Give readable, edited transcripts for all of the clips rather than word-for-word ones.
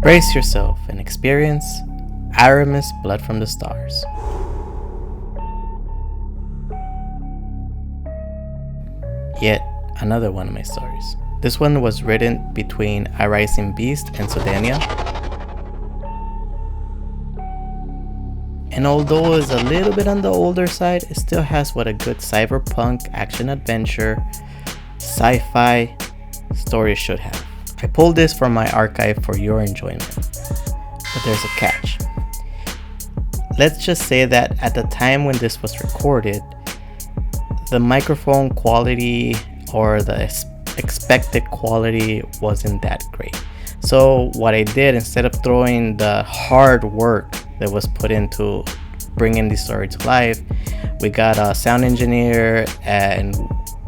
Brace yourself and experience ARIMUS Blood from the Stars. Yet another one of my stories. This one was written between A Rising Beast and Sodania. And although it's a little bit on the older side, it still has what a good cyberpunk action-adventure sci-fi story should have. I pulled this from my archive for your enjoyment, but there's a catch. Let's just say that at the time when this was recorded, the microphone quality or the expected quality wasn't that great. So what I did, instead of throwing the hard work that was put into bringing the story to life, we got a sound engineer and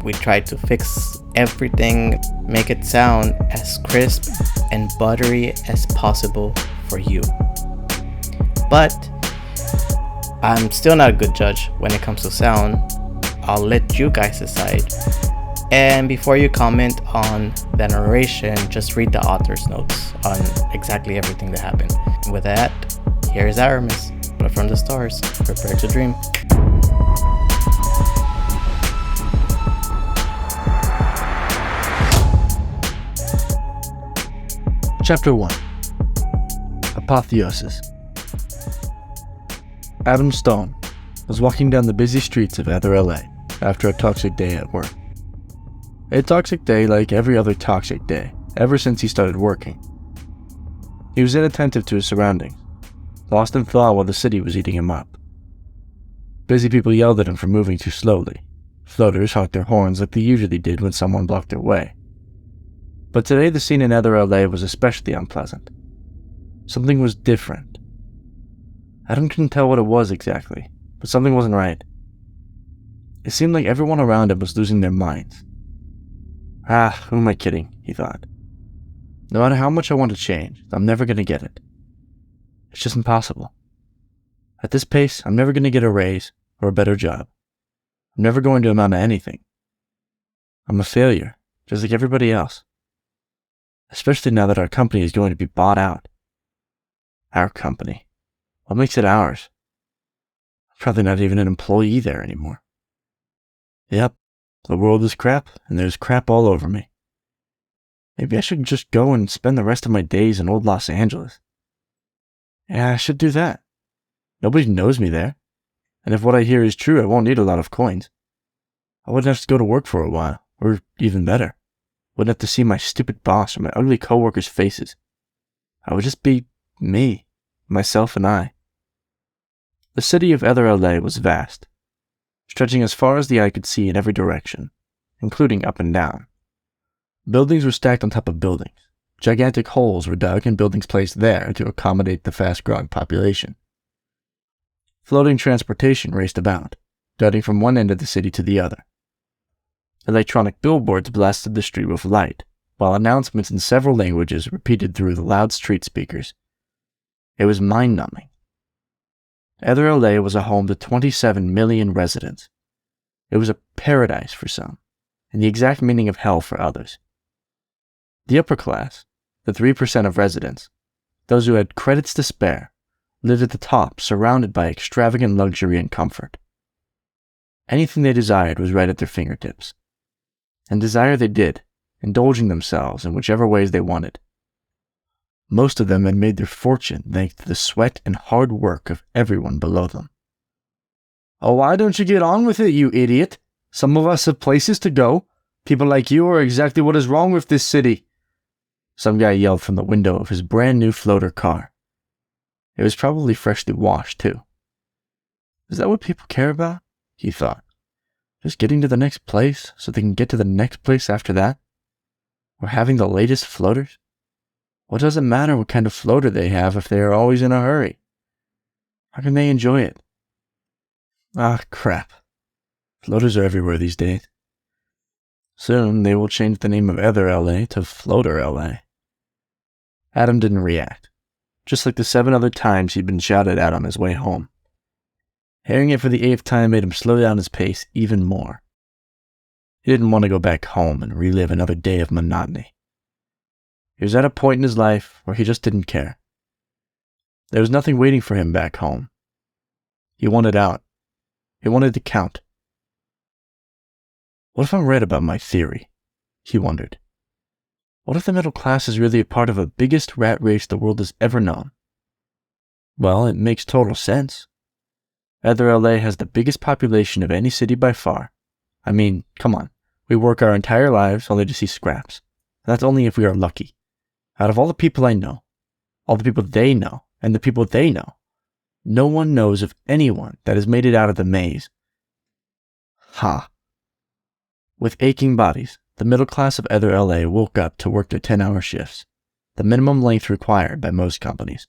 we tried to fix everything, make it sound as crisp and buttery as possible for you. But I'm still not a good judge when it comes to sound. I'll let you guys decide. And before you comment on the narration, just read the author's notes on exactly everything that happened. And with that, here's ARIMUS, Blood from the Stars. Prepare to dream. Chapter 1. Apotheosis. Adam Stone was walking down the busy streets of Ether LA after a toxic day at work. A toxic day like every other toxic day, ever since he started working. He was inattentive to his surroundings, lost in thought while the city was eating him up. Busy people yelled at him for moving too slowly. Floaters honked their horns like they usually did when someone blocked their way. But today the scene in Ether LA was especially unpleasant. Something was different. Adam couldn't tell what it was exactly, but something wasn't right. It seemed like everyone around him was losing their minds. Who am I kidding, he thought. No matter how much I want to change, I'm never going to get it. It's just impossible. At this pace, I'm never going to get a raise or a better job. I'm never going to amount to anything. I'm a failure, just like everybody else. Especially now that our company is going to be bought out. Our company. What makes it ours? I'm probably not even an employee there anymore. Yep, the world is crap, and there's crap all over me. Maybe I should just go and spend the rest of my days in old Los Angeles. Yeah, I should do that. Nobody knows me there. And if what I hear is true, I won't need a lot of coins. I wouldn't have to go to work for a while, or even better. Wouldn't have to see my stupid boss or my ugly coworkers' faces. I would just be me, myself and I. The city of Ether LA was vast, stretching as far as the eye could see in every direction, including up and down. Buildings were stacked on top of buildings. Gigantic holes were dug and buildings placed there to accommodate the fast-growing population. Floating transportation raced about, darting from one end of the city to the other. Electronic billboards blasted the street with light, while announcements in several languages repeated through the loud street speakers. It was mind-numbing. Ether LA was a home to 27 million residents. It was a paradise for some, and the exact meaning of hell for others. The upper class, the 3% of residents, those who had credits to spare, lived at the top, surrounded by extravagant luxury and comfort. Anything they desired was right at their fingertips. And desire they did, indulging themselves in whichever ways they wanted. Most of them had made their fortune thanks to the sweat and hard work of everyone below them. Oh, why don't you get on with it, you idiot? Some of us have places to go. People like you are exactly what is wrong with this city. Some guy yelled from the window of his brand new floater car. It was probably freshly washed, too. Is that what people care about? He thought. Just getting to the next place so they can get to the next place after that? Or having the latest floaters? What does it matter what kind of floater they have if they are always in a hurry? How can they enjoy it? Crap. Floaters are everywhere these days. Soon they will change the name of Ether LA to Floater LA. Adam didn't react, just like the 7 other times he'd been shouted at on his way home. Hearing it for the 8th time made him slow down his pace even more. He didn't want to go back home and relive another day of monotony. He was at a point in his life where he just didn't care. There was nothing waiting for him back home. He wanted out. He wanted to count. What if I'm right about my theory? He wondered. What if the middle class is really a part of the biggest rat race the world has ever known? Well, it makes total sense. Ether LA has the biggest population of any city by far. I mean, come on. We work our entire lives only to see scraps. And that's only if we are lucky. Out of all the people I know, all the people they know, and the people they know, no one knows of anyone that has made it out of the maze. Ha! With aching bodies, the middle class of Ether LA woke up to work their 10-hour shifts, the minimum length required by most companies.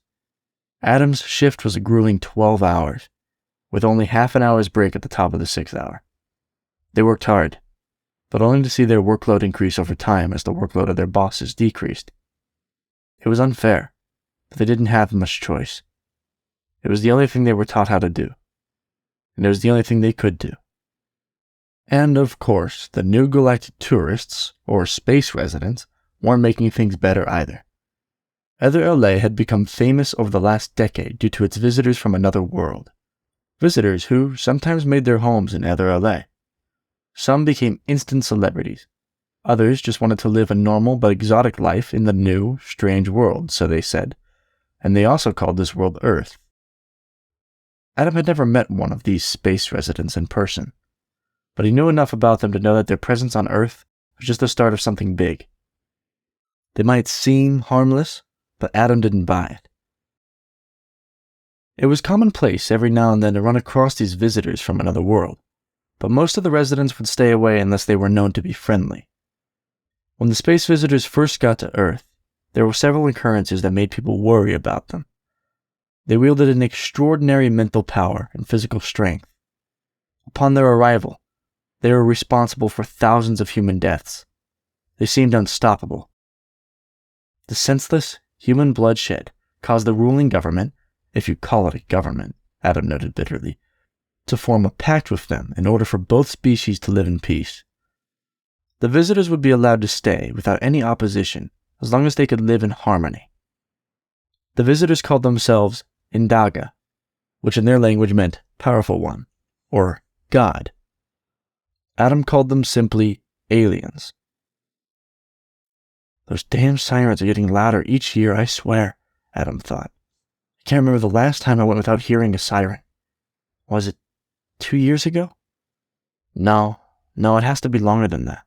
Adam's shift was a grueling 12 hours, with only half an hour's break at the top of the 6th hour. They worked hard, but only to see their workload increase over time as the workload of their bosses decreased. It was unfair, but they didn't have much choice. It was the only thing they were taught how to do, and it was the only thing they could do. And of course, the new galactic tourists, or space residents, weren't making things better either. Ether LA had become famous over the last decade due to its visitors from another world. Visitors who sometimes made their homes in Ether LA. Some became instant celebrities. Others just wanted to live a normal but exotic life in the new, strange world, so they said, and they also called this world Earth. Adam had never met one of these space residents in person, but he knew enough about them to know that their presence on Earth was just the start of something big. They might seem harmless, but Adam didn't buy it. It was commonplace every now and then to run across these visitors from another world, but most of the residents would stay away unless they were known to be friendly. When the space visitors first got to Earth, there were several occurrences that made people worry about them. They wielded an extraordinary mental power and physical strength. Upon their arrival, they were responsible for thousands of human deaths. They seemed unstoppable. The senseless human bloodshed caused the ruling government, if you call it a government, Adam noted bitterly, to form a pact with them in order for both species to live in peace. The visitors would be allowed to stay without any opposition as long as they could live in harmony. The visitors called themselves Indaga, which in their language meant powerful one, or God. Adam called them simply aliens. Those damn sirens are getting louder each year, I swear, Adam thought. I can't remember the last time I went without hearing a siren. Was it 2 years ago? No, it has to be longer than that.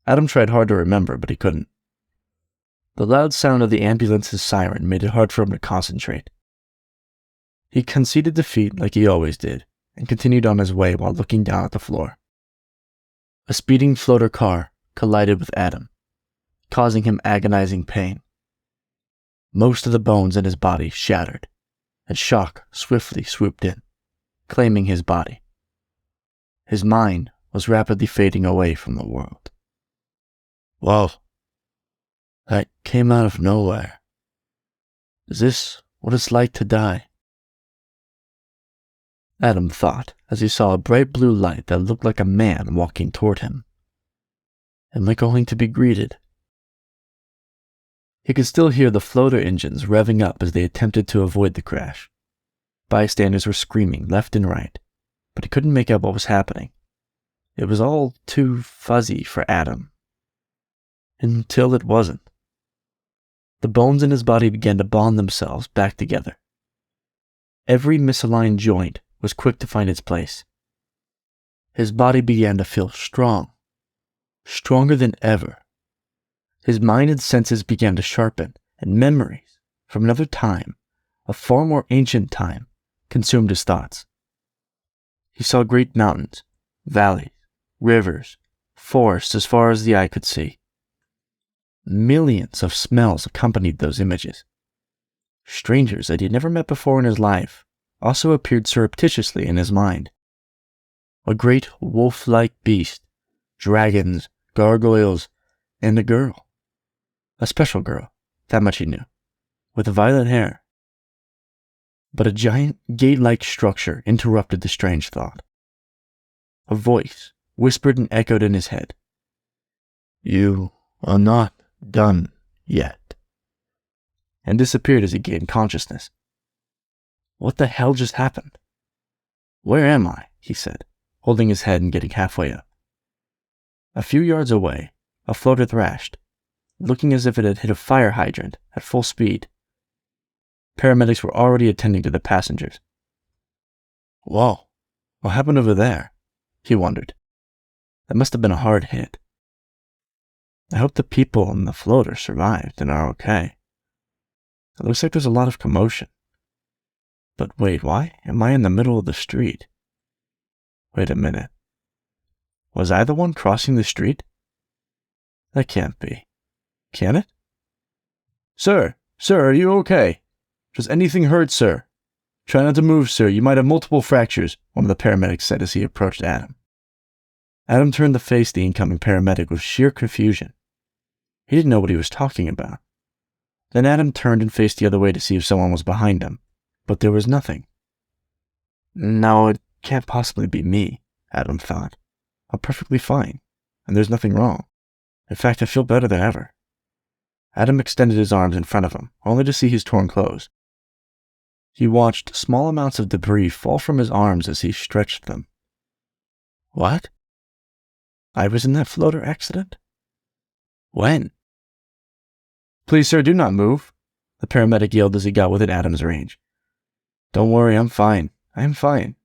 Adam tried hard to remember, but he couldn't. The loud sound of the ambulance's siren made it hard for him to concentrate. He conceded defeat like he always did, and continued on his way while looking down at the floor. A speeding floater car collided with Adam, causing him agonizing pain. Most of the bones in his body shattered, and shock swiftly swooped in, claiming his body. His mind was rapidly fading away from the world. Whoa. That came out of nowhere. Is this what it's like to die? Adam thought as he saw a bright blue light that looked like a man walking toward him. Am I going to be greeted? He could still hear the floater engines revving up as they attempted to avoid the crash. Bystanders were screaming left and right, but he couldn't make out what was happening. It was all too fuzzy for Adam. Until it wasn't. The bones in his body began to bond themselves back together. Every misaligned joint was quick to find its place. His body began to feel strong, stronger than ever. His mind and senses began to sharpen, and memories from another time, a far more ancient time, consumed his thoughts. He saw great mountains, valleys, rivers, forests as far as the eye could see. Millions of smells accompanied those images. Strangers that he had never met before in his life also appeared surreptitiously in his mind. A great wolf-like beast, dragons, gargoyles, and a girl. A special girl, that much he knew, with violet hair. But a giant gate-like structure interrupted the strange thought. A voice whispered and echoed in his head. You are not done Yet. And disappeared as he gained consciousness. What the hell just happened? Where am I? He said, holding his head and getting halfway up. A few yards away, a floater thrashed, looking as if it had hit a fire hydrant at full speed. Paramedics were already attending to the passengers. Whoa, what happened over there? He wondered. That must have been a hard hit. I hope the people in the floater survived and are okay. It looks like there's a lot of commotion. But wait, why am I in the middle of the street? Wait a minute. Was I the one crossing the street? That can't be. Can it? Sir, are you okay? Does anything hurt, sir? Try not to move, sir. You might have multiple fractures, one of the paramedics said as he approached Adam. Adam turned to face the incoming paramedic with sheer confusion. He didn't know what he was talking about. Then Adam turned and faced the other way to see if someone was behind him, but there was nothing. No, it can't possibly be me, Adam thought. I'm perfectly fine, and there's nothing wrong. In fact, I feel better than ever. Adam extended his arms in front of him, only to see his torn clothes. He watched small amounts of debris fall from his arms as he stretched them. What? I was in that floater accident? When? Please, sir, do not move, the paramedic yelled as he got within Adam's range. Don't worry, I'm fine. I am fine.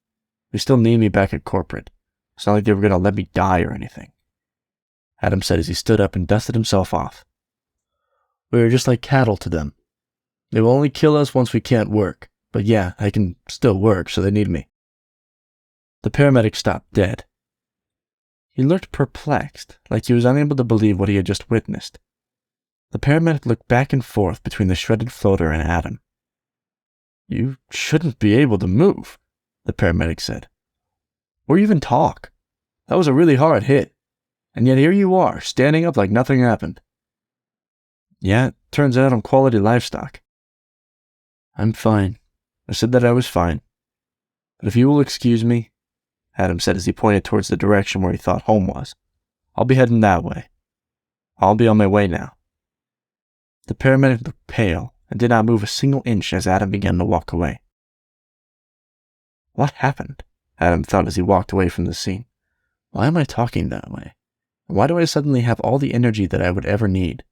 They still need me back at corporate. It's not like they were going to let me die or anything. Adam said as he stood up and dusted himself off. We are just like cattle to them. They will only kill us once we can't work. But yeah, I can still work, so they need me. The paramedic stopped dead. He looked perplexed, like he was unable to believe what he had just witnessed. The paramedic looked back and forth between the shredded floater and Adam. You shouldn't be able to move, the paramedic said. Or even talk. That was a really hard hit. And yet here you are, standing up like nothing happened. Yeah, it turns out I'm quality livestock. I'm fine. I said that I was fine. But if you will excuse me, Adam said as he pointed towards the direction where he thought home was, I'll be heading that way. I'll be on my way now. The paramedic looked pale and did not move a single inch as Adam began to walk away. What happened? Adam thought as he walked away from the scene. Why am I talking that way? Why do I suddenly have all the energy that I would ever need?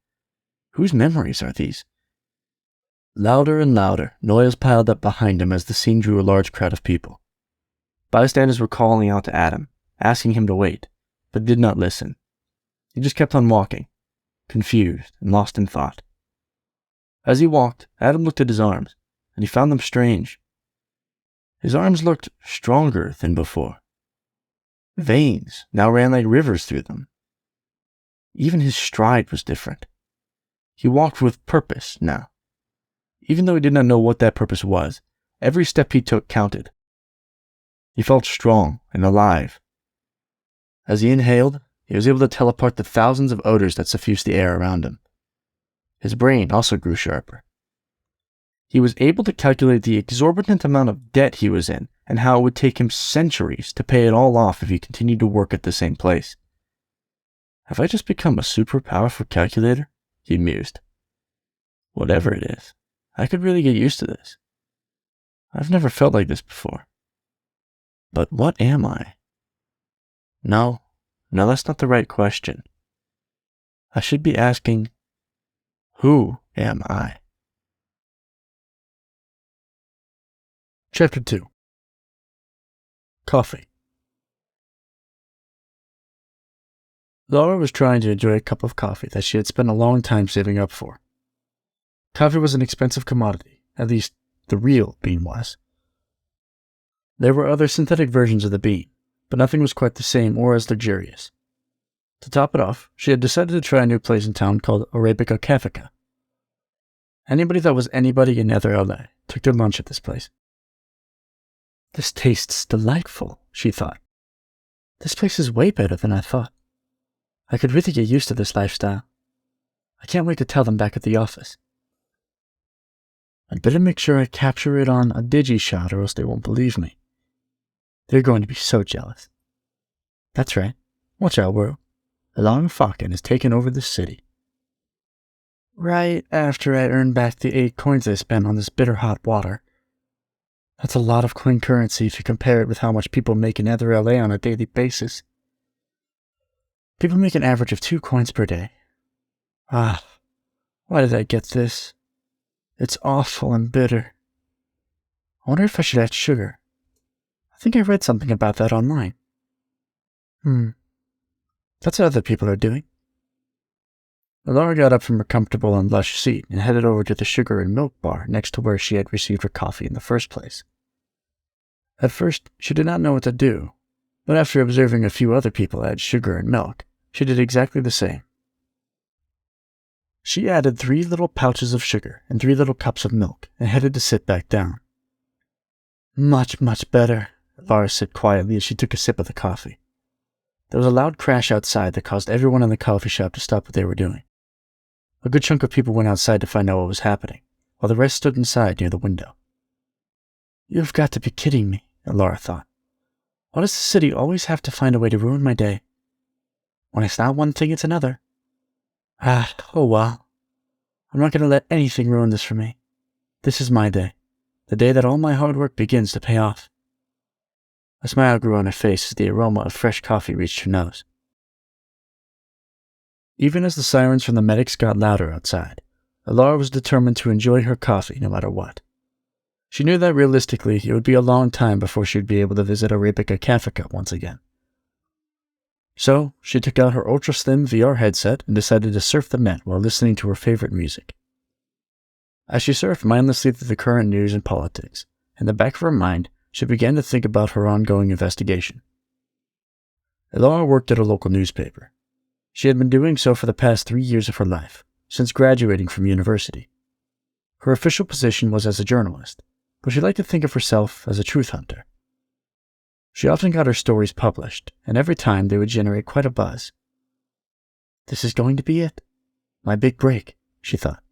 Whose memories are these? Louder and louder, noise piled up behind him as the scene drew a large crowd of people. Bystanders were calling out to Adam, asking him to wait, but did not listen. He just kept on walking, confused and lost in thought. As he walked, Adam looked at his arms, and he found them strange. His arms looked stronger than before. Veins now ran like rivers through them. Even his stride was different. He walked with purpose now. Even though he did not know what that purpose was, every step he took counted. He felt strong and alive. As he inhaled, he was able to tell apart the thousands of odors that suffused the air around him. His brain also grew sharper. He was able to calculate the exorbitant amount of debt he was in and how it would take him centuries to pay it all off if he continued to work at the same place. Have I just become a super powerful calculator? He mused. Whatever it is, I could really get used to this. I've never felt like this before. But what am I? No, that's not the right question. I should be asking, who am I? Chapter 2. Coffee. Laura was trying to enjoy a cup of coffee that she had spent a long time saving up for. Coffee was an expensive commodity, at least the real bean was. There were other synthetic versions of the bean, but nothing was quite the same or as luxurious. To top it off, she had decided to try a new place in town called Arabica Cafica. Anybody that was anybody in Nether LA took their lunch at this place. This tastes delightful, she thought. This place is way better than I thought. I could really get used to this lifestyle. I can't wait to tell them back at the office. I'd better make sure I capture it on a digi-shot or else they won't believe me. They're going to be so jealous. That's right. Watch out, world. Alarm Falcon has taken over the city. Right after I earned back the 8 coins I spent on this bitter hot water. That's a lot of coin currency if you compare it with how much people make in Nether LA on a daily basis. People make an average of 2 coins per day. Ah, why did I get this? It's awful and bitter. I wonder if I should add sugar. I think I read something about that online. That's what other people are doing. Laura got up from her comfortable and lush seat and headed over to the sugar and milk bar next to where she had received her coffee in the first place. At first, she did not know what to do, but after observing a few other people add sugar and milk, she did exactly the same. She added 3 little pouches of sugar and 3 little cups of milk and headed to sit back down. Much, much better, Laura said quietly as she took a sip of the coffee. There was a loud crash outside that caused everyone in the coffee shop to stop what they were doing. A good chunk of people went outside to find out what was happening, while the rest stood inside near the window. You've got to be kidding me, Laura thought. Why does the city always have to find a way to ruin my day? When it's not one thing, it's another. Oh well. I'm not going to let anything ruin this for me. This is my day, the day that all my hard work begins to pay off. A smile grew on her face as the aroma of fresh coffee reached her nose. Even as the sirens from the medics got louder outside, Laura was determined to enjoy her coffee no matter what. She knew that realistically it would be a long time before she would be able to visit Arabica Cafica once again. So, she took out her ultra-slim VR headset and decided to surf the net while listening to her favorite music. As she surfed mindlessly through the current news and politics, in the back of her mind, she began to think about her ongoing investigation. Laura worked at a local newspaper. She had been doing so for the past 3 years of her life, since graduating from university. Her official position was as a journalist, but she liked to think of herself as a truth hunter. She often got her stories published, and every time they would generate quite a buzz. This is going to be it. My big break, she thought.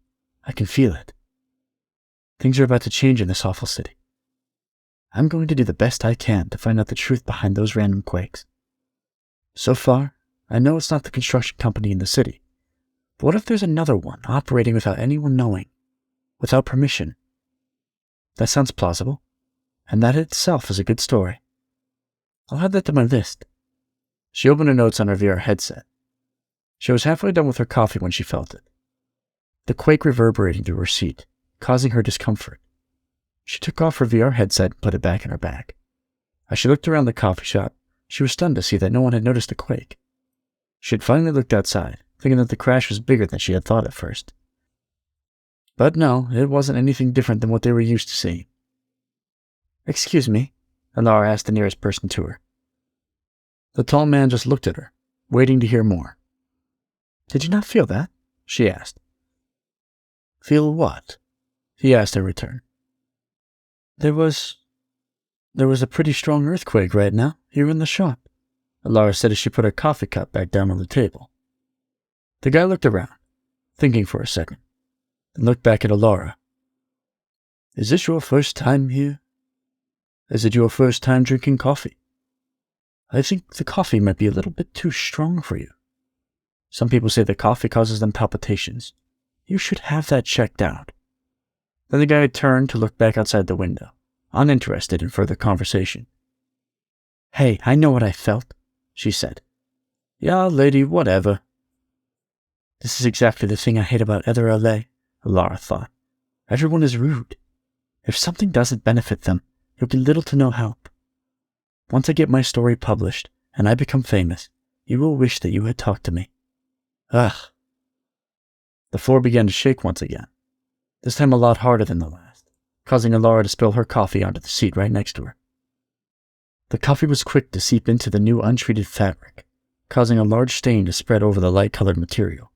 I can feel it. Things are about to change in this awful city. I'm going to do the best I can to find out the truth behind those random quakes. So far, I know it's not the construction company in the city, but what if there's another one operating without anyone knowing, without permission? That sounds plausible, and that itself is a good story. I'll add that to my list. She opened her notes on her VR headset. She was halfway done with her coffee when she felt it. The quake reverberating through her seat, causing her discomfort. She took off her VR headset and put it back in her bag. As she looked around the coffee shop, she was stunned to see that no one had noticed the quake. She had finally looked outside, thinking that the crash was bigger than she had thought at first. But no, it wasn't anything different than what they were used to seeing. Excuse me, Laura asked the nearest person to her. The tall man just looked at her, waiting to hear more. Did you not feel that? She asked. Feel what? He asked in return. There was a pretty strong earthquake right now, here in the shop, Laura said as she put her coffee cup back down on the table. The guy looked around, thinking for a second, then looked back at Laura. Is this your first time here? Is it your first time drinking coffee? I think the coffee might be a little bit too strong for you. Some people say the coffee causes them palpitations. You should have that checked out. Then the guy turned to look back outside the window, uninterested in further conversation. Hey, I know what I felt, she said. Yeah, lady, whatever. This is exactly the thing I hate about Ether LA, Laura thought. Everyone is rude. If something doesn't benefit them, you'll be little to no help. Once I get my story published, and I become famous, you will wish that you had talked to me. Ugh. The floor began to shake once again, this time a lot harder than the last, causing Laura to spill her coffee onto the seat right next to her. The coffee was quick to seep into the new untreated fabric, causing a large stain to spread over the light-colored material.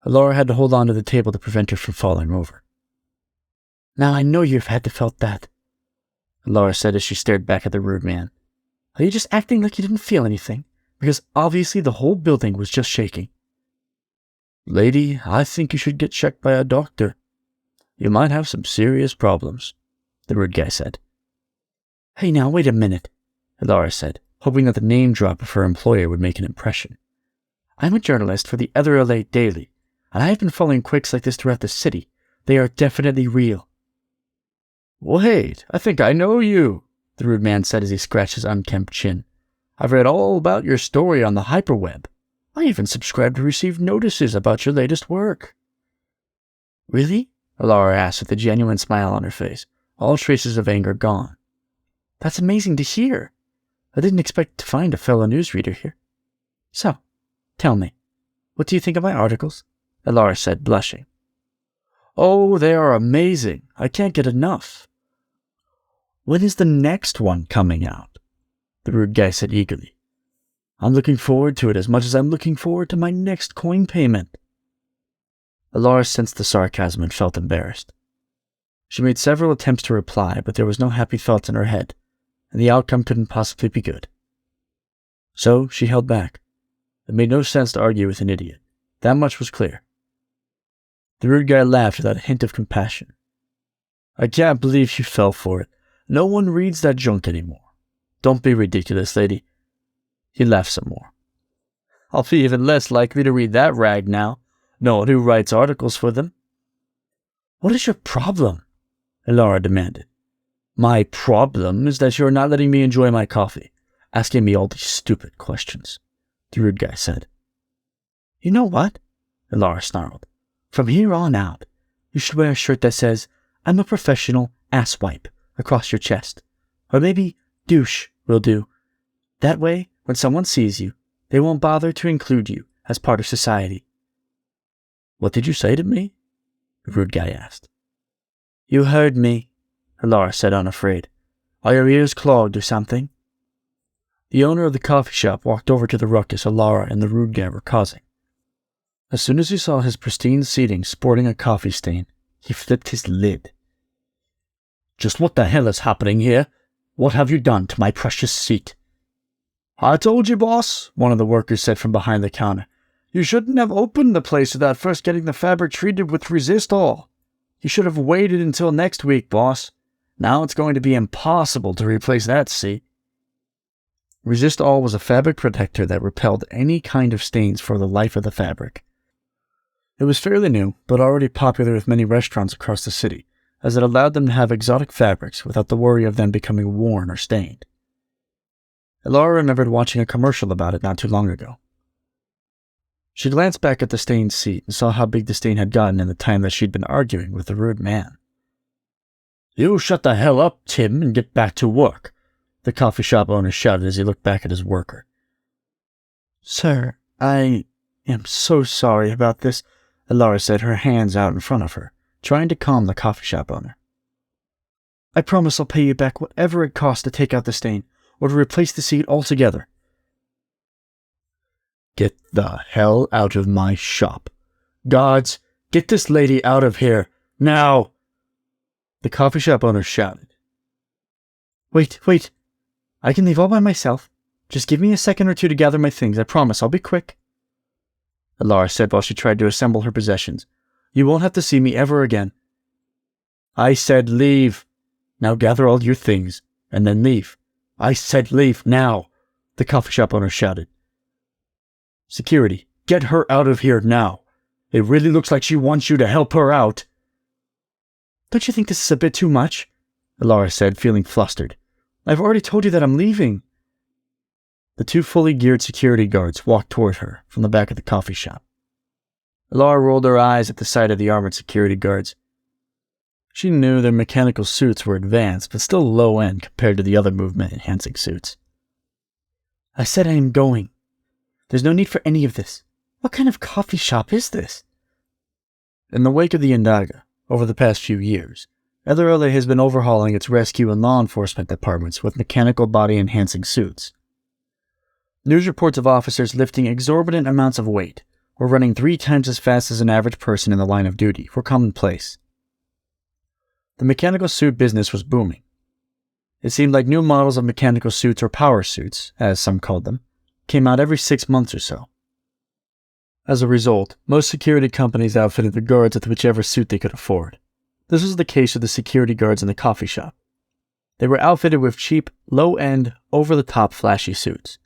Laura had to hold on to the table to prevent her from falling over. Now I know you've had to felt that, Laura said as she stared back at the rude man. Are you just acting like you didn't feel anything? Because obviously the whole building was just shaking. Lady, I think you should get checked by a doctor. You might have some serious problems, the rude guy said. Hey now, wait a minute, Laura said, hoping that the name drop of her employer would make an impression. I'm a journalist for the Elder LA Daily. and I have been following quakes like this throughout the city. They are definitely real." "Wait, I think I know you," the rude man said as he scratched his unkempt chin. "I've read all about your story on the hyperweb. I even subscribed to receive notices about your latest work." "Really?" Alara asked with a genuine smile on her face, all traces of anger gone. "That's amazing to hear. I didn't expect to find a fellow newsreader here. So, tell me, what do you think of my articles?" Alara said, blushing. "Oh, they are amazing. I can't get enough." "When is the next one coming out?" the rude guy said eagerly. "I'm looking forward to it as much as I'm looking forward to my next coin payment." Alara sensed the sarcasm and felt embarrassed. She made several attempts to reply, but there was no happy thoughts in her head, and the outcome couldn't possibly be good. So she held back. It made no sense to argue with an idiot. That much was clear. The rude guy laughed without a hint of compassion. "I can't believe you fell for it. No one reads that junk anymore. Don't be ridiculous, lady." He laughed some more. "I'll be even less likely to read that rag now. No one who writes articles for them." "What is your problem?" Alara demanded. "My problem is that you're not letting me enjoy my coffee, asking me all these stupid questions," the rude guy said. "You know what?" Alara snarled. "From here on out, you should wear a shirt that says, 'I'm a professional asswipe,' across your chest. Or maybe 'douche' will do. That way, when someone sees you, they won't bother to include you as part of society." "What did you say to me?" the rude guy asked. "You heard me," Alara said, unafraid. "Are your ears clogged or something?" The owner of the coffee shop walked over to the ruckus Alara and the rude guy were causing. As soon as he saw his pristine seating sporting a coffee stain, he flipped his lid. "Just what the hell is happening here? What have you done to my precious seat?" "I told you, boss," one of the workers said from behind the counter. "You shouldn't have opened the place without first getting the fabric treated with resist all. You should have waited until next week, boss. Now it's going to be impossible to replace that, see?" Resist all was a fabric protector that repelled any kind of stains for the life of the fabric. It was fairly new, but already popular with many restaurants across the city, as it allowed them to have exotic fabrics without the worry of them becoming worn or stained. Alara remembered watching a commercial about it not too long ago. She glanced back at the stained seat and saw how big the stain had gotten in the time that she'd been arguing with the rude man. "You shut the hell up, Tim, and get back to work," the coffee shop owner shouted as he looked back at his worker. "Sir, I am so sorry about this," Alara said, her hands out in front of her, trying to calm the coffee shop owner. "I promise I'll pay you back whatever it costs to take out the stain, or to replace the seat altogether." "Get the hell out of my shop. Guards, get this lady out of here, now!" the coffee shop owner shouted. Wait. I can leave all by myself. Just give me a second or two to gather my things. I promise I'll be quick," Alara said while she tried to assemble her possessions. "You won't have to see me ever again." "I said leave. Now gather all your things, and then leave. I said leave, now," the coffee shop owner shouted. "Security, get her out of here now. It really looks like she wants you to help her out." "Don't you think this is a bit too much?" Alara said, feeling flustered. "I've already told you that I'm leaving." The two fully geared security guards walked toward her from the back of the coffee shop. Alara rolled her eyes at the sight of the armored security guards. She knew their mechanical suits were advanced, but still low-end compared to the other movement-enhancing suits. "I said I am going. There's no need for any of this. What kind of coffee shop is this?" In the wake of the Indaga, over the past few years, Elder Lifeforce has been overhauling its rescue and law enforcement departments with mechanical body-enhancing suits. News reports of officers lifting exorbitant amounts of weight, or running 3 times as fast as an average person in the line of duty, were commonplace. The mechanical suit business was booming. It seemed like new models of mechanical suits, or power suits, as some called them, came out every 6 months or so. As a result, most security companies outfitted the guards with whichever suit they could afford. This was the case with the security guards in the coffee shop. They were outfitted with cheap, low-end, over-the-top flashy suits.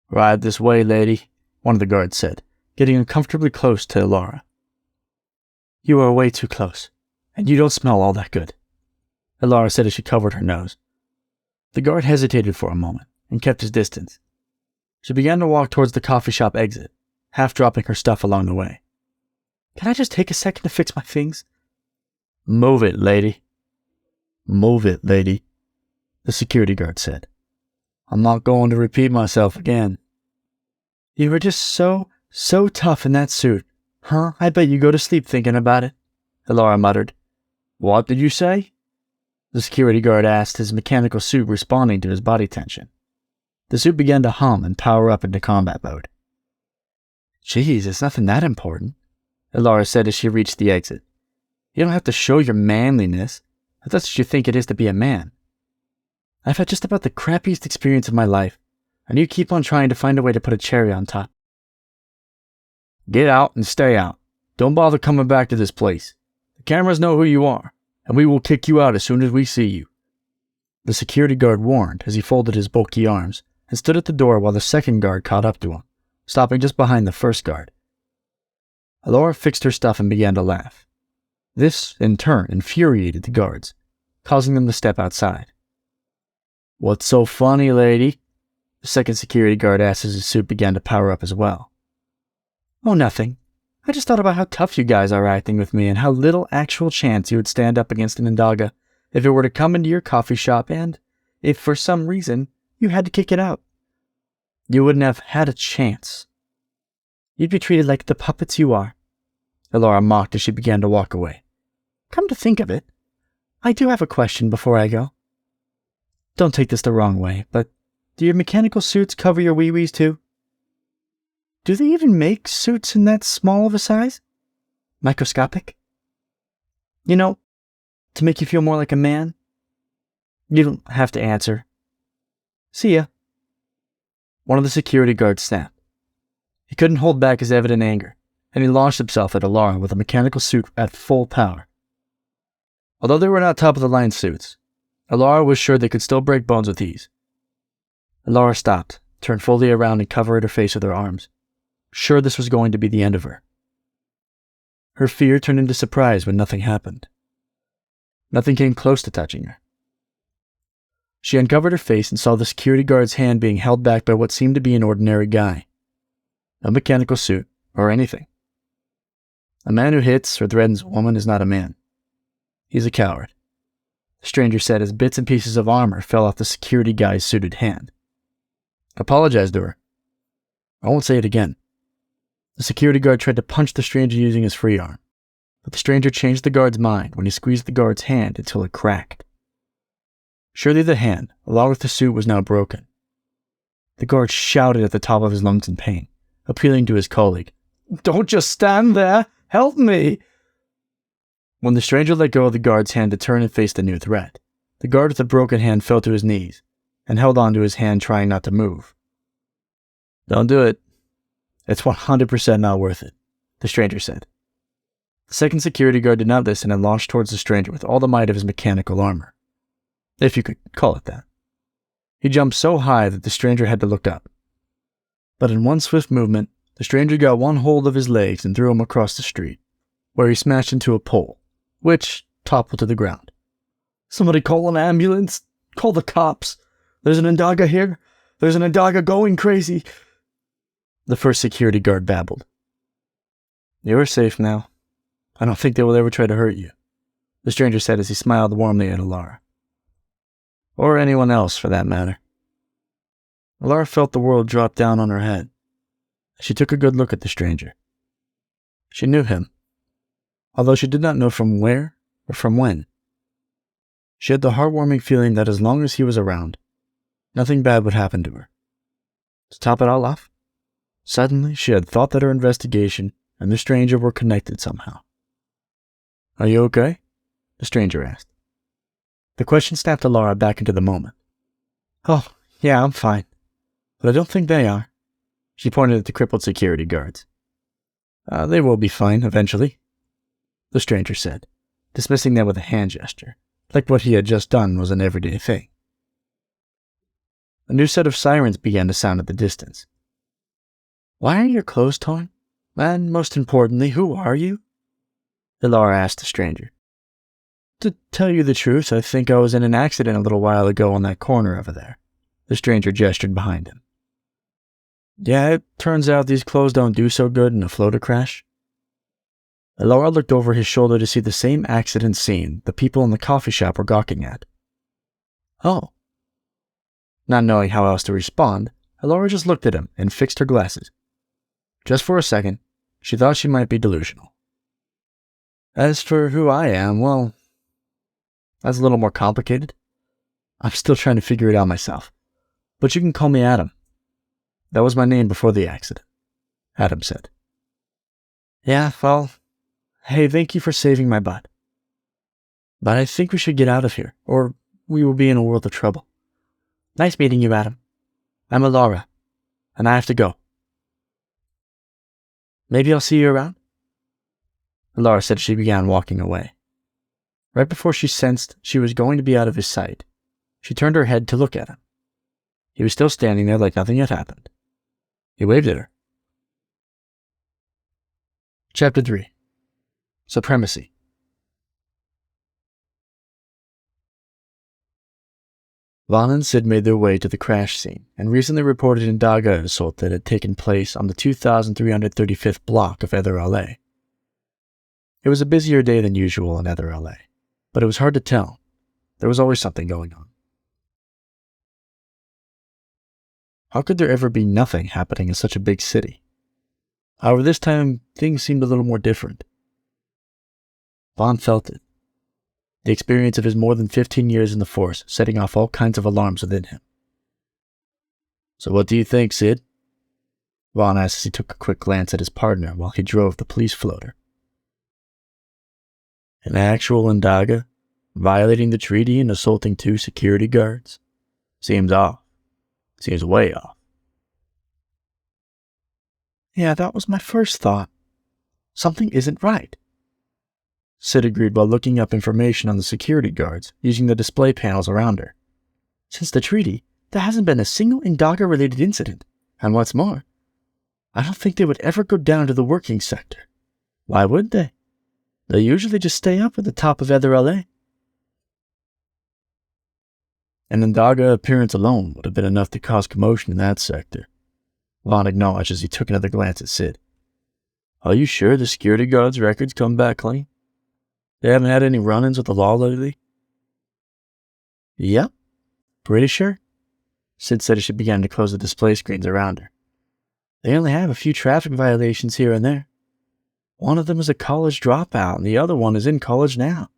"Ride this way, lady," one of the guards said, getting uncomfortably close to Elara. "You are way too close, and you don't smell all that good," Elara said as she covered her nose. The guard hesitated for a moment and kept his distance. She began to walk towards the coffee shop exit, half dropping her stuff along the way. "Can I just take a second to fix my things?" "Move it, lady." "Move it, lady," the security guard said. "I'm not going to repeat myself again." "You were just so tough in that suit. Huh? I bet you go to sleep thinking about it," Elara muttered. "What did you say?" the security guard asked, his mechanical suit responding to his body tension. The suit began to hum and power up into combat mode. "Geez, it's nothing that important," Elara said as she reached the exit. "You don't have to show your manliness, if that's what you think it is to be a man. I've had just about the crappiest experience of my life, and you keep on trying to find a way to put a cherry on top." "Get out and stay out. Don't bother coming back to this place. The cameras know who you are, and we will kick you out as soon as we see you," the security guard warned as he folded his bulky arms and stood at the door while the second guard caught up to him, stopping just behind the first guard. Elara fixed her stuff and began to laugh. This, in turn, infuriated the guards, causing them to step outside. "What's so funny, lady?" the second security guard asked as his suit began to power up as well. "Oh, nothing. I just thought about how tough you guys are acting with me and how little actual chance you would stand up against an Indaga if it were to come into your coffee shop and, if for some reason, you had to kick it out. You wouldn't have had a chance. You'd be treated like the puppets you are," Elara mocked as she began to walk away. "Come to think of it, I do have a question before I go. Don't take this the wrong way, but do your mechanical suits cover your wee-wees too? Do they even make suits in that small of a size? Microscopic? You know, to make you feel more like a man? You don't have to answer. See ya." One of the security guards snapped. He couldn't hold back his evident anger, and he launched himself at Elara with a mechanical suit at full power. Although they were not top-of-the-line suits, Elara was sure they could still break bones with ease. Elara stopped, turned fully around and covered her face with her arms, sure this was going to be the end of her. Her fear turned into surprise when nothing happened. Nothing came close to touching her. She uncovered her face and saw the security guard's hand being held back by what seemed to be an ordinary guy. No mechanical suit, or anything. A man who hits or threatens a woman is not a man. He's a coward, the stranger said as bits and pieces of armor fell off the security guy's suited hand. "Apologize to her." "I won't say it again." The security guard tried to punch the stranger using his free arm, but the stranger changed the guard's mind when he squeezed the guard's hand until it cracked. Surely the hand, along with the suit, was now broken. The guard shouted at the top of his lungs in pain, appealing to his colleague. "Don't just stand there! Help me!" When the stranger let go of the guard's hand to turn and face the new threat, the guard with the broken hand fell to his knees and held onto his hand, trying not to move. "Don't do it. It's 100% not worth it," the stranger said. The second security guard did not listen and launched towards the stranger with all the might of his mechanical armor, if you could call it that. He jumped so high that the stranger had to look up. But in one swift movement, the stranger got one hold of his legs and threw him across the street, where he smashed into a pole, which toppled to the ground. "Somebody call an ambulance! Call the cops! There's an Indaga here! There's an Indaga going crazy!" the first security guard babbled. "You're safe now. I don't think they will ever try to hurt you," the stranger said as he smiled warmly at Elara. Or anyone else, for that matter. Elara felt the world drop down on her head. She took a good look at the stranger. She knew him, although she did not know from where or from when. She had the heartwarming feeling that as long as he was around, nothing bad would happen to her. To top it all off, suddenly she had thought that her investigation and the stranger were connected somehow. "Are you okay?" the stranger asked. The question snapped Elara back into the moment. "Oh, yeah, I'm fine. But I don't think they are." She pointed at the crippled security guards. "They will be fine, eventually," the stranger said, dismissing them with a hand gesture, like what he had just done was an everyday thing. A new set of sirens began to sound at the distance. "Why are your clothes torn?" And most importantly, who are you? Ilara asked the stranger. To tell you the truth, I think I was in an accident a little while ago on that corner over there. The stranger gestured behind him. Yeah, it turns out these clothes don't do so good in a floater crash. Ilara looked over his shoulder to see the same accident scene the people in the coffee shop were gawking at. Oh. Not knowing how else to respond, Ilara just looked at him and fixed her glasses. Just for a second, she thought she might be delusional. As for who I am, well, that's a little more complicated. I'm still trying to figure it out myself. But you can call me Adam. That was my name before the accident, Adam said. Yeah, well, hey, thank you for saving my butt. But I think we should get out of here, or we will be in a world of trouble. Nice meeting you, Adam. I'm Ilara, and I have to go. Maybe I'll see you around? Ilara said as she began walking away. Right before she sensed she was going to be out of his sight, she turned her head to look at him. He was still standing there like nothing had happened. He waved at her. Chapter 3. Supremacy. Vaughn and Sid made their way to the crash scene and recently reported in Daga an assault that had taken place on the 2335th block of Ether LA. It was a busier day than usual in Ether LA, but it was hard to tell. There was always something going on. How could there ever be nothing happening in such a big city? However, this time, things seemed a little more different. Vaughn felt it. The experience of his more than 15 years in the Force setting off all kinds of alarms within him. So what do you think, Sid? Vaughn asked as he took a quick glance at his partner while he drove the police floater. An actual Ndaga, violating the treaty and assaulting 2 security guards? Seems off. Seems way off. Yeah, that was my first thought. Something isn't right. Sid agreed while looking up information on the security guards using the display panels around her. Since the treaty, there hasn't been a single Ndaga-related incident, and what's more, I don't think they would ever go down to the working sector. Why would they? They usually just stay up at the top of Ether LA. An Ndaga appearance alone would have been enough to cause commotion in that sector. Vaughn acknowledged as he took another glance at Sid. Are you sure the security guards' records come back clean? They haven't had any run-ins with the law lately? Yep, pretty sure, Sid said as she began to close the display screens around her. They only have a few traffic violations here and there. One of them is a college dropout, and the other one is in college now.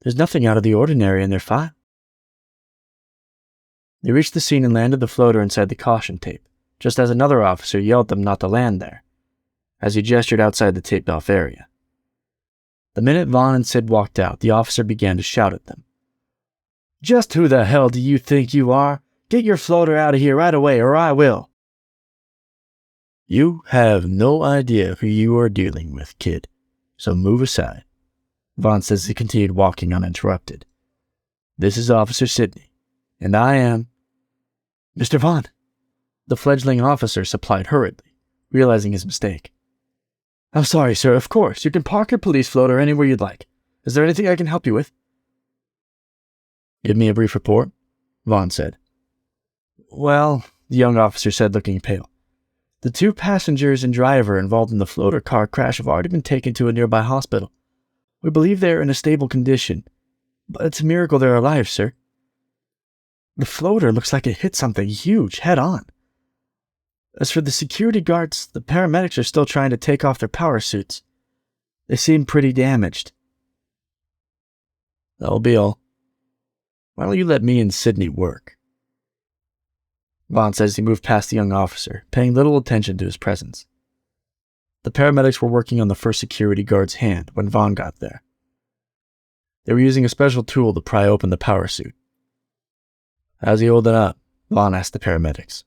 There's nothing out of the ordinary in their file. They reached the scene and landed the floater inside the caution tape, just as another officer yelled at them not to land there, as he gestured outside the taped-off area. The minute Vaughn and Sid walked out, the officer began to shout at them. Just who the hell do you think you are? Get your floater out of here right away, or I will. You have no idea who you are dealing with, kid, so move aside, Vaughn says as he continued walking uninterrupted. This is Officer Sidney, and I am... Mr. Vaughn, the fledgling officer supplied hurriedly, realizing his mistake. I'm sorry, sir, of course. You can park your police floater anywhere you'd like. Is there anything I can help you with? Give me a brief report, Vaughn said. Well, the young officer said, looking pale. The 2 passengers and driver involved in the floater car crash have already been taken to a nearby hospital. We believe they are in a stable condition, but it's a miracle they're alive, sir. The floater looks like it hit something huge head-on. As for the security guards, the paramedics are still trying to take off their power suits. They seem pretty damaged. That'll be all. Why don't you let me and Sidney work? Vaughn says he moved past the young officer, paying little attention to his presence. The paramedics were working on the first security guard's hand when Vaughn got there. They were using a special tool to pry open the power suit. How's he holding up? Vaughn asked the paramedics.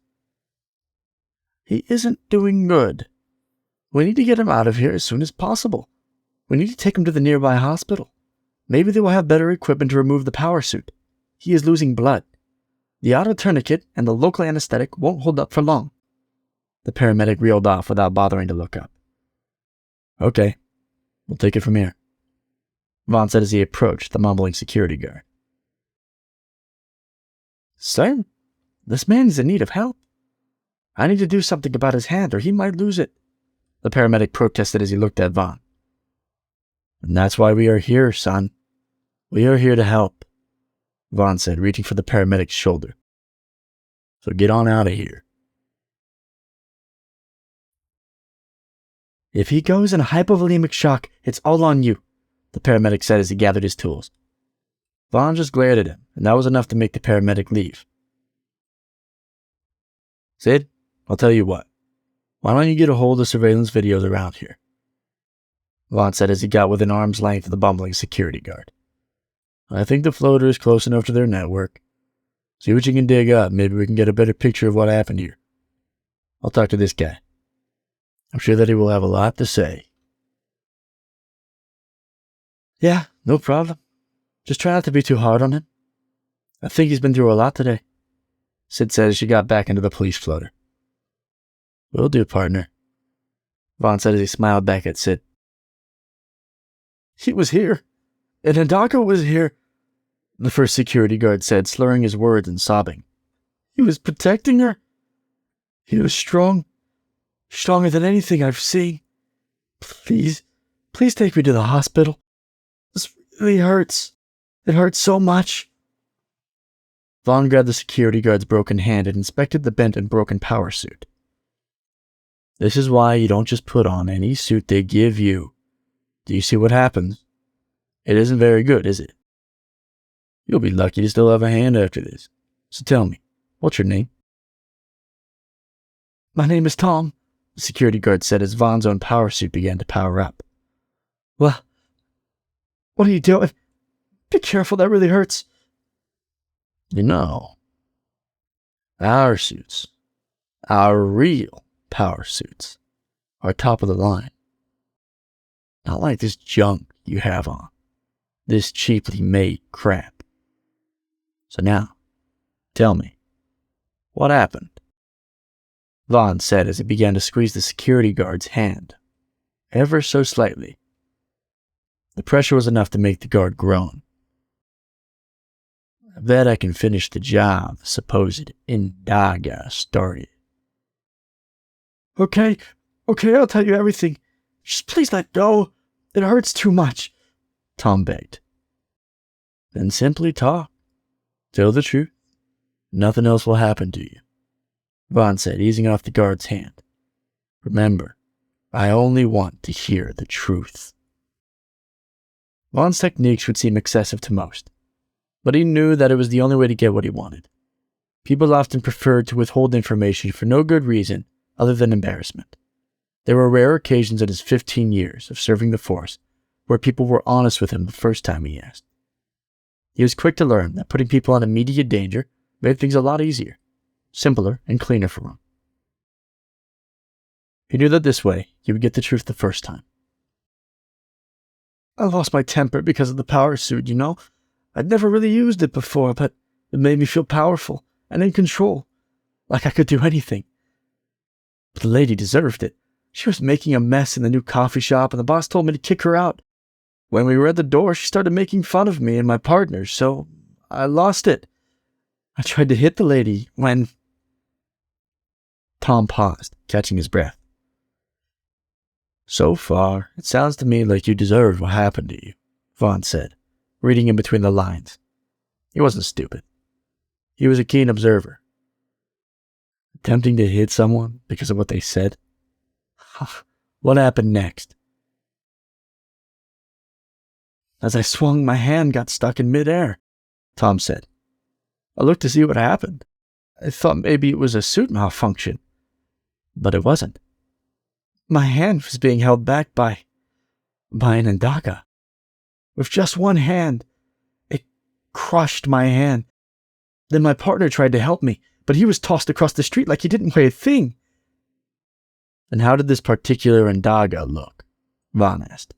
He isn't doing good. We need to get him out of here as soon as possible. We need to take him to the nearby hospital. Maybe they will have better equipment to remove the power suit. He is losing blood. The auto tourniquet and the local anesthetic won't hold up for long. The paramedic reeled off without bothering to look up, Okay, we'll take it from here, Vaughn said as he approached the mumbling security guard. Sir, this man is in need of help. I need to do something about his hand or he might lose it, the paramedic protested as he looked at Vaughn. And that's why we are here, son. We are here to help, Vaughn said, reaching for the paramedic's shoulder. So get on out of here. If he goes in a hypovolemic shock, it's all on you, the paramedic said as he gathered his tools. Vaughn just glared at him, and that was enough to make the paramedic leave. Sid, I'll tell you what. Why don't you get a hold of surveillance videos around here? Vaughn said as he got within arm's length of the bumbling security guard. I think the floater is close enough to their network. See what you can dig up. Maybe we can get a better picture of what happened here. I'll talk to this guy. I'm sure that he will have a lot to say. Yeah, no problem. Just try not to be too hard on him. I think he's been through a lot today, Sid said as she got back into the police floater. Will do, partner, Vaughn said as he smiled back at Sid. He was here. And Hidaka was here, the first security guard said, slurring his words and sobbing. He was protecting her. He was strong. Stronger than anything I've seen. Please take me to the hospital. This really hurts. It hurts so much. Vaughn grabbed the security guard's broken hand and inspected the bent and broken power suit. This is why you don't just put on any suit they give you. Do you see what happens? It isn't very good, is it? You'll be lucky to still have a hand after this. So tell me, what's your name? My name is Tom, the security guard said as Vaughn's own power suit began to power up. Well, what are you doing? Be careful, that really hurts. You know, our suits, our real power suits, are top of the line. Not like this junk you have on. This cheaply made crap. So now, tell me, what happened? Vaughn said as he began to squeeze the security guard's hand, ever so slightly. The pressure was enough to make the guard groan. I bet I can finish the job the supposed Indaga started. Okay, I'll tell you everything. Just please let go. It hurts too much, Tom begged. Then simply talk. Tell the truth. Nothing else will happen to you, Vaughn said, easing off the guard's hand. Remember, I only want to hear the truth. Vaughn's techniques would seem excessive to most, but he knew that it was the only way to get what he wanted. People often preferred to withhold information for no good reason other than embarrassment. There were rare occasions in his 15 years of serving the force where people were honest with him the first time he asked. He was quick to learn that putting people in immediate danger made things a lot easier, simpler, and cleaner for him. He knew that this way he would get the truth the first time. I lost my temper because of the power suit, you know? I'd never really used it before, but it made me feel powerful and in control, like I could do anything. But the lady deserved it. She was making a mess in the new coffee shop, and the boss told me to kick her out. When we were at the door, she started making fun of me and my partner, so I lost it. I tried to hit the lady when... Tom paused, catching his breath. So far, it sounds to me like you deserved what happened to you, Vaughn said, reading in between the lines. He wasn't stupid. He was a keen observer. Attempting to hit someone because of what they said? What happened next? As I swung, my hand got stuck in midair, Tom said. I looked to see what happened. I thought maybe it was a suit malfunction, but it wasn't. My hand was being held back by an Indaka. With just one hand, it crushed my hand. Then my partner tried to help me, but he was tossed across the street like he didn't weigh a thing. And how did this particular Indaga look? Vaughn asked.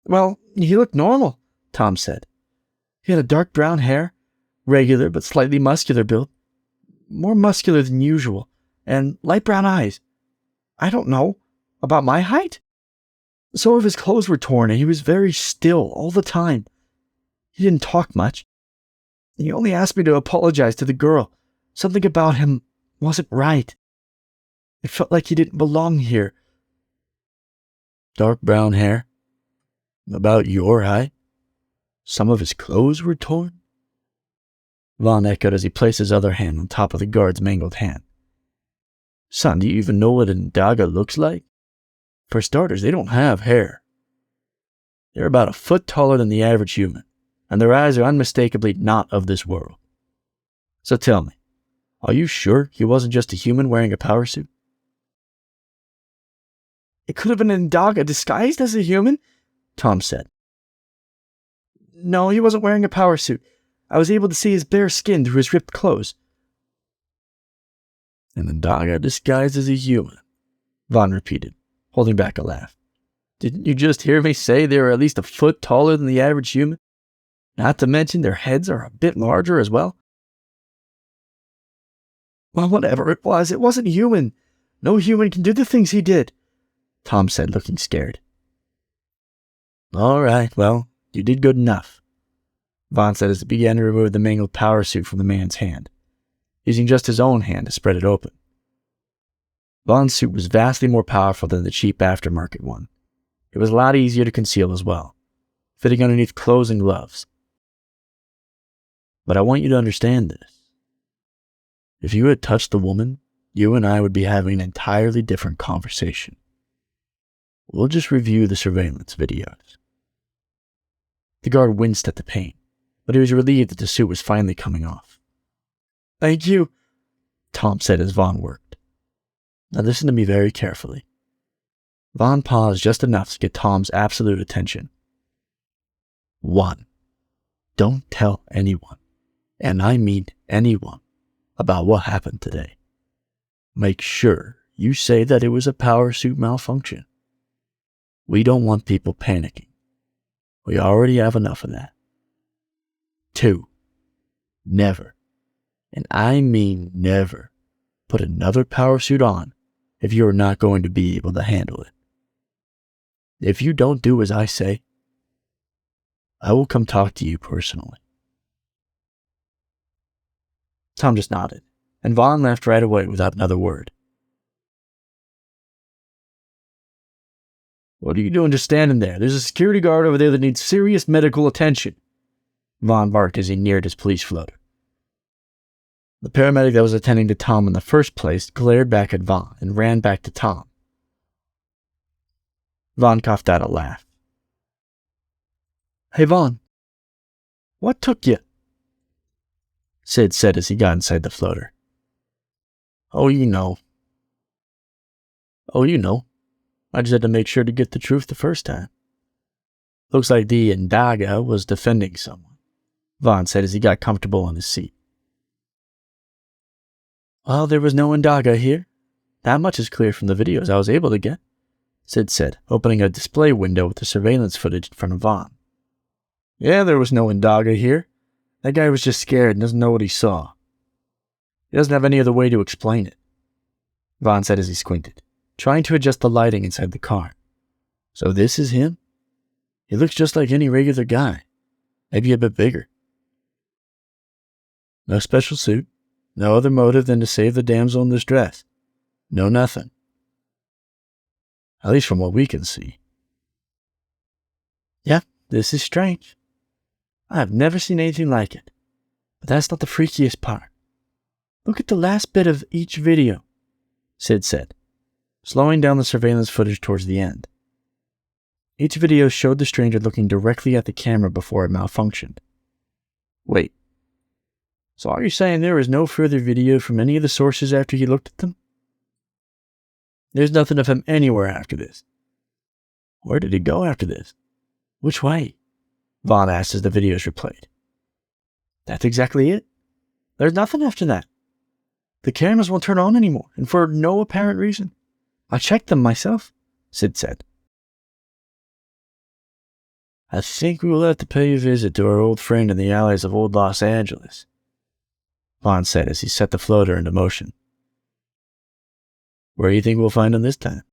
Well, he looked normal, Tom said. He had a dark brown hair, regular but slightly muscular build, more muscular than usual, and light brown eyes. I don't know. About my height? Some of his clothes were torn and he was very still all the time. He didn't talk much. He only asked me to apologize to the girl. Something about him wasn't right. It felt like he didn't belong here. Dark brown hair? About your height? Some of his clothes were torn? Vaughn echoed as he placed his other hand on top of the guard's mangled hand. Son, do you even know what an Ndaga looks like? For starters, they don't have hair. They're about a foot taller than the average human, and their eyes are unmistakably not of this world. So tell me, are you sure he wasn't just a human wearing a power suit? It could have been an Ndaga disguised as a human, Tom said. No, he wasn't wearing a power suit. I was able to see his bare skin through his ripped clothes. An Ndaga disguised as a human, Vaughn repeated, holding back a laugh. Didn't you just hear me say they were at least a foot taller than the average human? Not to mention their heads are a bit larger as well. Well, whatever it wasn't human. No human can do the things he did, Tom said, looking scared. All right, well, you did good enough, Vaughn said as he began to remove the mangled power suit from the man's hand, using just his own hand to spread it open. Vaughn's suit was vastly more powerful than the cheap aftermarket one. It was a lot easier to conceal as well, fitting underneath clothes and gloves. But I want you to understand this. If you had touched the woman, you and I would be having an entirely different conversation. We'll just review the surveillance videos. The guard winced at the pain, but he was relieved that the suit was finally coming off. Thank you, Tom said as Vaughn worked. Now listen to me very carefully. Vaughn paused just enough to get Tom's absolute attention. 1. Don't tell anyone, and I mean anyone, about what happened today. Make sure you say that it was a power suit malfunction. We don't want people panicking. We already have enough of that. 2. Never, and I mean never, put another power suit on if you are not going to be able to handle it. If you don't do as I say, I will come talk to you personally. Tom just nodded, and Vaughn left right away without another word. What are you doing just standing there? There's a security guard over there that needs serious medical attention, Vaughn barked as he neared his police floater. The paramedic that was attending to Tom in the first place glared back at Vaughn and ran back to Tom. Vaughn coughed out a laugh. Hey, Vaughn. What took you? Sid said as he got inside the floater. Oh, you know. I just had to make sure to get the truth the first time. Looks like the Ndaga was defending someone, Vaughn said as he got comfortable on his seat. Well, there was no Ndaga here. That much is clear from the videos I was able to get, Sid said, opening a display window with the surveillance footage in front of Vaughn. Yeah, there was no Ndaga here. That guy was just scared and doesn't know what he saw. He doesn't have any other way to explain it, Vaughn said as he squinted, trying to adjust the lighting inside the car. So this is him? He looks just like any regular guy, maybe a bit bigger. No special suit, no other motive than to save the damsel in distress. No nothing. At least from what we can see. Yeah, this is strange. I have never seen anything like it. But that's not the freakiest part. Look at the last bit of each video, Sid said, slowing down the surveillance footage towards the end. Each video showed the stranger looking directly at the camera before it malfunctioned. Wait, so are you saying there was no further video from any of the sources after he looked at them? There's nothing of him anywhere after this. Where did he go after this? Which way? Vaughn asked as the videos replayed. That's exactly it. There's nothing after that. The cameras won't turn on anymore, and for no apparent reason. I checked them myself, Sid said. I think we will have to pay a visit to our old friend in the alleys of old Los Angeles, Vaughn said as he set the floater into motion. Where do you think we'll find him this time?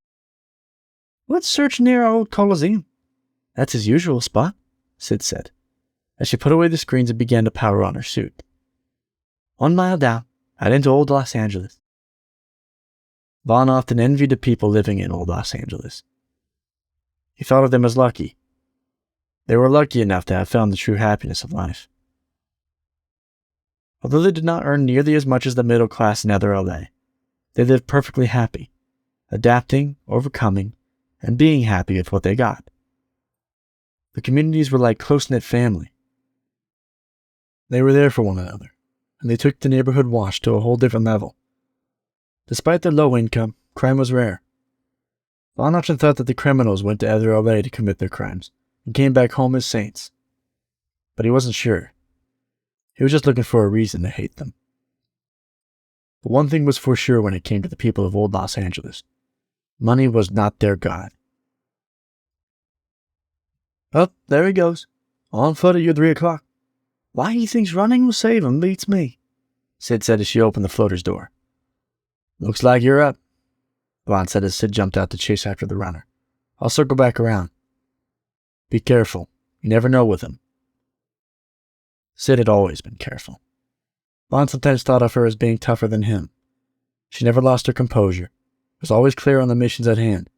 Let's search near our old Colosseum. That's his usual spot, Sid said, as she put away the screens and began to power on her suit. 1 mile down, out into old Los Angeles. Vaughn often envied the people living in old Los Angeles. He thought of them as lucky. They were lucky enough to have found the true happiness of life. Although they did not earn nearly as much as the middle class in Nether LA, they lived perfectly happy, adapting, overcoming, and being happy with what they got. The communities were like close-knit family. They were there for one another, and they took the neighborhood watch to a whole different level. Despite their low income, crime was rare. Vaughn often thought that the criminals went to Nether LA to commit their crimes, and came back home as saints. But he wasn't sure. He was just looking for a reason to hate them. But one thing was for sure when it came to the people of old Los Angeles. Money was not their god. Oh, there he goes. On foot at your 3 o'clock. Why he thinks running will save him beats me, Sid said as she opened the floater's door. Looks like you're up, Vaughn said as Sid jumped out to chase after the runner. I'll circle back around. Be careful. You never know with him. Sid had always been careful. Vaughn sometimes thought of her as being tougher than him. She never lost her composure, was always clear on the missions at hand,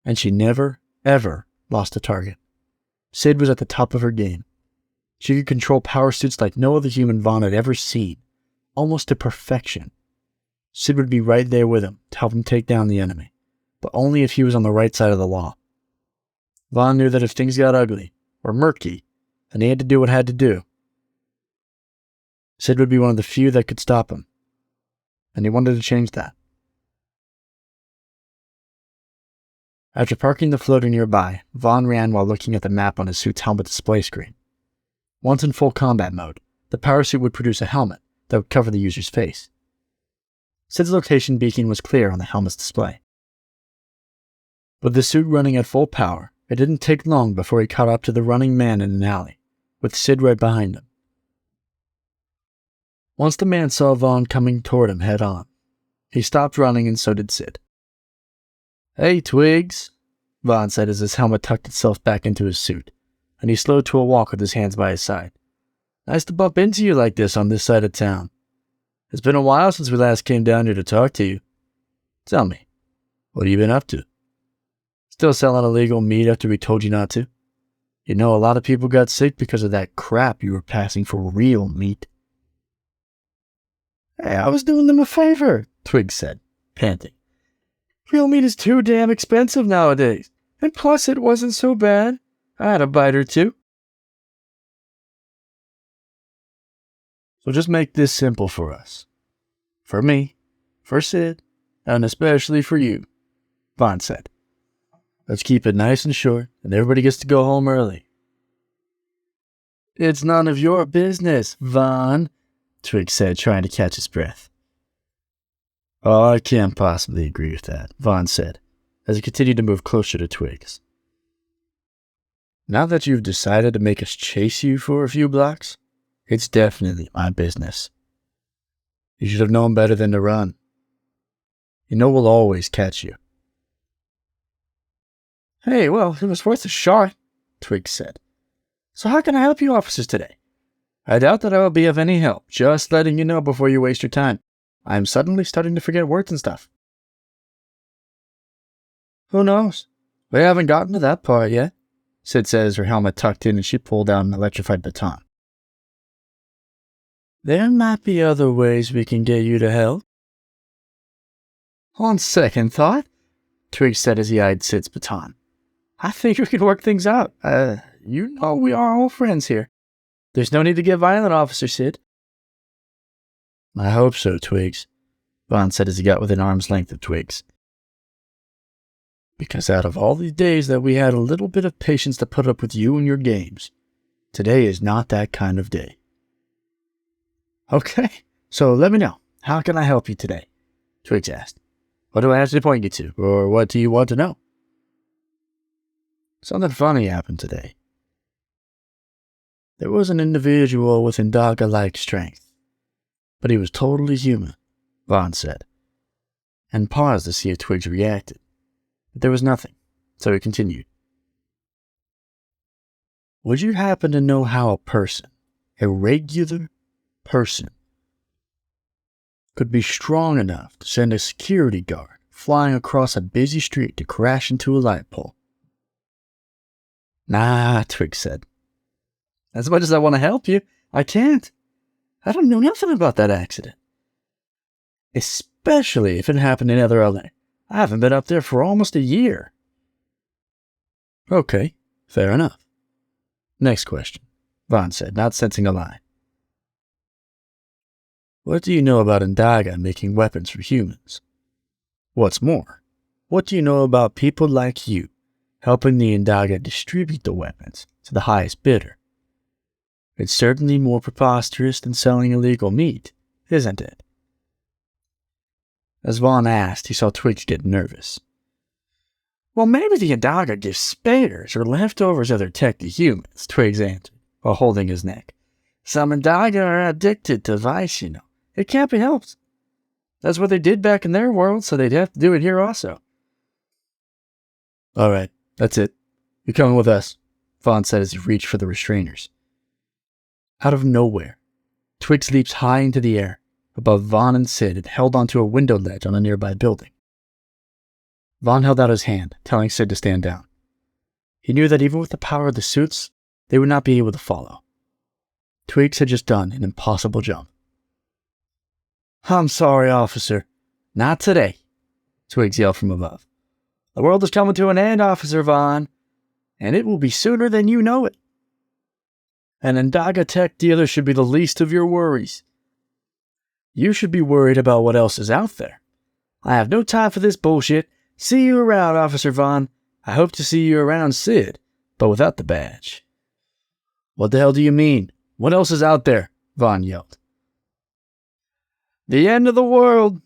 and she never, ever lost a target. Sid was at the top of her game. She could control power suits like no other human Vaughn had ever seen, almost to perfection. Sid would be right there with him to help him take down the enemy, but only if he was on the right side of the law. Vaughn knew that if things got ugly, or murky, then he had to do what had to do. Sid would be one of the few that could stop him, and he wanted to change that. After parking the floater nearby, Vaughn ran while looking at the map on his suit's helmet display screen. Once in full combat mode, the power suit would produce a helmet that would cover the user's face. Sid's location beacon was clear on the helmet's display. With the suit running at full power, it didn't take long before he caught up to the running man in an alley, with Sid right behind him. Once the man saw Vaughn coming toward him head-on, he stopped running and so did Sid. Hey, Twigs, Vaughn said as his helmet tucked itself back into his suit, and he slowed to a walk with his hands by his side. Nice to bump into you like this on this side of town. It's been a while since we last came down here to talk to you. Tell me, what have you been up to? Still selling illegal meat after we told you not to? You know, a lot of people got sick because of that crap you were passing for real meat. Hey, I was doing them a favor, Twig said, panting. Real meat is too damn expensive nowadays, and plus it wasn't so bad. I had a bite or two. So just make this simple for us. For me, for Sid, and especially for you, Vaughn said. Let's keep it nice and short, and everybody gets to go home early. It's none of your business, Vaughn, Twig said, trying to catch his breath. Oh, I can't possibly agree with that, Vaughn said, as he continued to move closer to Twigs. Now that you've decided to make us chase you for a few blocks, it's definitely my business. You should have known better than to run. You know we'll always catch you. Hey, well, it was worth a shot, Twig said. So how can I help you officers today? I doubt that I will be of any help, just letting you know before you waste your time. I'm suddenly starting to forget words and stuff. Who knows? We haven't gotten to that part yet, Sid said as her helmet tucked in and she pulled out an electrified baton. There might be other ways we can get you to help. On second thought, Twig said as he eyed Sid's baton, I think we can work things out. You know we are all friends here. There's no need to get violent, Officer Sid. I hope so, Twigs, Vaughn said as he got within arm's length of Twigs. Because out of all these days that we had a little bit of patience to put up with you and your games, today is not that kind of day. Okay, so let me know. How can I help you today? Twigs asked. What do I have to point you to, or what do you want to know? Something funny happened today. There was an individual with Indaga-like strength, but he was totally human, Vaughn said, and paused to see if Twigs reacted. But there was nothing. So he continued. Would you happen to know how a regular person, could be strong enough to send a security guard flying across a busy street to crash into a light pole? Nah, Twig said. As much as I want to help you, I can't. I don't know nothing about that accident. Especially if it happened in Nether LA. I haven't been up there for almost a year. Okay, fair enough. Next question, Vaughn said, not sensing a lie. What do you know about Indaga making weapons for humans? What's more, what do you know about people like you helping the Indaga distribute the weapons to the highest bidder? It's certainly more preposterous than selling illegal meat, isn't it? As Vaughn asked, he saw Twig get nervous. Well, maybe the Indaga gives spares or leftovers of their tech to humans, Twiggs answered, while holding his neck. Some Indaga are addicted to vice, you know. It can't be helped. That's what they did back in their world, so they'd have to do it here also. All right, that's it. You're coming with us, Vaughn said as he reached for the restrainers. Out of nowhere, Twix leaps high into the air above Vaughn and Sid and held onto a window ledge on a nearby building. Vaughn held out his hand, telling Sid to stand down. He knew that even with the power of the suits, they would not be able to follow. Twix had just done an impossible jump. I'm sorry, officer. Not today, Twix yelled from above. The world is coming to an end, Officer Vaughn, and it will be sooner than you know it. An Indaga tech dealer should be the least of your worries. You should be worried about what else is out there. I have no time for this bullshit. See you around, Officer Vaughn. I hope to see you around Sid, but without the badge. What the hell do you mean? What else is out there? Vaughn yelled. The end of the world,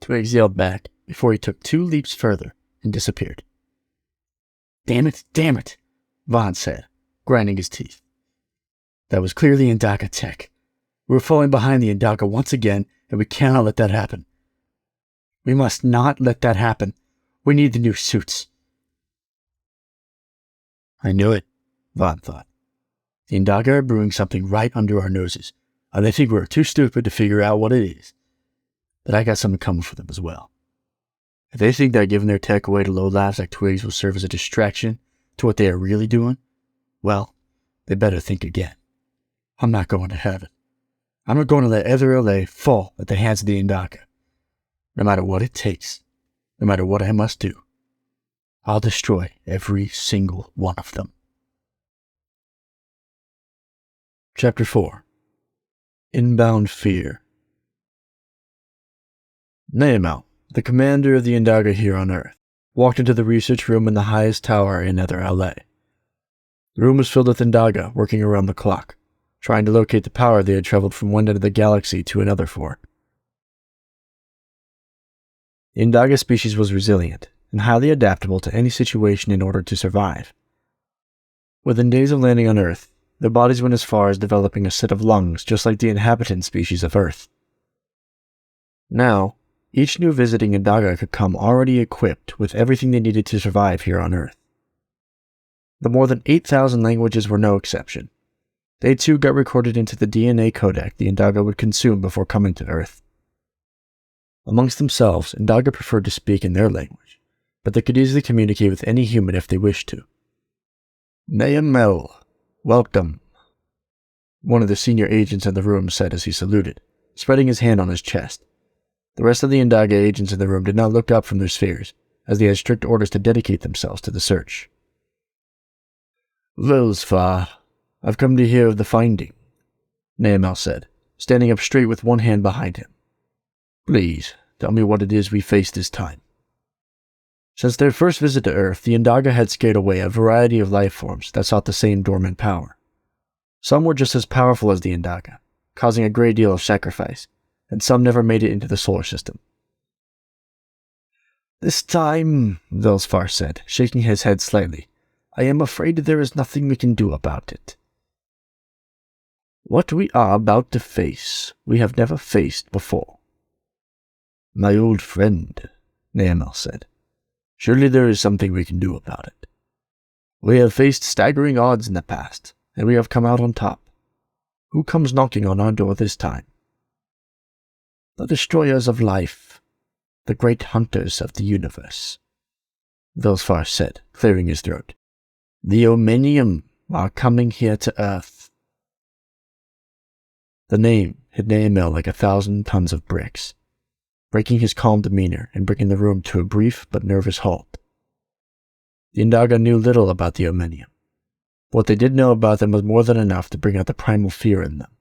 Twiggs yelled back before he took 2 leaps further and disappeared. Damn it, Vaughn said, grinding his teeth. That was clearly Indaga tech. We were falling behind the Indaga once again, and we cannot let that happen. We must not let that happen. We need the new suits. I knew it, Vaughn thought. The Indaga are brewing something right under our noses, and they think we're too stupid to figure out what it is. But I got something coming for them as well. If they think that giving their tech away to low-lives like Twigs will serve as a distraction to what they are really doing, well, they better think again. I'm not going to have it. I'm not going to let Elder LA fall at the hands of the Indaga. No matter what it takes, no matter what I must do, I'll destroy every single one of them. Chapter 4. Inbound Fear. Nehemel, the commander of the Indaga here on Earth, walked into the research room in the highest tower in Nether LA. The room was filled with Indaga working around the clock, trying to locate the power they had traveled from one end of the galaxy to another for. The Indaga species was resilient and highly adaptable to any situation in order to survive. Within days of landing on Earth, their bodies went as far as developing a set of lungs just like the inhabitant species of Earth. Now, each new visiting Indaga could come already equipped with everything they needed to survive here on Earth. The more than 8,000 languages were no exception. They too got recorded into the DNA codec the Indaga would consume before coming to Earth. Amongst themselves, Indaga preferred to speak in their language, but they could easily communicate with any human if they wished to. Nehemel, welcome, one of the senior agents in the room said as he saluted, spreading his hand on his chest. The rest of the Indaga agents in the room did not look up from their spheres, as they had strict orders to dedicate themselves to the search. Velsfar, I've come to hear of the finding, Nehemel said, standing up straight with one hand behind him. Please, tell me what it is we face this time. Since their first visit to Earth, the Indaga had scared away a variety of life forms that sought the same dormant power. Some were just as powerful as the Indaga, causing a great deal of sacrifice, and some never made it into the solar system. This time, Velsfar said, shaking his head slightly, I am afraid there is nothing we can do about it. What we are about to face, we have never faced before. My old friend, Nehemel said, Surely there is something we can do about it. We have faced staggering odds in the past, and we have come out on top. Who comes knocking on our door this time? The destroyers of life, the great hunters of the universe, Velsfar said, clearing his throat. The Omnium are coming here to Earth. The name hit Naemel like 1,000 tons of bricks, breaking his calm demeanor and bringing the room to a brief but nervous halt. The Indaga knew little about the Omnium. What they did know about them was more than enough to bring out the primal fear in them.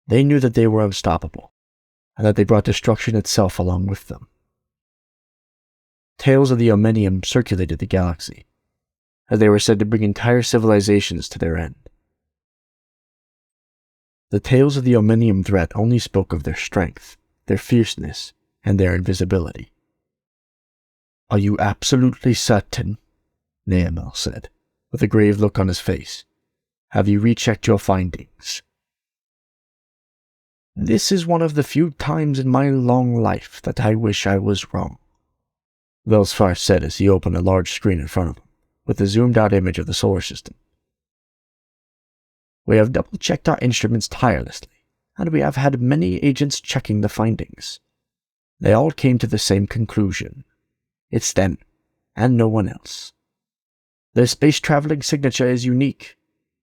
They knew that they were unstoppable, and that they brought destruction itself along with them. Tales of the Omnium circulated the galaxy, as they were said to bring entire civilizations to their end. The tales of the Omnium threat only spoke of their strength, their fierceness, and their invisibility. Are you absolutely certain? Naemel said, with a grave look on his face. Have you rechecked your findings? This is one of the few times in my long life that I wish I was wrong, Velsfar said as he opened a large screen in front of him, with a zoomed-out image of the solar system. We have double-checked our instruments tirelessly, and we have had many agents checking the findings. They all came to the same conclusion. It's them, and no one else. Their space-traveling signature is unique.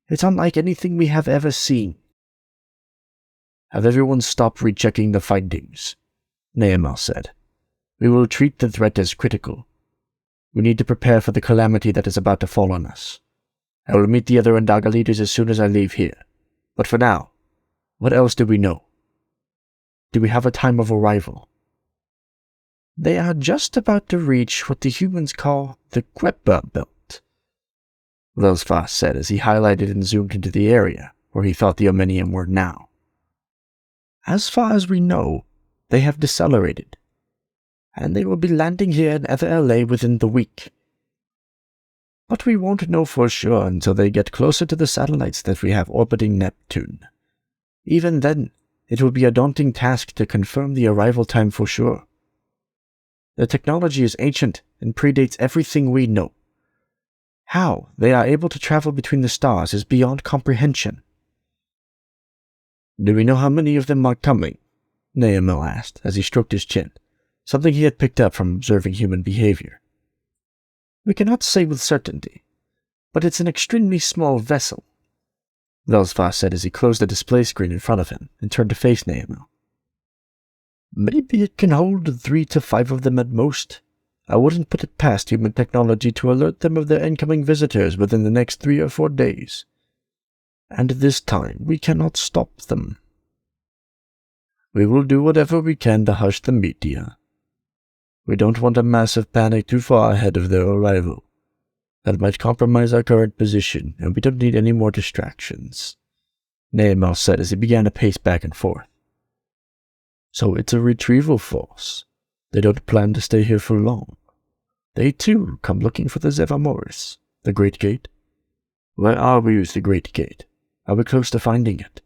It's unlike anything we have ever seen. Have everyone stop rechecking the findings, Naemel said. We will treat the threat as critical. We need to prepare for the calamity that is about to fall on us. I will meet the other Indaga leaders as soon as I leave here. But for now, what else do we know? Do we have a time of arrival? They are just about to reach what the humans call the Queppa Belt, Velsfar said as he highlighted and zoomed into the area where he thought the Omnium were now. As far as we know, they have decelerated, and they will be landing here in Ether LA within the week. But we won't know for sure until they get closer to the satellites that we have orbiting Neptune. Even then, it will be a daunting task to confirm the arrival time for sure. Their technology is ancient and predates everything we know. How they are able to travel between the stars is beyond comprehension. Do we know how many of them are coming? Naemel asked as he stroked his chin, something he had picked up from observing human behavior. We cannot say with certainty, but it's an extremely small vessel, Velsfar said as he closed the display screen in front of him and turned to face Naemel. Maybe it can hold 3 to 5 of them at most. I wouldn't put it past human technology to alert them of their incoming visitors within the next 3 or 4 days. And this time we cannot stop them. We will do whatever we can to hush the media. We don't want a massive panic too far ahead of their arrival. That might compromise our current position, and we don't need any more distractions, Naemel said as he began to pace back and forth. So it's a retrieval force. They don't plan to stay here for long. They too come looking for the Zevamoris, the Great Gate. Where are we with the Great Gate? Are we close to finding it?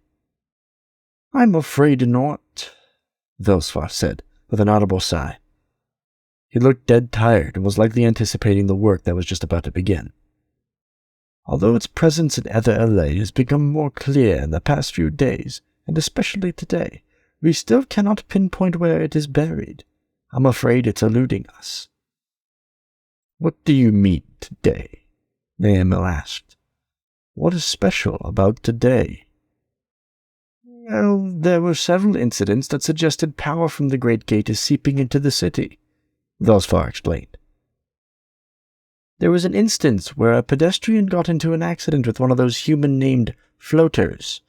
I'm afraid not, Velsfar said, with an audible sigh. He looked dead tired and was likely anticipating the work that was just about to begin. Although its presence in Ether LA has become more clear in the past few days, and especially today, we still cannot pinpoint where it is buried. I'm afraid it's eluding us. What do you mean today? Naemel asked. What is special about today? Well, there were several incidents that suggested power from the Great Gate is seeping into the city, Velsfar explained. There was an instance where a pedestrian got into an accident with one of those human-named floaters.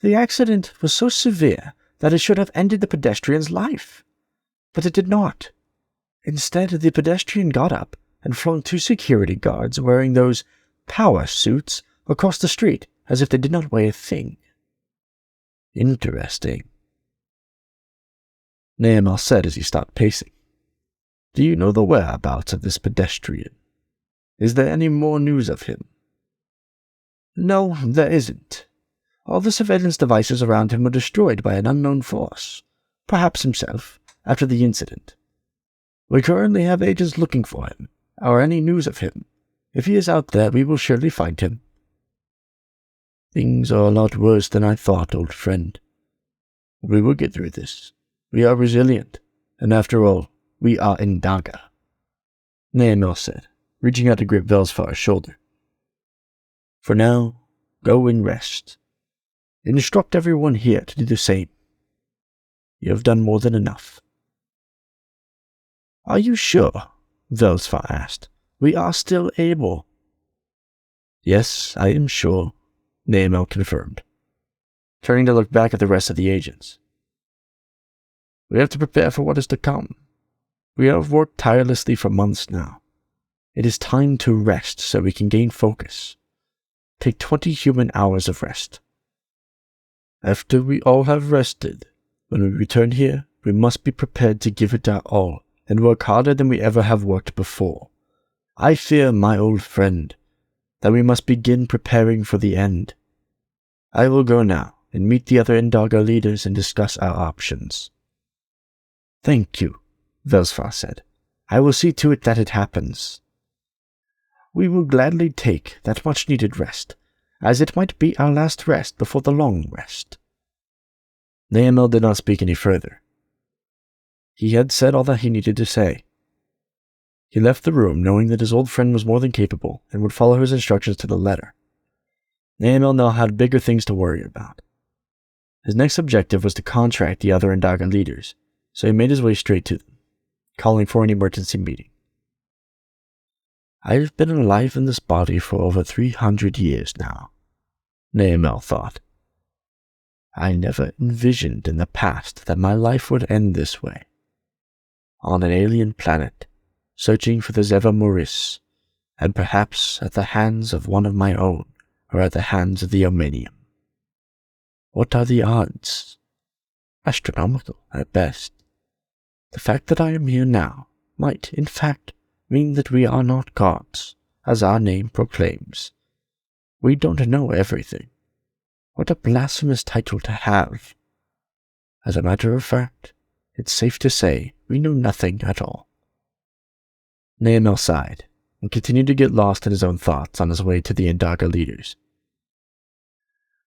The accident was so severe that it should have ended the pedestrian's life. But it did not. Instead, the pedestrian got up and flung 2 security guards wearing those power suits across the street as if they did not weigh a thing. Interesting, Naemel said as he stopped pacing. Do you know the whereabouts of this pedestrian? Is there any more news of him? No, there isn't. All the surveillance devices around him were destroyed by an unknown force, perhaps himself, after the incident. We currently have agents looking for him, or any news of him. If he is out there, we will surely find him. Things are a lot worse than I thought, old friend. We will get through this. We are resilient, and after all, we are Indaga. Naemel said, reaching out to grip Velsfar's shoulder. For now, go and rest. Instruct everyone here to do the same. You have done more than enough. Are you sure? Velsfar asked. We are still able. Yes, I am sure, Naemel confirmed, turning to look back at the rest of the agents. We have to prepare for what is to come. We have worked tirelessly for months now. It is time to rest so we can gain focus. Take 20 human hours of rest. After we all have rested, when we return here, we must be prepared to give it our all and work harder than we ever have worked before. I fear, my old friend, that we must begin preparing for the end. I will go now and meet the other Indaga leaders and discuss our options. Thank you, Velsfar said. I will see to it that it happens. We will gladly take that much-needed rest, as it might be our last rest before the long rest. Naemel did not speak any further. He had said all that he needed to say. He left the room knowing that his old friend was more than capable and would follow his instructions to the letter. Naemel now had bigger things to worry about. His next objective was to contract the other Indaga leaders, so he made his way straight to them, calling for an emergency meeting. I have been alive in this body for over 300 years now, Naemel thought. I never envisioned in the past that my life would end this way. On an alien planet, searching for the Zeva Moris, and perhaps at the hands of one of my own, or at the hands of the Omenium. What are the odds? Astronomical, at best. The fact that I am here now might, in fact, mean that we are not gods, as our name proclaims. We don't know everything. What a blasphemous title to have. As a matter of fact, it's safe to say we know nothing at all. Naemel sighed, and continued to get lost in his own thoughts on his way to the Indaga leaders.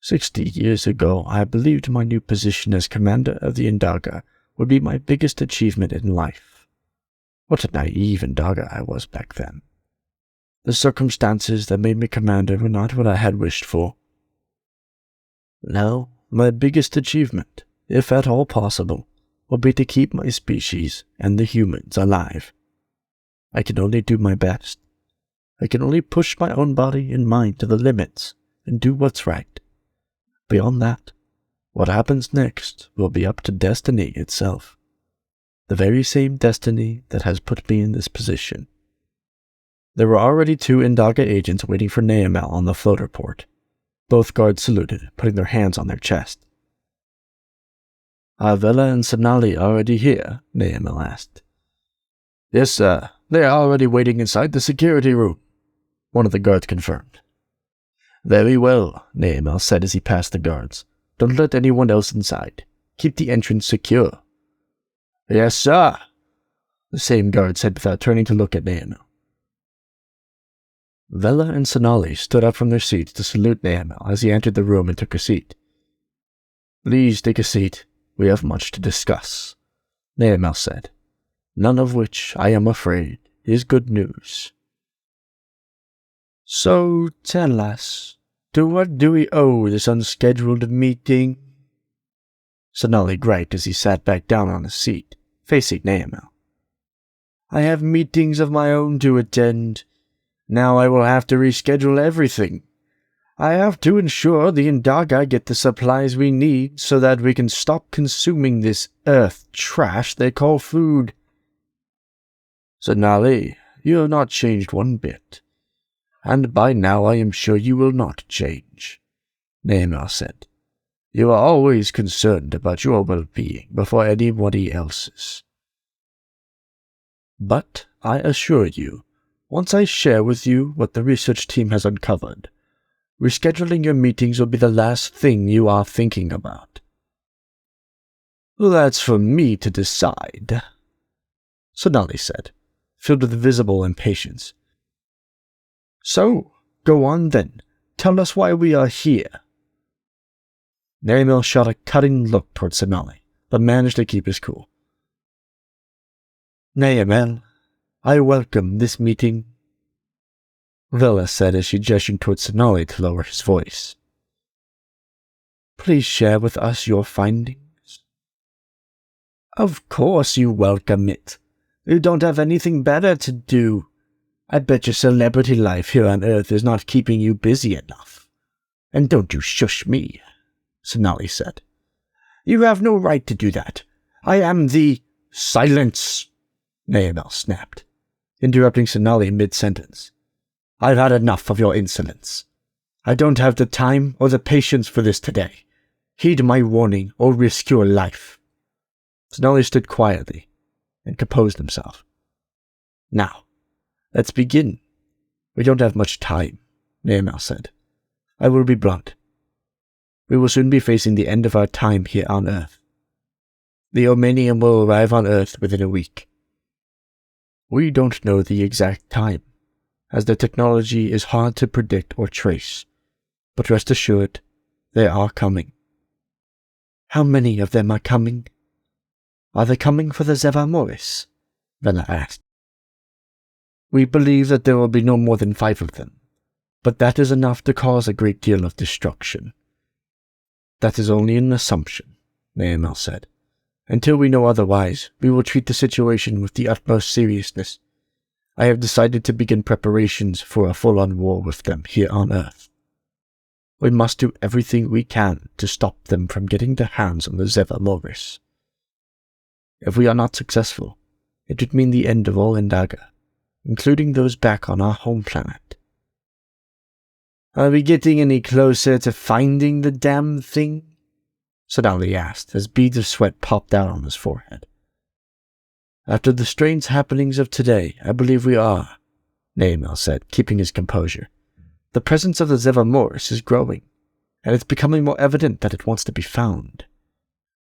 60 years ago, I believed my new position as commander of the Indaga would be my biggest achievement in life. What a naive Indaga I was back then. The circumstances that made me commander were not what I had wished for. Now, my biggest achievement, if at all possible, will be to keep my species and the humans alive. I can only do my best. I can only push my own body and mind to the limits and do what's right. Beyond that, what happens next will be up to destiny itself. The very same destiny that has put me in this position. There were already 2 Indaga agents waiting for Naemel on the floater port. Both guards saluted, putting their hands on their chest. Are Vela and Sonali already here? Naemel asked. Yes, sir. They are already waiting inside the security room, one of the guards confirmed. Very well, Naemel said as he passed the guards. Don't let anyone else inside. Keep the entrance secure. Yes, sir, the same guard said without turning to look at Naemel. Vela and Sonali stood up from their seats to salute Naemel as he entered the room and took a seat. Please take a seat. We have much to discuss, Naemel said, none of which, I am afraid, is good news. So tell us, to what do we owe this unscheduled meeting? Sonali griped as he sat back down on his seat, facing Naemel. I have meetings of my own to attend. Now I will have to reschedule everything. I have to ensure the Indaga get the supplies we need so that we can stop consuming this earth trash they call food. Sonali, you have not changed one bit. And by now I am sure you will not change, Naemel said. You are always concerned about your well-being before anybody else's. But I assure you, once I share with you what the research team has uncovered, rescheduling your meetings will be the last thing you are thinking about. That's for me to decide. Sonali said, filled with visible impatience. So, go on then. Tell us why we are here. Nerimil shot a cutting look towards Sonali, but managed to keep his cool. Nerimil, I welcome this meeting, Vela said as she gestured towards Sonali to lower his voice. Please share with us your findings. Of course you welcome it. You don't have anything better to do. I bet your celebrity life here on Earth is not keeping you busy enough. And don't you shush me, Sonali said. You have no right to do that. I am the— Silence, Nerimil snapped, interrupting Sonali mid-sentence. I've had enough of your insolence. I don't have the time or the patience for this today. Heed my warning or risk your life. Sonali stood quietly and composed himself. Now, let's begin. We don't have much time, Nerimil said. I will be blunt. We will soon be facing the end of our time here on Earth. The Omanium will arrive on Earth within a week. We don't know the exact time, as their technology is hard to predict or trace, but rest assured, they are coming. How many of them are coming? Are they coming for the Zeva Morris? Vela asked. We believe that there will be no more than 5 of them, but that is enough to cause a great deal of destruction. That is only an assumption, Nerimil said. Until we know otherwise, we will treat the situation with the utmost seriousness. I have decided to begin preparations for a full-on war with them here on Earth. We must do everything we can to stop them from getting their hands on the Zeva Morris. If we are not successful, it would mean the end of all Indaga, including those back on our home planet. Are we getting any closer to finding the damn thing? Sonali asked as beads of sweat popped out on his forehead. After the strange happenings of today, I believe we are, Nerimil said, keeping his composure. The presence of the Zeva Morris is growing, and it's becoming more evident that it wants to be found.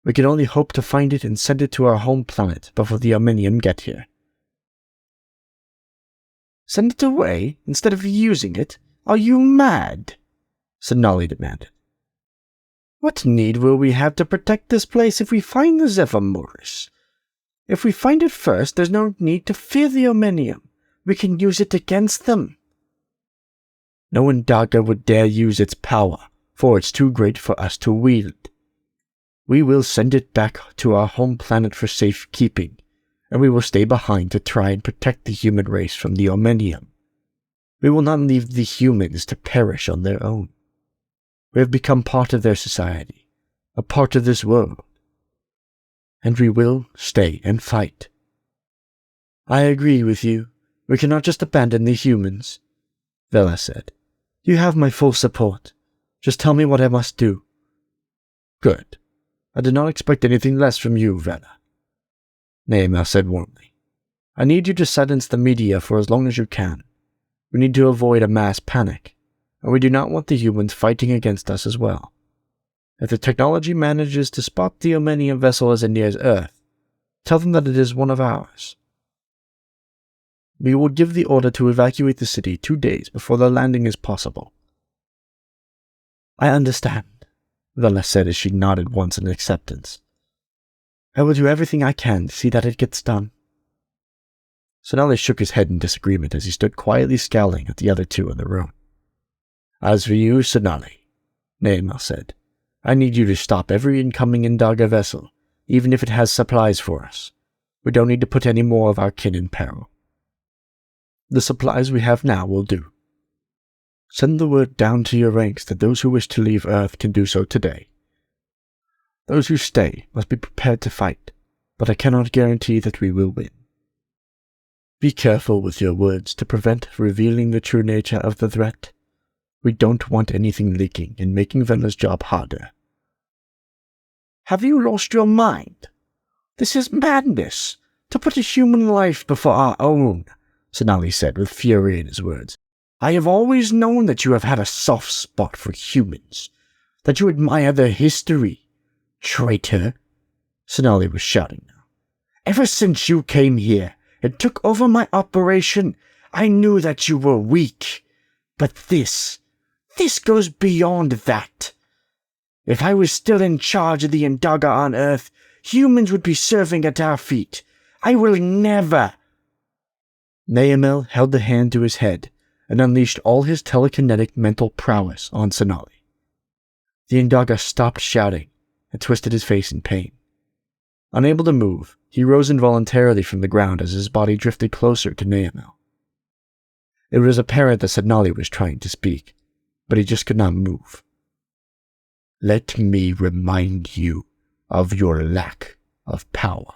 We can only hope to find it and send it to our home planet before the Omanium get here. Send it away instead of using it? Are you mad? Sonali demanded. What need will we have to protect this place if we find the Zeva Morris? If we find it first, there's no need to fear the Omanium. We can use it against them. No Indaga would dare use its power, for it's too great for us to wield. We will send it back to our home planet for safekeeping, and we will stay behind to try and protect the human race from the Omanium. We will not leave the humans to perish on their own. We have become part of their society, a part of this world. And we will stay and fight. I agree with you. We cannot just abandon the humans, Vela said. You have my full support. Just tell me what I must do. Good. I did not expect anything less from you, Vela, Nerimil said warmly. I need you to silence the media for as long as you can. We need to avoid a mass panic, and we do not want the humans fighting against us as well. If the technology manages to spot the Omanium vessel as it nears Earth, tell them that it is one of ours. We will give the order to evacuate the city 2 days before the landing is possible. I understand, Vela said as she nodded once in acceptance. I will do everything I can to see that it gets done. Sonali shook his head in disagreement as he stood quietly scowling at the other two in the room. As for you, Sonali, Nerimil said, I need you to stop every incoming Indaga vessel, even if it has supplies for us. We don't need to put any more of our kin in peril. The supplies we have now will do. Send the word down to your ranks that those who wish to leave Earth can do so today. Those who stay must be prepared to fight, but I cannot guarantee that we will win. Be careful with your words to prevent revealing the true nature of the threat. We don't want anything leaking and making Vela's job harder. Have you lost your mind? This is madness, to put a human life before our own, Sonali said with fury in his words. I have always known that you have had a soft spot for humans, that you admire their history. Traitor, Sonali was shouting now. Ever since you came here and took over my operation, I knew that you were weak. But this goes beyond that. If I was still in charge of the Indaga on Earth, humans would be serving at our feet. I will never. Naamel held the hand to his head and unleashed all his telekinetic mental prowess on Sonali. The Indaga stopped shouting and twisted his face in pain. Unable to move, he rose involuntarily from the ground as his body drifted closer to Naamel. It was apparent that Sonali was trying to speak, but he just could not move. Let me remind you of your lack of power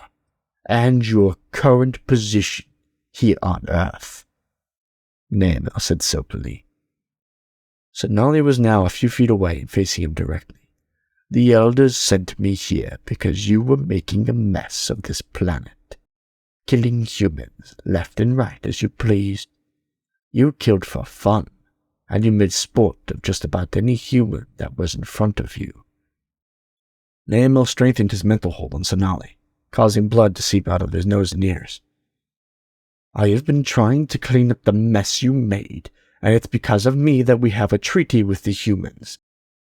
and your current position here on Earth, Naamel said soberly. Sonali was now a few feet away and facing him directly. The elders sent me here because you were making a mess of this planet, killing humans left and right as you pleased. You killed for fun, and you made sport of just about any human that was in front of you. Naamel strengthened his mental hold on Sonali, causing blood to seep out of his nose and ears. I have been trying to clean up the mess you made, and it's because of me that we have a treaty with the humans.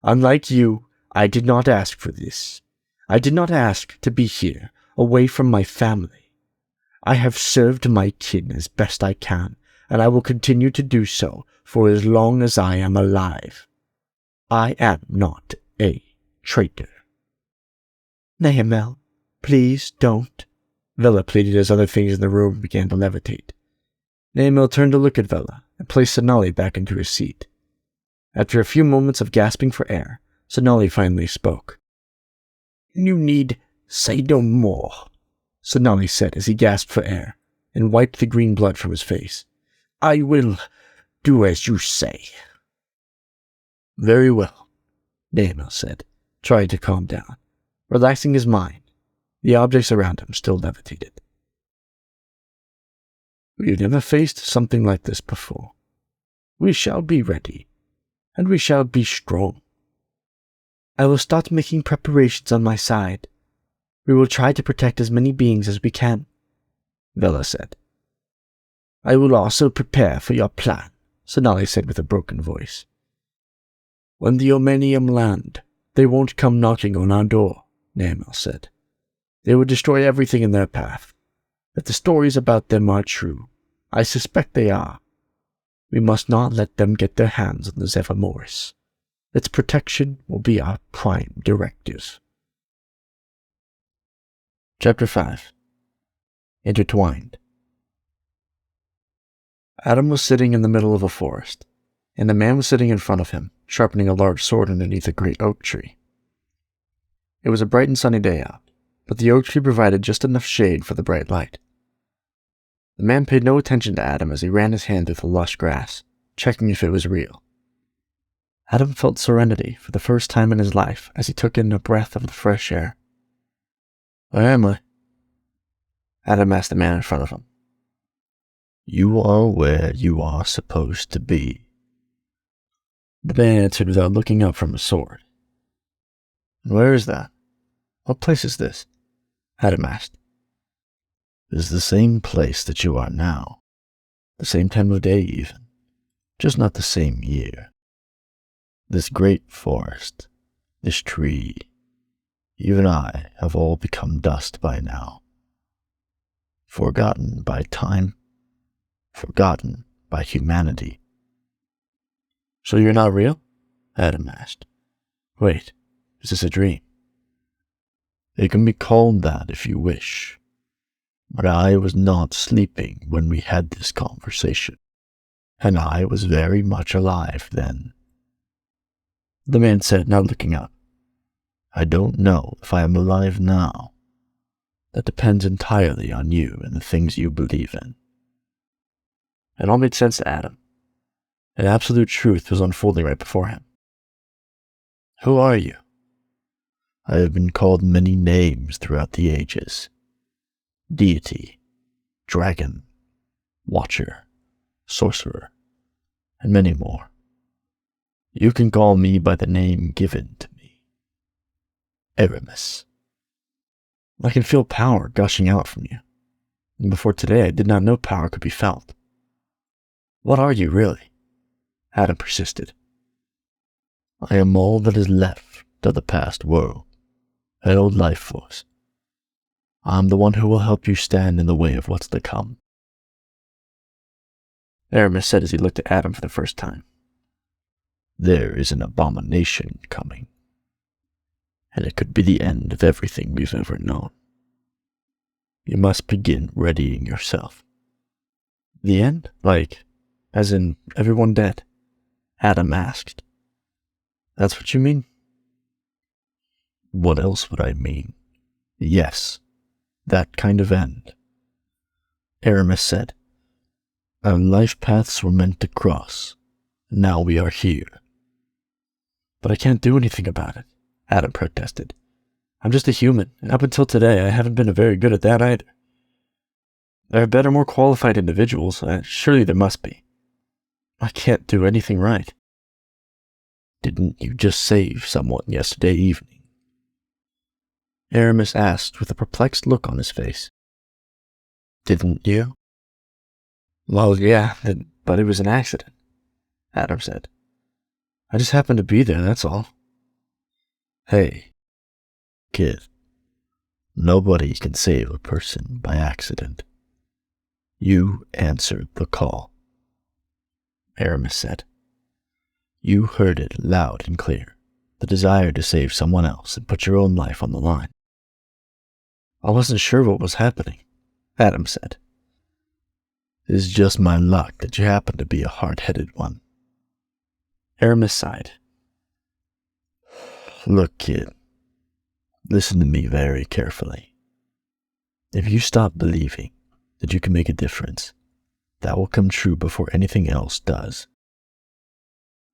Unlike you, I did not ask for this. I did not ask to be here, away from my family. I have served my kin as best I can, and I will continue to do so for as long as I am alive. I am not a traitor. Naamel, please don't, Vela pleaded as other things in the room began to levitate. Naamel turned to look at Vela and placed Sonali back into his seat. After a few moments of gasping for air, Sonali finally spoke. You need say no more, Sonali said as he gasped for air and wiped the green blood from his face. I will do as you say. Very well, Naamel said, trying to calm down. Relaxing his mind, the objects around him still levitated. We've never faced something like this before. We shall be ready, and we shall be strong. I will start making preparations on my side. We will try to protect as many beings as we can, Vela said. I will also prepare for your plan, Sonali said with a broken voice. When the Omenium land, they won't come knocking on our door, Naamel said. They will destroy everything in their path. If the stories about them are true, I suspect they are. We must not let them get their hands on the Zephyr Morris. Its protection will be our prime directive. Chapter 5 Intertwined. Adam was sitting in the middle of a forest, and a man was sitting in front of him, sharpening a large sword underneath a great oak tree. It was a bright and sunny day out, but the oak tree provided just enough shade for the bright light. The man paid no attention to Adam as he ran his hand through the lush grass, checking if it was real. Adam felt serenity for the first time in his life as he took in a breath of the fresh air. Where am I? Adam asked the man in front of him. You are where you are supposed to be, the man answered without looking up from his sword. Where is that? What place is this? Adam asked. It is the same place that you are now. The same time of day even, just not the same year. This great forest, this tree, even I have all become dust by now. Forgotten by time, forgotten by humanity. So you're not real? Adam asked. Wait, is this a dream? It can be called that if you wish. But I was not sleeping when we had this conversation, and I was very much alive then. The man said, not looking up. I don't know if I am alive now. That depends entirely on you and the things you believe in. It all made sense to Adam. An absolute truth was unfolding right before him. Who are you? I have been called many names throughout the ages. Deity, dragon, watcher, sorcerer, and many more. You can call me by the name given to me. ARIMUS. I can feel power gushing out from you. And before today, I did not know power could be felt. What are you, really? Adam persisted. I am all that is left of the past world, Elder Lifeforce. I'm the one who will help you stand in the way of what's to come. Aramis said as he looked at Adam for the first time. There is an abomination coming, and it could be the end of everything we've ever known. You must begin readying yourself. The end? Like, as in everyone dead? Adam asked. That's what you mean? What else would I mean? Yes, that kind of end. Aramis said. Our life paths were meant to cross. Now we are here. But I can't do anything about it, Adam protested. I'm just a human, and up until today I haven't been very good at that either. There are better, more qualified individuals. Surely there must be. I can't do anything right. Didn't you just save someone yesterday evening? Aramis asked with a perplexed look on his face. Didn't you? Well, yeah, but it was an accident, Adam said. I just happened to be there, that's all. Hey, kid, nobody can save a person by accident. You answered the call, Aramis said. You heard it loud and clear, the desire to save someone else and put your own life on the line. I wasn't sure what was happening, Adam said. It's just my luck that you happen to be a hard-headed one. Aramis sighed. Look, kid, listen to me very carefully. If you stop believing that you can make a difference, that will come true before anything else does.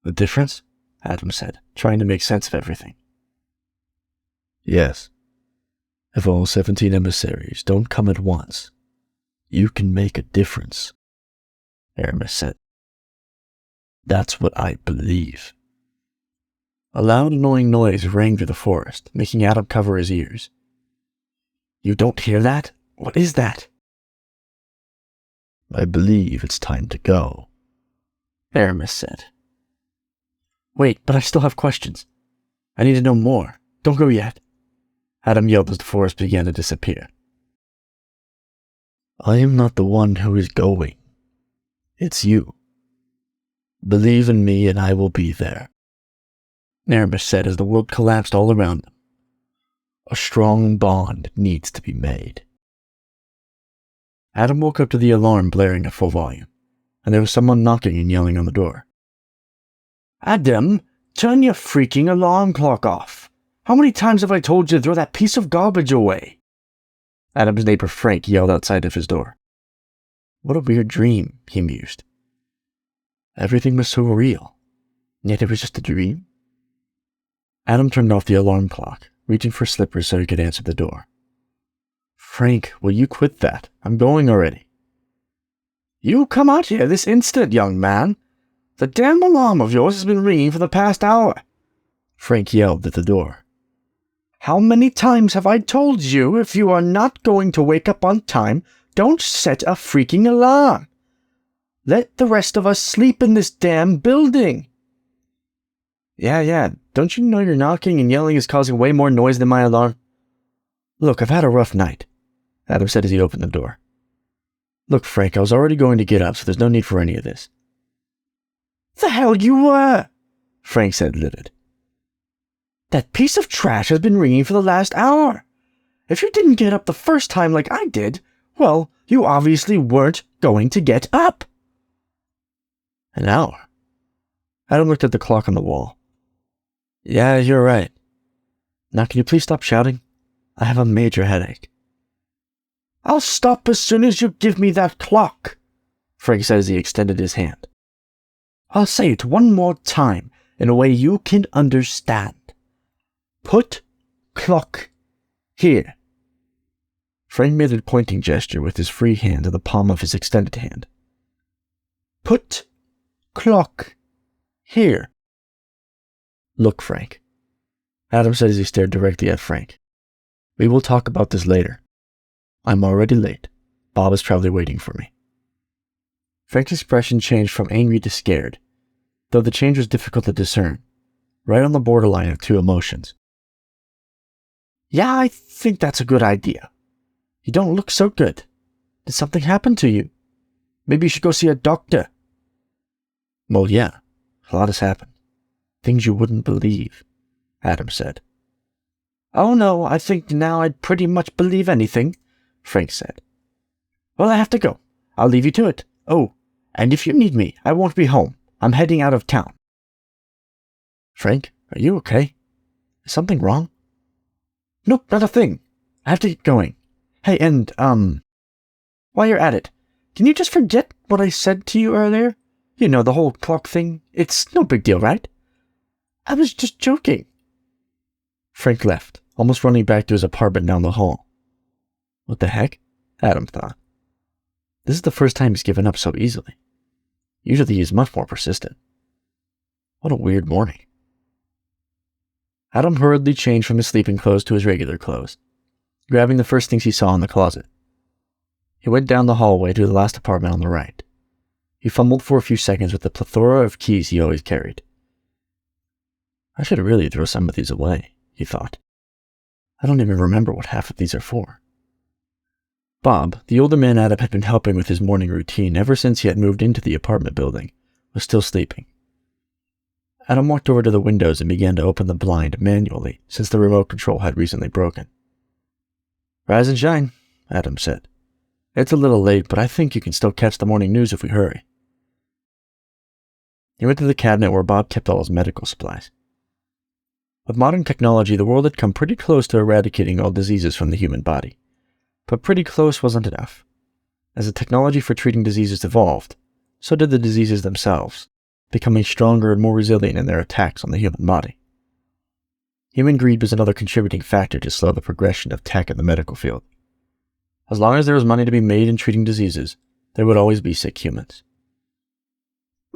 The difference? Adam said, trying to make sense of everything. Yes. If all 17 emissaries don't come at once, you can make a difference, Aramis said. That's what I believe. A loud, annoying noise rang through the forest, making Adam cover his ears. You don't hear that? What is that? I believe it's time to go, Aramis said. Wait, but I still have questions. I need to know more. Don't go yet. Adam yelled as the forest began to disappear. I am not the one who is going. It's you. Believe in me and I will be there, Aramis said as the world collapsed all around them. A strong bond needs to be made. Adam woke up to the alarm blaring at full volume, and there was someone knocking and yelling on the door. Adam, turn your freaking alarm clock off. How many times have I told you to throw that piece of garbage away? Adam's neighbor Frank yelled outside of his door. What a weird dream, he mused. Everything was so real, yet it was just a dream. Adam turned off the alarm clock, reaching for slippers so he could answer the door. Frank, will you quit that? I'm going already. You come out here this instant, young man. The damn alarm of yours has been ringing for the past hour, Frank yelled at the door. How many times have I told you if you are not going to wake up on time, don't set a freaking alarm? Let the rest of us sleep in this damn building. Yeah, don't you know your knocking and yelling is causing way more noise than my alarm? Look, I've had a rough night, Adam said as he opened the door. Look, Frank, I was already going to get up, so there's no need for any of this. The hell you were, Frank said, livid. That piece of trash has been ringing for the last hour. If you didn't get up the first time like I did, well, you obviously weren't going to get up. An hour? Adam looked at the clock on the wall. Yeah, you're right. Now can you please stop shouting? I have a major headache. I'll stop as soon as you give me that clock, Frank said as he extended his hand. I'll say it one more time in a way you can understand. Put clock here. Frank made a pointing gesture with his free hand to the palm of his extended hand. Put clock here. Look, Frank, Adam said as he stared directly at Frank. We will talk about this later. I'm already late. Bob is probably waiting for me. Frank's expression changed from angry to scared, though the change was difficult to discern, right on the borderline of two emotions. Yeah, I think that's a good idea. You don't look so good. Did something happen to you? Maybe you should go see a doctor. Well, yeah, a lot has happened. Things you wouldn't believe, Adam said. Oh no, I think now I'd pretty much believe anything, Frank said. Well, I have to go. I'll leave you to it. Oh, and if you need me, I won't be home. I'm heading out of town. Frank, are you okay? Is something wrong? Nope, not a thing. I have to get going. Hey, and, while you're at it, can you just forget what I said to you earlier? You know, the whole clock thing. It's no big deal, right? I was just joking. Frank left, almost running back to his apartment down the hall. What the heck? Adam thought. This is the first time he's given up so easily. Usually he's much more persistent. What a weird morning. Adam hurriedly changed from his sleeping clothes to his regular clothes, grabbing the first things he saw in the closet. He went down the hallway to the last apartment on the right. He fumbled for a few seconds with the plethora of keys he always carried. I should really throw some of these away, he thought. I don't even remember what half of these are for. Bob, the older man Adam had been helping with his morning routine ever since he had moved into the apartment building, was still sleeping. Adam walked over to the windows and began to open the blind manually, since the remote control had recently broken. Rise and shine, Adam said. It's a little late, but I think you can still catch the morning news if we hurry. He went to the cabinet where Bob kept all his medical supplies. With modern technology, the world had come pretty close to eradicating all diseases from the human body. But pretty close wasn't enough. As the technology for treating diseases evolved, so did the diseases themselves, becoming stronger and more resilient in their attacks on the human body. Human greed was another contributing factor to slow the progression of tech in the medical field. As long as there was money to be made in treating diseases, there would always be sick humans.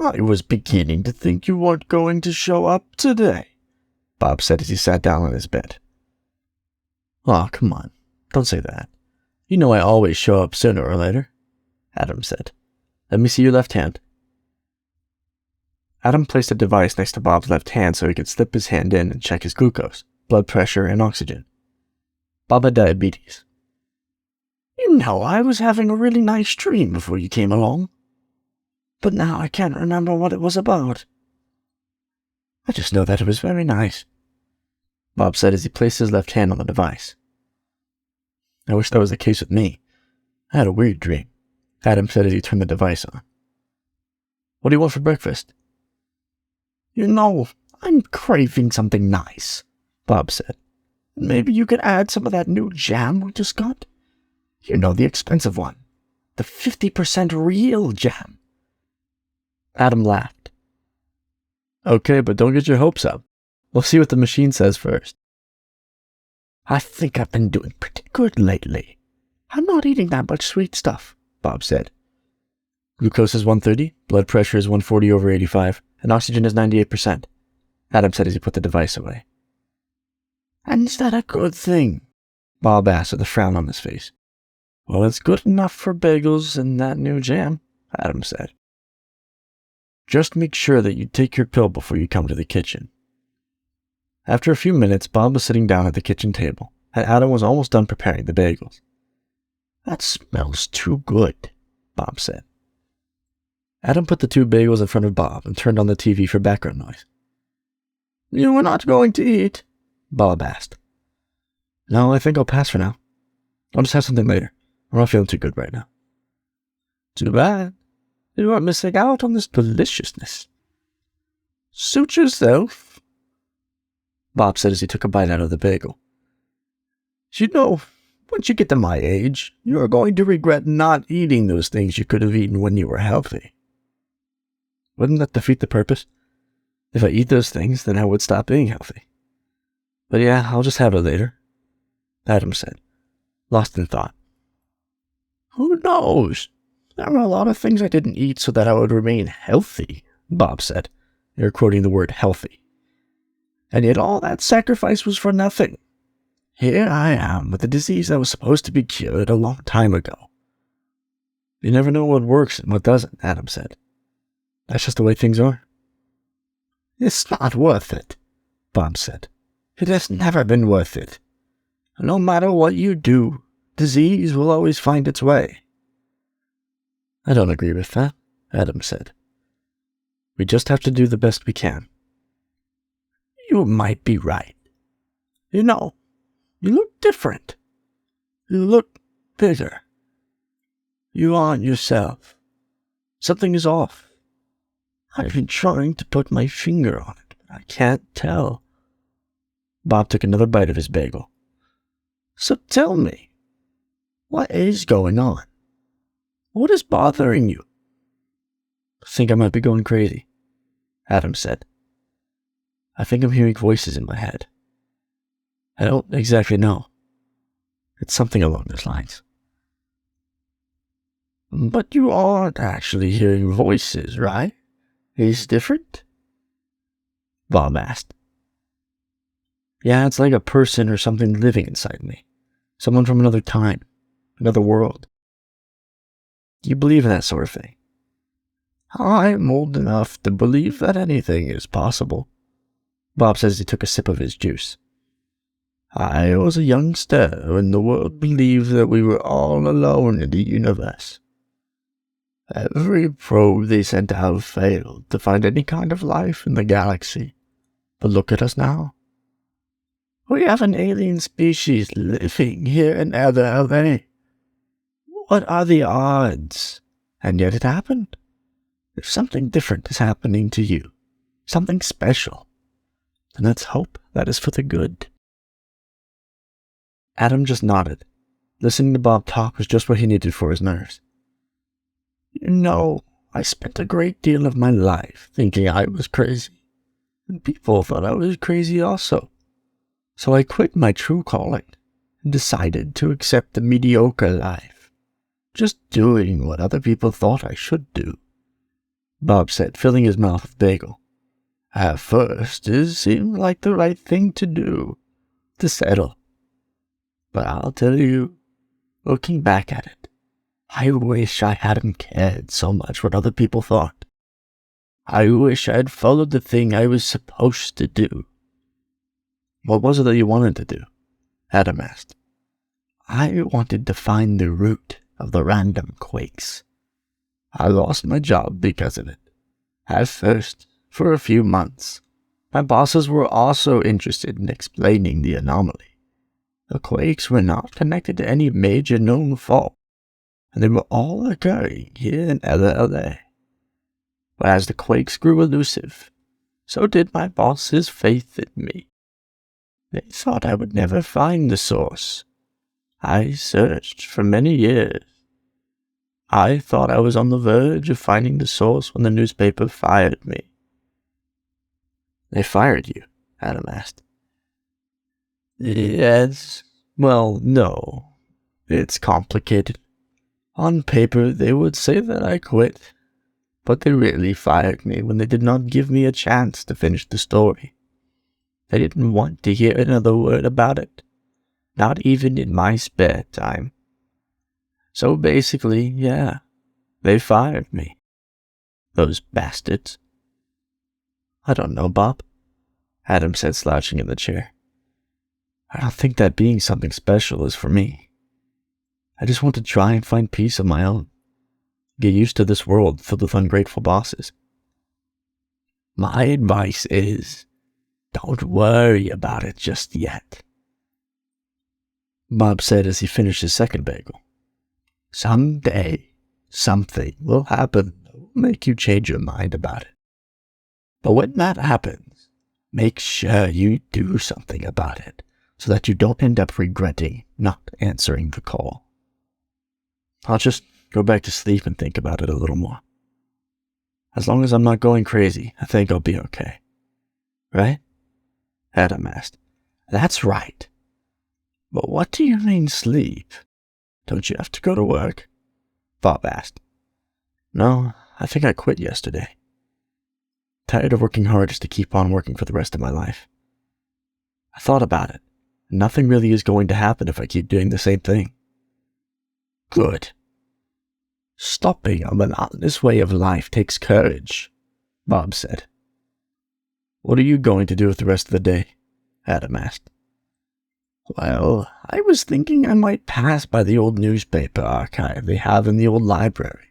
I was beginning to think you weren't going to show up today, Bob said as he sat down on his bed. Oh, come on. Don't say that. You know I always show up sooner or later, Adam said. Let me see your left hand. Adam placed a device next to Bob's left hand so he could slip his hand in and check his glucose, blood pressure, and oxygen. Bob had diabetes. You know, I was having a really nice dream before you came along. But now I can't remember what it was about. I just know that it was very nice, Bob said as he placed his left hand on the device. I wish that was the case with me. I had a weird dream, Adam said as he turned the device on. What do you want for breakfast? You know, I'm craving something nice, Bob said. Maybe you could add some of that new jam we just got? You know, the expensive one. The 50% real jam. Adam laughed. Okay, but don't get your hopes up. We'll see what the machine says first. I think I've been doing pretty good lately. I'm not eating that much sweet stuff, Bob said. Glucose is 130, blood pressure is 140/85, and oxygen is 98%, Adam said as he put the device away. And is that a good thing? Bob asked with a frown on his face. Well, it's good enough for bagels and that new jam, Adam said. Just make sure that you take your pill before you come to the kitchen. After a few minutes, Bob was sitting down at the kitchen table, and Adam was almost done preparing the bagels. That smells too good, Bob said. Adam put the 2 bagels in front of Bob and turned on the TV for background noise. You were not going to eat? Bob asked. No, I think I'll pass for now. I'll just have something later. I'm not feeling too good right now. Too bad. You are missing out on this deliciousness. Suit yourself, Bob said as he took a bite out of the bagel. You know, once you get to my age, you are going to regret not eating those things you could have eaten when you were healthy. Wouldn't that defeat the purpose? If I eat those things, then I would stop being healthy. But yeah, I'll just have it later, Adam said, lost in thought. Who knows? There are a lot of things I didn't eat so that I would remain healthy, Bob said, air quoting the word healthy. And yet all that sacrifice was for nothing. Here I am with a disease that was supposed to be cured a long time ago. You never know what works and what doesn't, Adam said. That's just the way things are. It's not worth it, Bob said. It has never been worth it. No matter what you do, disease will always find its way. I don't agree with that, Adam said. We just have to do the best we can. You might be right. You know, you look different. You look bigger. You aren't yourself. Something is off. I've been trying to put my finger on it, but I can't tell. Bob took another bite of his bagel. So tell me, what is going on? What is bothering you? I think I might be going crazy, Adam said. I think I'm hearing voices in my head. I don't exactly know. It's something along those lines. But you aren't actually hearing voices, right? It's different? Bob asked. Yeah, it's like a person or something living inside me. Someone from another time, another world. Do you believe in that sort of thing? I'm old enough to believe that anything is possible. Bob says he took a sip of his juice. I was a youngster when the world believed that we were all alone in the universe. Every probe they sent out failed to find any kind of life in the galaxy. But look at us now. We have an alien species living here in Elder LA. What are the odds? And yet it happened. If something different is happening to you, something special, then let's hope that is for the good. Adam just nodded. Listening to Bob talk was just what he needed for his nerves. You know, I spent a great deal of my life thinking I was crazy, and people thought I was crazy also. So I quit my true calling and decided to accept a mediocre life, just doing what other people thought I should do, Bob said, filling his mouth with bagel. At first, it seemed like the right thing to do, to settle. But I'll tell you, looking back at it, I wish I hadn't cared so much what other people thought. I wish I had followed the thing I was supposed to do. What was it that you wanted to do? Adam asked. I wanted to find the root of the random quakes. I lost my job because of it. At first, for a few months, my bosses were also interested in explaining the anomaly. The quakes were not connected to any major known fault, and they were all occurring here in LA. But as the quakes grew elusive, so did my boss's faith in me. They thought I would never find the source. I searched for many years. I thought I was on the verge of finding the source when the newspaper fired me. They fired you? Adam asked. Yes. Well, no. It's complicated. On paper, they would say that I quit, but they really fired me when they did not give me a chance to finish the story. They didn't want to hear another word about it, not even in my spare time. So basically, yeah, they fired me. Those bastards. I don't know, Bob, Adam said, slouching in the chair. I don't think that being something special is for me. I just want to try and find peace of my own. Get used to this world filled with ungrateful bosses. My advice is, don't worry about it just yet, Bob said as he finished his second bagel. Someday, something will happen that will make you change your mind about it. But when that happens, make sure you do something about it so that you don't end up regretting not answering the call. I'll just go back to sleep and think about it a little more. As long as I'm not going crazy, I think I'll be okay. Right? Adam asked. That's right. But what do you mean sleep? Don't you have to go to work? Bob asked. No, I think I quit yesterday. Tired of working hard just to keep on working for the rest of my life. I thought about it, Nothing really is going to happen if I keep doing the same thing. Good. Stopping a monotonous way of life takes courage, Bob said. What are you going to do with the rest of the day? Adam asked. Well, I was thinking I might pass by the old newspaper archive they have in the old library.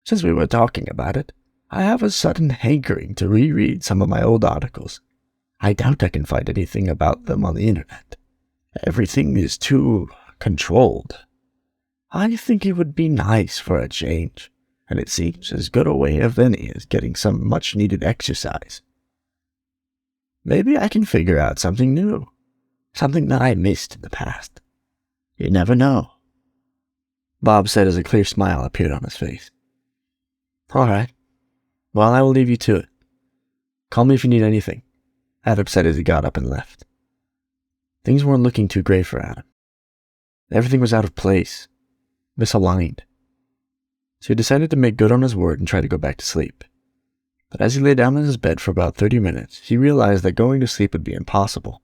Since we were talking about it, I have a sudden hankering to reread some of my old articles. I doubt I can find anything about them on the internet. Everything is too controlled. I think it would be nice for a change, and it seems as good a way of any as getting some much-needed exercise. Maybe I can figure out something new, something that I missed in the past. You never know, Bob said as a clear smile appeared on his face. All right. Well, I will leave you to it. Call me if you need anything, Adam said as he got up and left. Things weren't looking too great for Adam. Everything was out of place, misaligned. So he decided to make good on his word and try to go back to sleep. But as he lay down in his bed for about 30 minutes, he realized that going to sleep would be impossible.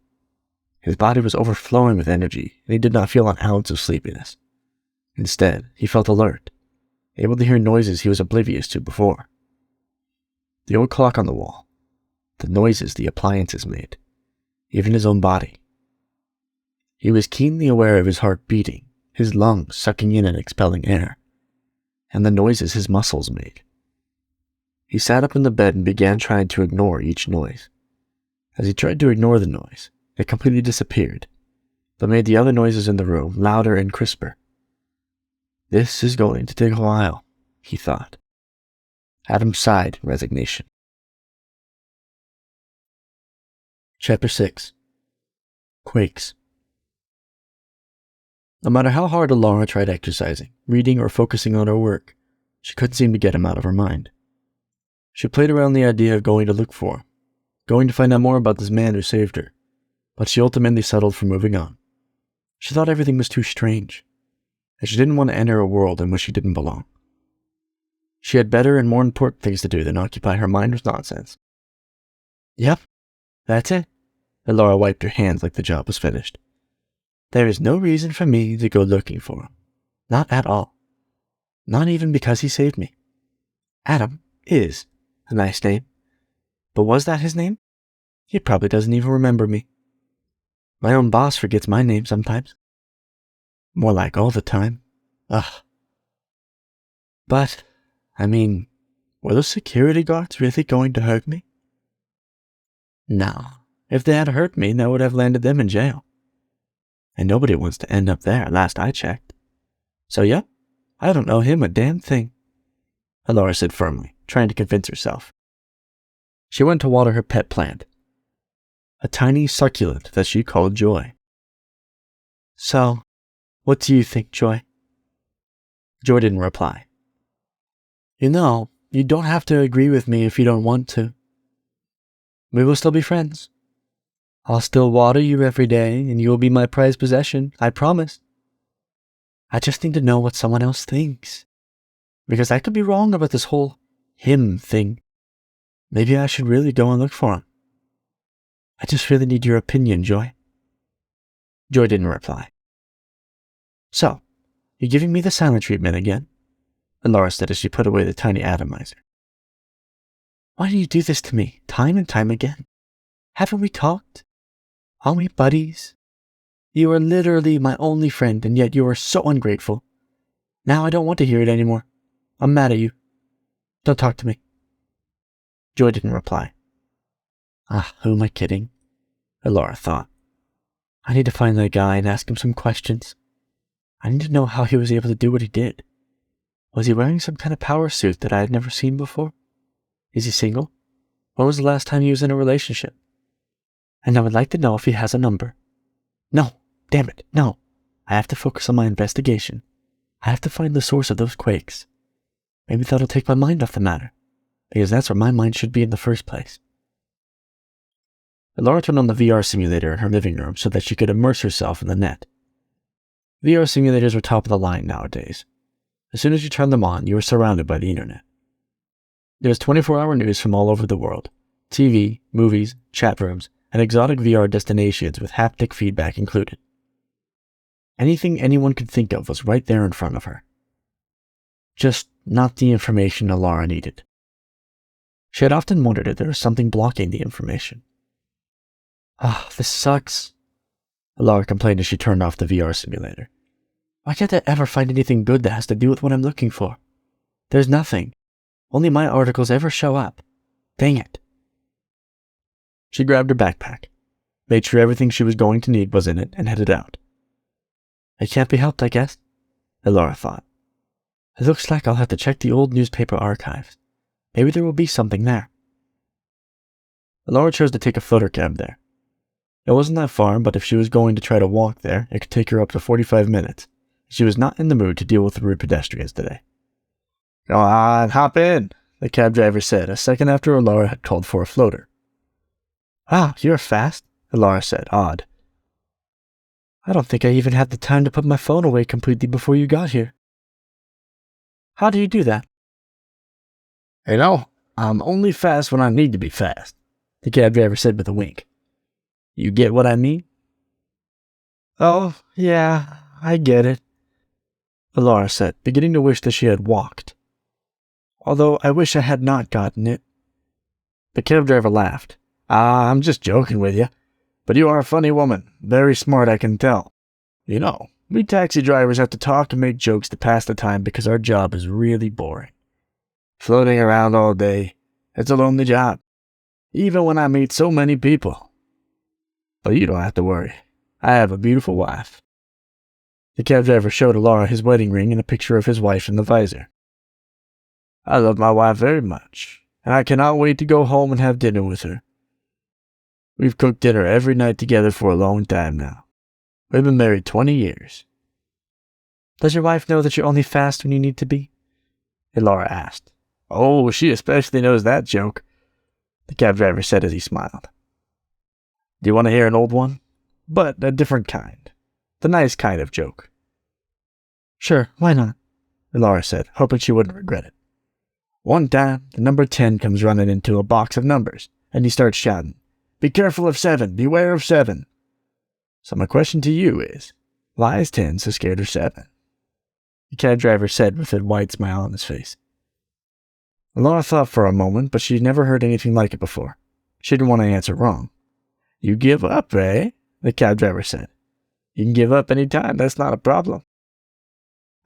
His body was overflowing with energy, and he did not feel an ounce of sleepiness. Instead, he felt alert, able to hear noises he was oblivious to before. The old clock on the wall, the noises the appliances made, even his own body. He was keenly aware of his heart beating, his lungs sucking in and expelling air, and the noises his muscles made. He sat up in the bed and began trying to ignore each noise. As he tried to ignore the noise, it completely disappeared, but made the other noises in the room louder and crisper. This is going to take a while, he thought. Adam sighed in resignation. Chapter 6. Quakes. No matter how hard Laura tried exercising, reading, or focusing on her work, she couldn't seem to get him out of her mind. She played around the idea of going to look for him, going to find out more about this man who saved her, but she ultimately settled for moving on. She thought everything was too strange, and she didn't want to enter a world in which she didn't belong. She had better and more important things to do than occupy her mind with nonsense. Yep, that's it. Laura wiped her hands like the job was finished. There is no reason for me to go looking for him. Not at all. Not even because he saved me. Adam is a nice name. But was that his name? He probably doesn't even remember me. My own boss forgets my name sometimes. More like all the time. Ugh. But, I mean, were those security guards really going to hurt me? No. If they had hurt me, that would have landed them in jail. And nobody wants to end up there, last I checked. So yep, I don't know him a damn thing, Laura said firmly, trying to convince herself. She went to water her pet plant, a tiny succulent that she called Joy. So, what do you think, Joy? Joy didn't reply. You know, you don't have to agree with me if you don't want to. We will still be friends. I'll still water you every day, and you will be my prized possession, I promise. I just need to know what someone else thinks, because I could be wrong about this whole him thing. Maybe I should really go and look for him. I just really need your opinion, Joy. Joy didn't reply. So, you're giving me the silent treatment again? Laura said as she put away the tiny atomizer. Why do you do this to me, time and time again? Haven't we talked? Aren't we buddies? You are literally my only friend, and yet you are so ungrateful. Now I don't want to hear it anymore. I'm mad at you. Don't talk to me. Joy didn't reply. Who am I kidding? Laura thought. I need to find that guy and ask him some questions. I need to know how he was able to do what he did. Was he wearing some kind of power suit that I had never seen before? Is he single? When was the last time he was in a relationship? And I would like to know if he has a number. No, damn it, no. I have to focus on my investigation. I have to find the source of those quakes. Maybe that'll take my mind off the matter, because that's where my mind should be in the first place. Laura turned on the VR simulator in her living room so that she could immerse herself in the net. VR simulators are top of the line nowadays. As soon as you turn them on, you are surrounded by the internet. There's 24-hour news from all over the world. TV, movies, chat rooms, and exotic VR destinations with haptic feedback included. Anything anyone could think of was right there in front of her. Just not the information Alara needed. She had often wondered if there was something blocking the information. This sucks, Alara complained as she turned off the VR simulator. Why can't I ever find anything good that has to do with what I'm looking for? There's nothing. Only my articles ever show up. Dang it. She grabbed her backpack, made sure everything she was going to need was in it, and headed out. It can't be helped, I guess, Alara thought. It looks like I'll have to check the old newspaper archives. Maybe there will be something there. Alara chose to take a footer cab there. It wasn't that far, but if she was going to try to walk there, it could take her up to 45 minutes. She was not in the mood to deal with rude pedestrians today. Go on, hop in, the cab driver said, a second after Alara had called for a floater. You're fast, Alara said, awed. I don't think I even had the time to put my phone away completely before you got here. How do you do that? I'm only fast when I need to be fast, the cab driver said with a wink. You get what I mean? Oh, yeah, I get it, Alara said, beginning to wish that she had walked. Although I wish I had not gotten it. The cab driver laughed. I'm just joking with you. But you are a funny woman. Very smart, I can tell. We taxi drivers have to talk and make jokes to pass the time because our job is really boring. Floating around all day, it's a lonely job. Even when I meet so many people. But you don't have to worry. I have a beautiful wife. The cab driver showed Alara his wedding ring and a picture of his wife in the visor. I love my wife very much, and I cannot wait to go home and have dinner with her. We've cooked dinner every night together for a long time now. We've been married 20 years. Does your wife know that you're only fast when you need to be? Alara asked. Oh, she especially knows that joke, the cab driver said as he smiled. Do you want to hear an old one? But a different kind. The nice kind of joke. Sure, why not? Alara said, hoping she wouldn't regret it. One time, the number 10 comes running into a box of numbers, and he starts shouting, Be careful of 7, beware of 7. So my question to you is, why is 10 so scared of 7? The cab driver said with a wide smile on his face. Alara thought for a moment, but she'd never heard anything like it before. She didn't want to answer wrong. You give up, eh? The cab driver said. You can give up any time, that's not a problem.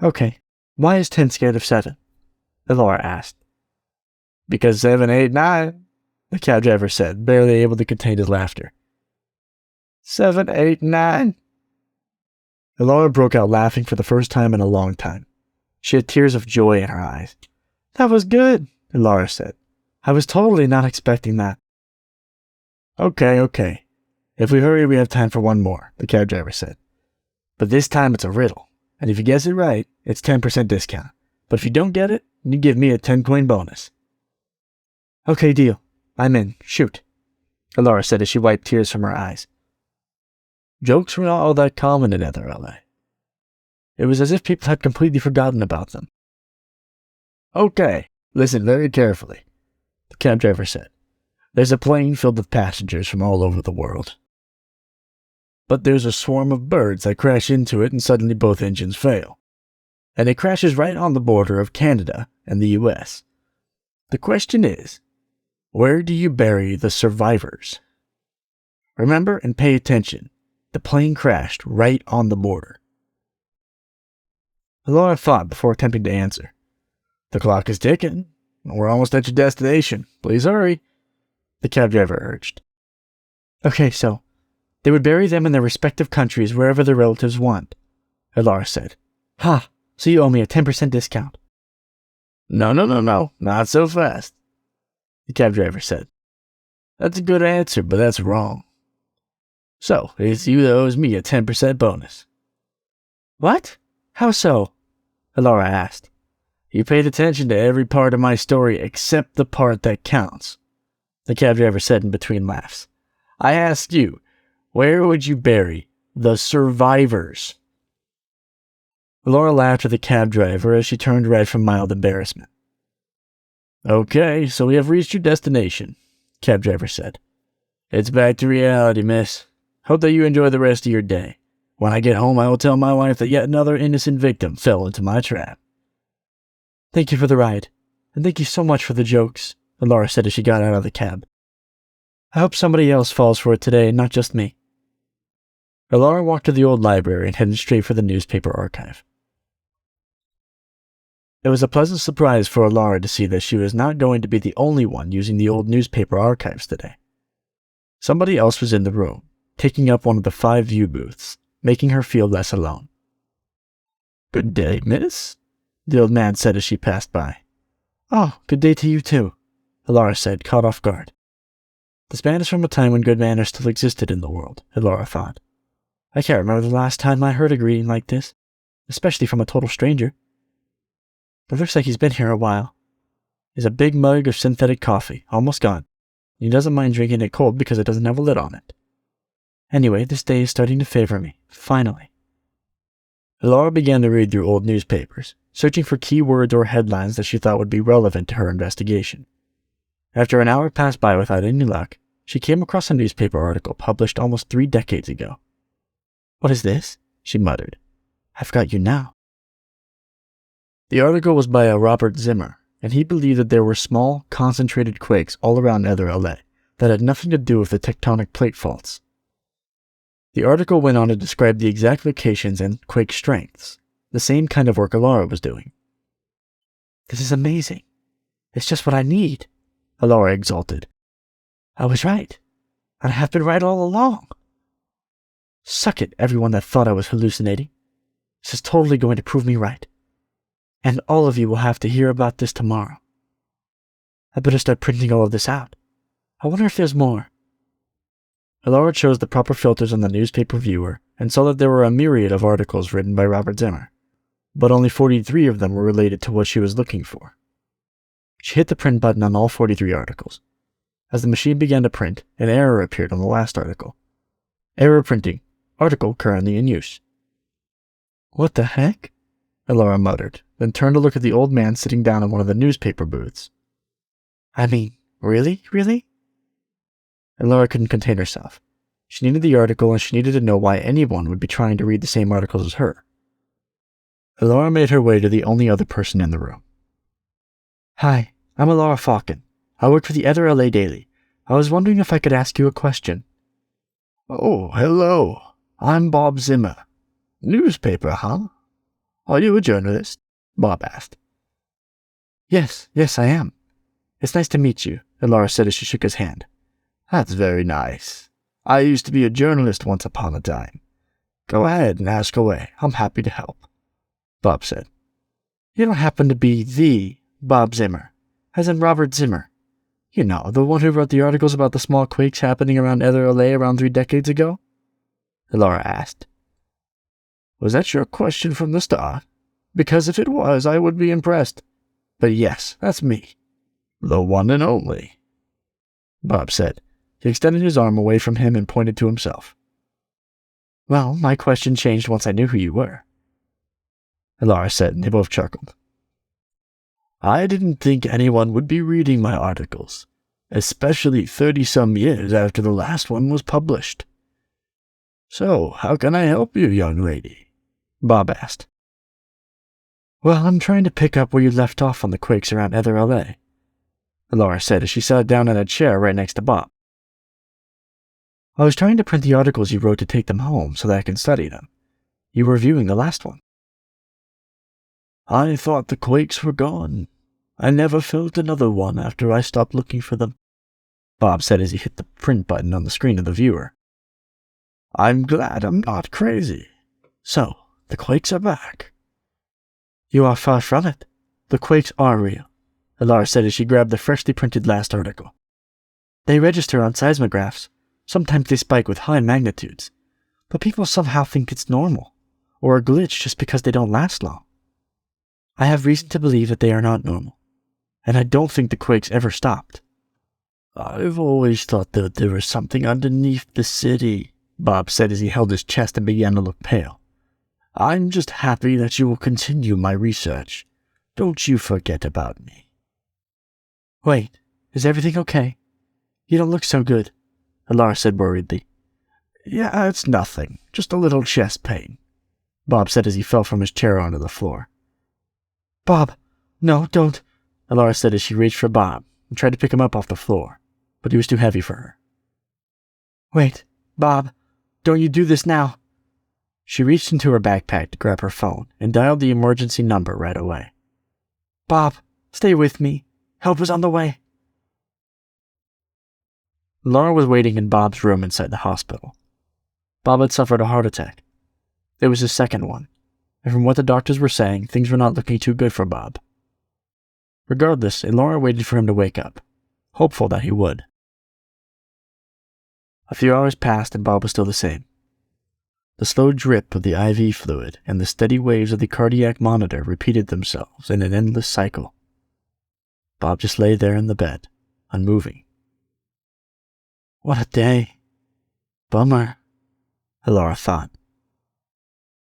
Okay, why is 10 scared of 7? Alara asked. Because 7, 8, 9, the cab driver said, barely able to contain his laughter. 7, 8, 9. Alara broke out laughing for the first time in a long time. She had tears of joy in her eyes. That was good, Alara said. I was totally not expecting that. Okay. If we hurry, we have time for one more, the cab driver said. But this time it's a riddle, and if you guess it right, it's 10% discount. But if you don't get it, you give me a 10-coin bonus. Okay, deal. I'm in. Shoot, Alara said as she wiped tears from her eyes. Jokes were not all that common in Nether LA. It was as if people had completely forgotten about them. Okay, listen very carefully, the cab driver said. There's a plane filled with passengers from all over the world. But there's a swarm of birds that crash into it and suddenly both engines fail. And it crashes right on the border of Canada and the US. The question is, where do you bury the survivors? Remember and pay attention. The plane crashed right on the border. Alara thought before attempting to answer. The clock is ticking. We're almost at your destination. Please hurry, the cab driver urged. Okay, so they would bury them in their respective countries wherever their relatives want, Alara said. So you owe me a 10% discount. No, not so fast, the cab driver said. That's a good answer, but that's wrong. So, it's you that owes me a 10% bonus. What? How so? Alara asked. You paid attention to every part of my story except the part that counts, the cab driver said in between laughs. I asked you, where would you bury the survivors? Alara laughed at the cab driver as she turned red from mild embarrassment. Okay, so we have reached your destination, cab driver said. It's back to reality, miss. Hope that you enjoy the rest of your day. When I get home, I will tell my wife that yet another innocent victim fell into my trap. Thank you for the ride, and thank you so much for the jokes, Laura said as she got out of the cab. I hope somebody else falls for it today, and not just me. Laura walked to the old library and headed straight for the newspaper archive. It was a pleasant surprise for Laura to see that she was not going to be the only one using the old newspaper archives today. Somebody else was in the room, taking up one of the 5 view booths, making her feel less alone. Good day, miss, the old man said as she passed by. Oh, good day to you too, Laura said, caught off guard. The span is from a time when good manners still existed in the world, Laura thought. I can't remember the last time I heard a greeting like this, especially from a total stranger. But looks like he's been here a while. There's a big mug of synthetic coffee, almost gone. He doesn't mind drinking it cold because it doesn't have a lid on it. Anyway, this day is starting to favor me, finally. Laura began to read through old newspapers, searching for keywords or headlines that she thought would be relevant to her investigation. After an hour passed by without any luck, she came across a newspaper article published almost 3 decades ago. What is this? She muttered. I've got you now. The article was by a Robert Zimmer, and he believed that there were small, concentrated quakes all around Nether LA that had nothing to do with the tectonic plate faults. The article went on to describe the exact locations and quake strengths, the same kind of work Laura was doing. This is amazing. It's just what I need, Laura exulted. I was right, and I have been right all along. Suck it, everyone that thought I was hallucinating. This is totally going to prove me right. And all of you will have to hear about this tomorrow. I better start printing all of this out. I wonder if there's more. Laura chose the proper filters on the newspaper viewer and saw that there were a myriad of articles written by Robert Zimmer, but only 43 of them were related to what she was looking for. She hit the print button on all 43 articles. As the machine began to print, an error appeared on the last article. Error printing. Article currently in use. What the heck? Laura muttered, then turned to look at the old man sitting down in one of the newspaper booths. I mean, really? Laura couldn't contain herself. She needed the article and she needed to know why anyone would be trying to read the same articles as her. Laura made her way to the only other person in the room. Hi, I'm Laura Falcon. I work for the Elder LA Daily. I was wondering if I could ask you a question. Oh, hello. I'm Bob Zimmer. Newspaper, huh? Are you a journalist? Bob asked. Yes, I am. It's nice to meet you, Laura said as she shook his hand. That's very nice. I used to be a journalist once upon a time. Go ahead and ask away. I'm happy to help, Bob said. You don't happen to be the Bob Zimmer, as in Robert Zimmer. You know, the one who wrote the articles about the small quakes happening around Nether LA around 3 decades ago? Laura asked. Was that your question from the start? Because if it was, I would be impressed. But yes, that's me. The one and only, Bob said. He extended his arm away from him and pointed to himself. Well, my question changed once I knew who you were, Laura said, and they both chuckled. I didn't think anyone would be reading my articles, especially 30-some years after the last one was published. So, how can I help you, young lady? Bob asked. Well, I'm trying to pick up where you left off on the quakes around Nether LA, Laura said as she sat down in a chair right next to Bob. I was trying to print the articles you wrote to take them home so that I can study them. You were reviewing the last one. I thought the quakes were gone. I never felt another one after I stopped looking for them, Bob said as he hit the print button on the screen of the viewer. I'm glad I'm not crazy. So, the quakes are back. You are far from it. The quakes are real, Laura said as she grabbed the freshly printed last article. They register on seismographs. Sometimes they spike with high magnitudes, but people somehow think it's normal, or a glitch just because they don't last long. I have reason to believe that they are not normal, and I don't think the quakes ever stopped. I've always thought that there was something underneath the city, Bob said as he held his chest and began to look pale. I'm just happy that you will continue my research. Don't you forget about me. Wait, is everything okay? You don't look so good, Laura said worriedly. Yeah, it's nothing. Just a little chest pain, Bob said as he fell from his chair onto the floor. Bob, no, don't, Laura said as she reached for Bob and tried to pick him up off the floor, but he was too heavy for her. Wait, Bob, don't you do this now. She reached into her backpack to grab her phone and dialed the emergency number right away. Bob, stay with me. Help is on the way. Laura was waiting in Bob's room inside the hospital. Bob had suffered a heart attack. It was his second one, and from what the doctors were saying, things were not looking too good for Bob. Regardless, Laura waited for him to wake up, hopeful that he would. A few hours passed and Bob was still the same. The slow drip of the IV fluid and the steady waves of the cardiac monitor repeated themselves in an endless cycle. Bob just lay there in the bed, unmoving. What a day. Bummer, Laura thought.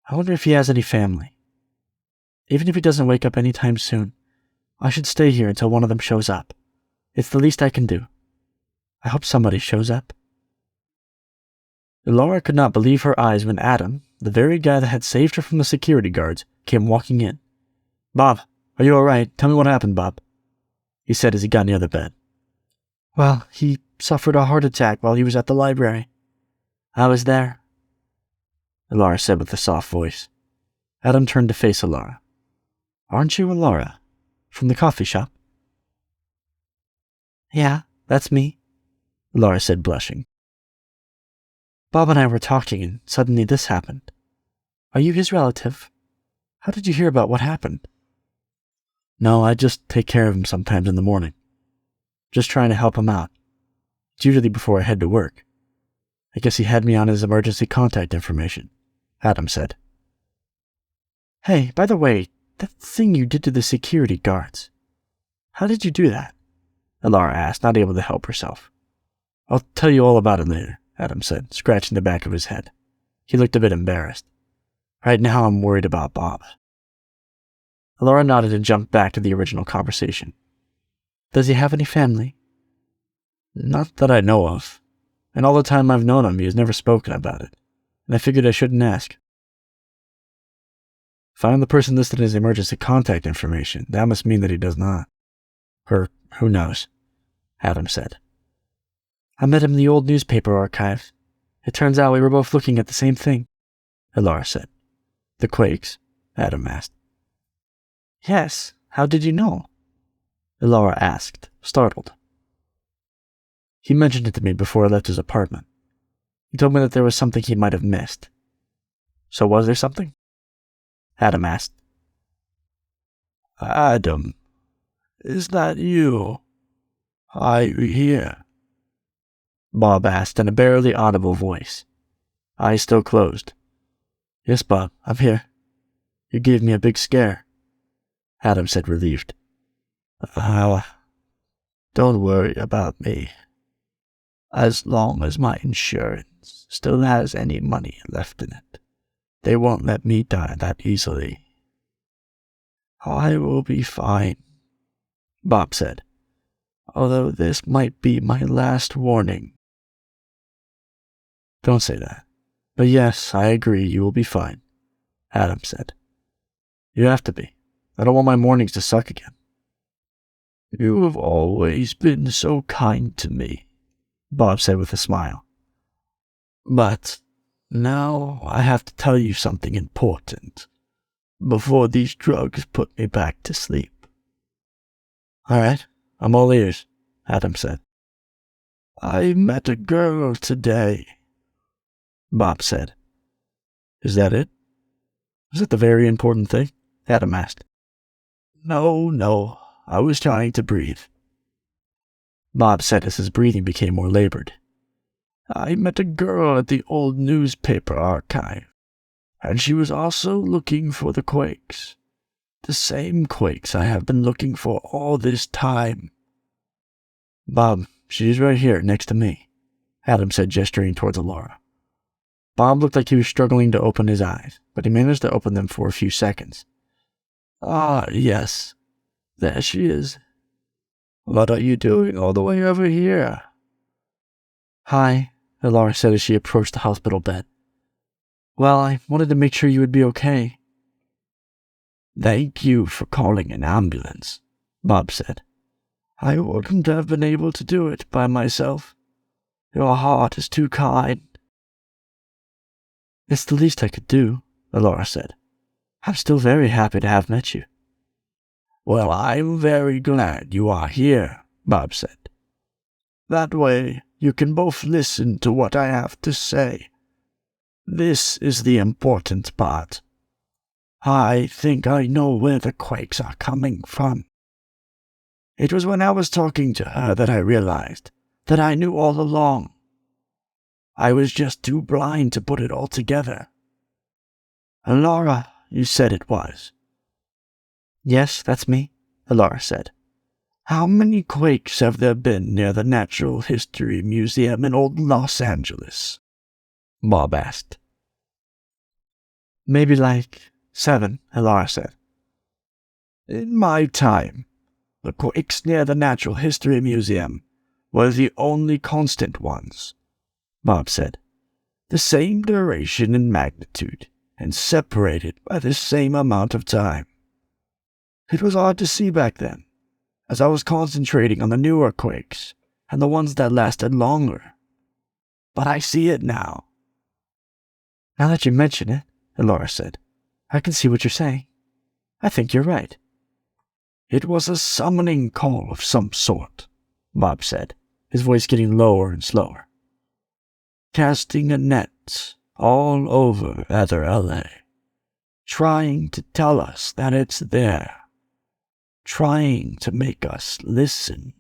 I wonder if he has any family. Even if he doesn't wake up anytime soon, I should stay here until one of them shows up. It's the least I can do. I hope somebody shows up. Laura could not believe her eyes when Adam, the very guy that had saved her from the security guards, came walking in. Bob, are you all right? Tell me what happened, Bob, he said as he got near the bed. Well, he suffered a heart attack while he was at the library. I was there, Laura said with a soft voice. Adam turned to face Laura. Aren't you Laura? From the coffee shop? Yeah, that's me, Laura said, blushing. Bob and I were talking and suddenly this happened. Are you his relative? How did you hear about what happened? No, I just take care of him sometimes in the morning. Just trying to help him out. It's usually before I head to work. I guess he had me on his emergency contact information, Adam said. Hey, by the way, that thing you did to the security guards. How did you do that? Laura asked, not able to help herself. I'll tell you all about it later, Adam said, scratching the back of his head. He looked a bit embarrassed. Right now I'm worried about Bob. Laura nodded and jumped back to the original conversation. Does he have any family? Not that I know of. And all the time I've known him, he has never spoken about it. And I figured I shouldn't ask. If I'm the person listed as emergency contact information, that must mean that he does not. Or who knows, Adam said. I met him in the old newspaper archives. It turns out we were both looking at the same thing, Laura said. The Quakes? Adam asked. Yes, how did you know? Laura asked, startled. He mentioned it to me before I left his apartment. He told me that there was something he might have missed. So was there something? Adam asked. Adam, is that you? Are you here? Bob asked in a barely audible voice, eyes still closed. Yes, Bob, I'm here. You gave me a big scare, Adam said, relieved. Don't worry about me. As long as my insurance still has any money left in it, they won't let me die that easily. I will be fine, Bob said, although this might be my last warning. Don't say that. But yes, I agree, you will be fine, Adam said. You have to be. I don't want my mornings to suck again. You have always been so kind to me, Bob said with a smile. But now I have to tell you something important before these drugs put me back to sleep. All right, I'm all ears, Adam said. I met a girl today, Bob said. Is that the very important thing? Adam asked. No, I was trying to breathe, Bob said as his breathing became more labored. I met a girl at the old newspaper archive, and she was also looking for the Quakes. The same Quakes I have been looking for all this time. Bob, she's right here next to me, Adam said, gesturing towards Laura. Bob looked like he was struggling to open his eyes, but he managed to open them for a few seconds. Ah, yes, there she is. What are you doing all the way over here? Hi, Laura said as she approached the hospital bed. Well, I wanted to make sure you would be okay. Thank you for calling an ambulance, Bob said. I wouldn't have been able to do it by myself. Your heart is too kind. It's the least I could do, Laura said. I'm still very happy to have met you. Well, I'm very glad you are here, Bob said. That way you can both listen to what I have to say. This is the important part. I think I know where the Quakes are coming from. It was when I was talking to her that I realized that I knew all along. I was just too blind to put it all together. Laura, you said it was. Yes, that's me, Laura said. How many Quakes have there been near the Natural History Museum in old Los Angeles? Bob asked. Maybe like 7, Laura said. In my time, the Quakes near the Natural History Museum were the only constant ones, Bob said. The same duration and magnitude, and separated by the same amount of time. It was hard to see back then, as I was concentrating on the newer Quakes and the ones that lasted longer. But I see it now. Now that you mention it, Laura said, I can see what you're saying. I think you're right. It was a summoning call of some sort, Bob said, his voice getting lower and slower. Casting a net all over Ether LA, trying to tell us that it's there, trying to make us listen.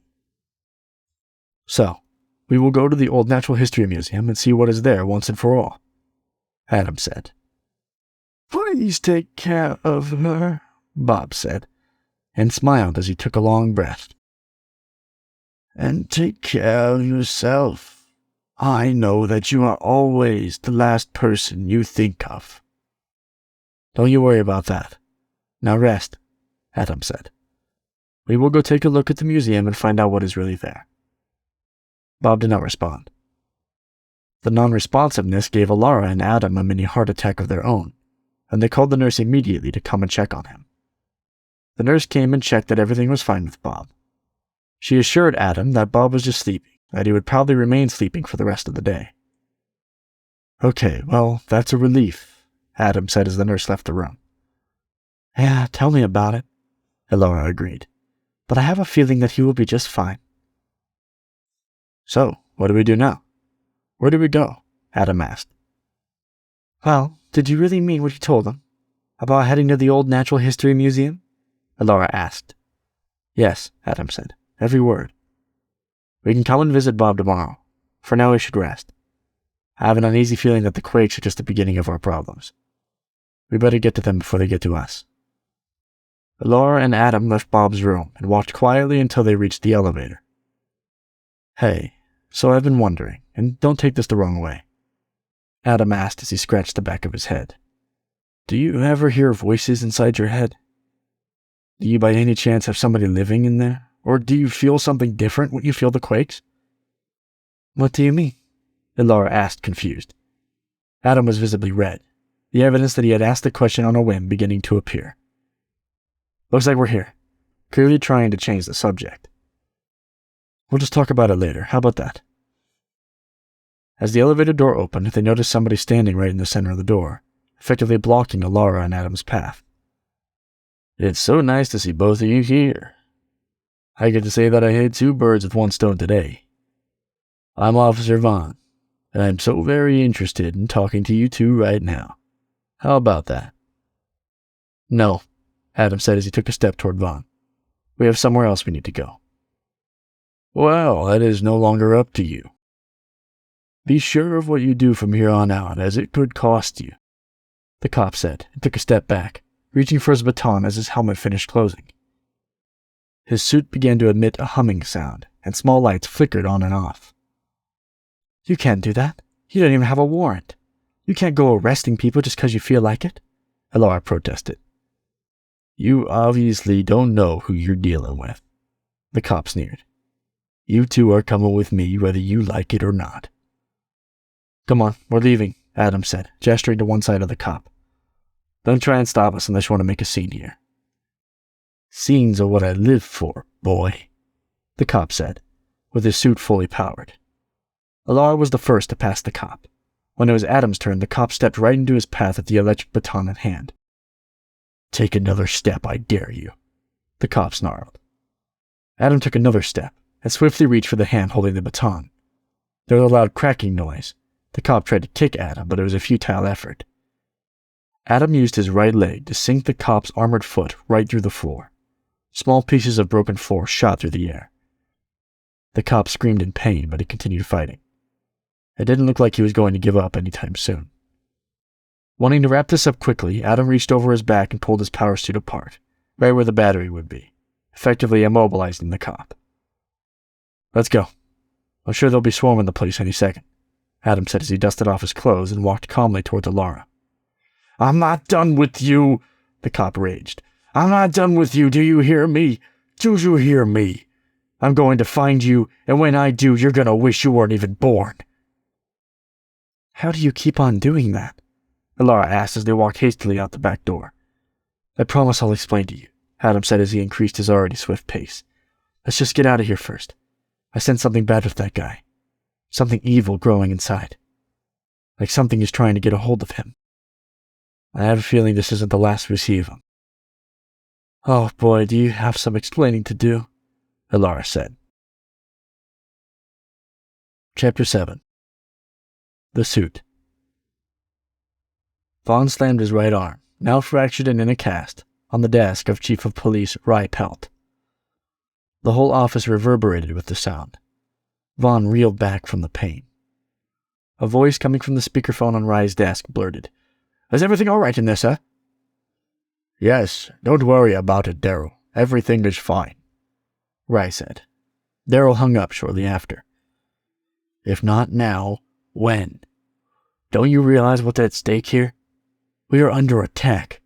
So, we will go to the Old Natural History Museum and see what is there once and for all, Adam said. Please take care of her, Bob said, and smiled as he took a long breath. And take care of yourself. I know that you are always the last person you think of. Don't you worry about that. Now rest, Adam said. We will go take a look at the museum and find out what is really there. Bob did not respond. The non-responsiveness gave Alara and Adam a mini heart attack of their own, and they called the nurse immediately to come and check on him. The nurse came and checked that everything was fine with Bob. She assured Adam that Bob was just sleeping, that he would probably remain sleeping for the rest of the day. Okay, well, that's a relief, Adam said as the nurse left the room. Yeah, tell me about it, Alara agreed. But I have a feeling that he will be just fine. So, what do we do now? Where do we go? Adam asked. Well, did you really mean what you told him? About heading to the Old Natural History Museum? Alara asked. Yes, Adam said. Every word. We can come and visit Bob tomorrow. For now, we should rest. I have an uneasy feeling that the Quakes are just the beginning of our problems. We better get to them before they get to us. Laura and Adam left Bob's room and walked quietly until they reached the elevator. Hey, so I've been wondering, and don't take this the wrong way, Adam asked as he scratched the back of his head. Do you ever hear voices inside your head? Do you by any chance have somebody living in there? Or do you feel something different when you feel the Quakes? What do you mean? Laura asked, confused. Adam was visibly red, the evidence that he had asked the question on a whim beginning to appear. Looks like we're here, clearly trying to change the subject. We'll just talk about it later, how about that? As the elevator door opened, they noticed somebody standing right in the center of the door, effectively blocking Laura and Adam's path. It's so nice to see both of you here. I get to say that I hit 2 birds with 1 stone today. I'm Officer Vaughn, and I'm so very interested in talking to you two right now. How about that? No, Adam said as he took a step toward Vaughn. We have somewhere else we need to go. Well, that is no longer up to you. Be sure of what you do from here on out, as it could cost you, the cop said, and took a step back, reaching for his baton as his helmet finished closing. His suit began to emit a humming sound, and small lights flickered on and off. You can't do that. You don't even have a warrant. You can't go arresting people just because you feel like it, Laura protested. You obviously don't know who you're dealing with, the cop sneered. You two are coming with me whether you like it or not. Come on, we're leaving, Adam said, gesturing to one side of the cop. Don't try and stop us unless you want to make a scene here. Scenes are what I live for, boy, the cop said, with his suit fully powered. Alara was the first to pass the cop. When it was Adam's turn, the cop stepped right into his path with the electric baton in hand. Take another step, I dare you, the cop snarled. Adam took another step and swiftly reached for the hand holding the baton. There was a loud cracking noise. The cop tried to kick Adam, but it was a futile effort. Adam used his right leg to sink the cop's armored foot right through the floor. Small pieces of broken floor shot through the air. The cop screamed in pain, but he continued fighting. It didn't look like he was going to give up anytime soon. Wanting to wrap this up quickly, Adam reached over his back and pulled his power suit apart, right where the battery would be, effectively immobilizing the cop. Let's go. I'm sure they'll be swarming the place any second, Adam said as he dusted off his clothes and walked calmly towards Alara. I'm not done with you, the cop raged. I'm not done with you, do you hear me? Do you hear me? I'm going to find you, and when I do, you're going to wish you weren't even born. How do you keep on doing that? Alara asked as they walked hastily out the back door. I promise I'll explain to you, Adam said as he increased his already swift pace. Let's just get out of here first. I sense something bad with that guy. Something evil growing inside. Like something is trying to get a hold of him. I have a feeling this isn't the last we see of him. Oh boy, do you have some explaining to do, Alara said. Chapter 7. The Suit. Vaughn slammed his right arm, now fractured and in a cast, on the desk of Chief of Police Rye Pelt. The whole office reverberated with the sound. Vaughn reeled back from the pain. A voice coming from the speakerphone on Rye's desk blurted, "Is everything all right in this, huh?" "Yes, don't worry about it, Daryl. Everything is fine," Rye said. Daryl hung up shortly after. "If not now, when? Don't you realize what's at stake here? We are under attack.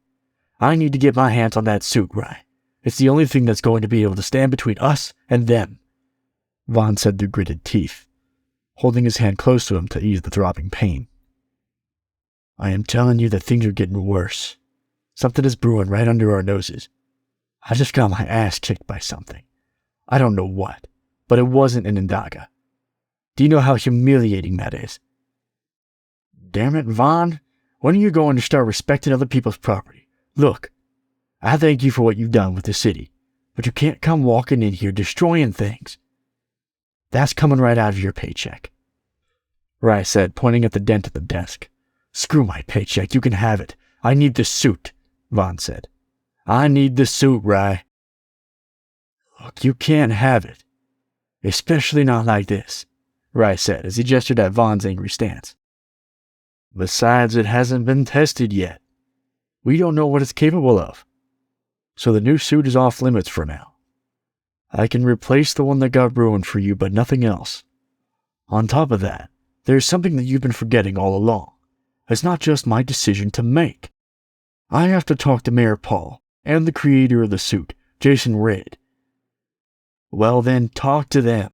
I need to get my hands on that suit, Rye. It's the only thing that's going to be able to stand between us and them," Vaughn said through gritted teeth, holding his hand close to him to ease the throbbing pain. "I am telling you that things are getting worse. Something is brewing right under our noses. I just got my ass kicked by something. I don't know what, but it wasn't an Indaga. Do you know how humiliating that is? Damn it, Vaughn. When are you going to start respecting other people's property? Look, I thank you for what you've done with the city, but you can't come walking in here destroying things. That's coming right out of your paycheck," Rye said, pointing at the dent at the desk. "Screw my paycheck, you can have it. I need the suit," Vaughn said. "I need the suit, Rye." "Look, you can't have it. Especially not like this," Rye said as he gestured at Vaughn's angry stance. "Besides, it hasn't been tested yet. We don't know what it's capable of. So the new suit is off limits for now. I can replace the one that got ruined for you, but nothing else. On top of that, there's something that you've been forgetting all along. It's not just my decision to make. I have to talk to Mayor Paul and the creator of the suit, Jason Reed. Well then, talk to them.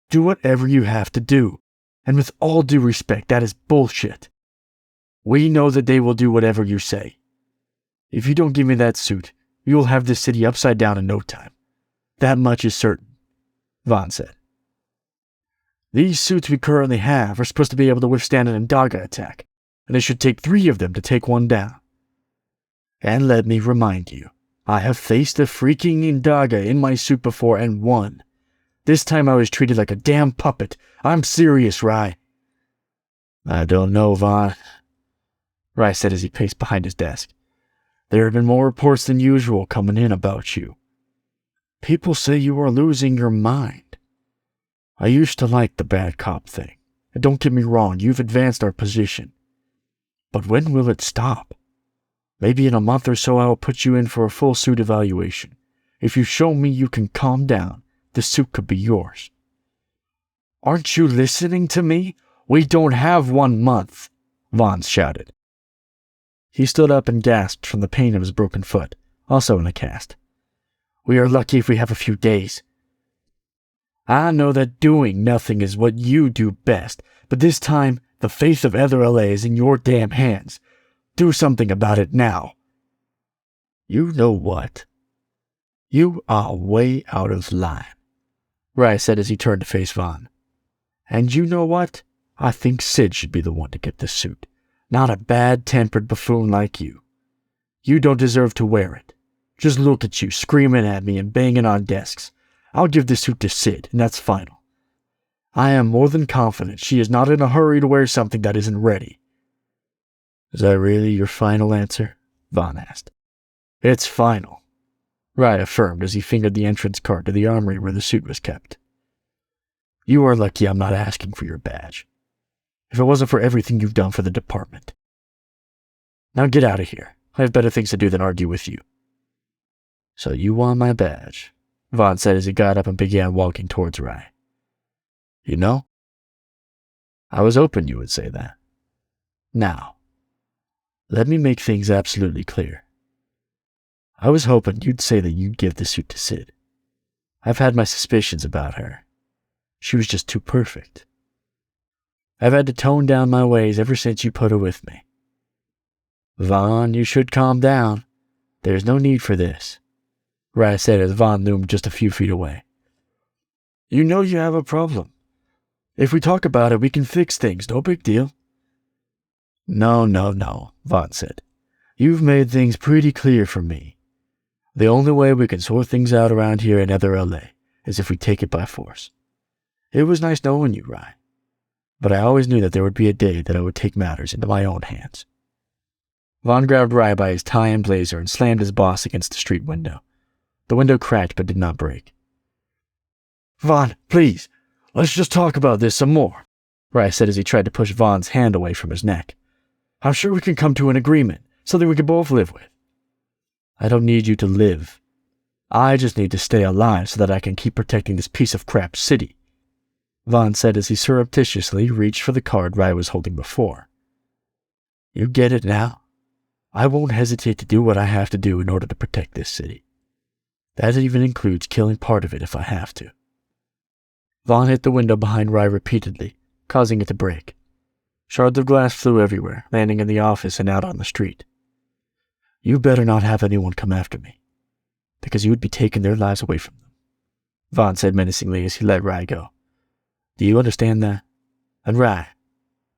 Do whatever you have to do. And with all due respect, that is bullshit. We know that they will do whatever you say. If you don't give me that suit, you will have this city upside down in no time. That much is certain," Vaughn said. "These suits we currently have are supposed to be able to withstand an Indaga attack, and it should take 3 of them to take one down. And let me remind you, I have faced a freaking Indaga in my suit before and won. This time I was treated like a damn puppet. I'm serious, Rye." "I don't know, Vaughn," Rye said as he paced behind his desk. "There have been more reports than usual coming in about you. People say you are losing your mind. I used to like the bad cop thing, and don't get me wrong, you've advanced our position. But when will it stop? Maybe in a month or so I will put you in for a full suit evaluation. If you show me you can calm down, the suit could be yours." "Aren't you listening to me? We don't have 1 month," Vaughn shouted. He stood up and gasped from the pain of his broken foot, also in a cast. "We are lucky if we have a few days." I know that doing nothing is what you do best, but this time, the fate of Elder LA is in your damn hands. Do something about it now. You know what? You are way out of line, Rye said as he turned to face Vaughn. And you know what? I think Sid should be the one to get this suit, not a bad-tempered buffoon like you. You don't deserve to wear it. Just look at you, screaming at me and banging on desks. I'll give this suit to Sid, and that's final. I am more than confident she is not in a hurry to wear something that isn't ready. Is that really your final answer? Vaughn asked. It's final, Rye affirmed as he fingered the entrance card to the armory where the suit was kept. You are lucky I'm not asking for your badge. If it wasn't for everything you've done for the department. Now get out of here. I have better things to do than argue with you. So you want my badge? Vaughn said as he got up and began walking towards Rye. You know, I was hoping you would say that. Now, let me make things absolutely clear. I was hoping you'd say that you'd give the suit to Sid. I've had my suspicions about her. She was just too perfect. I've had to tone down my ways ever since you put her with me. Vaughn, you should calm down. There's no need for this, Rye said as Vaughn loomed just a few feet away. You know you have a problem. If we talk about it, we can fix things. No big deal. No, Vaughn said. You've made things pretty clear for me. The only way we can sort things out around here in Elder LA is if we take it by force. It was nice knowing you, Rye, but I always knew that there would be a day that I would take matters into my own hands. Vaughn grabbed Rye by his tie and blazer and slammed his boss against the street window. The window cracked but did not break. Vaughn, please, let's just talk about this some more, Rye said as he tried to push Vaughn's hand away from his neck. I'm sure we can come to an agreement, something we can both live with. I don't need you to live. I just need to stay alive so that I can keep protecting this piece of crap city, Vaughn said as he surreptitiously reached for the card Rye was holding before. You get it now? I won't hesitate to do what I have to do in order to protect this city. That even includes killing part of it if I have to. Vaughn hit the window behind Rye repeatedly, causing it to break. Shards of glass flew everywhere, landing in the office and out on the street. You better not have anyone come after me, because you would be taking their lives away from them, Vaughn said menacingly as he let Rye go. Do you understand that? And Rye,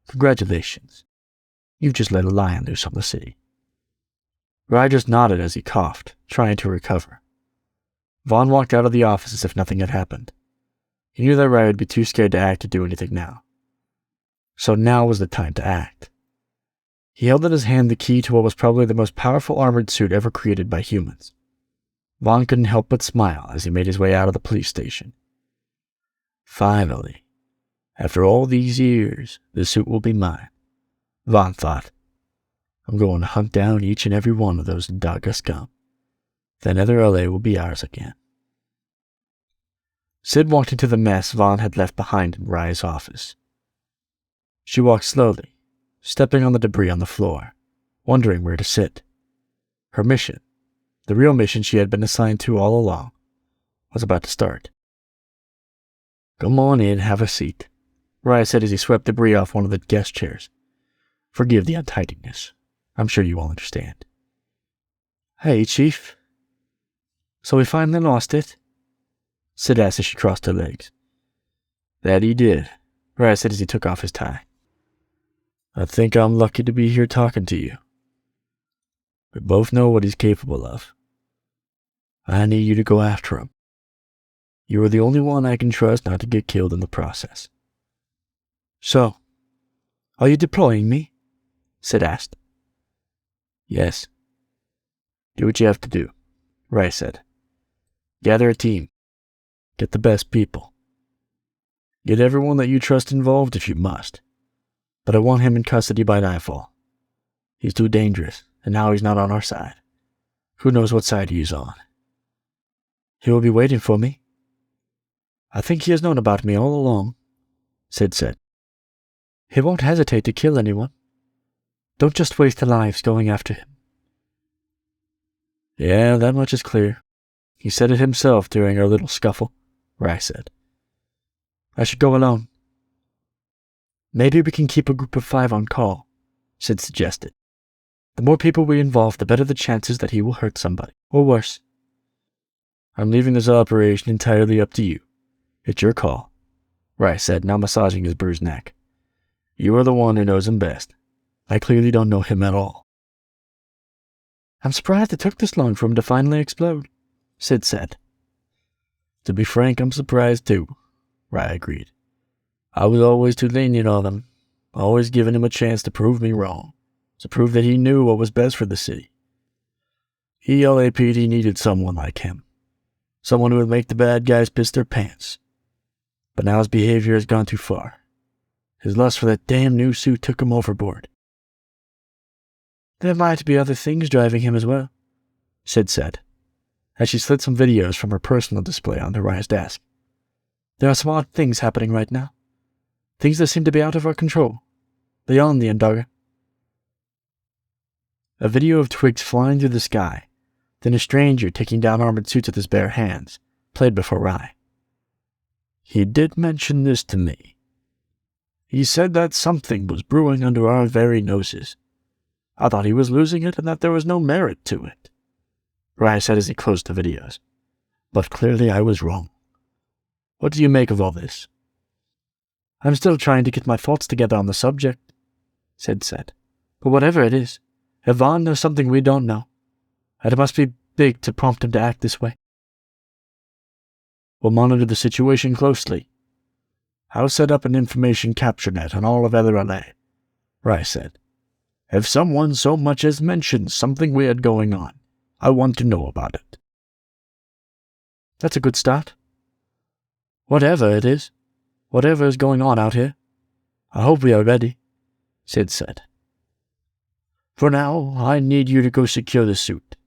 congratulations. You've just let a lion loose on the city. Rye just nodded as he coughed, trying to recover. Vaughn walked out of the office as if nothing had happened. He knew that Rye would be too scared to act or do anything now. So now was the time to act. He held in his hand the key to what was probably the most powerful armored suit ever created by humans. Vaughn couldn't help but smile as he made his way out of the police station. Finally, after all these years, the suit will be mine, Vaughn thought. I'm going to hunt down each and every one of those Daga scum. Then Elder LA will be ours again. Sid walked into the mess Vaughn had left behind in Rye's office. She walked slowly, stepping on the debris on the floor, wondering where to sit. Her mission, the real mission she had been assigned to all along, was about to start. Come on in, have a seat, Rye said as he swept debris off one of the guest chairs. Forgive the untidiness. I'm sure you all understand. Hey, Chief. So we finally lost it? Sid asked as she crossed her legs. That he did, Rye said as he took off his tie. I think I'm lucky to be here talking to you. We both know what he's capable of. I need you to go after him. You are the only one I can trust not to get killed in the process. So, are you deploying me? Sid asked. Yes. Do what you have to do, Rye said. Gather a team. Get the best people. Get everyone that you trust involved if you must. But I want him in custody by nightfall. He's too dangerous, and now he's not on our side. Who knows what side he is on? He will be waiting for me. I think he has known about me all along, Sid said. He won't hesitate to kill anyone. Don't just waste their lives going after him. Yeah, that much is clear. He said it himself during our little scuffle, Rye said. I should go alone. Maybe we can keep a group of 5 on call, Sid suggested. The more people we involve, the better the chances that he will hurt somebody, or worse. I'm leaving this operation entirely up to you. It's your call, Rice said, now massaging his bruised neck. You are the one who knows him best. I clearly don't know him at all. I'm surprised it took this long for him to finally explode, Sid said. To be frank, I'm surprised too, Rye agreed. I was always too lenient on him, always giving him a chance to prove me wrong, to prove that he knew what was best for the city. ELAPD needed someone like him, someone who would make the bad guys piss their pants. But now his behavior has gone too far. His lust for that damn new suit took him overboard. There might be other things driving him as well, Sid said, as she slid some videos from her personal display onto Rye's desk. There are some odd things happening right now. Things that seem to be out of our control, beyond the Endaga. A video of twigs flying through the sky, then a stranger taking down armored suits with his bare hands, played before Rye. He did mention this to me. He said that something was brewing under our very noses. I thought he was losing it and that there was no merit to it, Rye said as he closed the videos. But clearly I was wrong. What do you make of all this? I'm still trying to get my thoughts together on the subject, Sid said. But whatever it is, if Vaughn knows something we don't know, it must be big to prompt him to act this way. We'll monitor the situation closely. I'll set up an information capture net on all of Elder LA, Rye said. If someone so much as mentions something weird going on, I want to know about it. That's a good start. Whatever it is, whatever is going on out here, I hope we are ready, Sid said. For now, I need you to go secure the suit.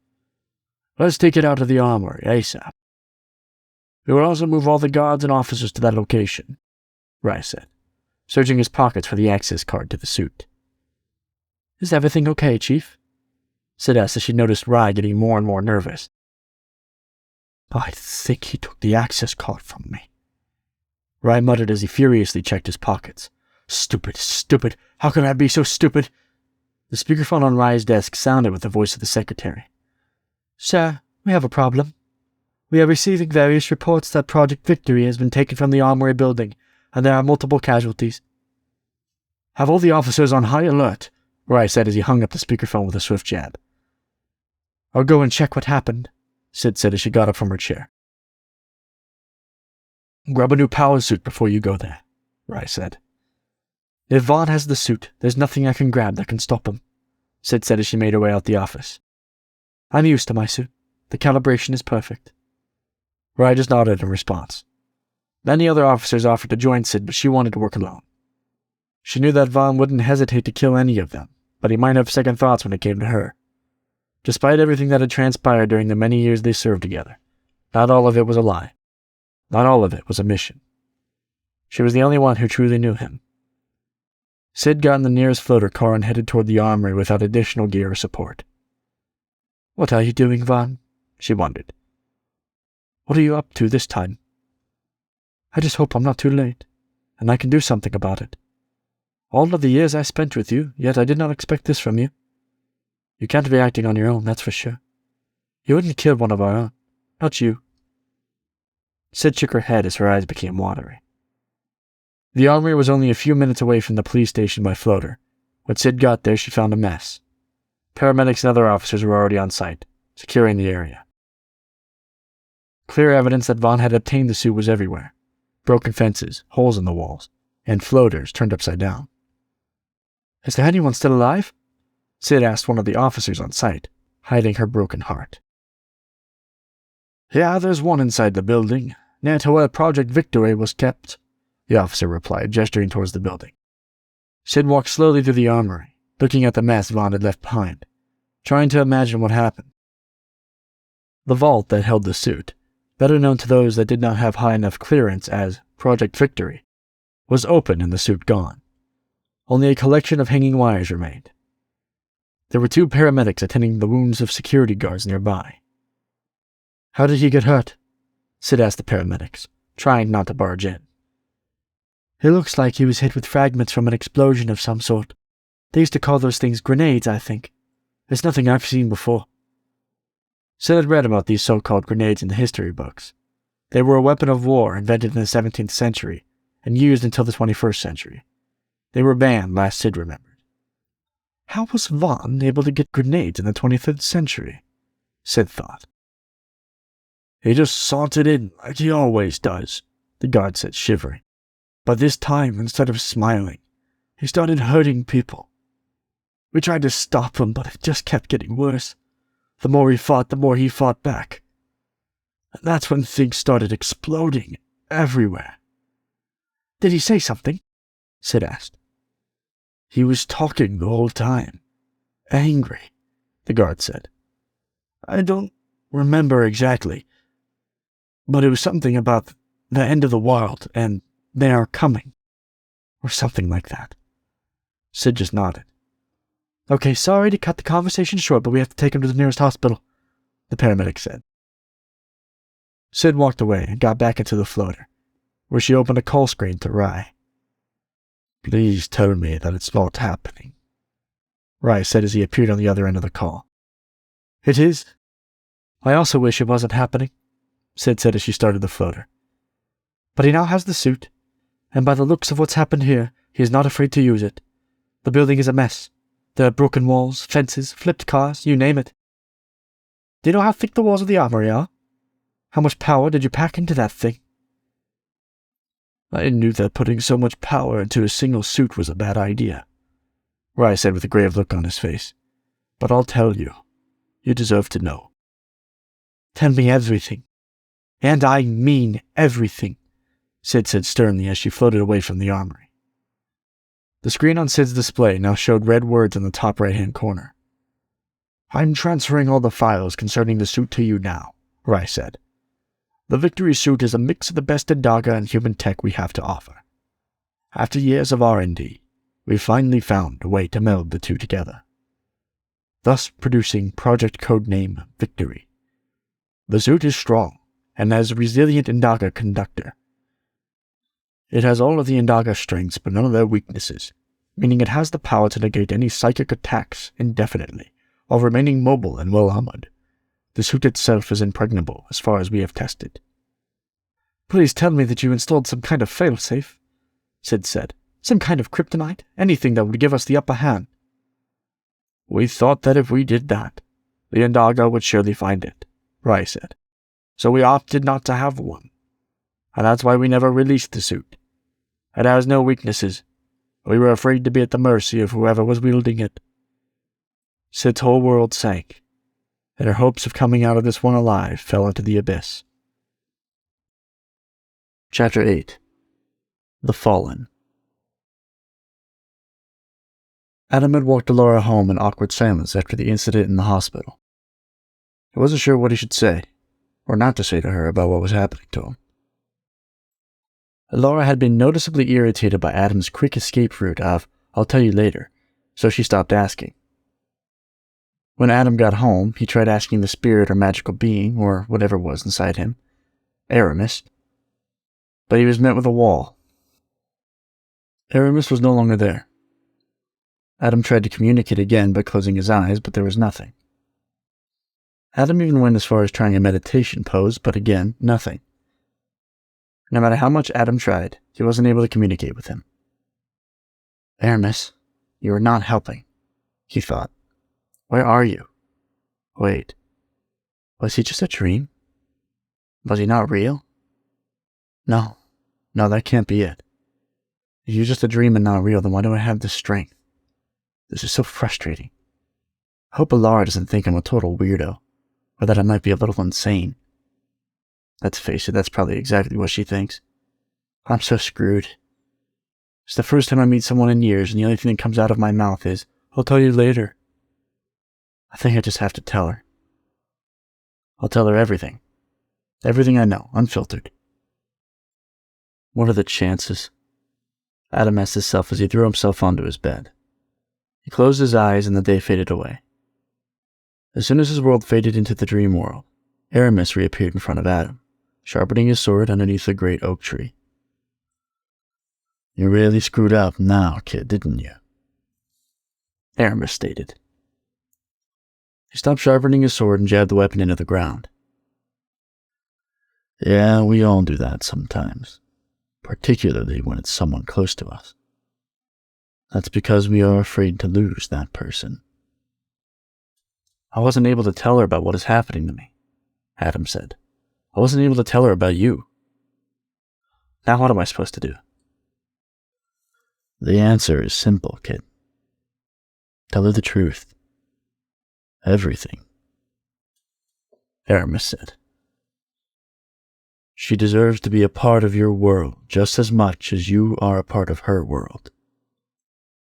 Let's take it out of the armory ASAP. We will also move all the guards and officers to that location, Rye said, searching his pockets for the access card to the suit. Is everything okay, Chief? Sid asked as she noticed Rye getting more and more nervous. I think he took the access card from me, Rye muttered as he furiously checked his pockets. Stupid, stupid, how can I be so stupid? The speakerphone on Rye's desk sounded with the voice of the secretary. Sir, we have a problem. We are receiving various reports that Project Victory has been taken from the Armory building, and there are multiple casualties. Have all the officers on high alert, Rye said as he hung up the speakerphone with a swift jab. I'll go and check what happened, Sid said as she got up from her chair. Grab a new power suit before you go there, Rye said. If Vaughn has the suit, there's nothing I can grab that can stop him, Sid said as she made her way out the office. I'm used to my suit. The calibration is perfect. Rye just nodded in response. Many other officers offered to join Sid, but she wanted to work alone. She knew that Vaughn wouldn't hesitate to kill any of them, but he might have second thoughts when it came to her. Despite everything that had transpired during the many years they served together, not all of it was a lie. Not all of it was a mission. She was the only one who truly knew him. Sid got in the nearest floater car and headed toward the armory without additional gear or support. What are you doing, Vaughn? She wondered. What are you up to this time? I just hope I'm not too late, and I can do something about it. All of the years I spent with you, yet I did not expect this from you. You can't be acting on your own, that's for sure. You wouldn't kill one of our own. Not you. Sid shook her head as her eyes became watery. The armory was only a few minutes away from the police station by floater. When Sid got there, she found a mess. Paramedics and other officers were already on site, securing the area. Clear evidence that Vaughn had obtained the suit was everywhere. Broken fences, holes in the walls, and floaters turned upside down. Is there anyone still alive? Sid asked one of the officers on site, hiding her broken heart. Yeah, there's one inside the building, near to where Project Victory was kept, the officer replied, gesturing towards the building. Sid walked slowly through the armory, looking at the mess Vaughn had left behind, trying to imagine what happened. The vault that held the suit, better known to those that did not have high enough clearance as Project Victory, was open and the suit gone. Only a collection of hanging wires remained. There were 2 paramedics attending the wounds of security guards nearby. How did he get hurt? Sid asked the paramedics, trying not to barge in. It looks like he was hit with fragments from an explosion of some sort. They used to call those things grenades, I think. It's nothing I've seen before. Sid had read about these so-called grenades in the history books. They were a weapon of war invented in the 17th century and used until the 21st century. They were banned, last Sid remembered. How was Vaughn able to get grenades in the 23rd century? Sid thought. He just sauntered in like he always does, the guard said, shivering. But this time, instead of smiling, he started hurting people. We tried to stop him, but it just kept getting worse. The more he fought, the more he fought back. And that's when things started exploding everywhere. Did he say something? Sid asked. He was talking the whole time. Angry, the guard said. I don't remember exactly, but it was something about the end of the world and they are coming, or something like that. Sid just nodded. Okay, sorry to cut the conversation short, but we have to take him to the nearest hospital, the paramedic said. Sid walked away and got back into the floater, where she opened a call screen to Rye. Please tell me that it's not happening, Rye said as he appeared on the other end of the call. It is. I also wish it wasn't happening, Sid said as she started the floater. But he now has the suit, and by the looks of what's happened here, he is not afraid to use it. The building is a mess. There are broken walls, fences, flipped cars, you name it. Do you know how thick the walls of the armory are? How much power did you pack into that thing? I knew that putting so much power into a single suit was a bad idea, Rye said with a grave look on his face. But I'll tell you. You deserve to know. Tell me everything. And I mean everything, Sid said sternly as she floated away from the armory. The screen on Sid's display now showed red words in the top right-hand corner. I'm transferring all the files concerning the suit to you now, Rye said. The Victory suit is a mix of the best Indaga and human tech we have to offer. After years of R&D, we finally found a way to meld the two together, thus producing project codename Victory. The suit is strong and has a resilient Indaga conductor. It has all of the Indaga strengths but none of their weaknesses, meaning it has the power to negate any psychic attacks indefinitely, while remaining mobile and well-armored. The suit itself is impregnable as far as we have tested. Please tell me that you installed some kind of failsafe, Sid said. Some kind of kryptonite, anything that would give us the upper hand. We thought that if we did that, the Indaga would surely find it, Rye said. So we opted not to have one. And that's why we never released the suit. It has no weaknesses. We were afraid to be at the mercy of whoever was wielding it. Sid's whole world sank, and her hopes of coming out of this one alive fell into the abyss. Chapter 8. The Fallen. Adam had walked Laura home in awkward silence after the incident in the hospital. He wasn't sure what he should say, or not to say to her about what was happening to him. Laura had been noticeably irritated by Adam's quick escape route of, I'll tell you later, so she stopped asking. When Adam got home, he tried asking the spirit or magical being, or whatever was inside him, ARIMUS, but he was met with a wall. ARIMUS was no longer there. Adam tried to communicate again by closing his eyes, but there was nothing. Adam even went as far as trying a meditation pose, but again, nothing. No matter how much Adam tried, he wasn't able to communicate with him. Aramis, you are not helping, he thought. Where are you? Wait, was he just a dream? Was he not real? No, that can't be it. If you're just a dream and not real, then why do I have this strength? This is so frustrating. I hope Alara doesn't think I'm a total weirdo, or that I might be a little insane. Let's face it, that's probably exactly what she thinks. I'm so screwed. It's the first time I meet someone in years, and the only thing that comes out of my mouth is, I'll tell you later. I think I just have to tell her. I'll tell her everything. Everything I know, unfiltered. What are the chances? Adam asked himself as he threw himself onto his bed. He closed his eyes and the day faded away. As soon as his world faded into the dream world, Aramis reappeared in front of Adam, sharpening his sword underneath a great oak tree. You really screwed up now, kid, didn't you? Aramis stated. He stopped sharpening his sword and jabbed the weapon into the ground. Yeah, we all do that sometimes, particularly when it's someone close to us. That's because we are afraid to lose that person. I wasn't able to tell her about what is happening to me, Adam said. I wasn't able to tell her about you. Now what am I supposed to do? The answer is simple, kid. Tell her the truth. Everything. Aramis said. She deserves to be a part of your world just as much as you are a part of her world.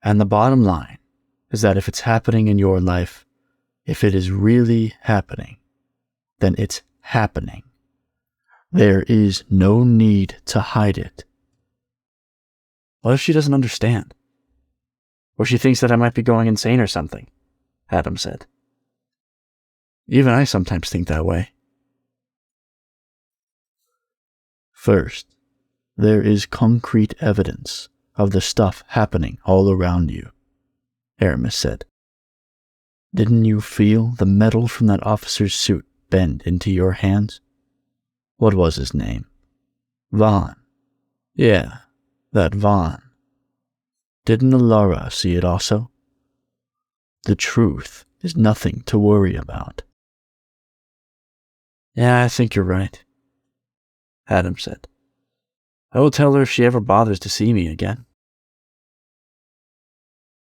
And the bottom line is that if it's happening in your life, if it is really happening, then it's happening. There is no need to hide it. What if she doesn't understand? Or she thinks that I might be going insane or something, Adam said. Even I sometimes think that way. First, there is concrete evidence of the stuff happening all around you, Aramis said. Didn't you feel the metal from that officer's suit bend into your hands? What was his name? Vaughn. Yeah, that Vaughn. Didn't Alara see it also? The truth is nothing to worry about. Yeah, I think you're right, Adam said. I will tell her if she ever bothers to see me again.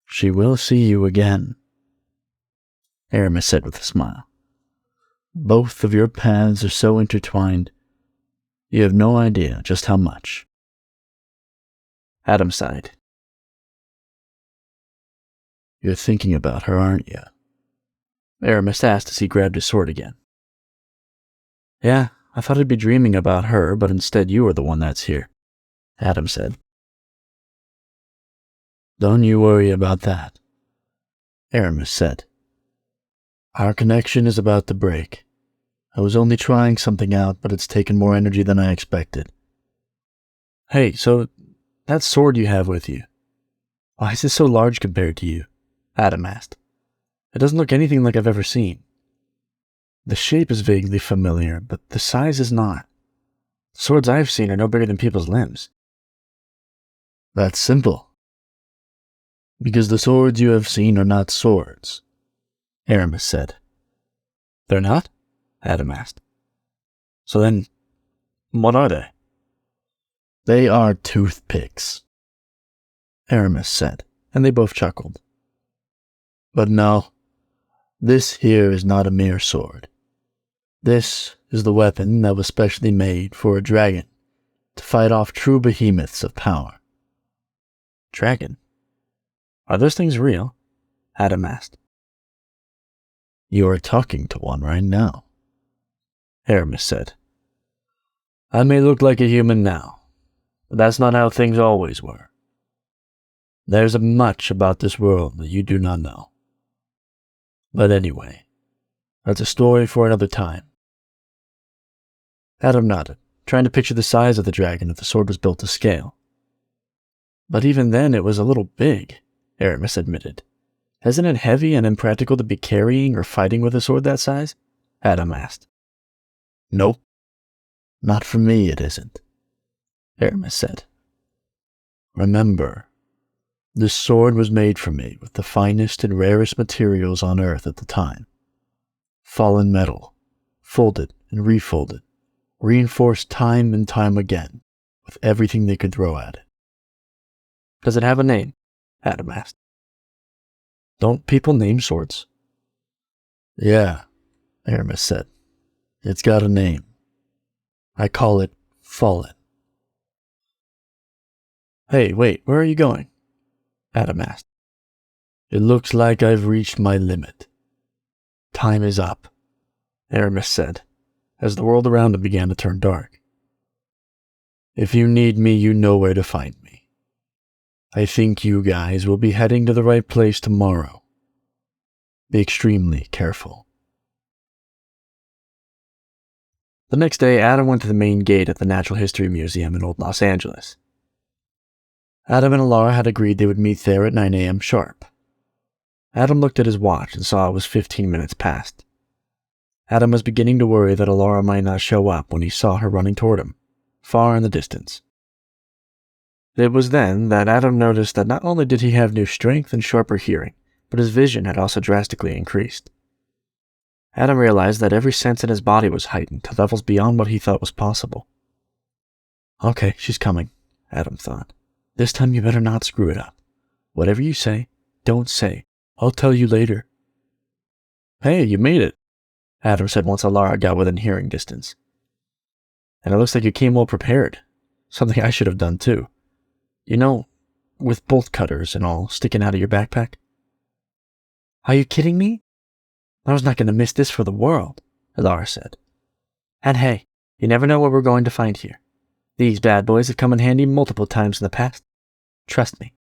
She will see you again, Aramis said with a smile. Both of your paths are so intertwined, you have no idea just how much. Adam sighed. You're thinking about her, aren't you? Aramis asked as he grabbed his sword again. Yeah, I thought I'd be dreaming about her, but instead you are the one that's here, Adam said. Don't you worry about that, Aramis said. Our connection is about to break. I was only trying something out, but it's taken more energy than I expected. Hey, so that sword you have with you, why is it so large compared to you? Adam asked. It doesn't look anything like I've ever seen. The shape is vaguely familiar, but the size is not. The swords I've seen are no bigger than people's limbs. That's simple. Because the swords you have seen are not swords, Aramis said. They're not? Adam asked. So then, what are they? They are toothpicks, Aramis said, and they both chuckled. But no, this here is not a mere sword. This is the weapon that was specially made for a dragon to fight off true behemoths of power. Dragon? Are those things real? Adam asked. You are talking to one right now, Aramis said. I may look like a human now, but that's not how things always were. There's much about this world that you do not know. But anyway, that's a story for another time. Adam nodded, trying to picture the size of the dragon if the sword was built to scale. But even then it was a little big, Aramis admitted. Isn't it heavy and impractical to be carrying or fighting with a sword that size? Adam asked. Nope. Not for me it isn't, Aramis said. Remember, this sword was made for me with the finest and rarest materials on Earth at the time. Fallen metal, folded and refolded, reinforced time and time again with everything they could throw at it. Does it have a name? Adam asked. Don't people name swords? Yeah, Aramis said. It's got a name. I call it Fallen. Hey, wait, where are you going? Adam asked. It looks like I've reached my limit. Time is up, Aramis said, as the world around him began to turn dark. If you need me, you know where to find me. I think you guys will be heading to the right place tomorrow. Be extremely careful. The next day, Adam went to the main gate at the Natural History Museum in Old Los Angeles. Adam and Alara had agreed they would meet there at 9 a.m. sharp. Adam looked at his watch and saw it was 15 minutes past. Adam was beginning to worry that Alara might not show up when he saw her running toward him, far in the distance. It was then that Adam noticed that not only did he have new strength and sharper hearing, but his vision had also drastically increased. Adam realized that every sense in his body was heightened to levels beyond what he thought was possible. Okay, she's coming, Adam thought. This time you better not screw it up. Whatever you say, don't say. I'll tell you later. Hey, you made it, Adam said once Alara got within hearing distance. And it looks like you came well prepared. Something I should have done too. You know, with bolt cutters and all sticking out of your backpack. Are you kidding me? I was not going to miss this for the world, Alara said. And hey, you never know what we're going to find here. These bad boys have come in handy multiple times in the past. Trust me,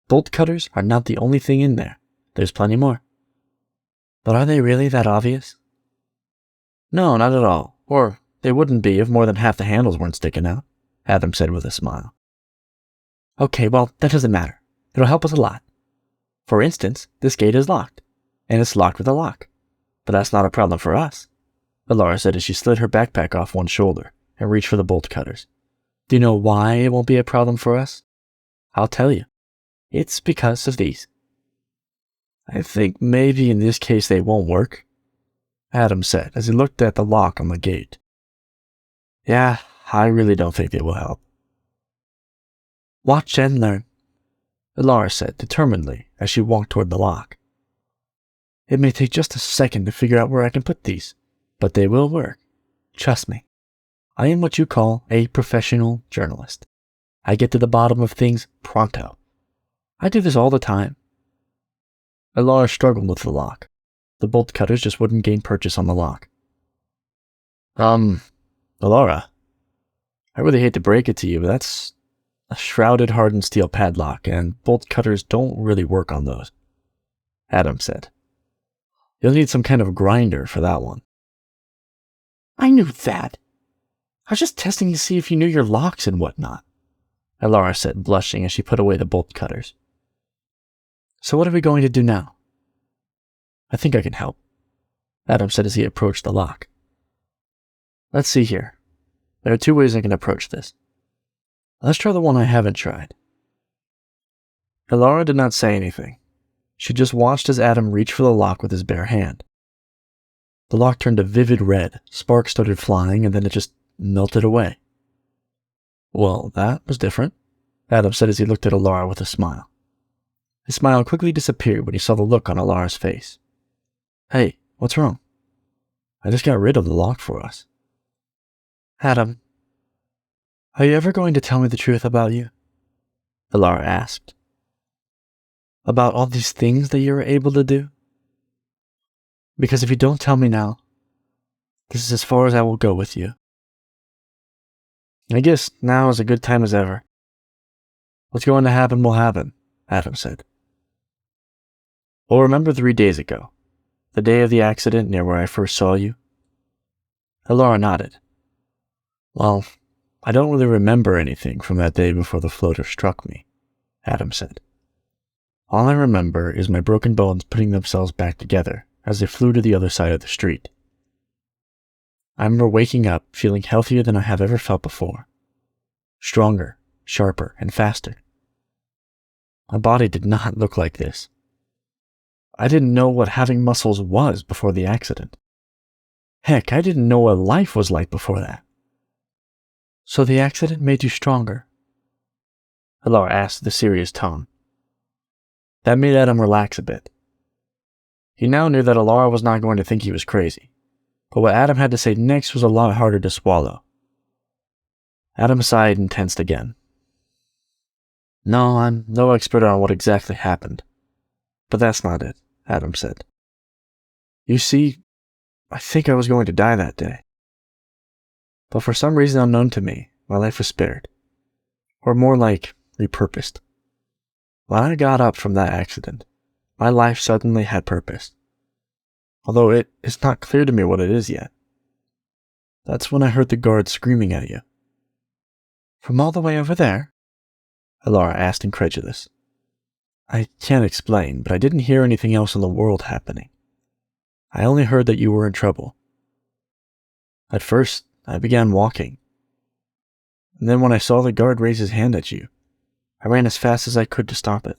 bolt cutters are not the only thing in there. There's plenty more. But are they really that obvious? No, not at all. Or they wouldn't be if more than half the handles weren't sticking out, Adam said with a smile. Okay, well, that doesn't matter. It'll help us a lot. For instance, this gate is locked, and it's locked with a lock. But that's not a problem for us, Alara said as she slid her backpack off one shoulder and reached for the bolt cutters. Do you know why it won't be a problem for us? I'll tell you. It's because of these. I think maybe in this case they won't work, Adam said as he looked at the lock on the gate. Yeah, I really don't think they will help. Watch and learn, Alara said determinedly as she walked toward the lock. It may take just a second to figure out where I can put these, but they will work. Trust me. I am what you call a professional journalist. I get to the bottom of things pronto. I do this all the time. Alara struggled with the lock. The bolt cutters just wouldn't gain purchase on the lock. Alara, I really hate to break it to you, but that's a shrouded hardened steel padlock, and bolt cutters don't really work on those, Adam said. You'll need some kind of grinder for that one. I knew that. I was just testing to see if you knew your locks and whatnot, Alara said, blushing as she put away the bolt cutters. So what are we going to do now? I think I can help, Adam said as he approached the lock. Let's see here. There are two ways I can approach this. Let's try the one I haven't tried. Alara did not say anything. She just watched as Adam reached for the lock with his bare hand. The lock turned a vivid red, sparks started flying, and then it just melted away. Well, that was different, Adam said as he looked at Alara with a smile. His smile quickly disappeared when he saw the look on Alara's face. Hey, what's wrong? I just got rid of the lock for us. Adam, are you ever going to tell me the truth about you? Alara asked. About all these things that you were able to do? Because if you don't tell me now, this is as far as I will go with you. I guess now is a good time as ever. What's going to happen will happen, Adam said. Well, remember 3 days ago, the day of the accident near where I first saw you? Alara nodded. Well, I don't really remember anything from that day before the floater struck me, Adam said. All I remember is my broken bones putting themselves back together as they flew to the other side of the street. I remember waking up feeling healthier than I have ever felt before. Stronger, sharper, and faster. My body did not look like this. I didn't know what having muscles was before the accident. Heck, I didn't know what life was like before that. So the accident made you stronger? Alara asked with a serious tone. That made Adam relax a bit. He now knew that Alara was not going to think he was crazy, but what Adam had to say next was a lot harder to swallow. Adam sighed and tensed again. No, I'm no expert on what exactly happened. But that's not it, Adam said. You see, I think I was going to die that day. But for some reason unknown to me, my life was spared. Or more like, repurposed. When I got up from that accident, my life suddenly had purpose. Although it is not clear to me what it is yet. That's when I heard the guard screaming at you. From all the way over there? Alara asked, incredulous. I can't explain, but I didn't hear anything else in the world happening. I only heard that you were in trouble. At first, I began walking. And then when I saw the guard raise his hand at you, I ran as fast as I could to stop it.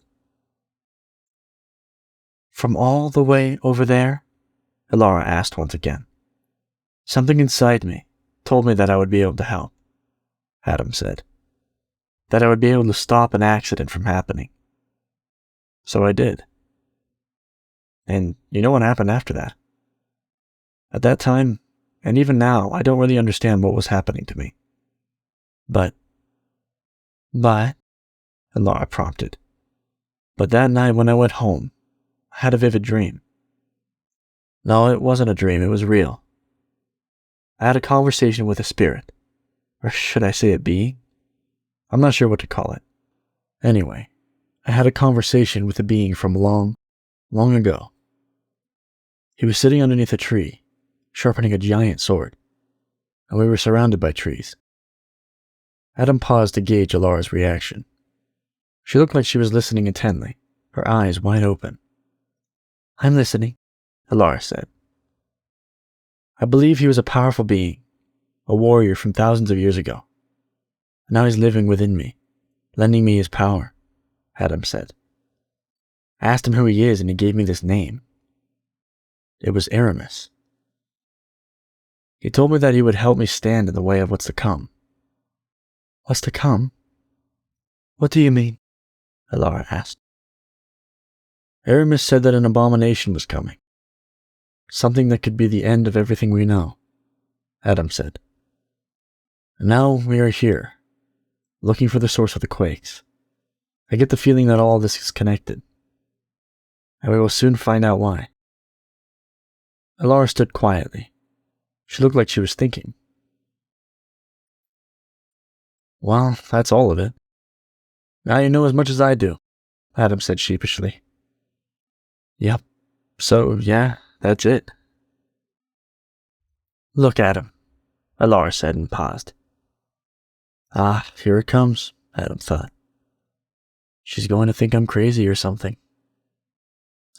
From all the way over there? Alara asked once again. Something inside me told me that I would be able to help, Adam said. That I would be able to stop an accident from happening. So I did. And you know what happened after that? At that time, and even now, I don't really understand what was happening to me. But, Alara prompted. But that night when I went home, I had a vivid dream. No, it wasn't a dream, it was real. I had a conversation with a spirit. Or should I say a being? I'm not sure what to call it. Anyway, I had a conversation with a being from long, long ago. He was sitting underneath a tree, sharpening a giant sword, and we were surrounded by trees. Adam paused to gauge Alara's reaction. She looked like she was listening intently, her eyes wide open. I'm listening, Alara said. I believe he was a powerful being, a warrior from thousands of years ago. Now he's living within me, lending me his power, Adam said. I asked him who he is and he gave me this name. It was ARIMUS. He told me that he would help me stand in the way of what's to come. What's to come? What do you mean? Alara asked. ARIMUS said that an abomination was coming. Something that could be the end of everything we know, Adam said. And now we are here, looking for the source of the quakes. I get the feeling that all this is connected. And we will soon find out why. Alara stood quietly. She looked like she was thinking. Well, that's all of it. Now you know as much as I do, Adam said sheepishly. Yep. So, yeah, that's it. Look at him, Alara said and paused. Ah, here it comes, Adam thought. She's going to think I'm crazy or something.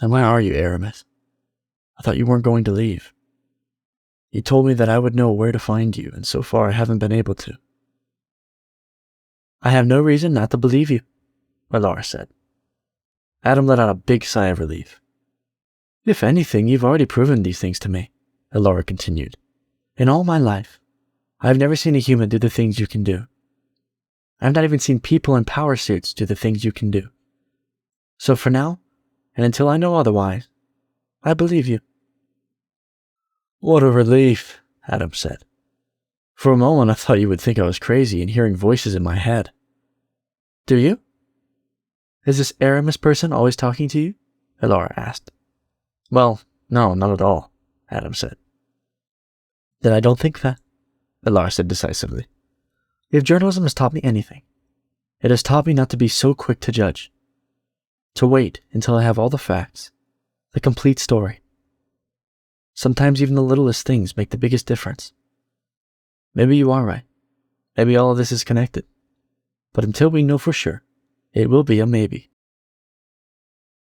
And where are you, ARIMUS? I thought you weren't going to leave. You told me that I would know where to find you, and so far I haven't been able to. I have no reason not to believe you, Alara said. Adam let out a big sigh of relief. If anything, you've already proven these things to me, Alara continued. In all my life, I have never seen a human do the things you can do. I have not even seen people in power suits do the things you can do. So for now, and until I know otherwise, I believe you. What a relief, Adam said. For a moment I thought you would think I was crazy and hearing voices in my head. Do you? Is this ARIMUS person always talking to you? Alara asked. Well, no, not at all, Adam said. Then I don't think that, Alara said decisively. If journalism has taught me anything, it has taught me not to be so quick to judge. To wait until I have all the facts, the complete story. Sometimes even the littlest things make the biggest difference. Maybe you are right. Maybe all of this is connected. But until we know for sure, it will be a maybe.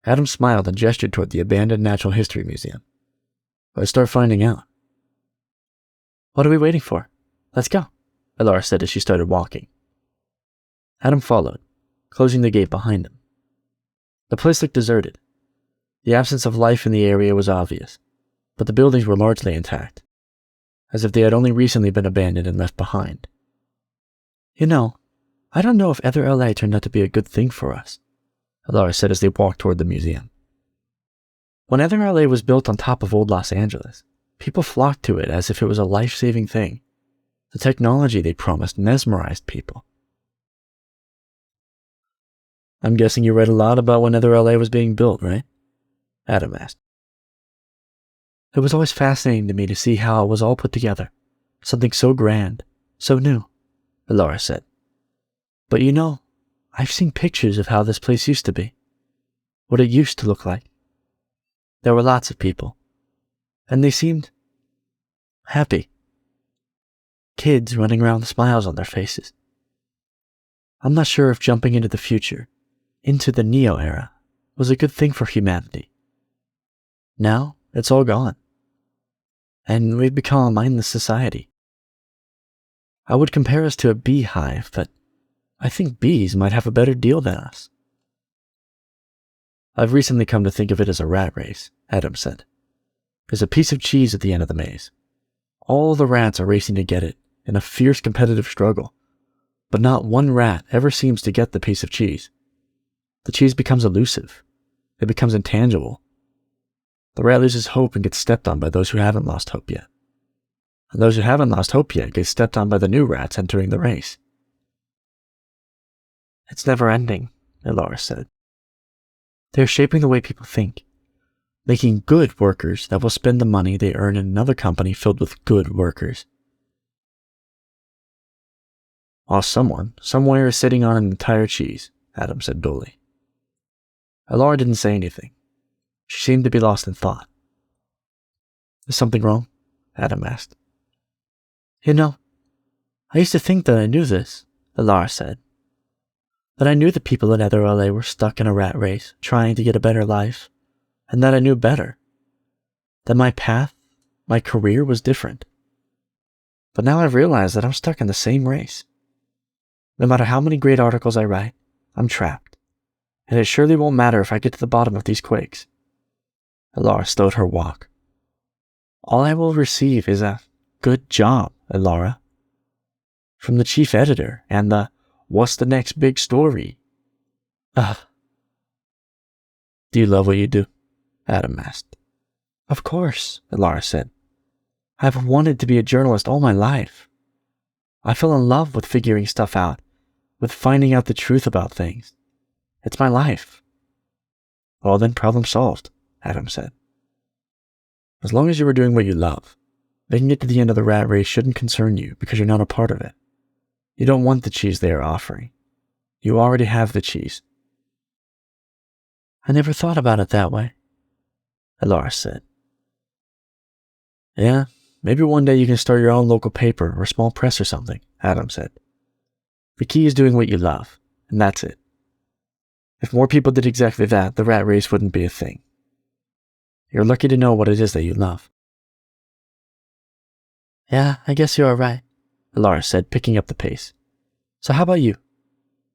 Adam smiled and gestured toward the abandoned Natural History Museum. Let's start finding out. What are we waiting for? Let's go, Alara said as she started walking. Adam followed, closing the gate behind him. The place looked deserted. The absence of life in the area was obvious, but the buildings were largely intact, as if they had only recently been abandoned and left behind. You know, I don't know if Ether LA turned out to be a good thing for us, Alara said as they walked toward the museum. When Ether LA was built on top of old Los Angeles, people flocked to it as if it was a life-saving thing. The technology they promised mesmerized people. I'm guessing you read a lot about when Ether LA was being built, right? Adam asked. It was always fascinating to me to see how it was all put together. Something so grand, so new, Alara said. But you know, I've seen pictures of how this place used to be. What it used to look like. There were lots of people. And they seemed happy. Kids running around with smiles on their faces. I'm not sure if jumping into the future, into the Neo era, was a good thing for humanity. Now, it's all gone. And we've become a mindless society. I would compare us to a beehive, but I think bees might have a better deal than us. I've recently come to think of it as a rat race, Adam said. There's a piece of cheese at the end of the maze. All the rats are racing to get it in a fierce competitive struggle, but not one rat ever seems to get the piece of cheese. The cheese becomes elusive. It becomes intangible. The rat loses hope and gets stepped on by those who haven't lost hope yet. And those who haven't lost hope yet get stepped on by the new rats entering the race. It's never ending, Elder said. They're shaping the way people think, making good workers that will spend the money they earn in another company filled with good workers. While someone, somewhere, is sitting on an entire cheese, Adam said dully. Elder didn't say anything. She seemed to be lost in thought. Is something wrong? Adam asked. You know, I used to think that I knew this, Elder said. That I knew the people in Nether LA were stuck in a rat race, trying to get a better life, and that I knew better. That my path, my career was different. But now I've realized that I'm stuck in the same race. No matter how many great articles I write, I'm trapped. And it surely won't matter if I get to the bottom of these quakes. Elder slowed her walk. All I will receive is a good job, Elora. From the chief editor and the what's the next big story? Do you love what you do? Adam asked. Of course, Elora said. I've wanted to be a journalist all my life. I fell in love with figuring stuff out, with finding out the truth about things. It's my life. Well then, problem solved, Adam said. As long as you are doing what you love, making it to the end of the rat race shouldn't concern you because you're not a part of it. You don't want the cheese they are offering. You already have the cheese. I never thought about it that way, Elder said. Yeah, maybe one day you can start your own local paper or small press or something, Adam said. The key is doing what you love, and that's it. If more people did exactly that, the rat race wouldn't be a thing. You're lucky to know what it is that you love. Yeah, I guess you are right, Elder said, picking up the pace. So how about you?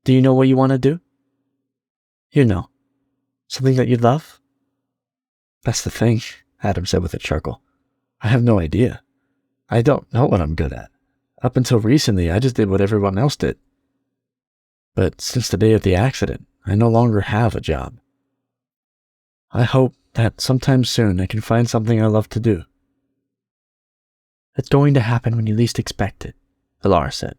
Do you know what you want to do? You know. Something that you love? That's the thing, Adam said with a chuckle. I have no idea. I don't know what I'm good at. Up until recently, I just did what everyone else did. But since the day of the accident, I no longer have a job. I hope that sometime soon I can find something I love to do. It's going to happen when you least expect it, Elder said.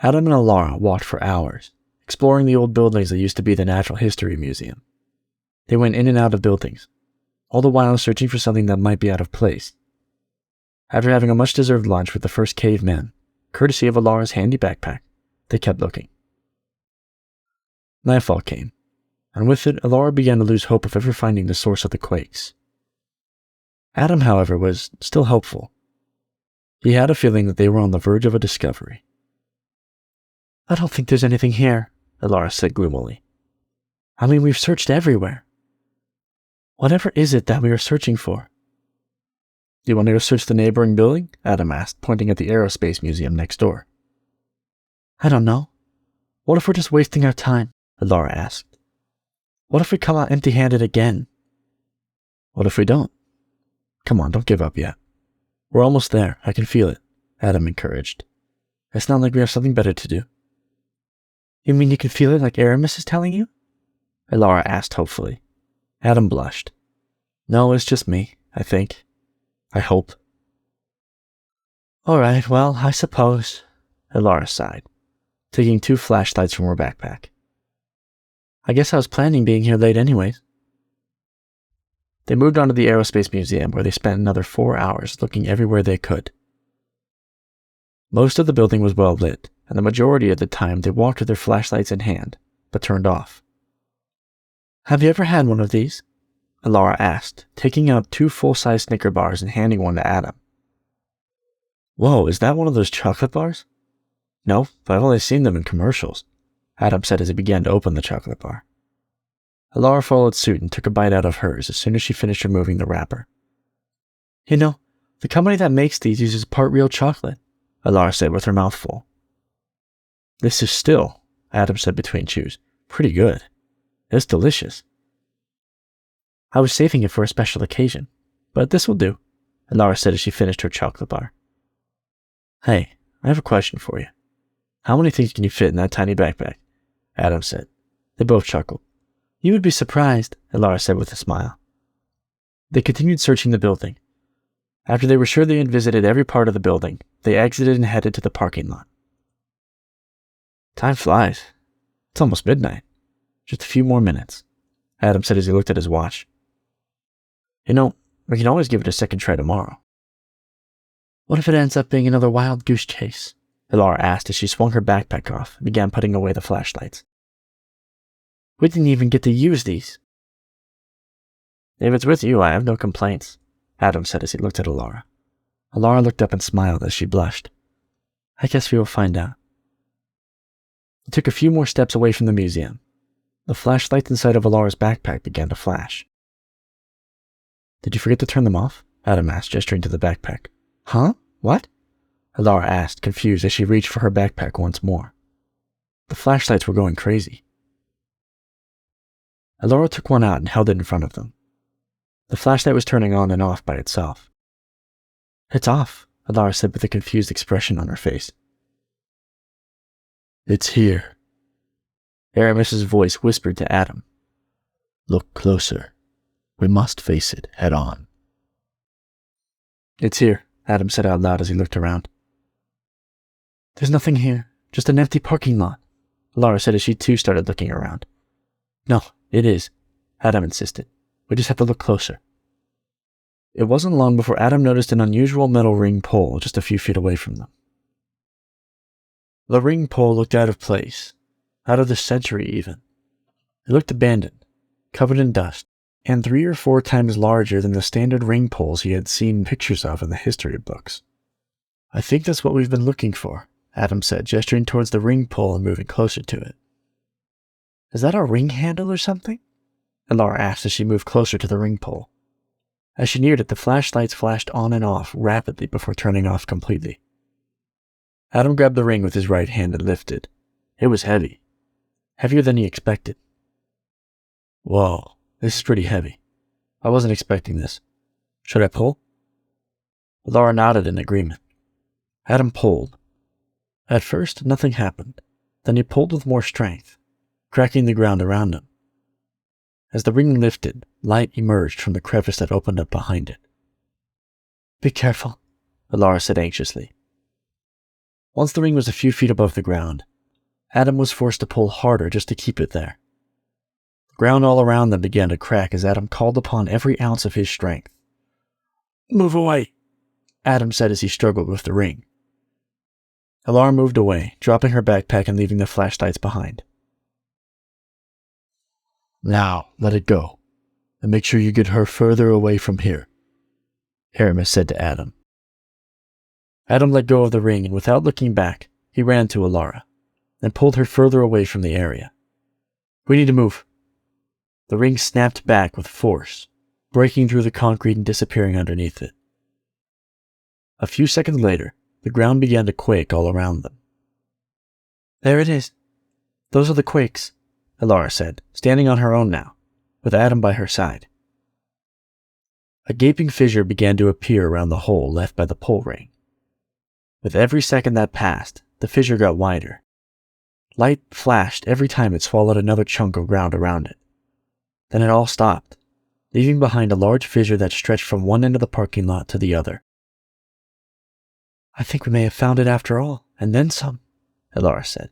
Adam and Elora walked for hours, exploring the old buildings that used to be the Natural History Museum. They went in and out of buildings, all the while searching for something that might be out of place. After having a much-deserved lunch with the first cavemen, courtesy of Elora's handy backpack, they kept looking. Nightfall came, and with it, Elora began to lose hope of ever finding the source of the quakes. Adam, however, was still hopeful. He had a feeling that they were on the verge of a discovery. I don't think there's anything here, Elora said gloomily. I mean, we've searched everywhere. Whatever is it that we are searching for? Do you want to go search the neighboring building? Adam asked, pointing at the aerospace museum next door. I don't know. What if we're just wasting our time? Elora asked. What if we come out empty-handed again? What if we don't? Come on, don't give up yet. We're almost there. I can feel it, Adam encouraged. It's not like we have something better to do. You mean you can feel it like ARIMUS is telling you? Elora asked hopefully. Adam blushed. No, it's just me, I think. I hope. All right, well, I suppose, Elora sighed, taking 2 flashlights from her backpack. I guess I was planning being here late anyways. They moved on to the Aerospace Museum, where they spent another 4 hours looking everywhere they could. Most of the building was well lit, and the majority of the time they walked with their flashlights in hand, but turned off. Have you ever had one of these? Elora asked, taking out 2 full-size Snicker bars and handing one to Adam. Whoa, is that one of those chocolate bars? No, but I've only seen them in commercials, Adam said as he began to open the chocolate bar. Alara followed suit and took a bite out of hers as soon as she finished removing the wrapper. You know, the company that makes these uses part real chocolate, Alara said with her mouth full. This is still, Adam said between chews, pretty good. It's delicious. I was saving it for a special occasion, but this will do, Alara said as she finished her chocolate bar. Hey, I have a question for you. How many things can you fit in that tiny backpack? Adam said. They both chuckled. You would be surprised, Alara said with a smile. They continued searching the building. After they were sure they had visited every part of the building, they exited and headed to the parking lot. Time flies. It's almost midnight. Just a few more minutes, Adam said as he looked at his watch. You know, we can always give it a second try tomorrow. What if it ends up being another wild goose chase? Alara asked as she swung her backpack off and began putting away the flashlights. We didn't even get to use these. If it's with you, I have no complaints, Adam said as he looked at Alara. Alara looked up and smiled as she blushed. I guess we will find out. He took a few more steps away from the museum. The flashlights inside of Alara's backpack began to flash. Did you forget to turn them off? Adam asked, gesturing to the backpack. Huh? What? Alara asked, confused as she reached for her backpack once more. The flashlights were going crazy. Alara took one out and held it in front of them. The flashlight was turning on and off by itself. It's off, Alara said with a confused expression on her face. It's here. ARIMUS's voice whispered to Adam. Look closer. We must face it head on. It's here, Adam said out loud as he looked around. There's nothing here, just an empty parking lot, Alara said as she too started looking around. No, it is, Adam insisted. We just have to look closer. It wasn't long before Adam noticed an unusual metal ring pole just a few feet away from them. The ring pole looked out of place, out of the century even. It looked abandoned, covered in dust, and 3 or 4 times larger than the standard ring poles he had seen pictures of in the history books. I think that's what we've been looking for, Adam said, gesturing towards the ring pole and moving closer to it. Is that a ring handle or something? Alara asked as she moved closer to the ring pole. As she neared it, the flashlights flashed on and off rapidly before turning off completely. Adam grabbed the ring with his right hand and lifted. It was heavy. Heavier than he expected. Whoa, this is pretty heavy. I wasn't expecting this. Should I pull? Alara nodded in agreement. Adam pulled. At first, nothing happened. Then he pulled with more strength, cracking the ground around him. As the ring lifted, light emerged from the crevice that opened up behind it. Be careful, Alara said anxiously. Once the ring was a few feet above the ground, Adam was forced to pull harder just to keep it there. The ground all around them began to crack as Adam called upon every ounce of his strength. Move away, Adam said as he struggled with the ring. Alara moved away, dropping her backpack and leaving the flashlights behind. Now, let it go, and make sure you get her further away from here, ARIMUS said to Adam. Adam let go of the ring, and without looking back, he ran to Alara, and pulled her further away from the area. We need to move. The ring snapped back with force, breaking through the concrete and disappearing underneath it. A few seconds later, the ground began to quake all around them. There it is. Those are the Quakes, Alara said, standing on her own now, with Adam by her side. A gaping fissure began to appear around the hole left by the pole ring. With every second that passed, the fissure got wider. Light flashed every time it swallowed another chunk of ground around it. Then it all stopped, leaving behind a large fissure that stretched from one end of the parking lot to the other. I think we may have found it after all, and then some, Alara said.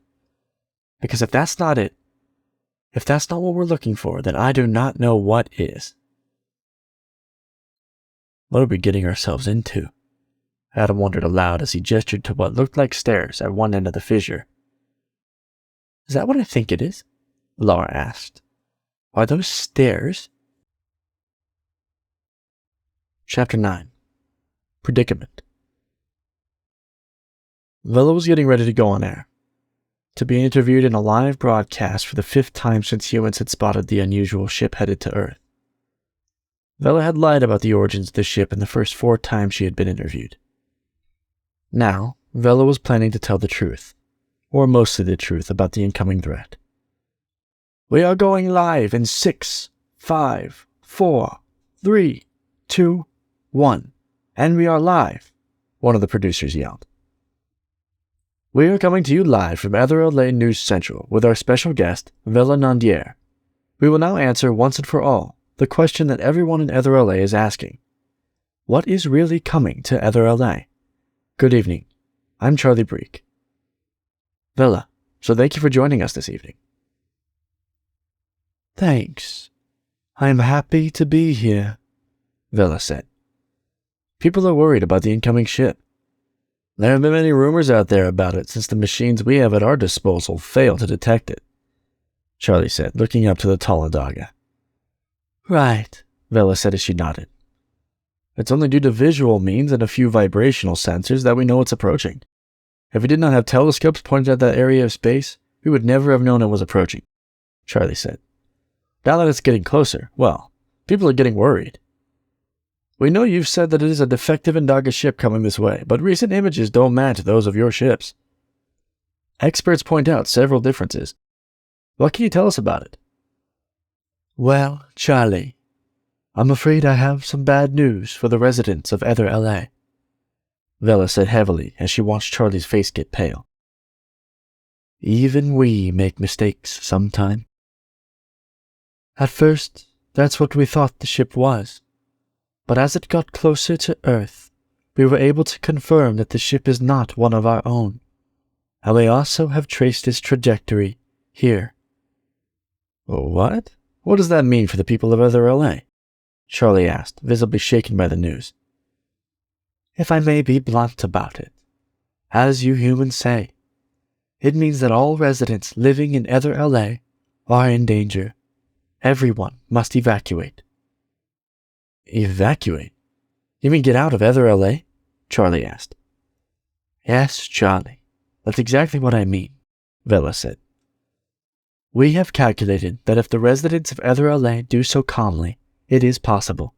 Because if that's not it, if that's not what we're looking for, then I do not know what is. What are we getting ourselves into? Adam wondered aloud as he gestured to what looked like stairs at one end of the fissure. Is that what I think it is? Alara asked. Are those stairs? Chapter 9. Predicament. Vela was getting ready to go on air, to be interviewed in a live broadcast for the 5th time since humans had spotted the unusual ship headed to Earth. Vela had lied about the origins of the ship in the first 4 times she had been interviewed. Now, Vela was planning to tell the truth, or mostly the truth, about the incoming threat. "We are going live in 6, 5, 4, 3, 2, 1, and we are live," one of the producers yelled. "We are coming to you live from Ether LA News Central with our special guest, Vela Nandier. We will now answer once and for all the question that everyone in Ether LA is asking. What is really coming to Ether LA? Good evening. I'm Charlie Breek." "Vela, so thank you for joining us this evening." "Thanks. I'm happy to be here," Vela said. "People are worried about the incoming ship. There have been many rumors out there about it since the machines we have at our disposal failed to detect it," Charlie said, looking up to the tall Adaga. "Right," Vela said as she nodded. "It's only due to visual means and a few vibrational sensors that we know it's approaching. If we did not have telescopes pointed at that area of space, we would never have known it was approaching," Charlie said. "Now that it's getting closer, well, people are getting worried. We know you've said that it is a defective Indaga ship coming this way, but recent images don't match those of your ships. Experts point out several differences. What can you tell us about it?" "Well, Charlie, I'm afraid I have some bad news for the residents of Ether LA," Vela said heavily as she watched Charlie's face get pale. "Even we make mistakes sometime. At first, that's what we thought the ship was. But as it got closer to Earth, we were able to confirm that the ship is not one of our own, and we also have traced its trajectory here." "What? What does that mean for the people of Ether LA?" Charlie asked, visibly shaken by the news. "If I may be blunt about it, as you humans say, it means that all residents living in Ether LA are in danger. Everyone must evacuate." "Evacuate? You mean get out of Ether LA?" Charlie asked. "Yes, Charlie, that's exactly what I mean," Vela said. "We have calculated that if the residents of Ether LA do so calmly, it is possible.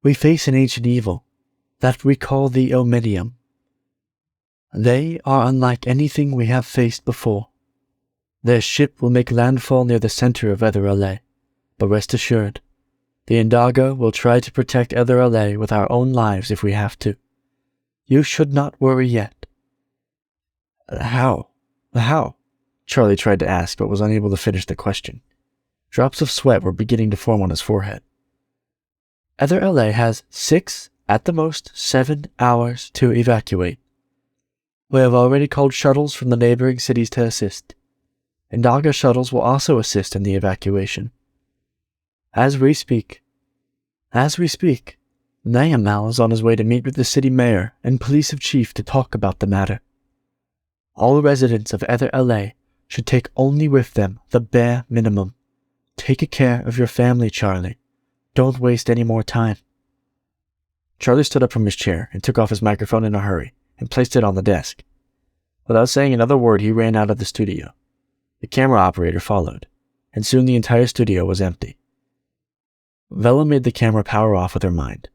We face an ancient evil that we call the Omnium. They are unlike anything we have faced before. Their ship will make landfall near the center of Ether LA, but rest assured, the Indaga will try to protect Ether LA with our own lives if we have to. You should not worry yet." How? Charlie tried to ask, but was unable to finish the question. Drops of sweat were beginning to form on his forehead. "Ether LA has 6, at the most 7 hours to evacuate. We have already called shuttles from the neighboring cities to assist. Indaga shuttles will also assist in the evacuation. As we speak, Nayamal is on his way to meet with the city mayor and police chief to talk about the matter. All residents of Ether LA should take only with them the bare minimum. Take care of your family, Charlie. Don't waste any more time." Charlie stood up from his chair and took off his microphone in a hurry and placed it on the desk. Without saying another word, he ran out of the studio. The camera operator followed, and soon the entire studio was empty. Vela made the camera power off with her mind.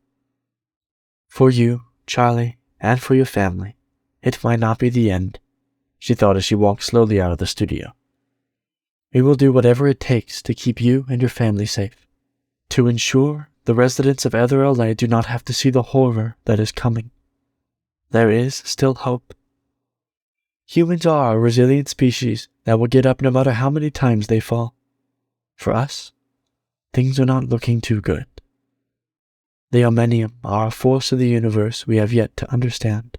"For you, Charlie, and for your family, it might not be the end," she thought as she walked slowly out of the studio. "We will do whatever it takes to keep you and your family safe, to ensure the residents of Ether LA do not have to see the horror that is coming. There is still hope. Humans are a resilient species that will get up no matter how many times they fall. For us, things are not looking too good. The Omnium are a force of the universe we have yet to understand."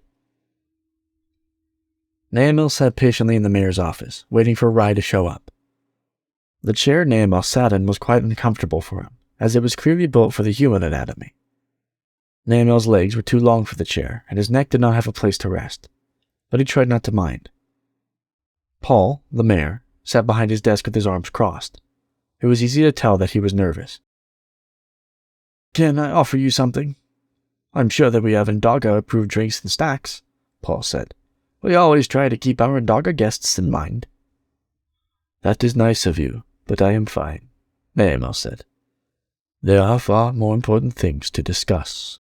Naamil sat patiently in the mayor's office, waiting for Rai to show up. The chair Naamil sat in was quite uncomfortable for him, as it was clearly built for the human anatomy. Naamil's legs were too long for the chair, and his neck did not have a place to rest, but he tried not to mind. Paul, the mayor, sat behind his desk with his arms crossed. It was easy to tell that he was nervous. "Can I offer you something? I'm sure that we have Indaga-approved drinks and snacks," Paul said. We always try to keep our Ndaga guests in mind." "That is nice of you, but I am fine," Naemel said. "There are far more important things to discuss."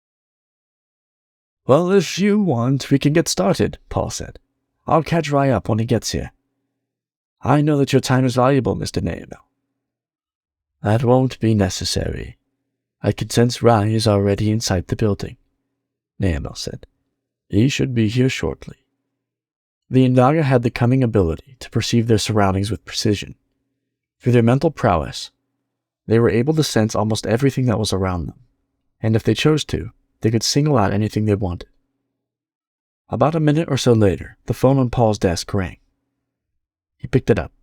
"Well, if you want, we can get started," Paul said. "I'll catch Rai up when he gets here. I know that your time is valuable, Mr. Naemel." "That won't be necessary. I can sense Rai is already inside the building," Naemel said. "He should be here shortly." The Ndaga had the cunning ability to perceive their surroundings with precision. Through their mental prowess, they were able to sense almost everything that was around them, and if they chose to, they could single out anything they wanted. About a minute or so later, the phone on Paul's desk rang. He picked it up.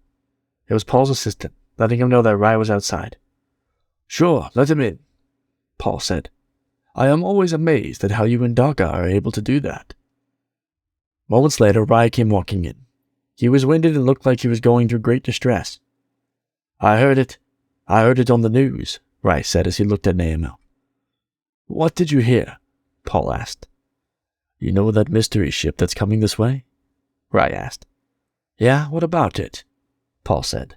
It was Paul's assistant, letting him know that Rai was outside. "Sure, let him in," Paul said. "I am always amazed at how you and Ndaga are able to do that." Moments later, Rai came walking in. He was winded and looked like he was going through great distress. I heard it on the news," Rai said as he looked at Naemel. "What did you hear?" Paul asked. "You know that mystery ship that's coming this way?" Rai asked. "Yeah, what about it?" Paul said.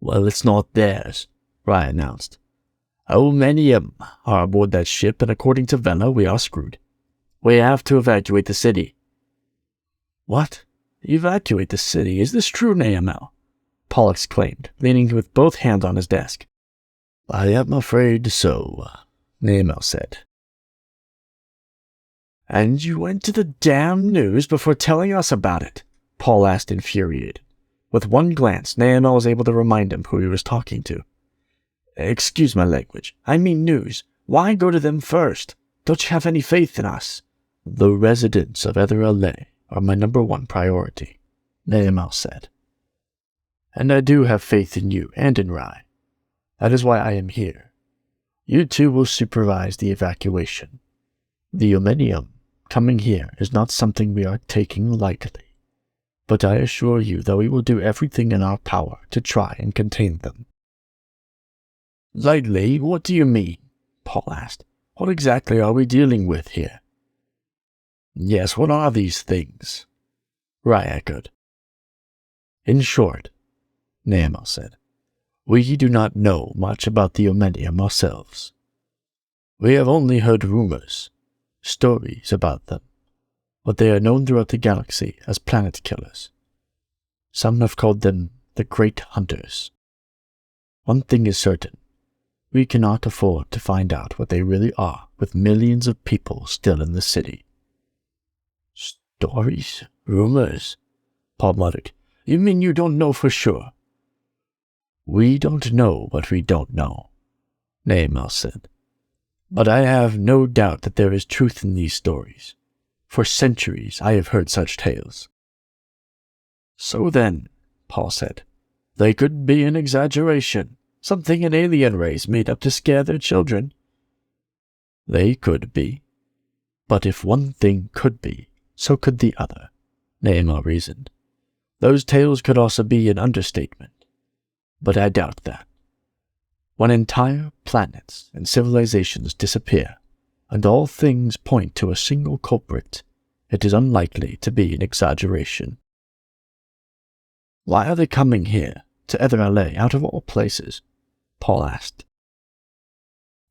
"Well, it's not theirs," Rai announced. "Many are aboard that ship, and according to Vela, we are screwed. We have to evacuate the city." "What? Evacuate the city? Is this true, Naemel?" Paul exclaimed, leaning with both hands on his desk. "I am afraid so," Naemel said. "And you went to the damn news before telling us about it?" Paul asked, infuriated. With one glance, Naemel was able to remind him who he was talking to. "Excuse my language. I mean news. Why go to them first? Don't you have any faith in us?" "The residents of Ether Alay are my number one priority," Naemel said. "And I do have faith in you and in Rai. That is why I am here. You two will supervise the evacuation. The Omnium coming here is not something we are taking lightly, but I assure you that we will do everything in our power to try and contain them." "Lightly? What do you mean?" Paul asked. "What exactly are we dealing with here?" "Yes, what are these things?" Rai echoed. "In short," Naemel said, "we do not know much about the Omnium ourselves. We have only heard rumors, stories about them, but they are known throughout the galaxy as planet killers. Some have called them the Great Hunters. One thing is certain. We cannot afford to find out what they really are with millions of people still in the city." "Stories? Rumors?" Paul muttered. "You mean you don't know for sure?" "We don't know what we don't know," Naemel said. "But I have no doubt that there is truth in these stories. For centuries I have heard such tales." "So then," Paul said, "they could be an exaggeration, something an alien race made up to scare their children." "They could be. But if one thing could be, so could the other," Naemel reasoned. "Those tales could also be an understatement. But I doubt that. When entire planets and civilizations disappear, and all things point to a single culprit, it is unlikely to be an exaggeration." "Why are they coming here, to Ether Alay, out of all places?" Paul asked.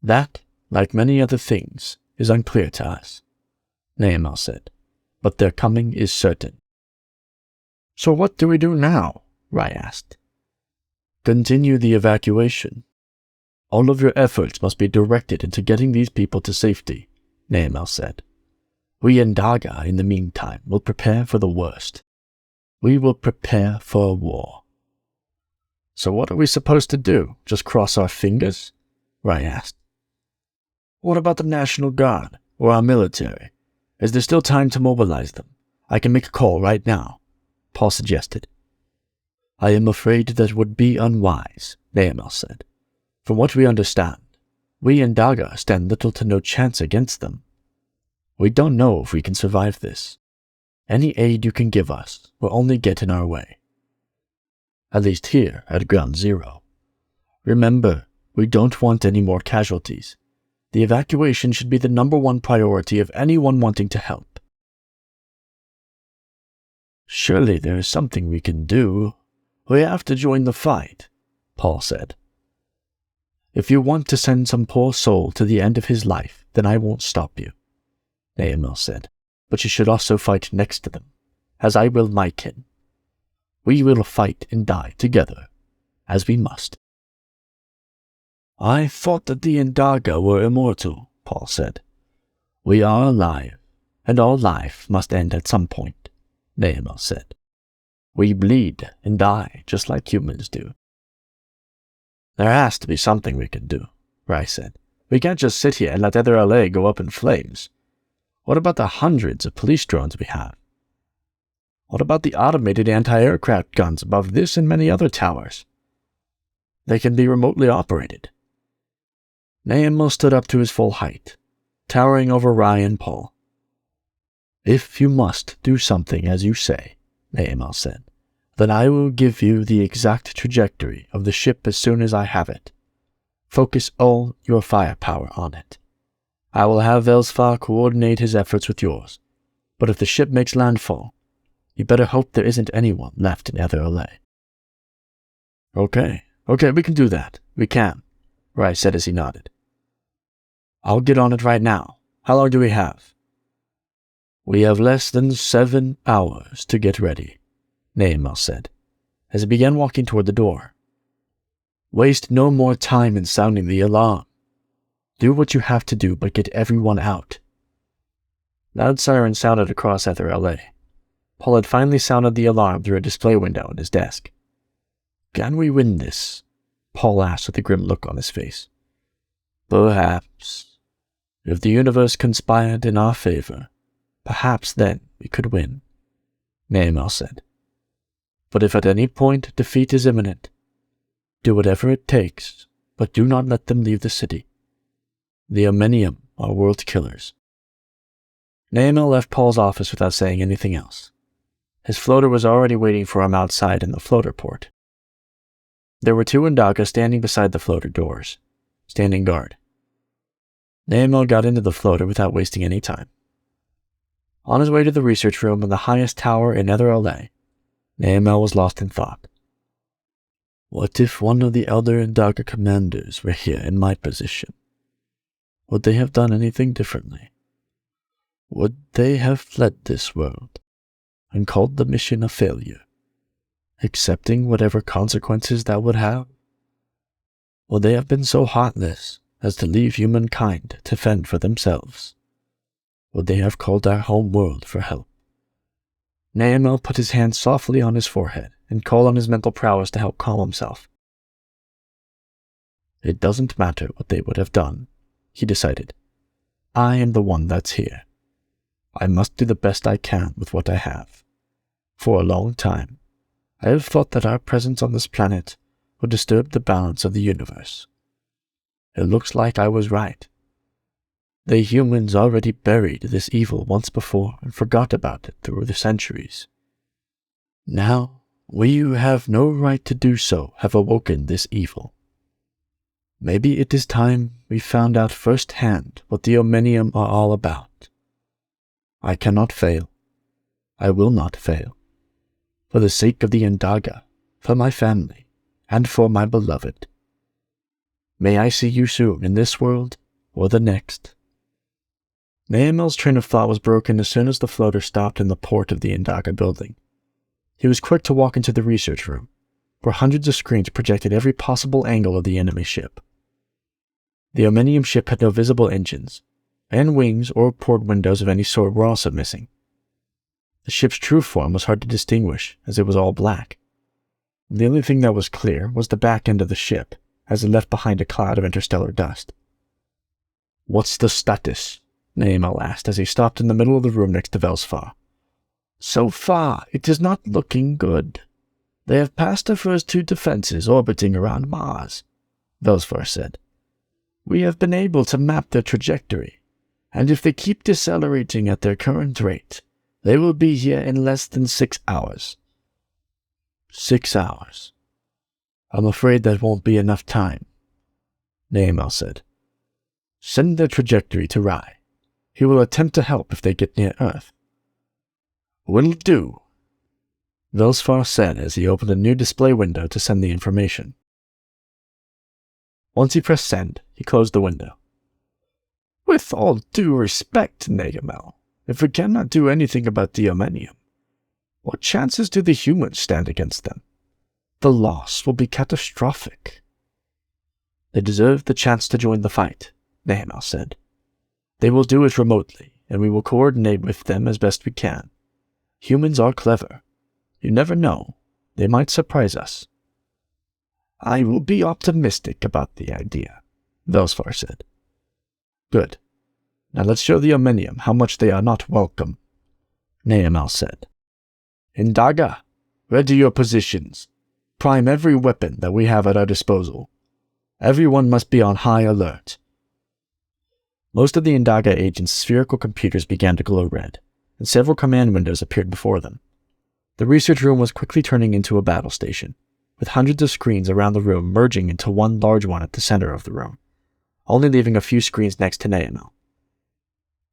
"That, like many other things, is unclear to us," Naemel said. "But their coming is certain." "So what do we do now?" Rai asked. "Continue the evacuation. All of your efforts must be directed into getting these people to safety," Naemel said. "We and Ndaga, in the meantime, will prepare for the worst. We will prepare for a war." "So what are we supposed to do? Just cross our fingers?" Rai asked. "What about the National Guard, or our military? Is there still time to mobilize them? I can make a call right now," Paul suggested. "I am afraid that would be unwise," Naemel said. "From what we understand, we and Ndaga stand little to no chance against them. We don't know if we can survive this. Any aid you can give us will only get in our way. At least here at Ground Zero. Remember, we don't want any more casualties. The evacuation should be the number one priority of anyone wanting to help." Surely there is something we can do. We have to join the fight, Paul said. If you want to send some poor soul to the end of his life, then I won't stop you, Naamel said. But you should also fight next to them, as I will my kin. We will fight and die together, as we must. I thought that the Indaga were immortal, Paul said. We are alive, and all life must end at some point, Naamel said. We bleed and die just like humans do. There has to be something we can do, Rice said. We can't just sit here and let Ether LA go up in flames. What about the hundreds of police drones we have? What about the automated anti-aircraft guns above this and many other towers? They can be remotely operated. Naamel stood up to his full height, towering over Rye and Paul. If you must do something as you say, Naamel said, then I will give you the exact trajectory of the ship as soon as I have it. Focus all your firepower on it. I will have Velsfar coordinate his efforts with yours, but if the ship makes landfall, you better hope there isn't anyone left in Ether LA. Okay, we can do that. We can, Rice said as he nodded. I'll get on it right now. How long do we have? We have less than 7 hours to get ready, Naamel said, as he began walking toward the door. Waste no more time in sounding the alarm. Do what you have to do, but get everyone out. Loud sirens sounded across Ether LA. Paul had finally sounded the alarm through a display window on his desk. Can we win this? Paul asked with a grim look on his face. Perhaps. If the universe conspired in our favor, perhaps then we could win, Naamel said. But if at any point defeat is imminent, do whatever it takes, but do not let them leave the city. The Omnium are world killers. Naamel left Paul's office without saying anything else. His floater was already waiting for him outside in the floater port. There were 2 Indaga standing beside the floater doors, standing guard. Naamel got into the floater without wasting any time. On his way to the research room in the highest tower in Ether LA, Naamel was lost in thought. What if one of the Elder Indaga commanders were here in my position? Would they have done anything differently? Would they have fled this world and called the mission a failure, accepting whatever consequences that would have? Would they have been so heartless as to leave humankind to fend for themselves? Would they have called our home world for help? Naamel put his hand softly on his forehead and called on his mental prowess to help calm himself. It doesn't matter what they would have done, he decided. I am the one that's here. I must do the best I can with what I have. For a long time, I have thought that our presence on this planet would disturb the balance of the universe. It looks like I was right. The humans already buried this evil once before and forgot about it through the centuries. Now, we who have no right to do so have awoken this evil. Maybe it is time we found out firsthand what the Omnium are all about. I cannot fail. I will not fail. For the sake of the Indaga, for my family, and for my beloved. May I see you soon in this world or the next. Naamel's train of thought was broken as soon as the floater stopped in the port of the Indaga building. He was quick to walk into the research room, where hundreds of screens projected every possible angle of the enemy ship. The Omnium ship had no visible engines, and wings or port windows of any sort were also missing. The ship's true form was hard to distinguish, as it was all black. The only thing that was clear was the back end of the ship, as it left behind a cloud of interstellar dust. "What's the status?" Naamel asked as he stopped in the middle of the room next to Velsfar. "So far, it is not looking good. They have passed the first 2 defenses orbiting around Mars," Velsfar said. "We have been able to map their trajectory, and if they keep decelerating at their current rate, they will be here in less than 6 hours. 6 hours. I'm afraid that won't be enough time," Naamel said. "Send their trajectory to Rye. He will attempt to help if they get near Earth." "Will do," Velsfar said as he opened a new display window to send the information. Once he pressed send, he closed the window. With all due respect, Nagamel, if we cannot do anything about the Omnium, what chances do the humans stand against them? The loss will be catastrophic. They deserve the chance to join the fight, Nagamel said. They will do it remotely, and we will coordinate with them as best we can. Humans are clever. You never know. They might surprise us. I will be optimistic about the idea, Velsfar said. Good. Now let's show the Omnium how much they are not welcome, Nagamel said. Indaga, ready your positions. Prime every weapon that we have at our disposal. Everyone must be on high alert. Most of the Indaga agents' spherical computers began to glow red, and several command windows appeared before them. The research room was quickly turning into a battle station, with hundreds of screens around the room merging into one large one at the center of the room, only leaving a few screens next to Nagamel.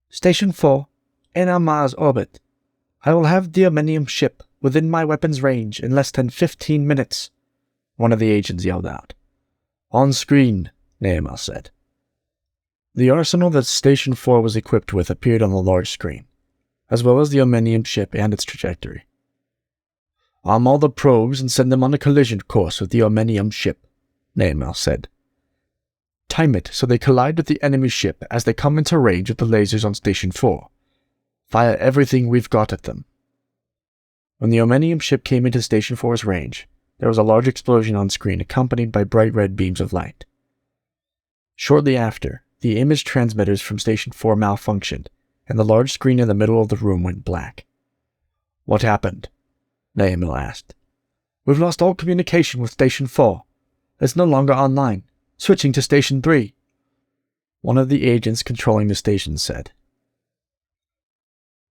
Station 4, in our Mars orbit. I will have the Omnium ship within my weapon's range in less than 15 minutes, one of the agents yelled out. On screen, Nagamel said. The arsenal that Station 4 was equipped with appeared on the large screen, as well as the Omnium ship and its trajectory. Arm all the probes and send them on a collision course with the Omnium ship, Nagamel said. Time it so they collide with the enemy ship as they come into range of the lasers on Station 4. Fire everything we've got at them. When the Omnium ship came into Station 4's range, there was a large explosion on screen accompanied by bright red beams of light. Shortly after, the image transmitters from Station 4 malfunctioned, and the large screen in the middle of the room went black. What happened? Nagamel asked. We've lost all communication with Station 4. It's no longer online. Switching to Station 3. One of the agents controlling the station said.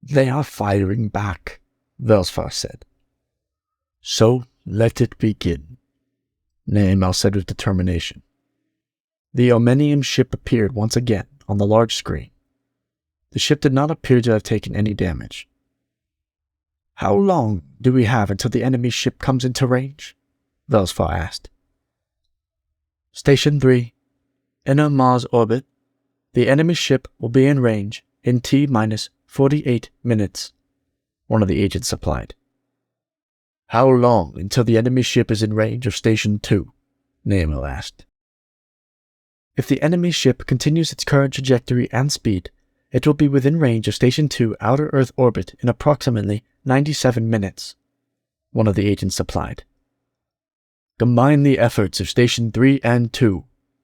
They are firing back, Velsfar said. So let it begin, Nagamel said with determination. The Omnium ship appeared once again on the large screen. The ship did not appear to have taken any damage. How long do we have until the enemy ship comes into range? Velsfar asked. Station 3, inner Mars orbit. The enemy ship will be in range in T-minus 48 minutes, one of the agents supplied. How long until the enemy ship is in range of Station 2? Nagamel asked. If the enemy ship continues its current trajectory and speed, it will be within range of Station 2 outer Earth orbit in approximately 97 minutes, one of the agents supplied. Combine the efforts of Station 3 and 2,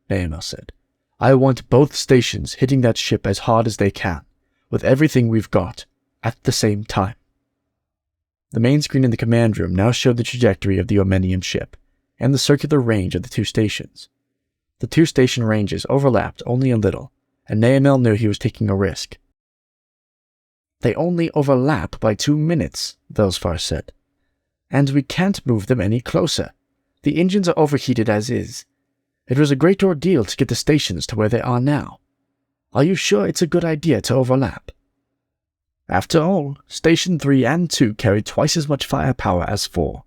Nagamel said. I want both stations hitting that ship as hard as they can, with everything we've got, at the same time. The main screen in the command room now showed the trajectory of the Omnium ship, and the circular range of the two stations. The two station ranges overlapped only a little, and Nagamel knew he was taking a risk. They only overlap by 2 minutes, Velsfar said. And we can't move them any closer. The engines are overheated as is. It was a great ordeal to get the stations to where they are now. Are you sure it's a good idea to overlap? After all, Station 3 and 2 carry twice as much firepower as 4.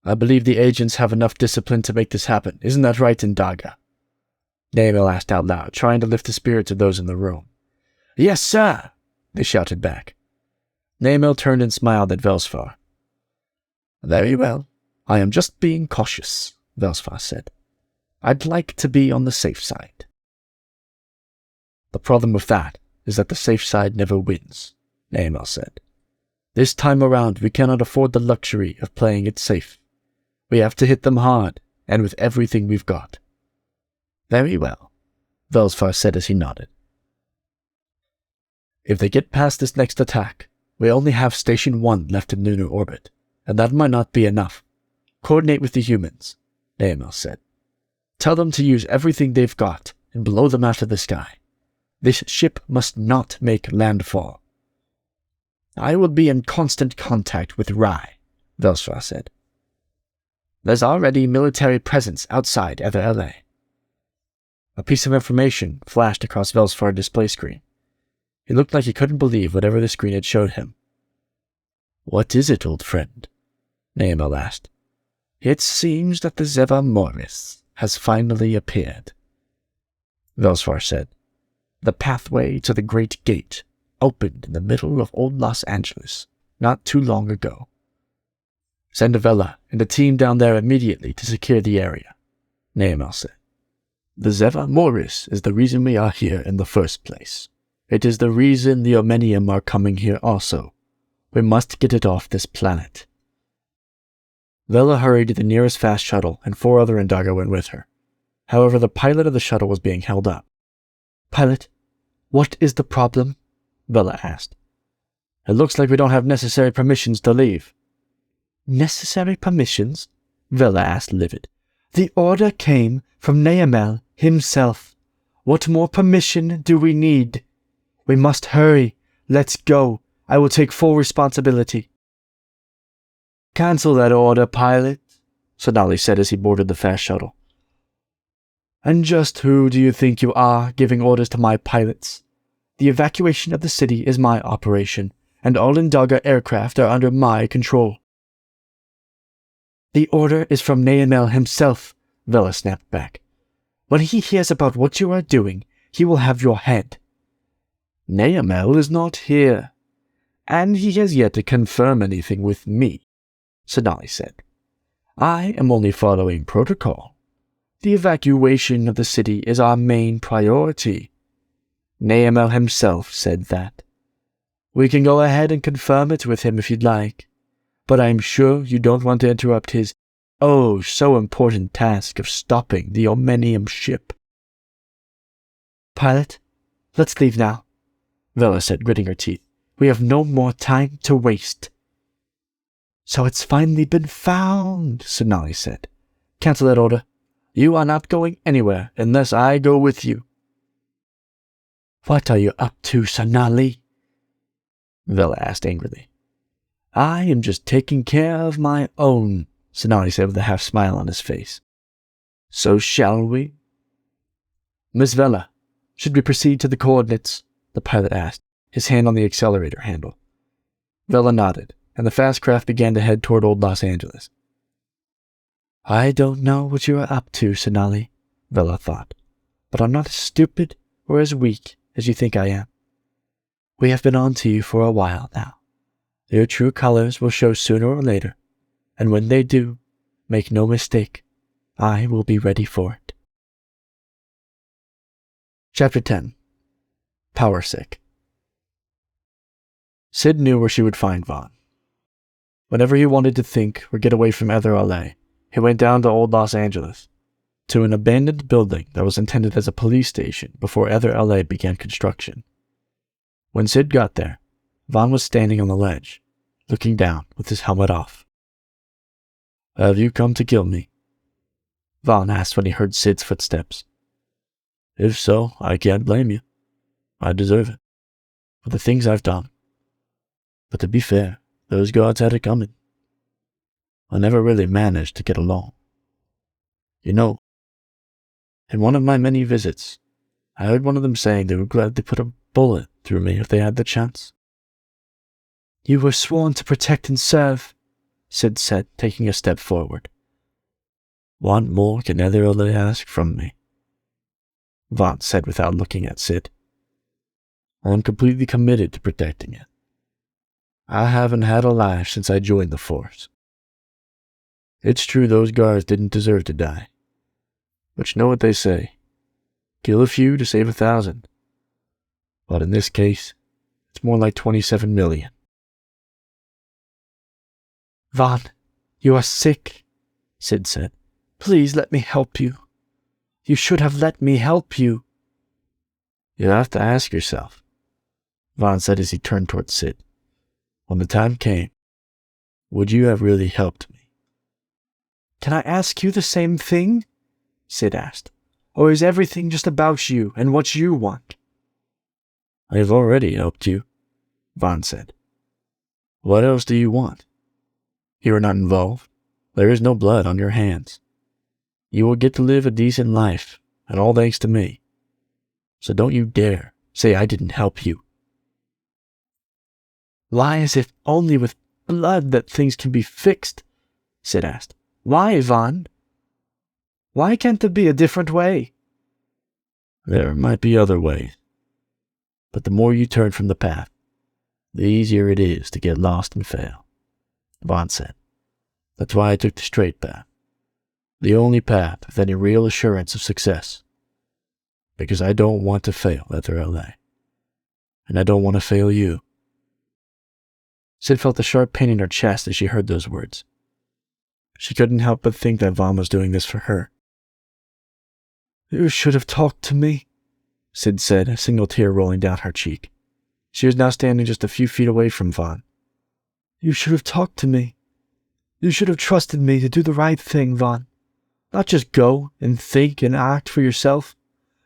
I believe the agents have enough discipline to make this happen, isn't that right, Indaga? Nagamel asked out loud, trying to lift the spirits of those in the room. Yes, sir, they shouted back. Nagamel turned and smiled at Velsfar. Very well. I am just being cautious, Velsfar said. I'd like to be on the safe side. The problem with that is that the safe side never wins, Nagamel said. This time around we cannot afford the luxury of playing it safe. We have to hit them hard, and with everything we've got. Very well, Velsfar said as he nodded. If they get past this next attack, we only have Station 1 left in lunar orbit, and that might not be enough. Coordinate with the humans, Nagamel said. Tell them to use everything they've got and blow them out of the sky. This ship must not make landfall. I will be in constant contact with Rai, Velsfar said. There's already military presence outside Ether LA. A piece of information flashed across Velsfar's display screen. It looked like he couldn't believe whatever the screen had showed him. What is it, old friend? Naamel asked. It seems that the Zeva Morris has finally appeared, Velsvar said. The pathway to the Great Gate opened in the middle of old Los Angeles not too long ago. Send a Vela and a team down there immediately to secure the area, Naamel said. The Zeva Morris is the reason we are here in the first place. It is the reason the Omenium are coming here also. We must get it off this planet. Vela hurried to the nearest fast shuttle, and 4 other Indaga went with her. However, the pilot of the shuttle was being held up. Pilot, what is the problem? Vela asked. It looks like we don't have necessary permissions to leave. Necessary permissions? Vela asked, livid. The order came from Naamel himself. What more permission do we need? We must hurry. Let's go. I will take full responsibility. Cancel that order, pilot, Sonali said as he boarded the fast shuttle. And just who do you think you are, giving orders to my pilots? The evacuation of the city is my operation, and all Indaga aircraft are under my control. The order is from Naamel himself, Vela snapped back. When he hears about what you are doing, he will have your head. Naamel is not here, and he has yet to confirm anything with me, Sonali said. I am only following protocol. The evacuation of the city is our main priority. Naamel himself said that. We can go ahead and confirm it with him if you'd like, but I'm sure you don't want to interrupt his so important task of stopping the Omenium ship. Pilot, let's leave now, Vela said, gritting her teeth. We have no more time to waste. So it's finally been found, Sonali said. Cancel that order. You are not going anywhere unless I go with you. What are you up to, Sonali? Vela asked angrily. I am just taking care of my own, Sonali said with a half smile on his face. So shall we? Miss Vela, should we proceed to the coordinates? The pilot asked, his hand on the accelerator handle. Vela nodded, and the fast craft began to head toward old Los Angeles. I don't know what you are up to, Sonali, Vela thought, but I'm not as stupid or as weak as you think I am. We have been on to you for a while now. Your true colors will show sooner or later, and when they do, make no mistake, I will be ready for it. Chapter 10. Power Sick. Sid knew where she would find Vaughn. Whenever he wanted to think or get away from Ether LA, he went down to old Los Angeles, to an abandoned building that was intended as a police station before Ether LA began construction. When Sid got there, Vaughn was standing on the ledge, looking down with his helmet off. Have you come to kill me? Vaughn asked when he heard Sid's footsteps. If so, I can't blame you. I deserve it, for the things I've done. But to be fair, those guards had it coming. I never really managed to get along. You know, in one of my many visits, I heard one of them saying they were glad they put a bullet through me if they had the chance. You were sworn to protect and serve, Sid said, taking a step forward. What more can Ether LA ask from me? Vaughn said without looking at Sid. I'm completely committed to protecting it. I haven't had a life since I joined the Force. It's true those guards didn't deserve to die. But you know what they say, kill a few to save 1,000. But in this case, it's more like 27 million. Vaughn, you are sick, Sid said. Please let me help you. You should have let me help you. You have to ask yourself, Vaughn said as he turned toward Sid. When the time came, would you have really helped me? Can I ask you the same thing? Sid asked. Or is everything just about you and what you want? I've already helped you, Vaughn said. What else do you want? You are not involved. There is no blood on your hands. You will get to live a decent life, and all thanks to me. So don't you dare say I didn't help you. Lie as if only with blood that things can be fixed, Sid asked. Why, Vaughn? Why can't there be a different way? There might be other ways, but the more you turn from the path, the easier it is to get lost and fail, Vaughn said. That's why I took the straight path, the only path with any real assurance of success, because I don't want to fail Ether LA, and I don't want to fail you. Sid felt a sharp pain in her chest as she heard those words. She couldn't help but think that Vaughn was doing this for her. You should have talked to me, Sid said, a single tear rolling down her cheek. She was now standing just a few feet away from Vaughn. You should have talked to me. You should have trusted me to do the right thing, Vaughn. Not just go and think and act for yourself.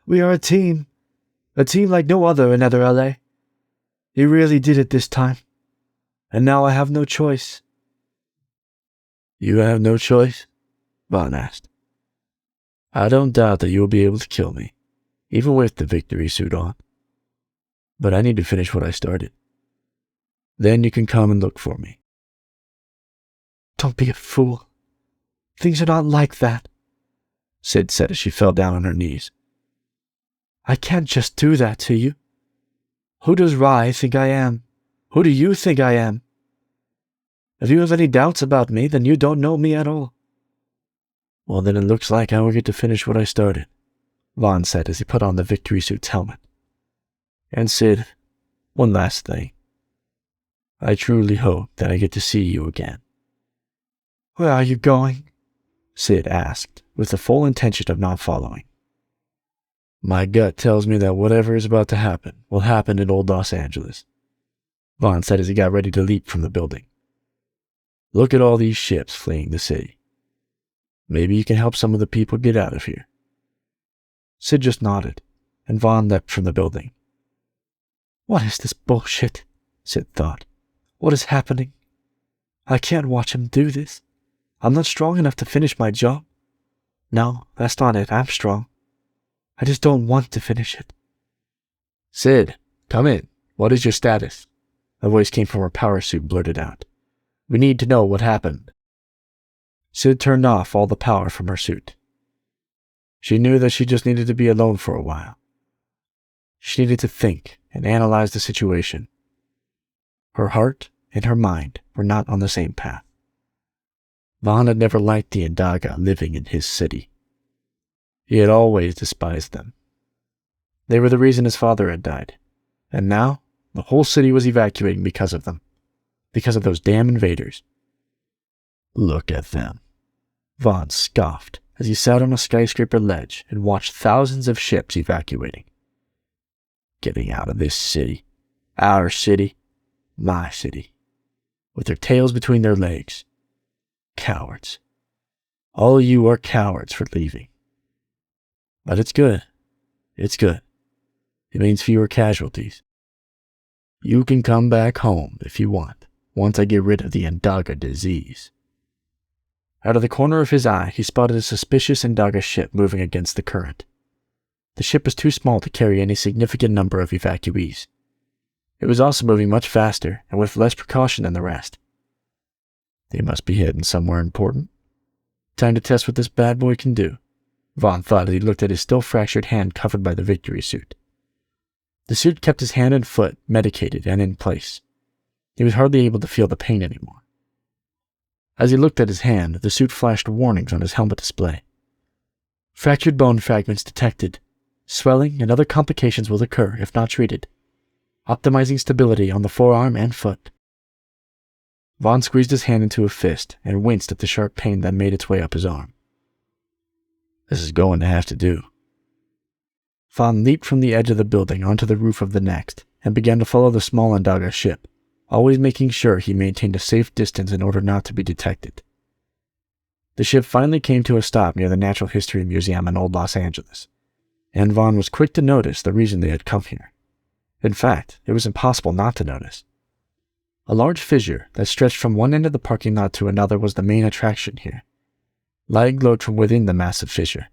We are a team like no other in Nether LA. You really did it this time. And now I have no choice. You have no choice? Vaughn asked. I don't doubt that you will be able to kill me, even with the victory suit on. But I need to finish what I started. Then you can come and look for me. Don't be a fool. Things are not like that, Sid said as she fell down on her knees. I can't just do that to you. Who does Rai think I am? Who do you think I am? If you have any doubts about me, then you don't know me at all. Well, then it looks like I will get to finish what I started, Vaughn said as he put on the victory suit's helmet. And Sid, one last thing. I truly hope that I get to see you again. Where are you going? Sid asked, with the full intention of not following. My gut tells me that whatever is about to happen will happen in old Los Angeles, Vaughn said as he got ready to leap from the building. Look at all these ships fleeing the city. Maybe you can help some of the people get out of here. Sid just nodded, and Vaughn leapt from the building. What is this bullshit? Sid thought. What is happening? I can't watch him do this. I'm not strong enough to finish my job. No, that's not it. I'm strong. I just don't want to finish it. Sid, come in. What is your status? A voice came from her power suit, blurted out. We need to know what happened. Sid turned off all the power from her suit. She knew that she just needed to be alone for a while. She needed to think and analyze the situation. Her heart and her mind were not on the same path. Vaughn had never liked the Indaga living in his city. He had always despised them. They were the reason his father had died, and now the whole city was evacuating because of them, because of those damn invaders. Look at them, Vaughn scoffed as he sat on a skyscraper ledge and watched thousands of ships evacuating. Getting out of this city, our city, my city, with their tails between their legs. Cowards. All of you are cowards for leaving. But it's good. It's good. It means fewer casualties. You can come back home if you want, once I get rid of the Indaga disease. Out of the corner of his eye, he spotted a suspicious Indaga ship moving against the current. The ship was too small to carry any significant number of evacuees. It was also moving much faster and with less precaution than the rest. They must be heading somewhere important. Time to test what this bad boy can do, Vaughn thought as he looked at his still fractured hand covered by the victory suit. The suit kept his hand and foot medicated and in place. He was hardly able to feel the pain anymore. As he looked at his hand, the suit flashed warnings on his helmet display. Fractured bone fragments detected. Swelling and other complications will occur if not treated. Optimizing stability on the forearm and foot. Vaughn squeezed his hand into a fist and winced at the sharp pain that made its way up his arm. This is going to have to do. Vaughn leaped from the edge of the building onto the roof of the next and began to follow the small Indaga ship, always making sure he maintained a safe distance in order not to be detected. The ship finally came to a stop near the Natural History Museum in Old Los Angeles, and Vaughn was quick to notice the reason they had come here. In fact, it was impossible not to notice. A large fissure that stretched from one end of the parking lot to another was the main attraction here. Light glowed from within the massive fissure.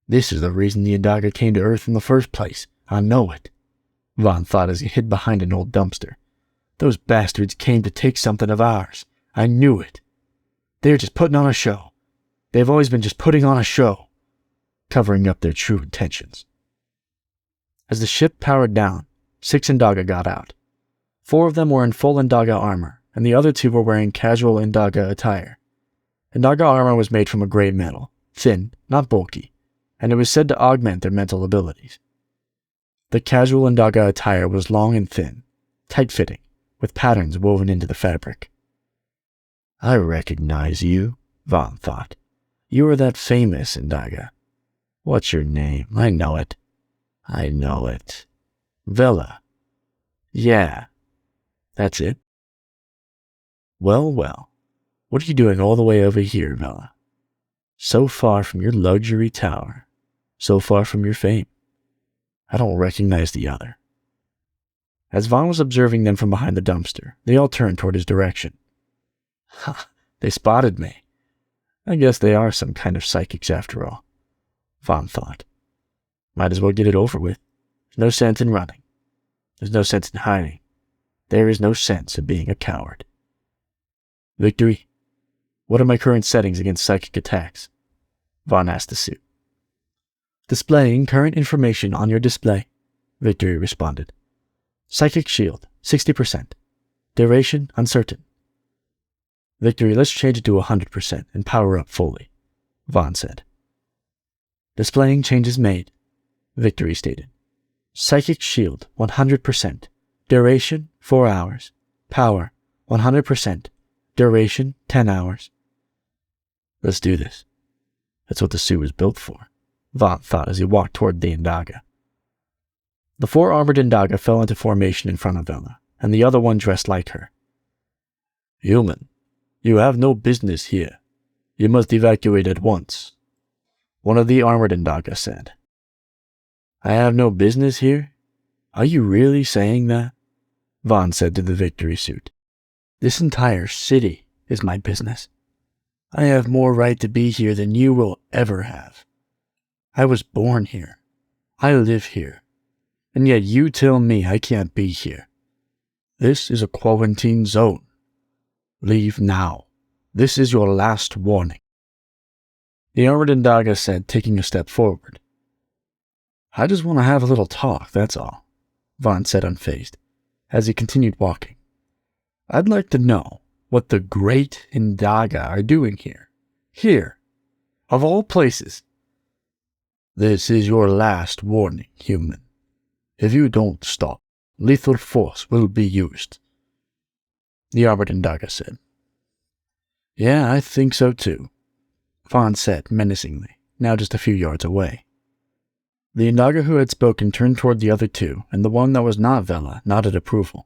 This is the reason the Indaga came to Earth in the first place. I know it, Vaughn thought as he hid behind an old dumpster, Those bastards came to take something of ours. I knew it. They're just putting on a show. They've always been just putting on a show, covering up their true intentions. As the ship powered down, 6 Indaga got out. 4 of them were in full Indaga armor, and the other 2 were wearing casual Indaga attire. Indaga armor was made from a gray metal, thin, not bulky, and it was said to augment their mental abilities. The casual Indaga attire was long and thin, tight-fitting, with patterns woven into the fabric. I recognize you, Vaughn thought. You are that famous Indaga. What's your name? I know it. I know it. Vela. Yeah, that's it. Well, well. What are you doing all the way over here, Vela? So far from your luxury tower. So far from your fame. I don't recognize the other. As Vaughn was observing them from behind the dumpster, they all turned toward his direction. Ha! They spotted me. I guess they are some kind of psychics after all, Vaughn thought. Might as well get it over with. There's no sense in running. There's no sense in hiding. There is no sense in being a coward. Victory, what are my current settings against psychic attacks? Vaughn asked the suit. Displaying current information on your display, Victory responded. Psychic shield, 60%. Duration, uncertain. Victory, let's change it to 100% and power up fully, Vaughn said. Displaying changes made, Victory stated. Psychic shield, 100%. Duration, 4 hours. Power, 100%. Duration, 10 hours. Let's do this. That's what the suit was built for, Vaughn thought as he walked toward the Indaga. The 4 armored Indaga fell into formation in front of Vela, and the other one dressed like her. Human, you have no business here. You must evacuate at once, one of the armored Indaga said. I have no business here? Are you really saying that? Vaughn said to the Victory suit. This entire city is my business. I have more right to be here than you will ever have. I was born here. I live here. And yet you tell me I can't be here. This is a quarantine zone. Leave now. This is your last warning. The armored Indaga said, taking a step forward. I just want to have a little talk, that's all, Vaughn said unfazed, as he continued walking. I'd like to know what the great Indaga are doing here. Here, of all places. This is your last warning, human. If you don't stop, lethal force will be used, the armored Indaga said. Yeah, I think so too, Vaughn said menacingly, now just a few yards away. The Indaga who had spoken turned toward the other 2, and the one that was not Vela nodded approval.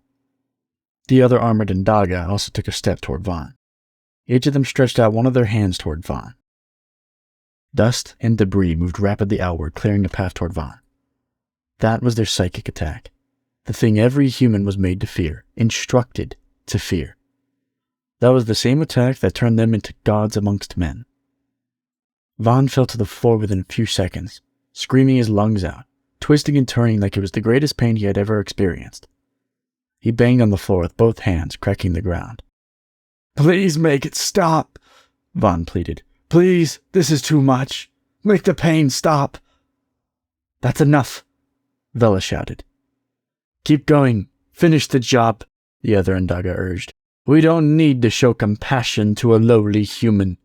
The other armored Indaga also took a step toward Vaughn. Each of them stretched out one of their hands toward Vaughn. Dust and debris moved rapidly outward, clearing a path toward Vaughn. That was their psychic attack, the thing every human was made to fear, instructed to fear. That was the same attack that turned them into gods amongst men. Vaughn fell to the floor within a few seconds, screaming his lungs out, twisting and turning like it was the greatest pain he had ever experienced. He banged on the floor with both hands, cracking the ground. Please make it stop, Vaughn pleaded. Please, this is too much. Make the pain stop. That's enough, Vela shouted. Keep going. Finish the job, the other Indaga urged. We don't need to show compassion to a lowly human.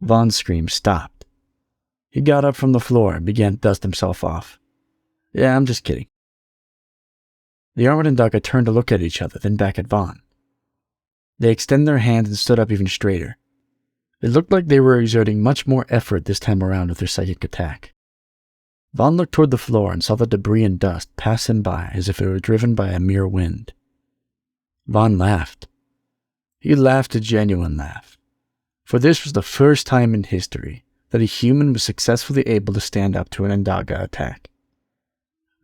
Vaughn's scream stopped. He got up from the floor and began to dust himself off. Yeah, I'm just kidding. The armored Indaga turned to look at each other, then back at Vaughn. They extended their hands and stood up even straighter. It looked like they were exerting much more effort this time around with their psychic attack. Vaughn looked toward the floor and saw the debris and dust pass him by as if it were driven by a mere wind. Vaughn laughed. He laughed a genuine laugh, for this was the first time in history that a human was successfully able to stand up to an Indaga attack.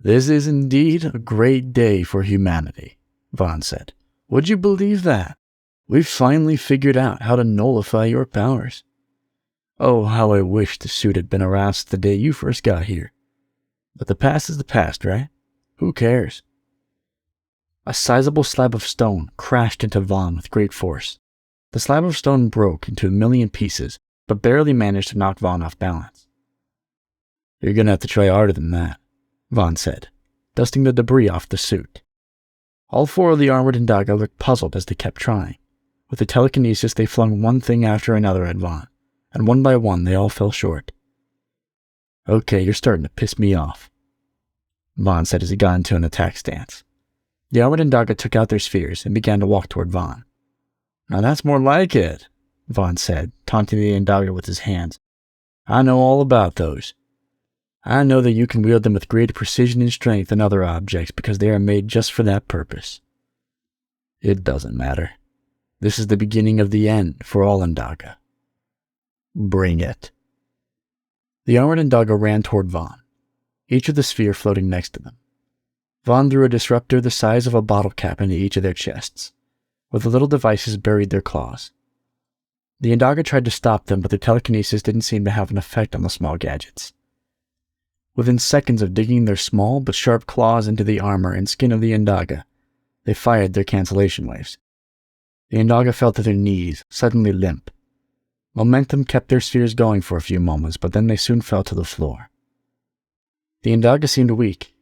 This is indeed a great day for humanity, Vaughn said. Would you believe that? We've finally figured out how to nullify your powers. Oh, how I wish the suit had been around since the day you first got here. But the past is the past, right? Who cares? A sizable slab of stone crashed into Vaughn with great force. The slab of stone broke into a million pieces, but barely managed to knock Vaughn off balance. "You're gonna have to try harder than that," Vaughn said, dusting the debris off the suit. All four of the armored Indaga looked puzzled as they kept trying. With the telekinesis, they flung one thing after another at Vaughn, and one by one they all fell short. "Okay, you're starting to piss me off," Vaughn said as he got into an attack stance. The armored Indaga took out their spheres and began to walk toward Vaughn. "Now that's more like it," Vaughn said, taunting the Indaga with his hands. "I know all about those. I know that you can wield them with greater precision and strength than other objects because they are made just for that purpose. It doesn't matter. This is the beginning of the end for all Indaga. Bring it." The armored Indaga ran toward Vaughn, each with a sphere floating next to them. Vaughn threw a disruptor the size of a bottle cap into each of their chests, where the little devices buried their claws. The Indaga tried to stop them, but their telekinesis didn't seem to have an effect on the small gadgets. Within seconds of digging their small but sharp claws into the armor and skin of the Indaga, they fired their cancellation waves. The Indaga fell to their knees, suddenly limp. Momentum kept their spheres going for a few moments, but then they soon fell to the floor. The Indaga seemed weak,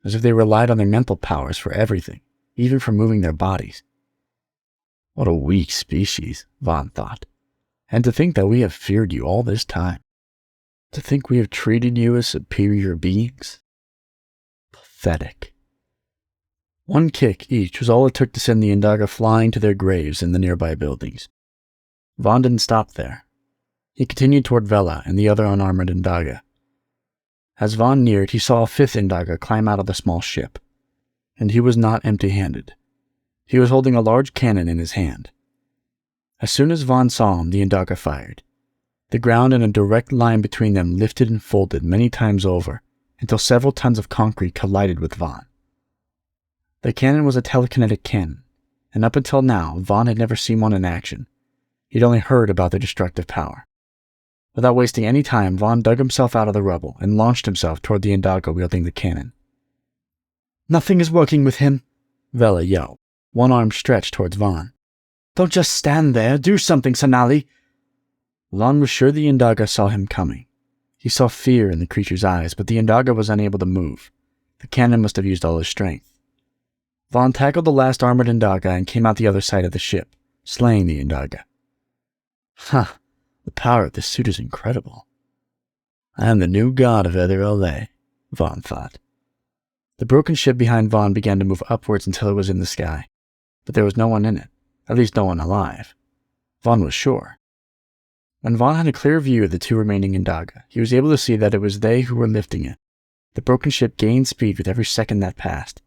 as if they relied on their mental powers for everything, even for moving their bodies. "What a weak species," Vaughn thought. "And to think that we have feared you all this time. To think we have treated you as superior beings. Pathetic." One kick each was all it took to send the Indaga flying to their graves in the nearby buildings. Vaughn didn't stop there. He continued toward Vela and the other unarmored Indaga. As Vaughn neared, he saw a fifth Indaga climb out of the small ship. And he was not empty-handed. He was holding a large cannon in his hand. As soon as Vaughn saw him, the Indaga fired. The ground in a direct line between them lifted and folded many times over, until several tons of concrete collided with Vaughn. The cannon was a telekinetic cannon, and up until now, Vaughn had never seen one in action. He'd only heard about their destructive power. Without wasting any time, Vaughn dug himself out of the rubble and launched himself toward the Indaga wielding the cannon. "Nothing is working with him," Vela yelled, one arm stretched towards Vaughn. "Don't just stand there. Do something, Sonali." Vaughn was sure the Indaga saw him coming. He saw fear in the creature's eyes, but the Indaga was unable to move. The cannon must have used all his strength. Vaughn tackled the last armored Indaga and came out the other side of the ship, slaying the Indaga. "Ha! The power of this suit is incredible. I am the new god of Elder Lifeforce," Vaughn thought. The broken ship behind Vaughn began to move upwards until it was in the sky, but there was no one in it, at least no one alive. Vaughn was sure. When Vaughn had a clear view of the two remaining Indaga, he was able to see that it was they who were lifting it. The broken ship gained speed with every second that passed.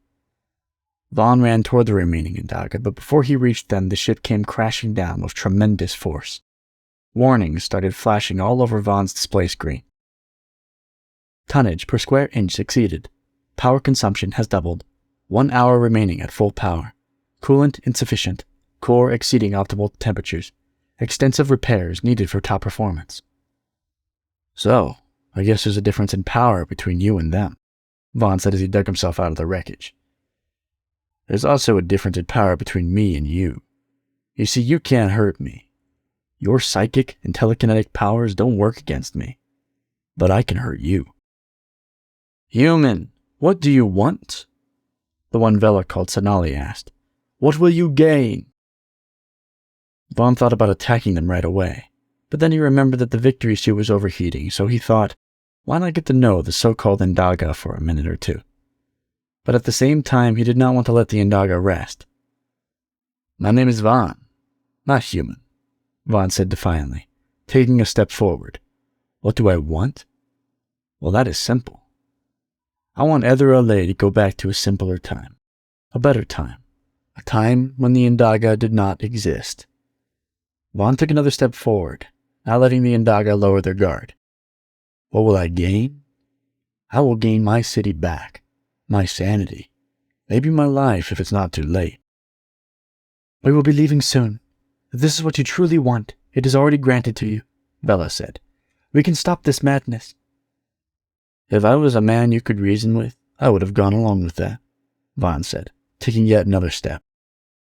Vaughn ran toward the remaining Indaga, but before he reached them, the ship came crashing down with tremendous force. Warnings started flashing all over Vaughn's display screen. Tonnage per square inch exceeded. Power consumption has doubled. 1 hour remaining at full power. Coolant insufficient. Core exceeding optimal temperatures. Extensive repairs needed for top performance. "So, I guess there's a difference in power between you and them," Vaughn said as he dug himself out of the wreckage. "There's also a difference in power between me and you. You see, you can't hurt me. Your psychic and telekinetic powers don't work against me. But I can hurt you." "Human, what do you want?" The one Vela called Sonali asked. "What will you gain?" Vaughn thought about attacking them right away, but then he remembered that the victory suit was overheating, so he thought, why not get to know the so-called Indaga for a minute or two? But at the same time, he did not want to let the Indaga rest. "My name is Vaughn, not human," Vaughn said defiantly, taking a step forward. "What do I want? Well, that is simple. I want Elder Lifeforce to go back to a simpler time, a better time, a time when the Indaga did not exist." Vaughn took another step forward, not letting the Indaga lower their guard. "What will I gain? I will gain my city back, my sanity, maybe my life if it's not too late." "We will be leaving soon. If this is what you truly want, it is already granted to you," Vela said. "We can stop this madness." "If I was a man you could reason with, I would have gone along with that," Vaughn said. taking yet another step.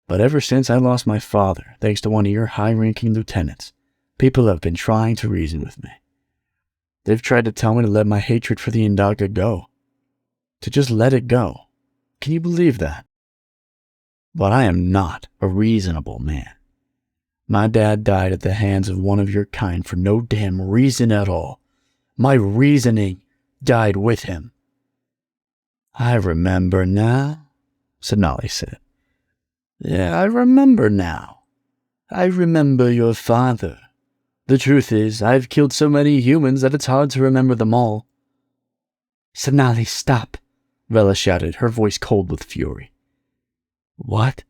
But ever since I lost my father, thanks to one of your high-ranking lieutenants, people have been trying to reason with me. They've tried to tell me to let my hatred for the Indaga go. To just let it go. Can you believe that? But I am not a reasonable man. My dad died at the hands of one of your kind for no damn reason at all. My reasoning died with him. I remember now, Sonali said. Yeah, I remember now. I remember your father. The truth is, I've killed so many humans that it's hard to remember them all. Sonali, stop, Vela shouted, her voice cold with fury. What?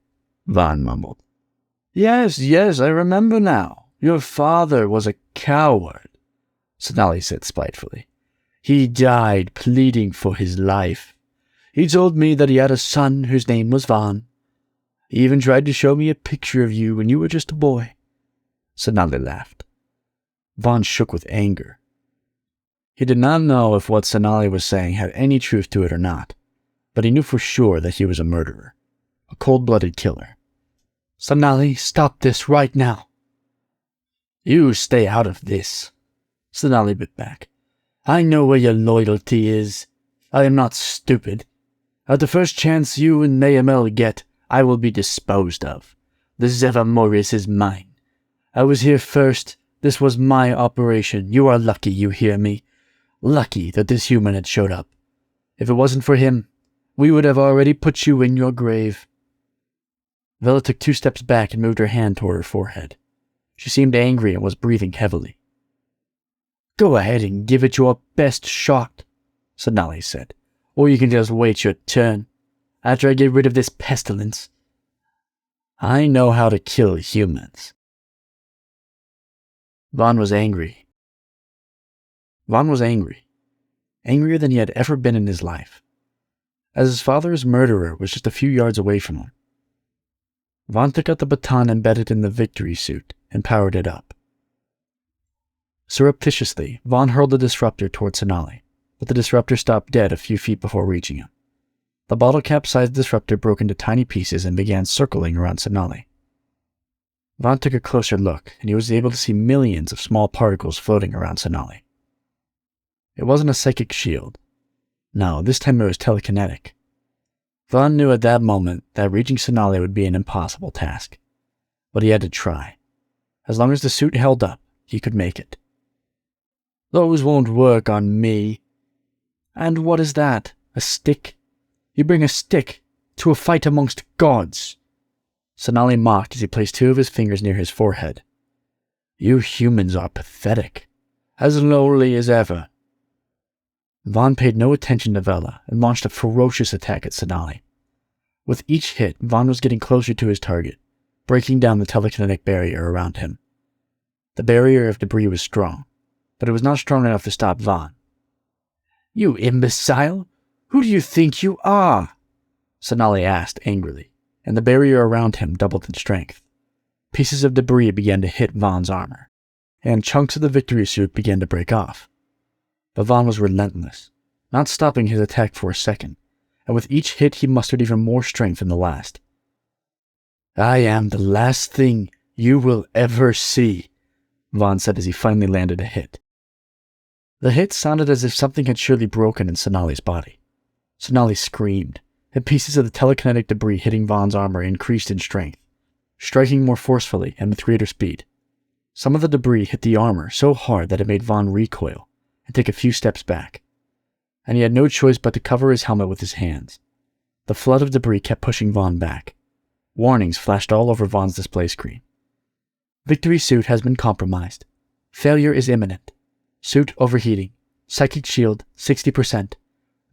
Vaughn mumbled. Yes, I remember now. Your father was a coward, Sonali said spitefully. He died pleading for his life. He told me that he had a son whose name was Vaughn. He even tried to show me a picture of you when you were just a boy. Sonali laughed. Vaughn shook with anger. He did not know if what Sonali was saying had any truth to it or not, but he knew for sure that he was a murderer, a cold-blooded killer. Sonali, stop this right now. You stay out of this, Sonali bit back. I know where your loyalty is. I am not stupid. At the first chance you and Mayamel get, I will be disposed of. The Zeva Morris is mine. I was here first. This was my operation. You are lucky, you hear me? Lucky that this human had showed up. If it wasn't for him, we would have already put you in your grave. Vela took 2 steps back and moved her hand toward her forehead. She seemed angry and was breathing heavily. Go ahead and give it your best shot, Sonali said, or you can just wait your turn, after I get rid of this pestilence. I know how to kill humans. Vaughn was angry. Angrier than he had ever been in his life, as his father's murderer was just a few yards away from him. Vaughn took out the baton embedded in the victory suit and powered it up. Surreptitiously, Vaughn hurled the disruptor toward Sonali, but the disruptor stopped dead a few feet before reaching him. The bottle cap-sized disruptor broke into tiny pieces and began circling around Sonali. Vaughn took a closer look, and he was able to see millions of small particles floating around Sonali. It wasn't a psychic shield. No, this time it was telekinetic. Vaughn knew at that moment that reaching Sonali would be an impossible task, but he had to try. As long as the suit held up, he could make it. Those won't work on me. And what is that? A stick? You bring a stick to a fight amongst gods. Sonali mocked as he placed 2 of his fingers near his forehead. You humans are pathetic. As lowly as ever. Vaughn paid no attention to Vela and launched a ferocious attack at Sonali. With each hit, Vaughn was getting closer to his target, breaking down the telekinetic barrier around him. The barrier of debris was strong, but it was not strong enough to stop Vaughn. You imbecile! Who do you think you are? Sonali asked angrily, and the barrier around him doubled in strength. Pieces of debris began to hit Vaughn's armor, and chunks of the victory suit began to break off. But Vaughn was relentless, not stopping his attack for a second, and with each hit he mustered even more strength than the last. I am the last thing you will ever see, Vaughn said as he finally landed a hit. The hit sounded as if something had surely broken in Sonali's body. Sonali screamed, and pieces of the telekinetic debris hitting Vaughn's armor increased in strength, striking more forcefully and with greater speed. Some of the debris hit the armor so hard that it made Vaughn recoil and take a few steps back, and he had no choice but to cover his helmet with his hands. The flood of debris kept pushing Vaughn back. Warnings flashed all over Vaughn's display screen. Victory suit has been compromised. Failure is imminent. Suit overheating. Psychic shield 60%.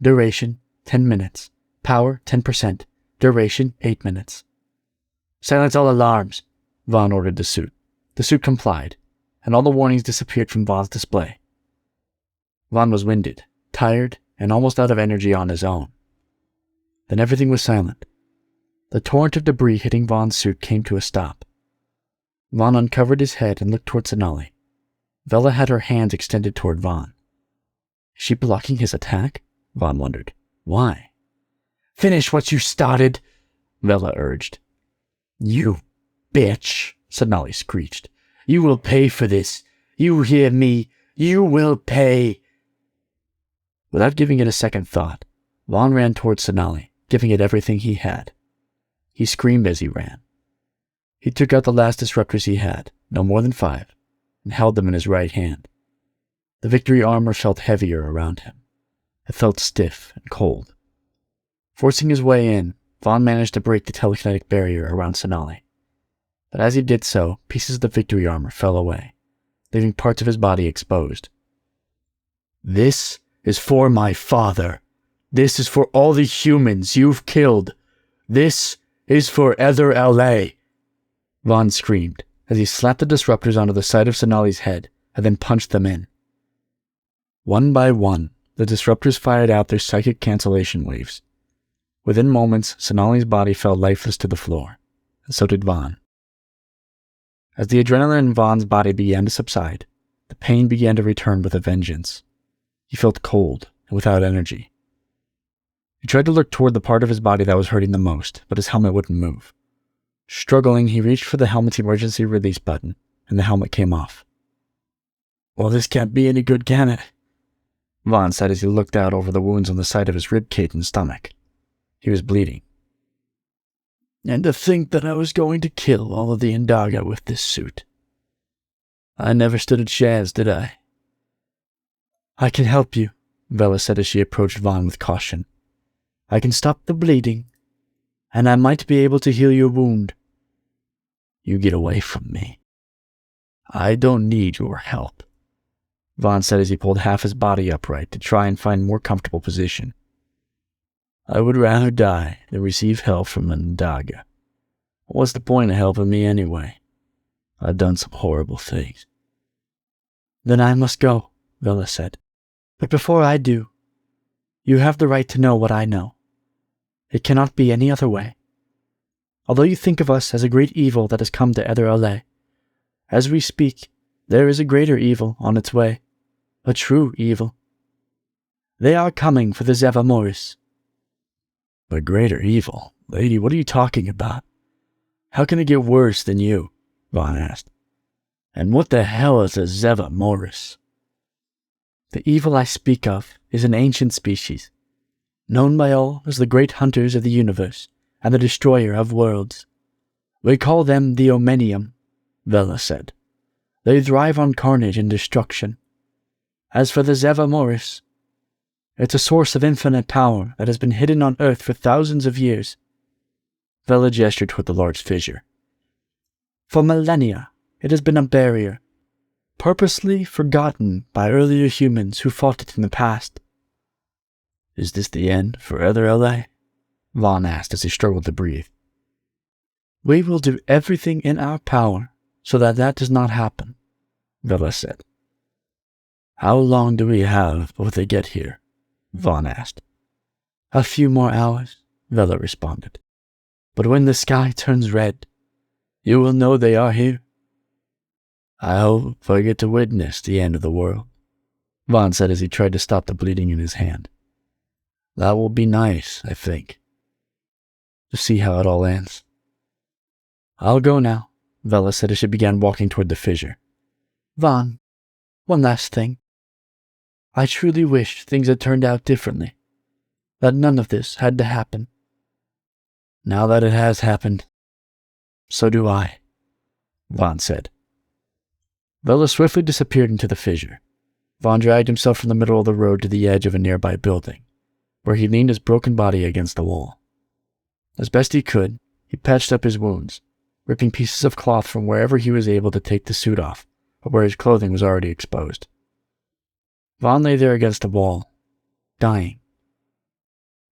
Duration 10 minutes. Power 10%. Duration 8 minutes. Silence all alarms, Vaughn ordered the suit. The suit complied, and all the warnings disappeared from Vaughn's display. Vaughn was winded, tired, and almost out of energy on his own. Then everything was silent. The torrent of debris hitting Vaughn's suit came to a stop. Vaughn uncovered his head and looked toward Sonali. Vela had her hands extended toward Vaughn. Is she blocking his attack? Vaughn wondered. Why? Finish what you started, Vela urged. "You bitch," Sonali screeched. "You will pay for this. You hear me? You will pay." Without giving it a second thought, Vaughn ran towards Sonali, giving it everything he had. He screamed as he ran. He took out the last disruptors he had, no more than 5, and held them in his right hand. The victory armor felt heavier around him. It felt stiff and cold. Forcing his way in, Vaughn managed to break the telekinetic barrier around Sonali. But as he did so, pieces of the victory armor fell away, leaving parts of his body exposed. "This is for my father. This is for all the humans you've killed. This is for Elder LA," Vaughn screamed as he slapped the disruptors onto the side of Sonali's head and then punched them in. One by one, the disruptors fired out their psychic cancellation waves. Within moments, Sonali's body fell lifeless to the floor, and so did Vaughn. As the adrenaline in Vaughn's body began to subside, the pain began to return with a vengeance. He felt cold and without energy. He tried to look toward the part of his body that was hurting the most, but his helmet wouldn't move. Struggling, he reached for the helmet's emergency release button, and the helmet came off. "Well, this can't be any good, can it?" Vaughn said as he looked out over the wounds on the side of his ribcage and stomach. He was bleeding. "And to think that I was going to kill all of the Indaga with this suit. I never stood a chance, did I?" "I can help you," Vela said as she approached Vaughn with caution. "I can stop the bleeding, and I might be able to heal your wound." "You get away from me. I don't need your help," Vaughn said as he pulled half his body upright to try and find a more comfortable position. "I would rather die than receive help from an Indaga. What's the point of helping me anyway? I've done some horrible things." "Then I must go," Vela said. "But before I do, you have the right to know what I know. It cannot be any other way. Although you think of us as a great evil that has come to Elder LA, as we speak, there is a greater evil on its way, a true evil. They are coming for the Zeva Morris." "A greater evil? Lady, what are you talking about? How can it get worse than you?" Vaughn asked. "And what the hell is a Zeva Morris?" "The evil I speak of is an ancient species, known by all as the great hunters of the universe and the destroyer of worlds. We call them the Omenium," Vela said. "They thrive on carnage and destruction. As for the Zeva Morris, it's a source of infinite power that has been hidden on Earth for thousands of years." Vela gestured toward the large fissure. "For millennia, it has been a barrier, purposely forgotten by earlier humans who fought it in the past." "Is this the end for Elder LA?" Vaughn asked as he struggled to breathe. "We will do everything in our power so that that does not happen," Vela said. "How long do we have before they get here?" Vaughn asked. "A few more hours," Vela responded. "But when the sky turns red, you will know they are here." "I hope I get to witness the end of the world," Vaughn said as he tried to stop the bleeding in his hand. "That will be nice, I think. To see how it all ends." "I'll go now," Vela said as she began walking toward the fissure. "Vaughn, one last thing. I truly wish things had turned out differently, that none of this had to happen." "Now that it has happened, so do I," Vaughn said. Vela swiftly disappeared into the fissure. Vaughn dragged himself from the middle of the road to the edge of a nearby building, where he leaned his broken body against the wall. As best he could, he patched up his wounds, ripping pieces of cloth from wherever he was able to take the suit off, or where his clothing was already exposed. Vaughn lay there against the wall, dying.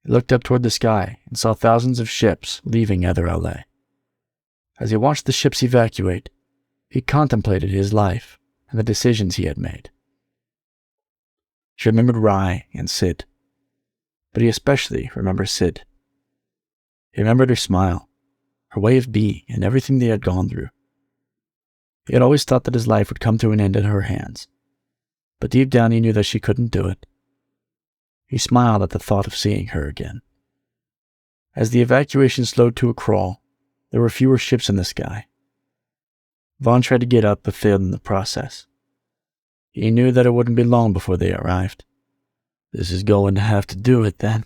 He looked up toward the sky and saw thousands of ships leaving Elder LA. As he watched the ships evacuate, he contemplated his life and the decisions he had made. He remembered Rai and Sid, but he especially remembered Sid. He remembered her smile, her way of being, and everything they had gone through. He had always thought that his life would come to an end in her hands, but deep down he knew that she couldn't do it. He smiled at the thought of seeing her again. As the evacuation slowed to a crawl, there were fewer ships in the sky. Vaughn tried to get up but failed in the process. He knew that it wouldn't be long before they arrived. "This is going to have to do it then,"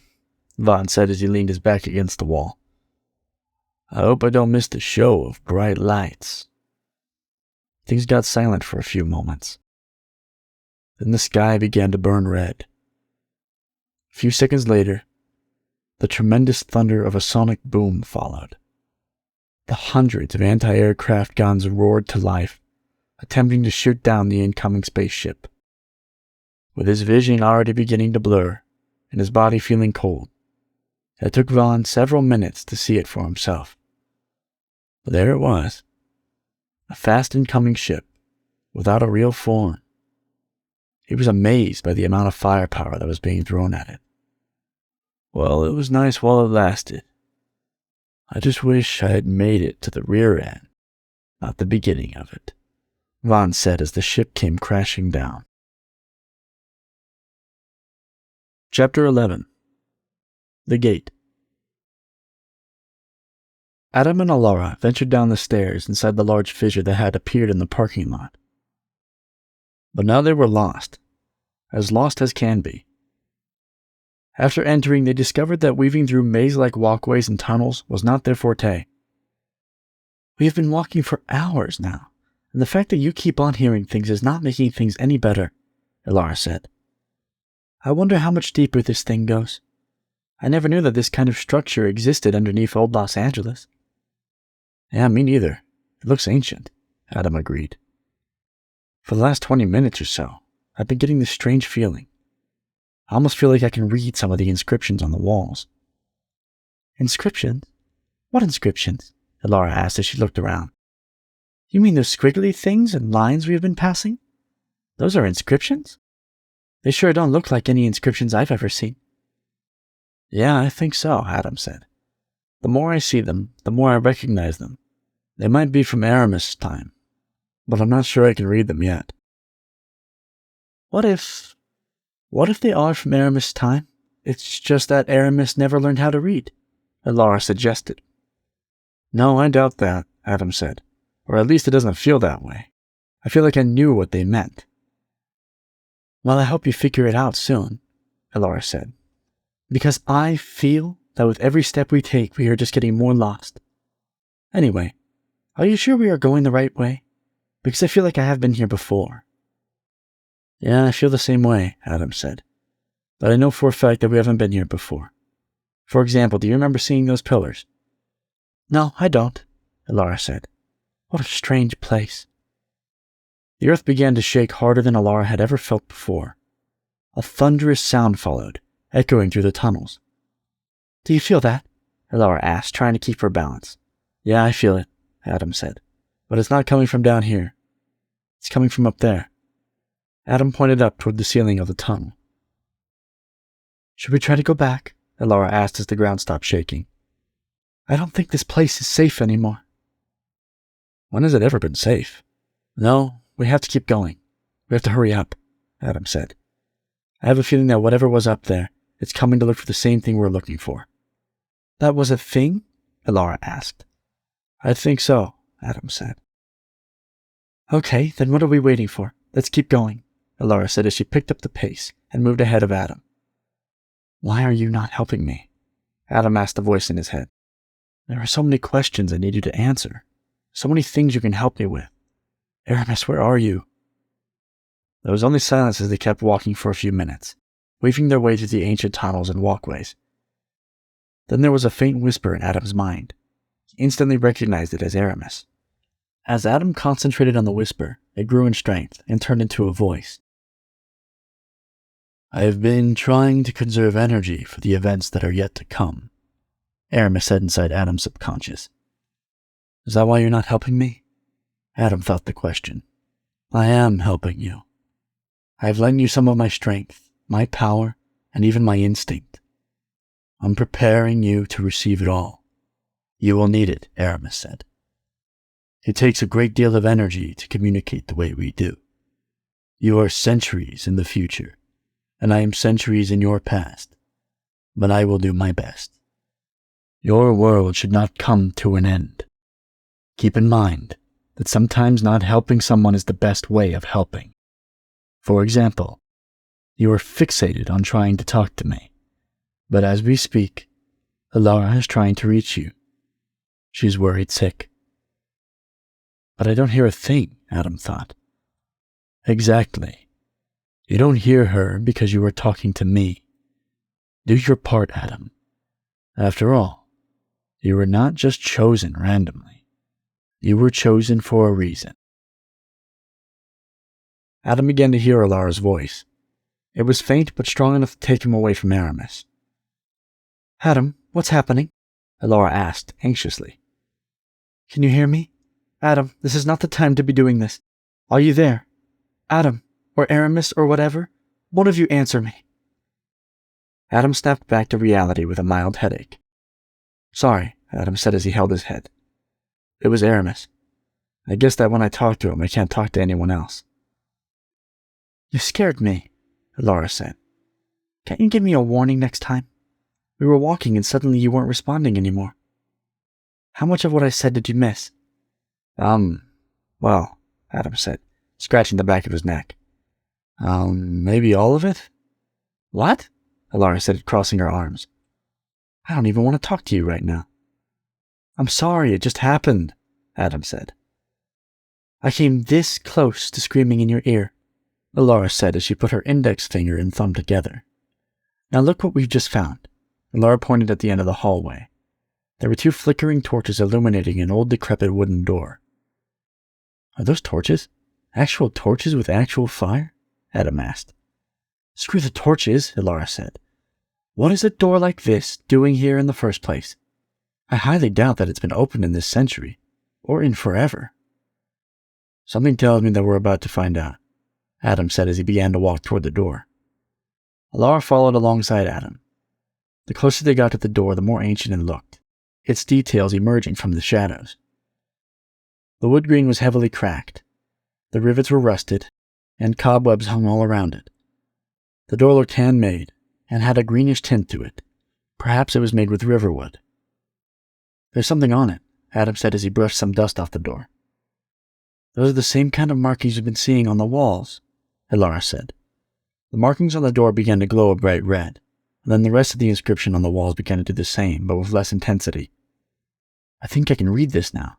Vaughn said as he leaned his back against the wall. "I hope I don't miss the show of bright lights." Things got silent for a few moments. Then the sky began to burn red. A few seconds later, the tremendous thunder of a sonic boom followed. The hundreds of anti-aircraft guns roared to life, attempting to shoot down the incoming spaceship. With his vision already beginning to blur and his body feeling cold, it took Vaughn several minutes to see it for himself. But there it was, a fast incoming ship without a real form. He was amazed by the amount of firepower that was being thrown at it. Well, it was nice while it lasted. I just wish I had made it to the rear end, not the beginning of it, Vaughn said as the ship came crashing down. Chapter 11. The Gate. Adam and Alara ventured down the stairs inside the large fissure that had appeared in the parking lot. But now they were lost as can be. After entering, they discovered that weaving through maze-like walkways and tunnels was not their forte. "We have been walking for hours now, and the fact that you keep on hearing things is not making things any better," Alara said. "I wonder how much deeper this thing goes. I never knew that this kind of structure existed underneath old Los Angeles." "Yeah, me neither. It looks ancient," Adam agreed. "For the last 20 minutes or so, I've been getting this strange feeling. I almost feel like I can read some of the inscriptions on the walls." "Inscriptions? What inscriptions?" Alara asked as she looked around. "You mean those squiggly things and lines we have been passing? Those are inscriptions? They sure don't look like any inscriptions I've ever seen." "Yeah, I think so," Adam said. "The more I see them, the more I recognize them. They might be from ARIMUS' time, but I'm not sure I can read them yet." What if they are from ARIMUS' time? It's just that ARIMUS never learned how to read," Alara suggested. "No, I doubt that," Adam said. "Or at least it doesn't feel that way. I feel like I knew what they meant." "Well, I hope you figure it out soon," Alara said. "Because I feel that with every step we take, we are just getting more lost. Anyway, are you sure we are going the right way? Because I feel like I have been here before." "Yeah, I feel the same way," Adam said. "But I know for a fact that we haven't been here before. For example, do you remember seeing those pillars?" "No, I don't," Alara said. "What a strange place." The earth began to shake harder than Alara had ever felt before. A thunderous sound followed, echoing through the tunnels. "Do you feel that?" Alara asked, trying to keep her balance. "Yeah, I feel it," Adam said. "But it's not coming from down here. It's coming from up there." Adam pointed up toward the ceiling of the tunnel. "Should we try to go back?" Alara asked as the ground stopped shaking. "I don't think this place is safe anymore." "When has it ever been safe?" "No, we have to keep going. We have to hurry up," Adam said. "I have a feeling that whatever was up there, it's coming to look for the same thing we're looking for." "That was a thing?" Alara asked. "I think so," Adam said. "Okay, then what are we waiting for? Let's keep going," Alara said as she picked up the pace and moved ahead of Adam. "Why are you not helping me?" Adam asked a voice in his head. "There are so many questions I need you to answer. So many things you can help me with. Aramis, where are you?" There was only silence as they kept walking for a few minutes, weaving their way through the ancient tunnels and walkways. Then there was a faint whisper in Adam's mind. He instantly recognized it as Aramis. As Adam concentrated on the whisper, it grew in strength and turned into a voice. "I have been trying to conserve energy for the events that are yet to come," Aramis said inside Adam's subconscious. "Is that why you're not helping me?" Adam thought the question. "I am helping you. I have lent you some of my strength, my power, and even my instinct. I'm preparing you to receive it all. You will need it," Aramis said. "It takes a great deal of energy to communicate the way we do. You are centuries in the future, and I am centuries in your past, but I will do my best. Your world should not come to an end. Keep in mind that sometimes not helping someone is the best way of helping. For example, you are fixated on trying to talk to me, but as we speak, Alara is trying to reach you. She's worried sick. But I don't hear a thing, Adam thought. Exactly. You don't hear her because you are talking to me. Do your part, Adam. After all, you were not just chosen randomly. You were chosen for a reason. Adam began to hear Alara's voice. It was faint but strong enough to take him away from ARIMUS. Adam, what's happening? Alara asked anxiously. Can you hear me? Adam, this is not the time to be doing this. Are you there? Adam, or ARIMUS or whatever? One of you answer me. Adam snapped back to reality with a mild headache. Sorry, Adam said as he held his head. It was ARIMUS. I guess that when I talk to him, I can't talk to anyone else. You scared me, Alara said. Can't you give me a warning next time? We were walking and suddenly you weren't responding anymore. How much of what I said did you miss? Well, Adam said, scratching the back of his neck. Maybe all of it? What? Alara said, crossing her arms. I don't even want to talk to you right now. I'm sorry, it just happened, Adam said. I came this close to screaming in your ear, Alara said as she put her index finger and thumb together. Now look what we've just found. Alara pointed at the end of the hallway. There were 2 flickering torches illuminating an old decrepit wooden door. Are those torches? Actual torches with actual fire? Adam asked. Screw the torches, Alara said. What is a door like this doing here in the first place? I highly doubt that it's been opened in this century, or in forever. Something tells me that we're about to find out, Adam said as he began to walk toward the door. Alara followed alongside Adam. The closer they got to the door, the more ancient it looked, its details emerging from the shadows. The wood grain was heavily cracked. The rivets were rusted, and cobwebs hung all around it. The door looked handmade, and had a greenish tint to it. Perhaps it was made with riverwood. There's something on it, Adam said as he brushed some dust off the door. Those are the same kind of markings you've been seeing on the walls, Alara said. The markings on the door began to glow a bright red, and then the rest of the inscription on the walls began to do the same, but with less intensity. I think I can read this now,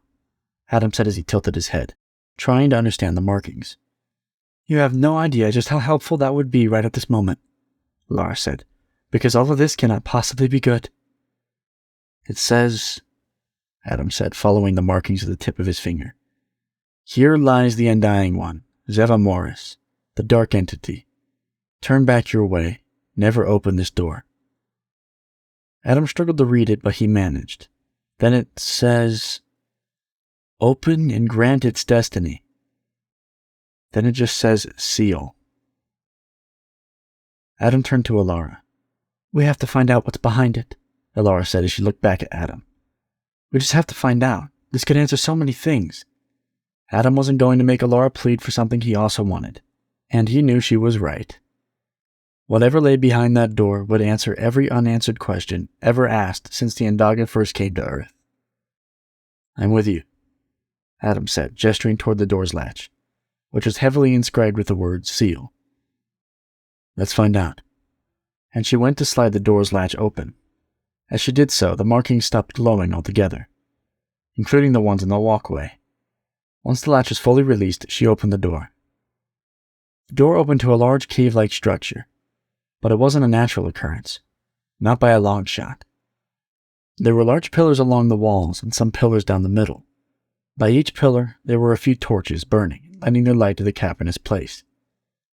Adam said as he tilted his head, trying to understand the markings. You have no idea just how helpful that would be right at this moment, Lars said, because all of this cannot possibly be good. It says, Adam said, following the markings with the tip of his finger. Here lies the Undying One, Zeva Morris, the dark entity. Turn back your way. Never open this door. Adam struggled to read it, but he managed. Then it says, open and grant its destiny. Then it just says, seal. Adam turned to Alara. We have to find out what's behind it, Alara said as she looked back at Adam. We just have to find out. This could answer so many things. Adam wasn't going to make Alara plead for something he also wanted, and he knew she was right. Whatever lay behind that door would answer every unanswered question ever asked since the Undaga first came to Earth. I'm with you, Adam said, gesturing toward the door's latch, which was heavily inscribed with the word seal. Let's find out. And she went to slide the door's latch open. As she did so, the markings stopped glowing altogether, including the ones in the walkway. Once the latch was fully released, she opened the door. The door opened to a large cave-like structure, but it wasn't a natural occurrence, not by a long shot. There were large pillars along the walls and some pillars down the middle. By each pillar, there were a few torches burning, lending their light to the cavernous place.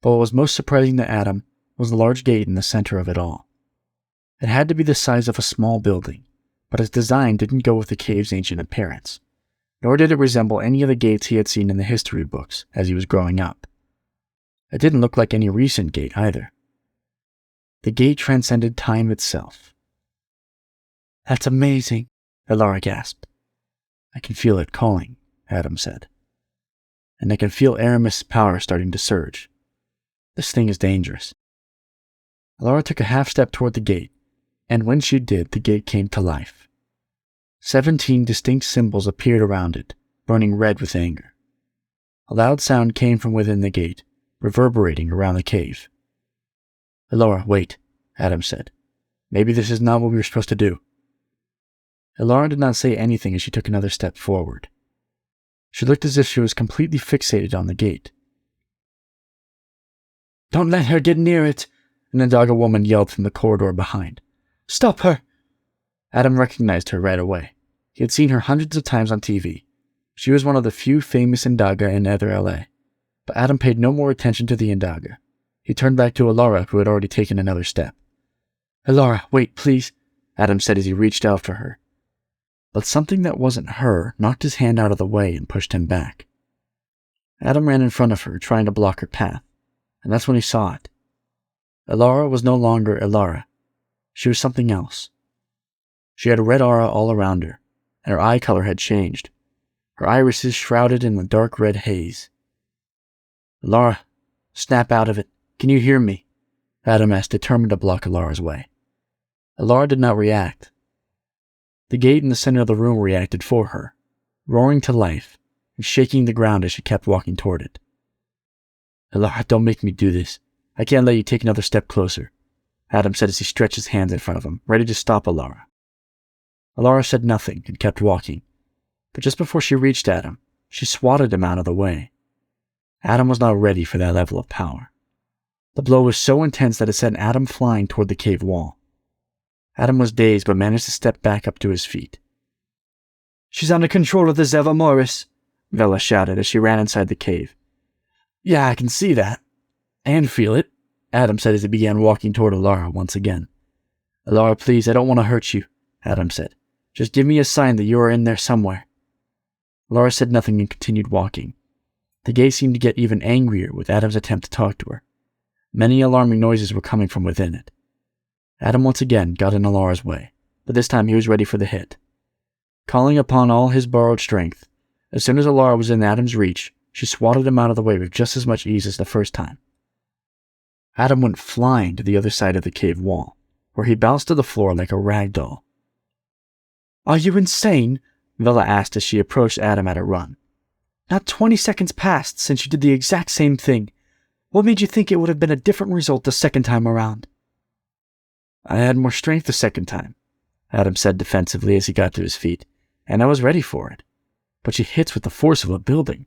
But what was most surprising to Adam was the large gate in the center of it all. It had to be the size of a small building, but its design didn't go with the cave's ancient appearance, nor did it resemble any of the gates he had seen in the history books as he was growing up. It didn't look like any recent gate either. The gate transcended time itself. That's amazing, Alara gasped. I can feel it calling, Adam said. And I can feel ARIMUS' power starting to surge. This thing is dangerous. Alara took a half step toward the gate, and when she did, the gate came to life. 17 distinct symbols appeared around it, burning red with anger. A loud sound came from within the gate, reverberating around the cave. "Elora, wait," Adam said. "Maybe this is not what we were supposed to do." Elora did not say anything as she took another step forward. She looked as if she was completely fixated on the gate. "Don't let her get near it," an Indaga woman yelled from the corridor behind. "Stop her!" Adam recognized her right away. He had seen her hundreds of times on TV. She was one of the few famous Indaga in Nether LA. But Adam paid no more attention to the Indaga. He turned back to Elora, who had already taken another step. "Elora, wait, please," Adam said as he reached out for her. But something that wasn't her knocked his hand out of the way and pushed him back. Adam ran in front of her, trying to block her path, and that's when he saw it. Elora was no longer Elora. She was something else. She had a red aura all around her, and her eye color had changed, her irises shrouded in the dark red haze. "Elora, snap out of it. Can you hear me?" Adam asked, determined to block Elora's way. Elora did not react. The gate in the center of the room reacted for her, roaring to life and shaking the ground as she kept walking toward it. "Elora, don't make me do this. I can't let you take another step closer," Adam said as he stretched his hands in front of him, ready to stop Elora. Elora said nothing and kept walking, but just before she reached Adam, she swatted him out of the way. Adam was not ready for that level of power. The blow was so intense that it sent Adam flying toward the cave wall. Adam was dazed but managed to step back up to his feet. "She's under control of the Zeva Morris," Vela shouted as she ran inside the cave. "Yeah, I can see that. And feel it," Adam said as he began walking toward Elora once again. "Elora, please, I don't want to hurt you," Adam said. "Just give me a sign that you are in there somewhere." Elora said nothing and continued walking. The gate seemed to get even angrier with Adam's attempt to talk to her. Many alarming noises were coming from within it. Adam once again got in Elora's way, but this time he was ready for the hit. Calling upon all his borrowed strength, as soon as Elora was in Adam's reach, she swatted him out of the way with just as much ease as the first time. Adam went flying to the other side of the cave wall, where he bounced to the floor like a rag doll. "Are you insane?" Vela asked as she approached Adam at a run. "Not 20 seconds passed since you did the exact same thing. What made you think it would have been a different result the second time around?" "I had more strength the second time," Adam said defensively as he got to his feet, "and I was ready for it. But she hits with the force of a building."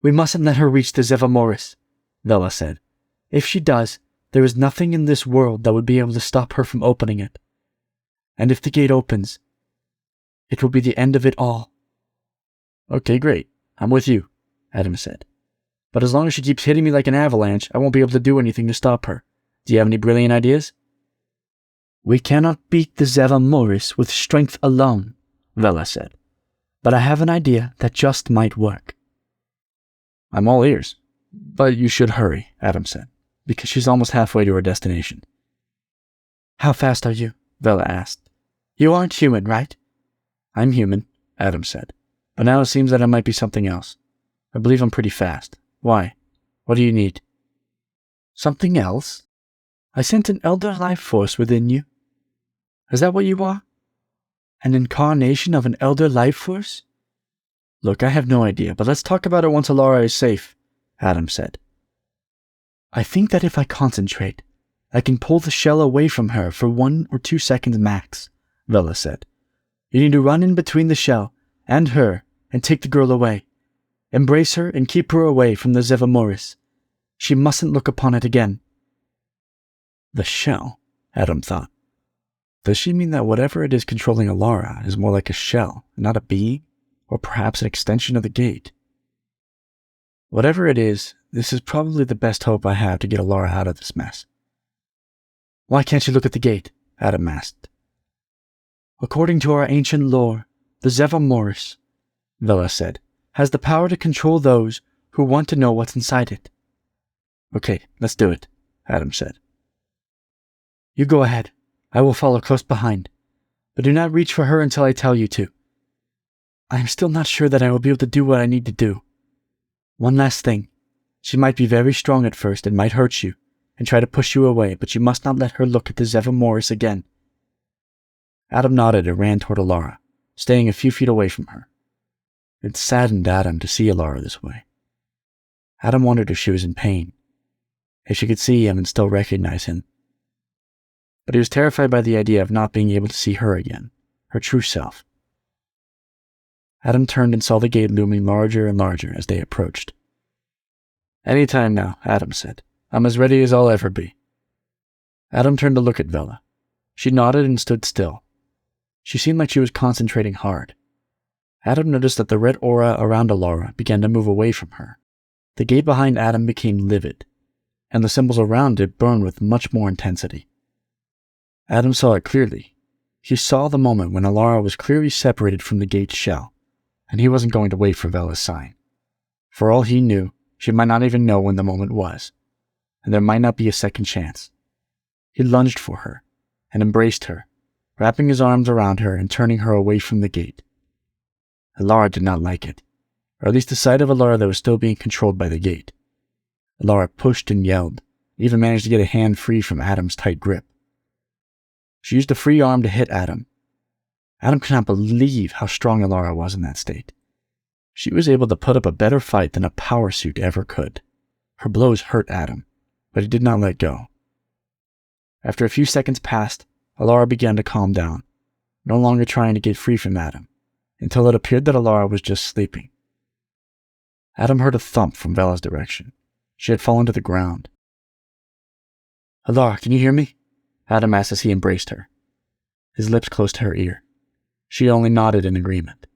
"We mustn't let her reach the Zeva Morris," Vela said. "If she does, there is nothing in this world that would be able to stop her from opening it. And if the gate opens, it will be the end of it all." "Okay, great. I'm with you," Adam said. "But as long as she keeps hitting me like an avalanche, I won't be able to do anything to stop her. Do you have any brilliant ideas?" "We cannot beat the Zeva Morris with strength alone," Vela said. "But I have an idea that just might work." "I'm all ears. But you should hurry," Adam said, "because she's almost halfway to her destination." "How fast are you?" Vela asked. "You aren't human, right?" "I'm human," Adam said. "But now it seems that I might be something else. I believe I'm pretty fast. Why? What do you need?" "Something else? I sent an Elder Lifeforce within you. Is that what you are? An incarnation of an Elder Lifeforce?" "Look, I have no idea, but let's talk about it once Elora is safe," Adam said. "I think that if I concentrate, I can pull the shell away from her for 1 or 2 seconds max," Vela said. "You need to run in between the shell and her and take the girl away. Embrace her and keep her away from the Zeva Morris. She mustn't look upon it again." The shell, Adam thought. Does she mean that whatever it is controlling Elora is more like a shell, not a being, or perhaps an extension of the gate? Whatever it is, this is probably the best hope I have to get Elora out of this mess. "Why can't you look at the gate?" Adam asked. "According to our ancient lore, the Zeva Morris," Vela said, "has the power to control those who want to know what's inside it." "Okay, let's do it," Adam said. "You go ahead. I will follow close behind. But do not reach for her until I tell you to. I am still not sure that I will be able to do what I need to do. One last thing. She might be very strong at first and might hurt you and try to push you away, but you must not let her look at the Zeva Morris again." Adam nodded and ran toward Alara, staying a few feet away from her. It saddened Adam to see Alara this way. Adam wondered if she was in pain, if she could see him and still recognize him. But he was terrified by the idea of not being able to see her again, her true self. Adam turned and saw the gate looming larger and larger as they approached. "Any time now," Adam said. "I'm as ready as I'll ever be." Adam turned to look at Vela. She nodded and stood still. She seemed like she was concentrating hard. Adam noticed that the red aura around Alara began to move away from her. The gate behind Adam became livid, and the symbols around it burned with much more intensity. Adam saw it clearly. He saw the moment when Alara was clearly separated from the gate's shell, and he wasn't going to wait for Vela's sign. For all he knew, she might not even know when the moment was, and there might not be a second chance. He lunged for her and embraced her, wrapping his arms around her and turning her away from the gate. Alara did not like it, or at least the sight of Alara that was still being controlled by the gate. Alara pushed and yelled, even managed to get a hand free from Adam's tight grip. She used a free arm to hit Adam. Adam could not believe how strong Alara was in that state. She was able to put up a better fight than a power suit ever could. Her blows hurt Adam, but he did not let go. After a few seconds passed, Alara began to calm down, no longer trying to get free from Adam, until it appeared that Alara was just sleeping. Adam heard a thump from Vela's direction. She had fallen to the ground. "Alara, can you hear me?" Adam asked as he embraced her. His lips close to her ear. She only nodded in agreement.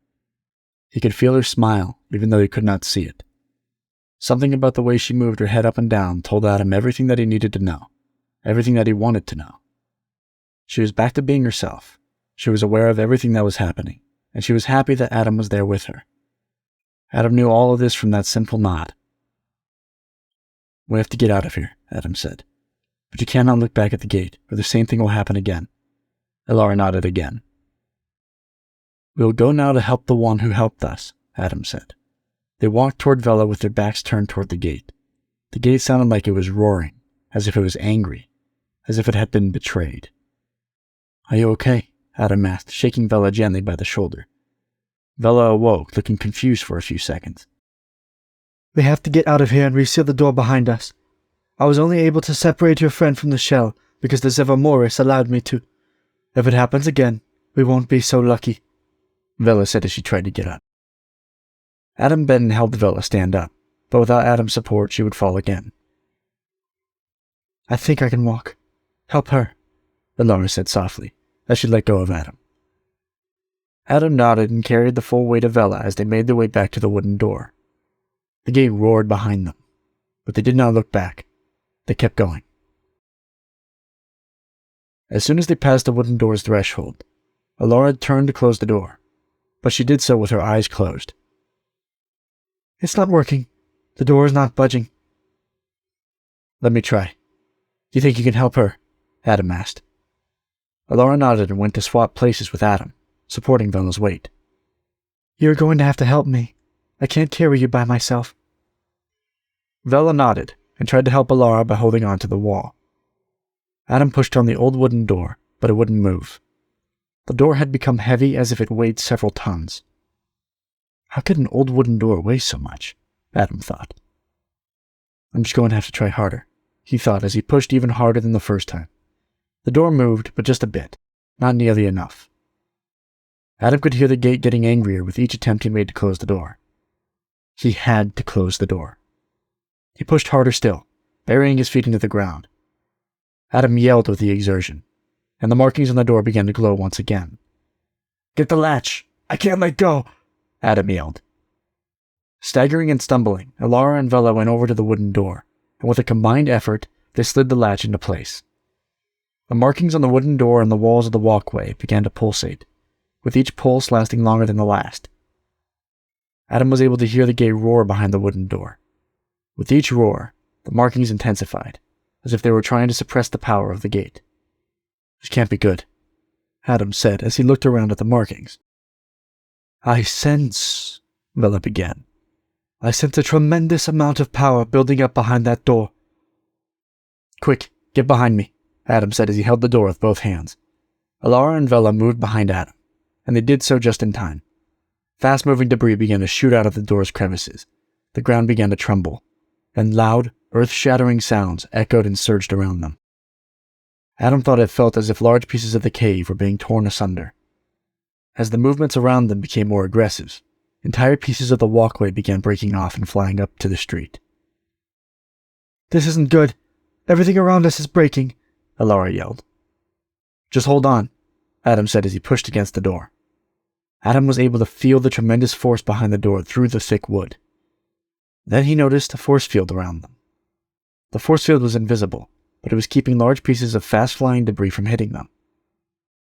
He could feel her smile, even though he could not see it. Something about the way she moved her head up and down told Adam everything that he needed to know, everything that he wanted to know. She was back to being herself. She was aware of everything that was happening, and she was happy that Adam was there with her. Adam knew all of this from that simple nod. "We have to get out of here," Adam said. "But you cannot look back at the gate, or the same thing will happen again." Alara nodded again. "We will go now to help the one who helped us," Adam said. They walked toward Vela with their backs turned toward the gate. The gate sounded like it was roaring, as if it was angry, as if it had been betrayed. "Are you okay?" Adam asked, shaking Vela gently by the shoulder. Vela awoke, looking confused for a few seconds. "We have to get out of here and reseal the door behind us. I was only able to separate your friend from the shell because the Zevamoris allowed me to. If it happens again, we won't be so lucky," Vela said as she tried to get up. Adam bent and helped Vela stand up, but without Adam's support, she would fall again. "I think I can walk. Help her," Alara said softly, as she let go of Adam. Adam nodded and carried the full weight of Vela as they made their way back to the wooden door. The gate roared behind them, but they did not look back. They kept going. As soon as they passed the wooden door's threshold, Alara turned to close the door, but she did so with her eyes closed. "It's not working. The door is not budging." "Let me try. Do you think you can help her?" Adam asked. Alara nodded and went to swap places with Adam, supporting Vela's weight. "You're going to have to help me. I can't carry you by myself." Vela nodded and tried to help Alara by holding on to the wall. Adam pushed on the old wooden door, but it wouldn't move. The door had become heavy as if it weighed several tons. How could an old wooden door weigh so much? Adam thought. "I'm just going to have to try harder," he thought as he pushed even harder than the first time. The door moved, but just a bit, not nearly enough. Adam could hear the gate getting angrier with each attempt he made to close the door. He had to close the door. He pushed harder still, burying his feet into the ground. Adam yelled with the exertion, and the markings on the door began to glow once again. "Get the latch! I can't let go!" Adam yelled. Staggering and stumbling, Alara and Vela went over to the wooden door, and with a combined effort, they slid the latch into place. The markings on the wooden door and the walls of the walkway began to pulsate, with each pulse lasting longer than the last. Adam was able to hear the gate roar behind the wooden door. With each roar, the markings intensified, as if they were trying to suppress the power of the gate. "This can't be good," Adam said as he looked around at the markings. "I sense," Vela began. "I sense a tremendous amount of power building up behind that door." "Quick, get behind me," Adam said as he held the door with both hands. Alara and Vela moved behind Adam, and they did so just in time. Fast-moving debris began to shoot out of the door's crevices. The ground began to tremble, and loud, earth-shattering sounds echoed and surged around them. Adam thought it felt as if large pieces of the cave were being torn asunder. As the movements around them became more aggressive, entire pieces of the walkway began breaking off and flying up to the street. "This isn't good. Everything around us is breaking," Alara yelled. "Just hold on," Adam said as he pushed against the door. Adam was able to feel the tremendous force behind the door through the thick wood. Then he noticed a force field around them. The force field was invisible, but it was keeping large pieces of fast-flying debris from hitting them.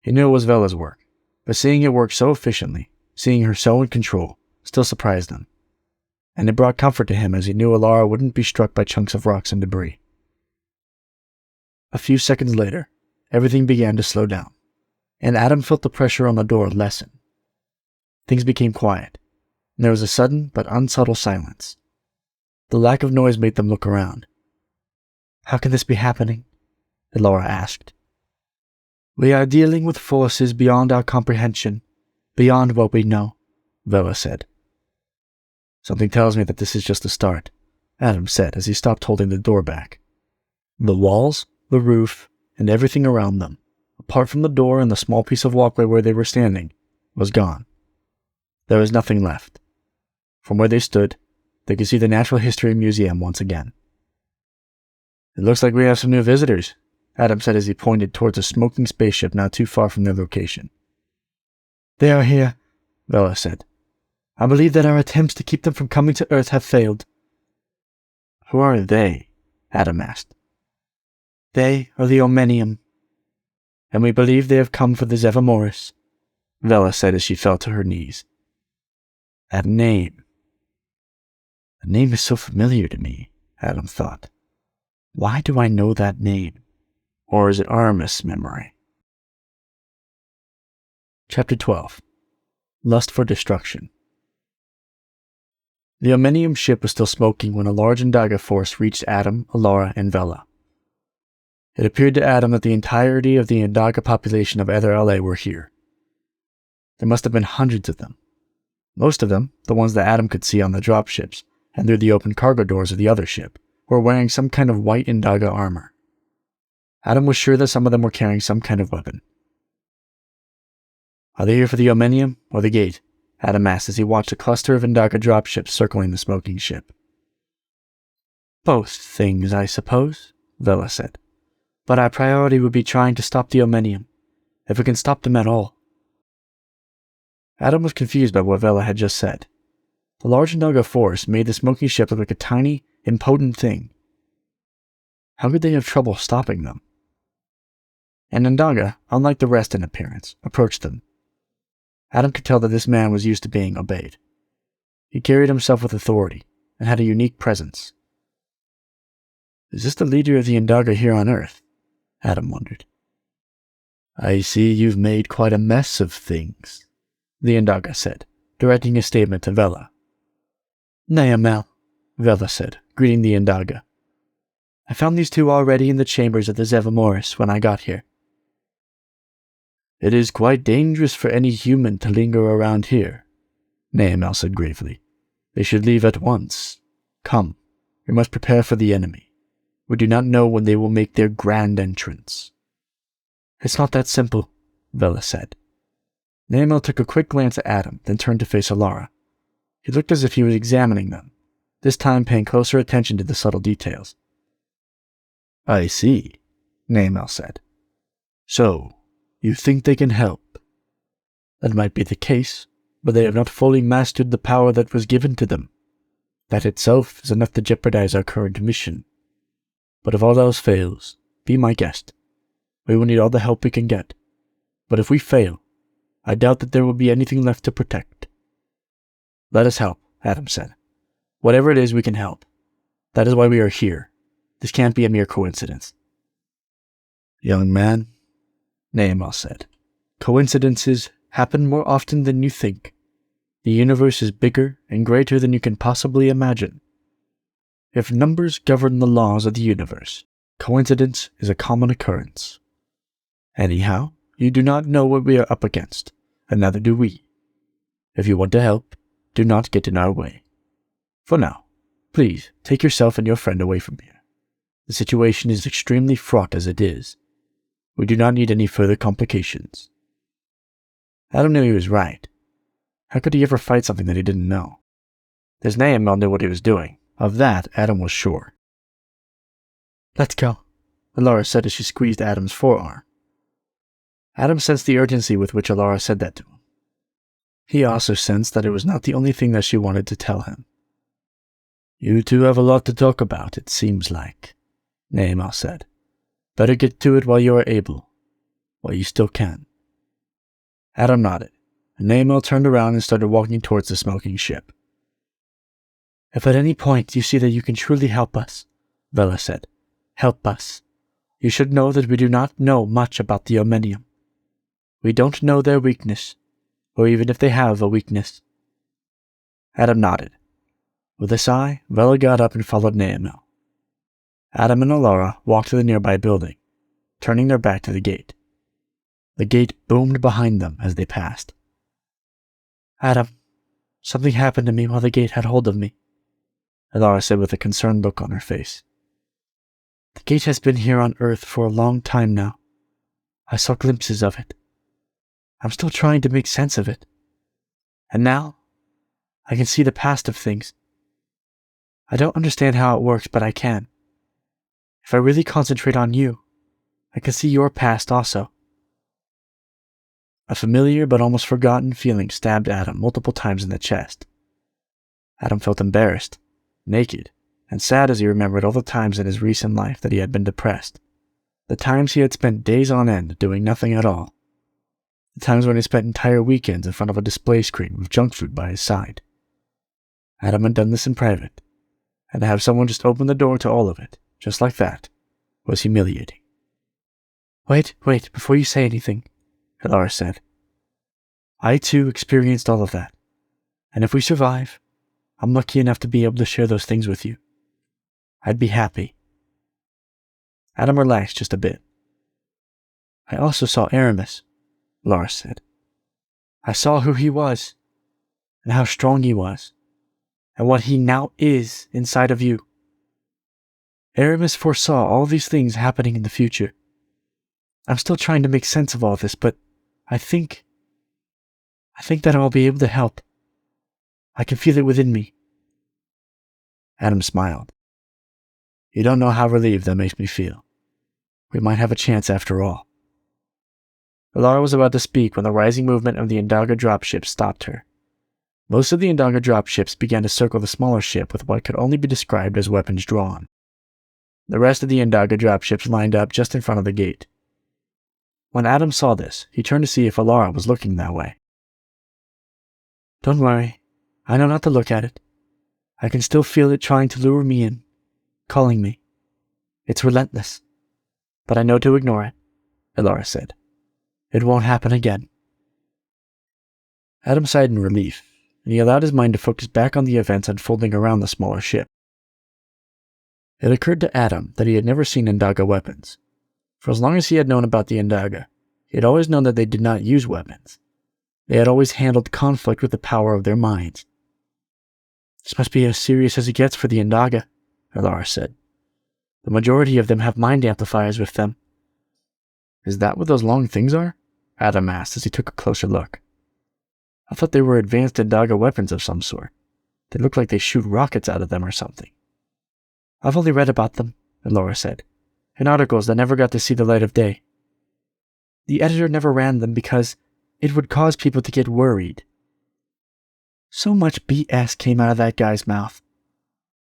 He knew it was Vela's work, but seeing it work so efficiently, seeing her so in control, still surprised him. And it brought comfort to him as he knew Alara wouldn't be struck by chunks of rocks and debris. A few seconds later, everything began to slow down, and Adam felt the pressure on the door lessen. Things became quiet, and there was a sudden but unsubtle silence. The lack of noise made them look around. "How can this be happening?" Alara asked. "We are dealing with forces beyond our comprehension, beyond what we know," Vela said. "Something tells me that this is just the start," Adam said as he stopped holding the door back. The walls, the roof, and everything around them, apart from the door and the small piece of walkway where they were standing, was gone. There was nothing left. From where they stood, they could see the Natural History Museum once again. "It looks like we have some new visitors," Adam said as he pointed towards a smoking spaceship not too far from their location. "They are here," Vela said. "I believe that our attempts to keep them from coming to Earth have failed." "Who are they?" Adam asked. "They are the Omenium, "And we believe they have come for the Zevamoris," Vela said as she fell to her knees. "That name. The name is so familiar to me," Adam thought. "Why do I know that name? Or is it ARIMUS memory?" Chapter 12. Lust for Destruction. The Omenium ship was still smoking when a large Indaga force reached Adam, Alara, and Vela. It appeared to Adam that the entirety of the Indaga population of Ether LA were here. There must have been hundreds of them. Most of them, the ones that Adam could see on the dropships and through the open cargo doors of the other ship, were wearing some kind of white Indaga armor. Adam was sure that some of them were carrying some kind of weapon. "Are they here for the Omenium or the gate?" Adam asked as he watched a cluster of Indaga dropships circling the smoking ship. "Both things, I suppose," Vela said. "But our priority would be trying to stop the Omenium, if we can stop them at all." Adam was confused by what Vela had just said. The large Indaga force made the smoking ship look like a tiny, impotent thing. How could they have trouble stopping them? And Indaga, unlike the rest in appearance, approached them. Adam could tell that this man was used to being obeyed. He carried himself with authority and had a unique presence. "Is this the leader of the Indaga here on Earth?" Adam wondered. "I see you've made quite a mess of things," the Indaga said, directing his statement to Vela. "Nayamel," Vela said, greeting the Indaga. "I found these two already in the chambers of the Zevamoris when I got here." "It is quite dangerous for any human to linger around here," Nayamel said gravely. "They should leave at once. Come, we must prepare for the enemy. We do not know when they will make their grand entrance." "It's not that simple," Vela said. Nayamel took a quick glance at Adam, then turned to face Alara. He looked as if he was examining them, this time paying closer attention to the subtle details. "I see," Nayamel said. "So, you think they can help?" "That might be the case, but they have not fully mastered the power that was given to them. That itself is enough to jeopardize our current mission. But if all else fails, be my guest. We will need all the help we can get. But if we fail, I doubt that there will be anything left to protect." "Let us help," Adam said. "Whatever it is, we can help. That is why we are here. This can't be a mere coincidence." "Young man," Nayamel said, "coincidences happen more often than you think. The universe is bigger and greater than you can possibly imagine. If numbers govern the laws of the universe, coincidence is a common occurrence. Anyhow, You do not know what we are up against, and neither do we. If you want to help, do not get in our way. For now, please take yourself and your friend away from here. The situation is extremely fraught as it is. We do not need any further complications." Adam knew he was right. How could he ever fight something that he didn't know? His Nehemiah knew what he was doing. Of that, Adam was sure. "Let's go," Alara said as she squeezed Adam's forearm. Adam sensed the urgency with which Alara said that to him. He also sensed that it was not the only thing that she wanted to tell him. "You two have a lot to talk about, it seems like," Nehemiah said. "Better get to it while you are able, while you still can." Adam nodded, and Nehemiah turned around and started walking towards the smoking ship. "If at any point you see that you can truly help us," Vela said, "help us. You should know that we do not know much about the Omnium. We don't know their weakness, or even if they have a weakness." Adam nodded. With a sigh, Vela got up and followed Nehemiah. Adam and Alara walked to the nearby building, turning their back to the gate. The gate boomed behind them as they passed. "Adam, something happened to me while the gate had hold of me," Alara said with a concerned look on her face. "The gate has been here on Earth for a long time now. I saw glimpses of it. I'm still trying to make sense of it. And now, I can see the past of things. I don't understand how it works, but I can. If I really concentrate on you, I can see your past also." A familiar but almost forgotten feeling stabbed Adam multiple times in the chest. Adam felt embarrassed, naked, and sad as he remembered all the times in his recent life that he had been depressed. The times he had spent days on end doing nothing at all. The times when he spent entire weekends in front of a display screen with junk food by his side. Adam had done this in private, and to have someone just open the door to all of it, just like that, was humiliating. Wait, before you say anything," Alara said. "I too experienced all of that, and if we survive, I'm lucky enough to be able to share those things with you. I'd be happy." Adam relaxed just a bit. "I also saw ARIMUS," Lars said. "I saw who he was, and how strong he was, and what he now is inside of you. ARIMUS foresaw all these things happening in the future. I'm still trying to make sense of all this, but I think that I'll be able to help. I can feel it within me." Adam smiled. "You don't know how relieved that makes me feel. We might have a chance after all." Alara was about to speak when the rising movement of the Indaga dropships stopped her. Most of the Indaga dropships began to circle the smaller ship with what could only be described as weapons drawn. The rest of the Indaga dropships lined up just in front of the gate. When Adam saw this, he turned to see if Alara was looking that way. "Don't worry. I know not to look at it. I can still feel it trying to lure me in, calling me. It's relentless. But I know to ignore it," Alara said. "It won't happen again." Adam sighed in relief, and he allowed his mind to focus back on the events unfolding around the smaller ship. It occurred to Adam that he had never seen Indaga weapons. For as long as he had known about the Indaga, he had always known that they did not use weapons. They had always handled conflict with the power of their minds. "This must be as serious as it gets for the Indaga," Alara said. "The majority of them have mind amplifiers with them." "Is that what those long things are?" Adam asked as he took a closer look. "I thought they were advanced Indaga weapons of some sort. They look like they shoot rockets out of them or something." "I've only read about them," Alara said, "in articles that never got to see the light of day. The editor never ran them because it would cause people to get worried. So much BS came out of that guy's mouth.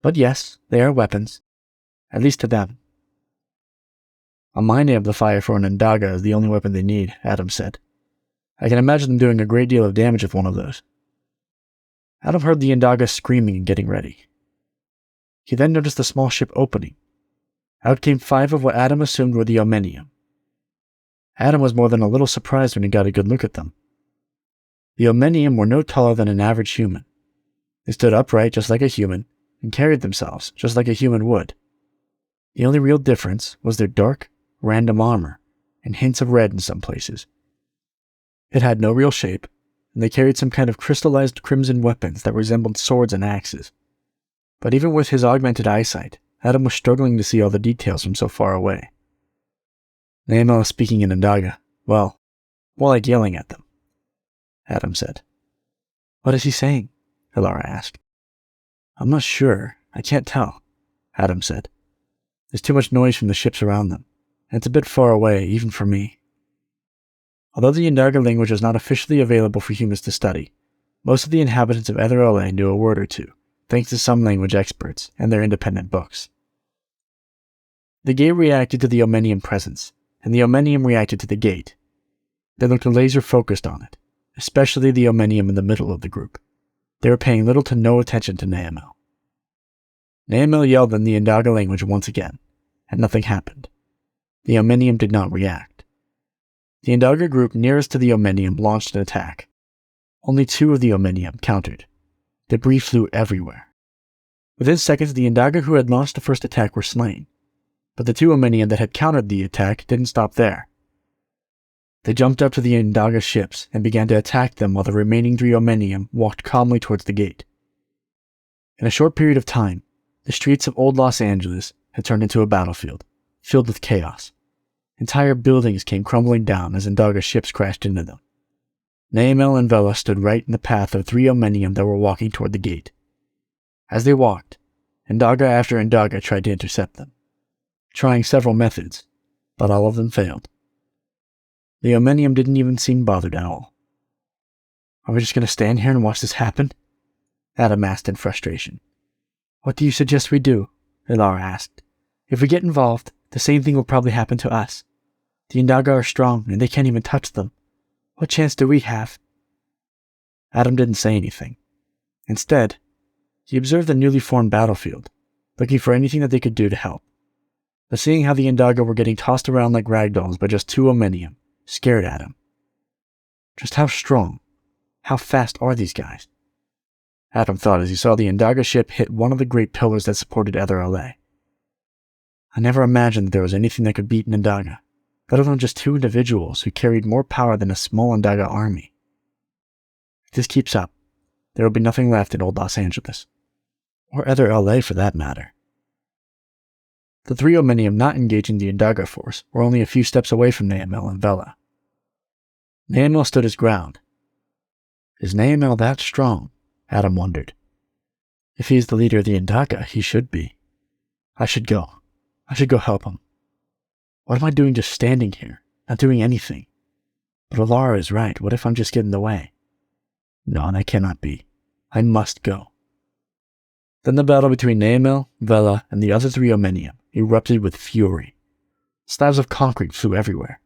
But yes, they are weapons. At least to them." "A mind amplifier for an Indaga is the only weapon they need," Adam said. "I can imagine them doing a great deal of damage with one of those." Adam heard the Indaga screaming and getting ready. He then noticed the small ship opening. Out came 5 of what Adam assumed were the Omnium. Adam was more than a little surprised when he got a good look at them. The Omnium were no taller than an average human. They stood upright just like a human, and carried themselves just like a human would. The only real difference was their dark, random armor, and hints of red in some places, It had no real shape, and they carried some kind of crystallized crimson weapons that resembled swords and axes. But even with his augmented eyesight, Adam was struggling to see all the details from so far away. Naamel was speaking in Indaga. Well, more like yelling at them, Adam said. What is he saying? Elara asked. I'm not sure. I can't tell, Adam said. There's too much noise from the ships around them, and it's a bit far away, even for me. Although the Indaga language was not officially available for humans to study, most of the inhabitants of Ether LA knew a word or two, thanks to some language experts and their independent books. The gate reacted to the Omenium presence, and the Omenium reacted to the gate. They looked laser-focused on it, especially the Omenium in the middle of the group. They were paying little to no attention to Naamel. Naamel yelled in the Indaga language once again, and nothing happened. The Omenium did not react. The Indaga group nearest to the Omenium launched an attack. Only 2 of the Omenium countered. Debris flew everywhere. Within seconds, the Indaga who had launched the first attack were slain, but the 2 Omenium that had countered the attack didn't stop there. They jumped up to the Indaga ships and began to attack them while the remaining 3 Omenium walked calmly towards the gate. In a short period of time, the streets of Old Los Angeles had turned into a battlefield, filled with chaos. Entire buildings came crumbling down as Indaga ships crashed into them. Naamel and Vela stood right in the path of 3 Omenium that were walking toward the gate. As they walked, Indaga after Indaga tried to intercept them, trying several methods, but all of them failed. The Omenium didn't even seem bothered at all. Are we just going to stand here and watch this happen? Adam asked in frustration. What do you suggest we do? Elara asked. If we get involved, the same thing will probably happen to us. The Indaga are strong, and they can't even touch them. What chance do we have? Adam didn't say anything. Instead, he observed the newly formed battlefield, looking for anything that they could do to help. But seeing how the Indaga were getting tossed around like ragdolls by just 2 Omenium scared Adam. Just how strong, how fast are these guys? Adam thought as he saw the Indaga ship hit one of the great pillars that supported Ether LA. I never imagined that there was anything that could beat an Indaga, let alone just 2 individuals who carried more power than a small Indaga army. If this keeps up, there will be nothing left in Old Los Angeles. Or Ether LA for that matter. The 3 Omenium not engaging the Indaga force were only a few steps away from Naamel and Vela. Naamel stood his ground. Is Naamel that strong? Adam wondered. If he is the leader of the Indaga, he should be. I should go help him. What am I doing just standing here, not doing anything? But Elara is right. What if I'm just getting in the way? No, that cannot be. I must go. Then the battle between Naamel, Vela, and the other 3 Omenium erupted with fury. Slabs of concrete flew everywhere.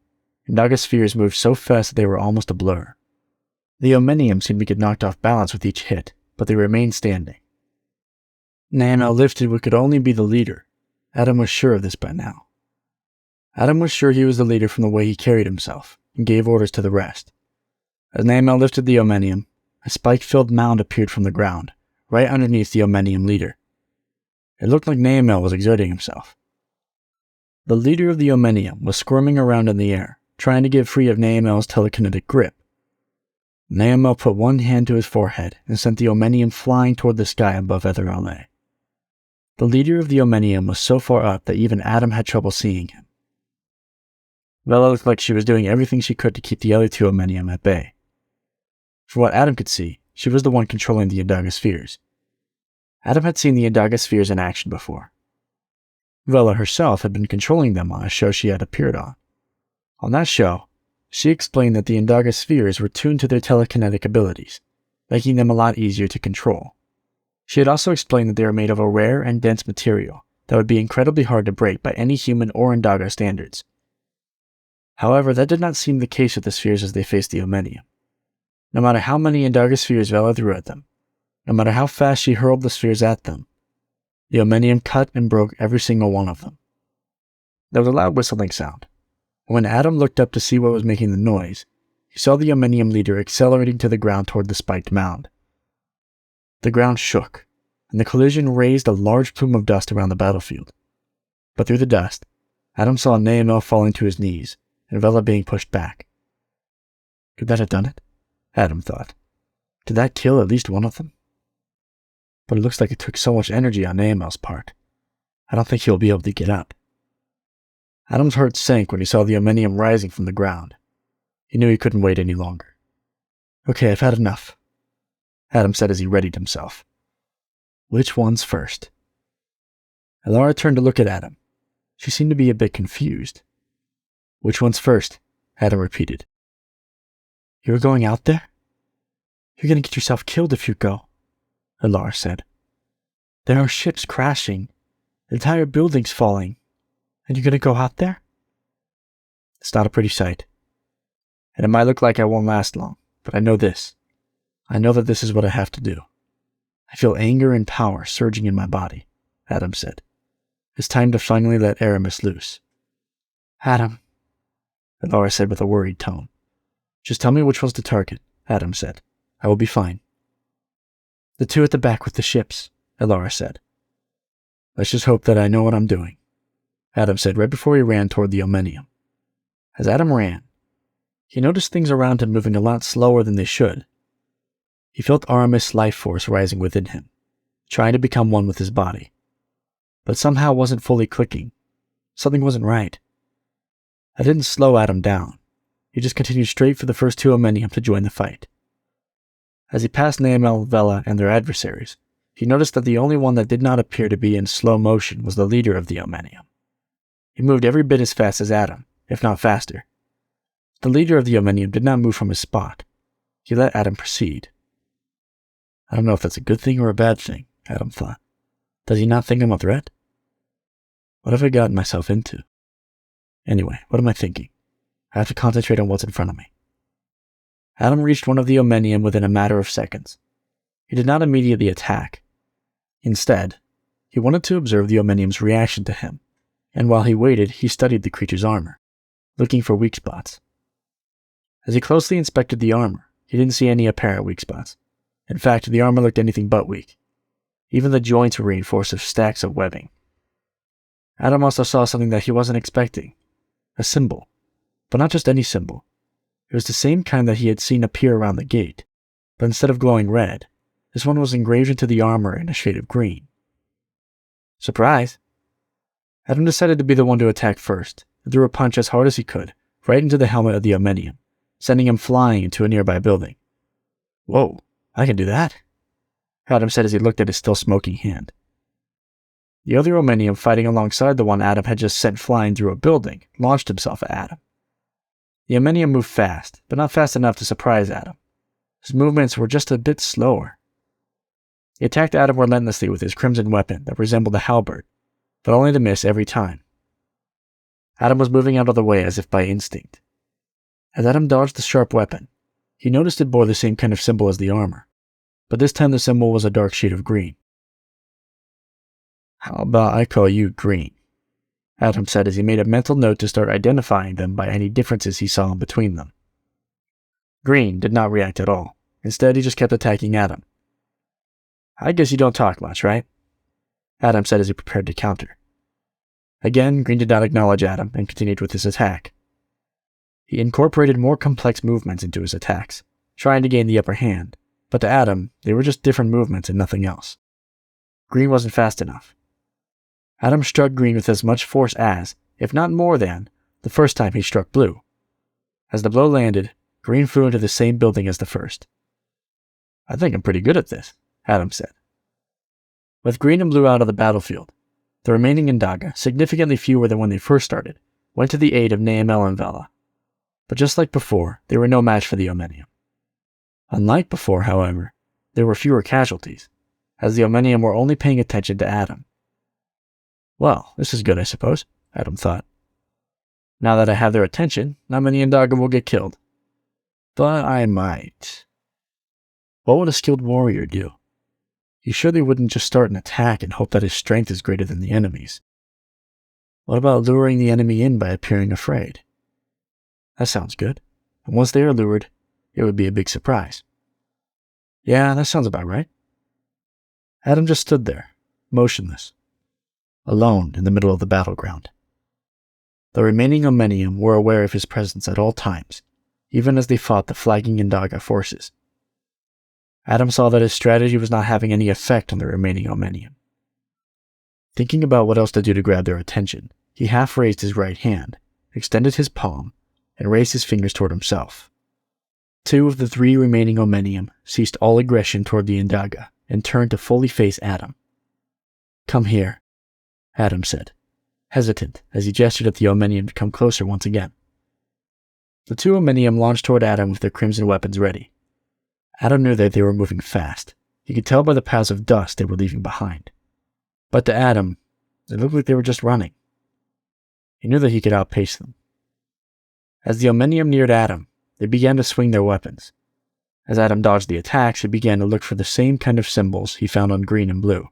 Indaga spheres moved so fast that they were almost a blur. The Omenium seemed to get knocked off balance with each hit, but they remained standing. Naamel lifted what could only be the leader. Adam was sure of this by now. Adam was sure he was the leader from the way he carried himself, and gave orders to the rest. As Naamel lifted the Omenium, a spike-filled mound appeared from the ground, right underneath the Omenium leader. It looked like Naamel was exerting himself. The leader of the Omenium was squirming around in the air, trying to get free of Naamel's telekinetic grip. Naamel put one hand to his forehead and sent the Omenium flying toward the sky above Ether LA. The leader of the Omenium was so far up that even Adam had trouble seeing him. Vela looked like she was doing everything she could to keep the other 2 Omenium at bay. From what Adam could see, she was the one controlling the Indaga spheres. Adam had seen the Indaga spheres in action before. Vela herself had been controlling them on a show she had appeared on. On that show, she explained that the Indaga spheres were tuned to their telekinetic abilities, making them a lot easier to control. She had also explained that they were made of a rare and dense material that would be incredibly hard to break by any human or Indaga standards. However, that did not seem the case with the spheres as they faced the Omenium. No matter how many Indaga spheres Vela threw at them, no matter how fast she hurled the spheres at them, the Omenium cut and broke every single one of them. There was a loud whistling sound. When Adam looked up to see what was making the noise, he saw the Omenium leader accelerating to the ground toward the spiked mound. The ground shook, and the collision raised a large plume of dust around the battlefield. But through the dust, Adam saw Naamel falling to his knees, and Vela being pushed back. Could that have done it? Adam thought. Did that kill at least one of them? But it looks like it took so much energy on AML's part. I don't think he'll be able to get up. Adam's heart sank when he saw the omnium rising from the ground. He knew he couldn't wait any longer. Okay, I've had enough, Adam said as he readied himself. Which one's first? Elara turned to look at Adam. She seemed to be a bit confused. Which one's first? Adam repeated. You're going out there? You're going to get yourself killed if you go, Elara said. There are ships crashing, entire buildings falling, and you're going to go out there? It's not a pretty sight. And it might look like I won't last long, but I know this. I know that this is what I have to do. I feel anger and power surging in my body, Adam said. It's time to finally let ARIMUS loose. Adam, Elara said with a worried tone. Just tell me which one's the target, Adam said. I will be fine. The two at the back with the ships, Elara said. Let's just hope that I know what I'm doing, Adam said right before he ran toward the omnium. As Adam ran, he noticed things around him moving a lot slower than they should. He felt ARIMUS Lifeforce rising within him, trying to become one with his body. But somehow it wasn't fully clicking. Something wasn't right. I didn't slow Adam down. He just continued straight for the first two omnium to join the fight. As he passed Naamel, Vela, and their adversaries, he noticed that the only one that did not appear to be in slow motion was the leader of the omnium. He moved every bit as fast as Adam, if not faster. The leader of the omnium did not move from his spot. He let Adam proceed. I don't know if that's a good thing or a bad thing, Adam thought. Does he not think I'm a threat? What have I gotten myself into? Anyway, what am I thinking? I have to concentrate on what's in front of me. Adam reached one of the omnium within a matter of seconds. He did not immediately attack. Instead, he wanted to observe the omnium's reaction to him, and while he waited, he studied the creature's armor, looking for weak spots. As he closely inspected the armor, he didn't see any apparent weak spots. In fact, the armor looked anything but weak. Even the joints were reinforced with stacks of webbing. Adam also saw something that he wasn't expecting. A symbol. But not just any symbol. It was the same kind that he had seen appear around the gate, but instead of glowing red, this one was engraved into the armor in a shade of green. Surprise! Adam decided to be the one to attack first, and threw a punch as hard as he could, right into the helmet of the omnium, sending him flying into a nearby building. Whoa, I can do that, Adam said as he looked at his still smoking hand. The other omnium, fighting alongside the one Adam had just sent flying through a building, launched himself at Adam. The omnium moved fast, but not fast enough to surprise Adam. His movements were just a bit slower. He attacked Adam relentlessly with his crimson weapon that resembled a halberd, but only to miss every time. Adam was moving out of the way as if by instinct. As Adam dodged the sharp weapon, he noticed it bore the same kind of symbol as the armor, but this time the symbol was a dark shade of green. How about I call you Green? Adam said as he made a mental note to start identifying them by any differences he saw in between them. Green did not react at all. Instead, he just kept attacking Adam. I guess you don't talk much, right? Adam said as he prepared to counter. Again, Green did not acknowledge Adam and continued with his attack. He incorporated more complex movements into his attacks, trying to gain the upper hand, but to Adam, they were just different movements and nothing else. Green wasn't fast enough. Adam struck Green with as much force as, if not more than, the first time he struck Blue. As the blow landed, Green flew into the same building as the first. I think I'm pretty good at this, Adam said. With Green and Blue out of the battlefield, the remaining Indaga, significantly fewer than when they first started, went to the aid of Naamel and Vela. But just like before, they were no match for the omnium. Unlike before, however, there were fewer casualties, as the omnium were only paying attention to Adam. Well, this is good, I suppose, Adam thought. Now that I have their attention, not many Indaga will get killed. But I might. What would a skilled warrior do? He surely wouldn't just start an attack and hope that his strength is greater than the enemy's. What about luring the enemy in by appearing afraid? That sounds good. And once they are lured, it would be a big surprise. Yeah, that sounds about right. Adam just stood there, motionless, alone in the middle of the battleground. The remaining omnium were aware of his presence at all times, even as they fought the flagging Indaga forces. Adam saw that his strategy was not having any effect on the remaining Omenium. Thinking about what else to do to grab their attention, he half raised his right hand, extended his palm, and raised his fingers toward himself. 2 of the 3 remaining Omenium ceased all aggression toward the Indaga and turned to fully face Adam. "Come here," Adam said, hesitant as he gestured at the Omenium to come closer once again. The 2 Omenium launched toward Adam with their crimson weapons ready. Adam knew that they were moving fast. He could tell by the piles of dust they were leaving behind. But to Adam, it looked like they were just running. He knew that he could outpace them. As the Omenium neared Adam, they began to swing their weapons. As Adam dodged the attacks, he began to look for the same kind of symbols he found on green and blue.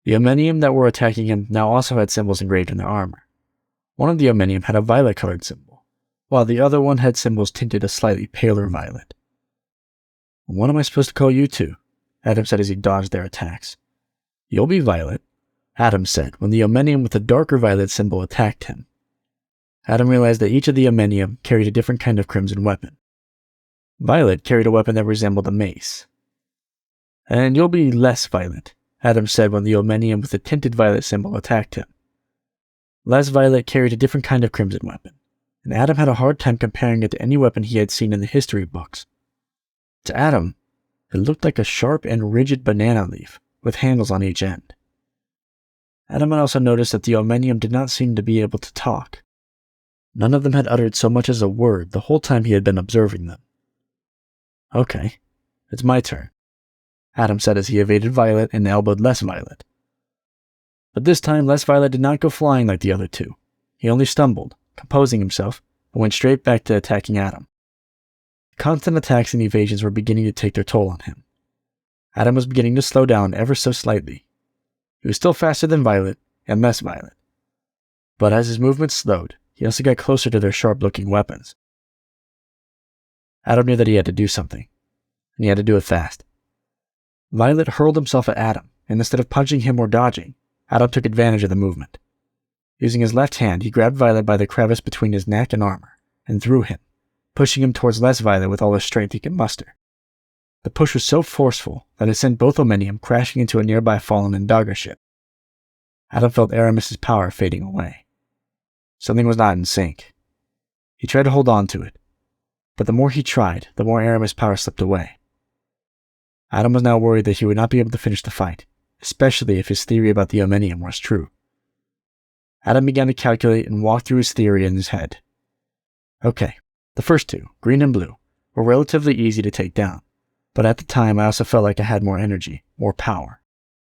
The Omenium that were attacking him now also had symbols engraved in their armor. One of the Omenium had a violet-colored symbol, while the other one had symbols tinted a slightly paler violet. "What am I supposed to call you two?" Adam said as he dodged their attacks. "You'll be Violet," Adam said when the Omenium with the darker violet symbol attacked him. Adam realized that each of the Omenium carried a different kind of crimson weapon. Violet carried a weapon that resembled a mace. "And you'll be less Violet," Adam said when the Omenium with the tinted violet symbol attacked him. Les Violet carried a different kind of crimson weapon, and Adam had a hard time comparing it to any weapon he had seen in the history books. To Adam, it looked like a sharp and rigid banana leaf with handles on each end. Adam had also noticed that the Omenium did not seem to be able to talk. None of them had uttered so much as a word the whole time he had been observing them. "Okay, it's my turn," Adam said as he evaded Violet and elbowed Less Violet. But this time, Less Violet did not go flying like the other 2. He only stumbled, composing himself, and went straight back to attacking Adam. Constant attacks and evasions were beginning to take their toll on him. Adam was beginning to slow down ever so slightly. He was still faster than Violet and less Violet. But as his movements slowed, he also got closer to their sharp-looking weapons. Adam knew that he had to do something, and he had to do it fast. Violet hurled himself at Adam, and instead of punching him or dodging, Adam took advantage of the movement. Using his left hand, he grabbed Violet by the crevice between his neck and armor, and threw him, pushing him towards Less Violet with all the strength he could muster. The push was so forceful that it sent both Omenium crashing into a nearby fallen Indaga ship. Adam felt ARIMUS' power fading away. Something was not in sync. He tried to hold on to it, but the more he tried, the more ARIMUS' power slipped away. Adam was now worried that he would not be able to finish the fight, especially if his theory about the Omenium was true. Adam began to calculate and walk through his theory in his head. Okay, the first 2, green and blue, were relatively easy to take down, but at the time I also felt like I had more energy, more power.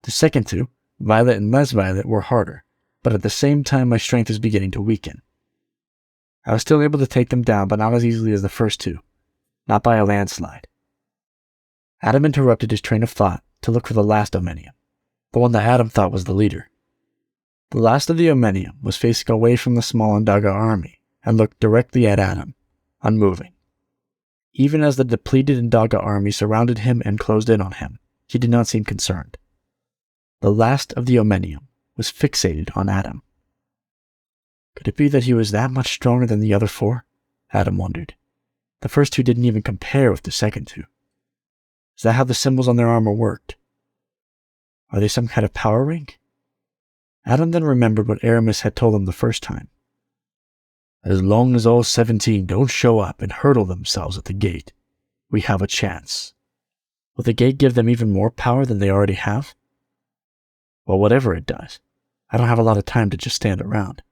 The second 2, Violet and Less Violet, were harder, but at the same time my strength was beginning to weaken. I was still able to take them down, but not as easily as the first 2, not by a landslide. Adam interrupted his train of thought to look for the last Omenium, the one that Adam thought was the leader. The last of the Omenium was facing away from the small Indaga army and looked directly at Adam, unmoving. Even as the depleted Indaga army surrounded him and closed in on him, he did not seem concerned. The last of the Omenium was fixated on Adam. Could it be that he was that much stronger than the other 4? Adam wondered. The first 2 didn't even compare with the second 2. Is that how the symbols on their armor worked? Are they some kind of power rank? Adam then remembered what ARIMUS had told him the first time. As long as all 17 don't show up and hurtle themselves at the gate, we have a chance. Will the gate give them even more power than they already have? Well, whatever it does, I don't have a lot of time to just stand around.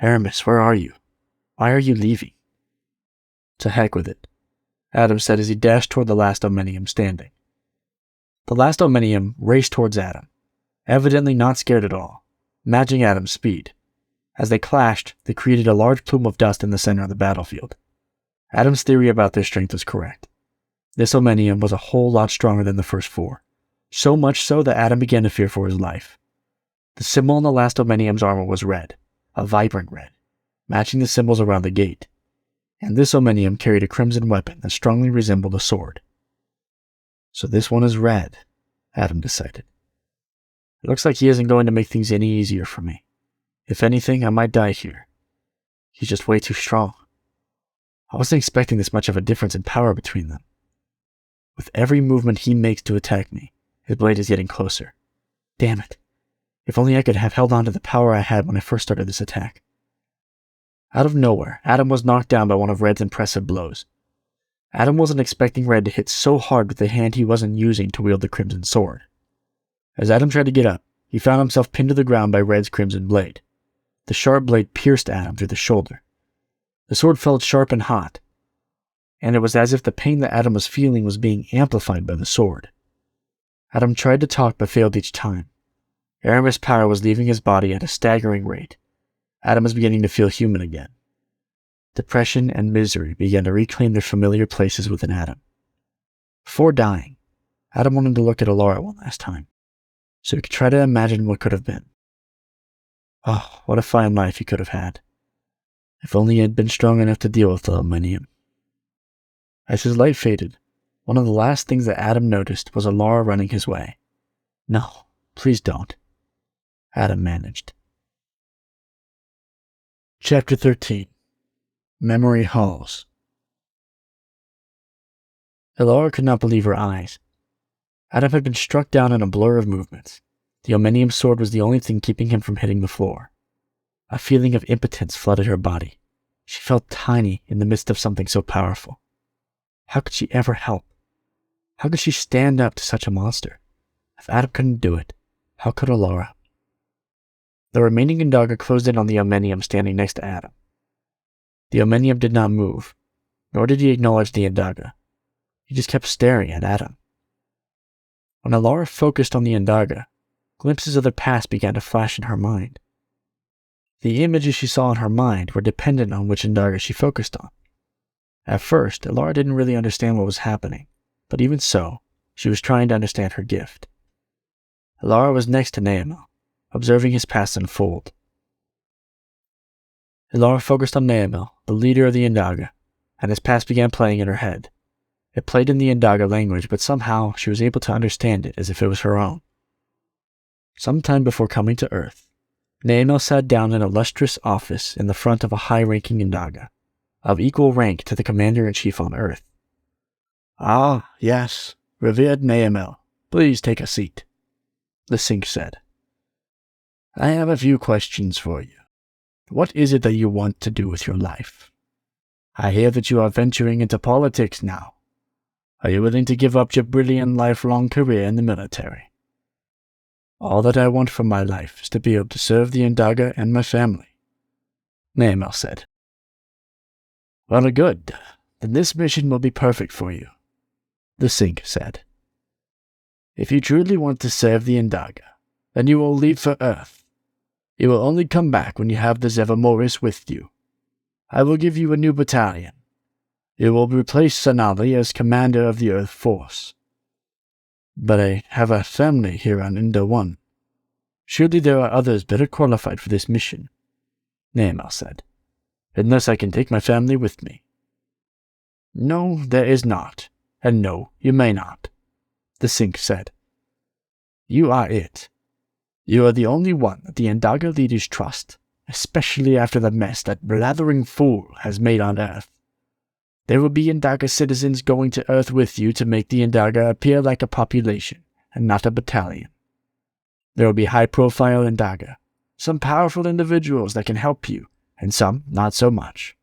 ARIMUS, where are you? Why are you leaving? To heck with it, Adam said as he dashed toward the last Omenium standing. The last Omenium raced towards Adam, evidently not scared at all, matching Adam's speed. As they clashed, they created a large plume of dust in the center of the battlefield. Adam's theory about their strength was correct. This Omenium was a whole lot stronger than the first 4, so much so that Adam began to fear for his life. The symbol on the last Omenium's armor was red, a vibrant red, matching the symbols around the gate, and this Omenium carried a crimson weapon that strongly resembled a sword. So this one is red, Adam decided. It looks like he isn't going to make things any easier for me. If anything, I might die here. He's just way too strong. I wasn't expecting this much of a difference in power between them. With every movement he makes to attack me, his blade is getting closer. Damn it. If only I could have held on to the power I had when I first started this attack. Out of nowhere, Adam was knocked down by one of Red's impressive blows. Adam wasn't expecting Red to hit so hard with the hand he wasn't using to wield the crimson sword. As Adam tried to get up, he found himself pinned to the ground by Red's crimson blade. The sharp blade pierced Adam through the shoulder. The sword felt sharp and hot, and it was as if the pain that Adam was feeling was being amplified by the sword. Adam tried to talk but failed each time. ARIMUS power was leaving his body at a staggering rate. Adam was beginning to feel human again. Depression and misery began to reclaim their familiar places within Adam. Before dying, Adam wanted to look at Alara one last time, so he could try to imagine what could have been. Oh, what a fine life he could have had. If only he had been strong enough to deal with the Omnium. As his light faded, one of the last things that Adam noticed was Alara running his way. No, please don't. Adam managed. Chapter 13. Memory Halls. Alara could not believe her eyes. Adam had been struck down in a blur of movements. The Omnium sword was the only thing keeping him from hitting the floor. A feeling of impotence flooded her body. She felt tiny in the midst of something so powerful. How could she ever help? How could she stand up to such a monster? If Adam couldn't do it, how could Alara? The remaining Indaga closed in on the Omnium standing next to Adam. The Omnium did not move, nor did he acknowledge the Indaga. He just kept staring at Adam. When Alara focused on the Indaga, glimpses of their past began to flash in her mind. The images she saw in her mind were dependent on which Indaga she focused on. At first, Alara didn't really understand what was happening, but even so, she was trying to understand her gift. Alara was next to Neamel, observing his past unfold. Alara focused on Neamel, the leader of the Indaga, and his past began playing in her head. It played in the Indaga language, but somehow she was able to understand it as if it was her own. Sometime before coming to Earth, Neamel sat down in a lustrous office in the front of a high-ranking Indaga, of equal rank to the Commander-in-Chief on Earth. Ah, yes, revered Neamel, please take a seat, the Sync said. I have a few questions for you. What is it that you want to do with your life? I hear that you are venturing into politics now. Are you willing to give up your brilliant lifelong career in the military? All that I want from my life is to be able to serve the Indaga and my family, Neamel said. Well, good. Then this mission will be perfect for you, the Sync said. If you truly want to serve the Indaga, then you will leave for Earth. You will only come back when you have the Zevamoris with you. I will give you a new battalion. You will replace Sonali as commander of the Earth Force. But I have a family here on Indo 1. Surely there are others better qualified for this mission, Neamel said. Unless I can take my family with me. No, there is not. And no, you may not, the Sync said. You are it. You are the only one that the Indaga leaders trust, especially after the mess that blathering fool has made on Earth. There will be Indaga citizens going to Earth with you to make the Indaga appear like a population, and not a battalion. There will be high-profile Indaga, some powerful individuals that can help you, and some not so much.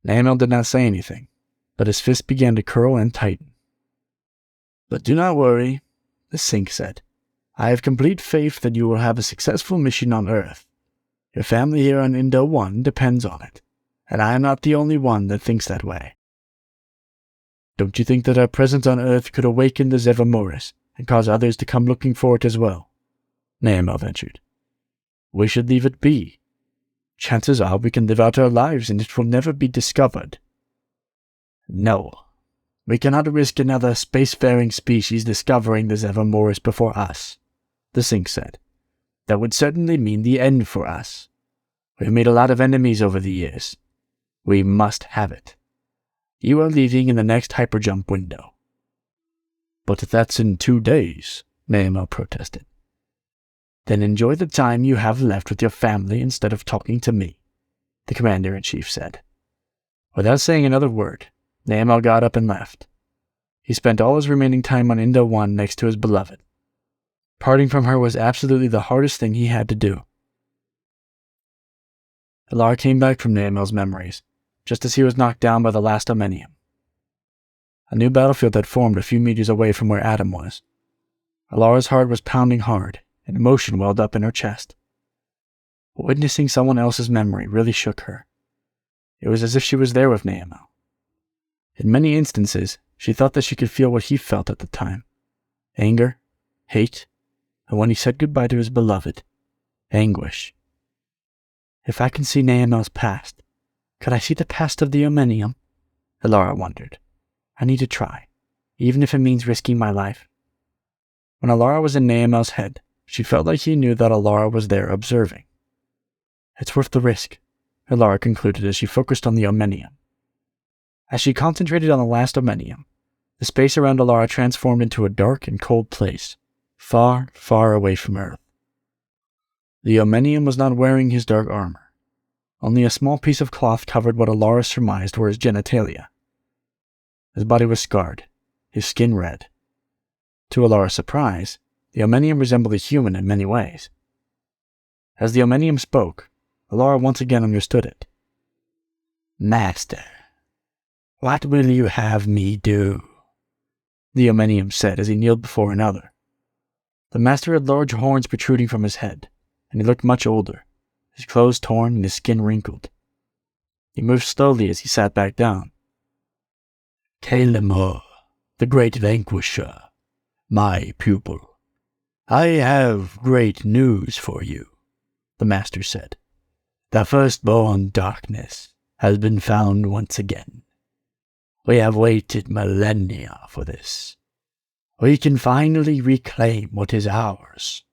Neamel did not say anything, but his fist began to curl and tighten. But do not worry, the Sync said. I have complete faith that you will have a successful mission on Earth. Your family here on Indo 1 depends on it, and I am not the only one that thinks that way. Don't you think that our presence on Earth could awaken the Zevamoris and cause others to come looking for it as well? Neamel ventured. We should leave it be. Chances are we can live out our lives and it will never be discovered. No, we cannot risk another spacefaring species discovering the Zevamoris before us, the Sync said. That would certainly mean the end for us. We've made a lot of enemies over the years. We must have it. You are leaving in the next hyperjump window. But that's in 2 days, Neamel protested. Then enjoy the time you have left with your family instead of talking to me, the Commander-in-Chief said. Without saying another word, Naamel got up and left. He spent all his remaining time on Inda 1 next to his beloved. Parting from her was absolutely the hardest thing he had to do. Alara came back from Naamel's memories, just as he was knocked down by the last Omenium. A new battlefield had formed a few meters away from where Adam was. Alara's heart was pounding hard, and emotion welled up in her chest. Witnessing someone else's memory really shook her. It was as if she was there with Naamel. In many instances, she thought that she could feel what he felt at the time. Anger, hate, and when he said goodbye to his beloved, anguish. If I can see Naamel's past, could I see the past of the Omenium? Alara wondered. I need to try, even if it means risking my life. When Alara was in Naamel's head, she felt like he knew that Alara was there observing. It's worth the risk, Alara concluded as she focused on the Omenium. As she concentrated on the last Omenium, the space around Alara transformed into a dark and cold place, far, far away from Earth. The Omenium was not wearing his dark armor. Only a small piece of cloth covered what Alara surmised were his genitalia. His body was scarred, his skin red. To Alara's surprise, the Omenium resembled a human in many ways. As the Omenium spoke, Alara once again understood it. Master, what will you have me do? The Omenium said as he kneeled before another. The master had large horns protruding from his head, and he looked much older, his clothes torn and his skin wrinkled. He moved slowly as he sat back down. Kalimur, the great vanquisher, my pupil, I have great news for you, the master said. The firstborn darkness has been found once again. We have waited millennia for this. We can finally reclaim what is ours.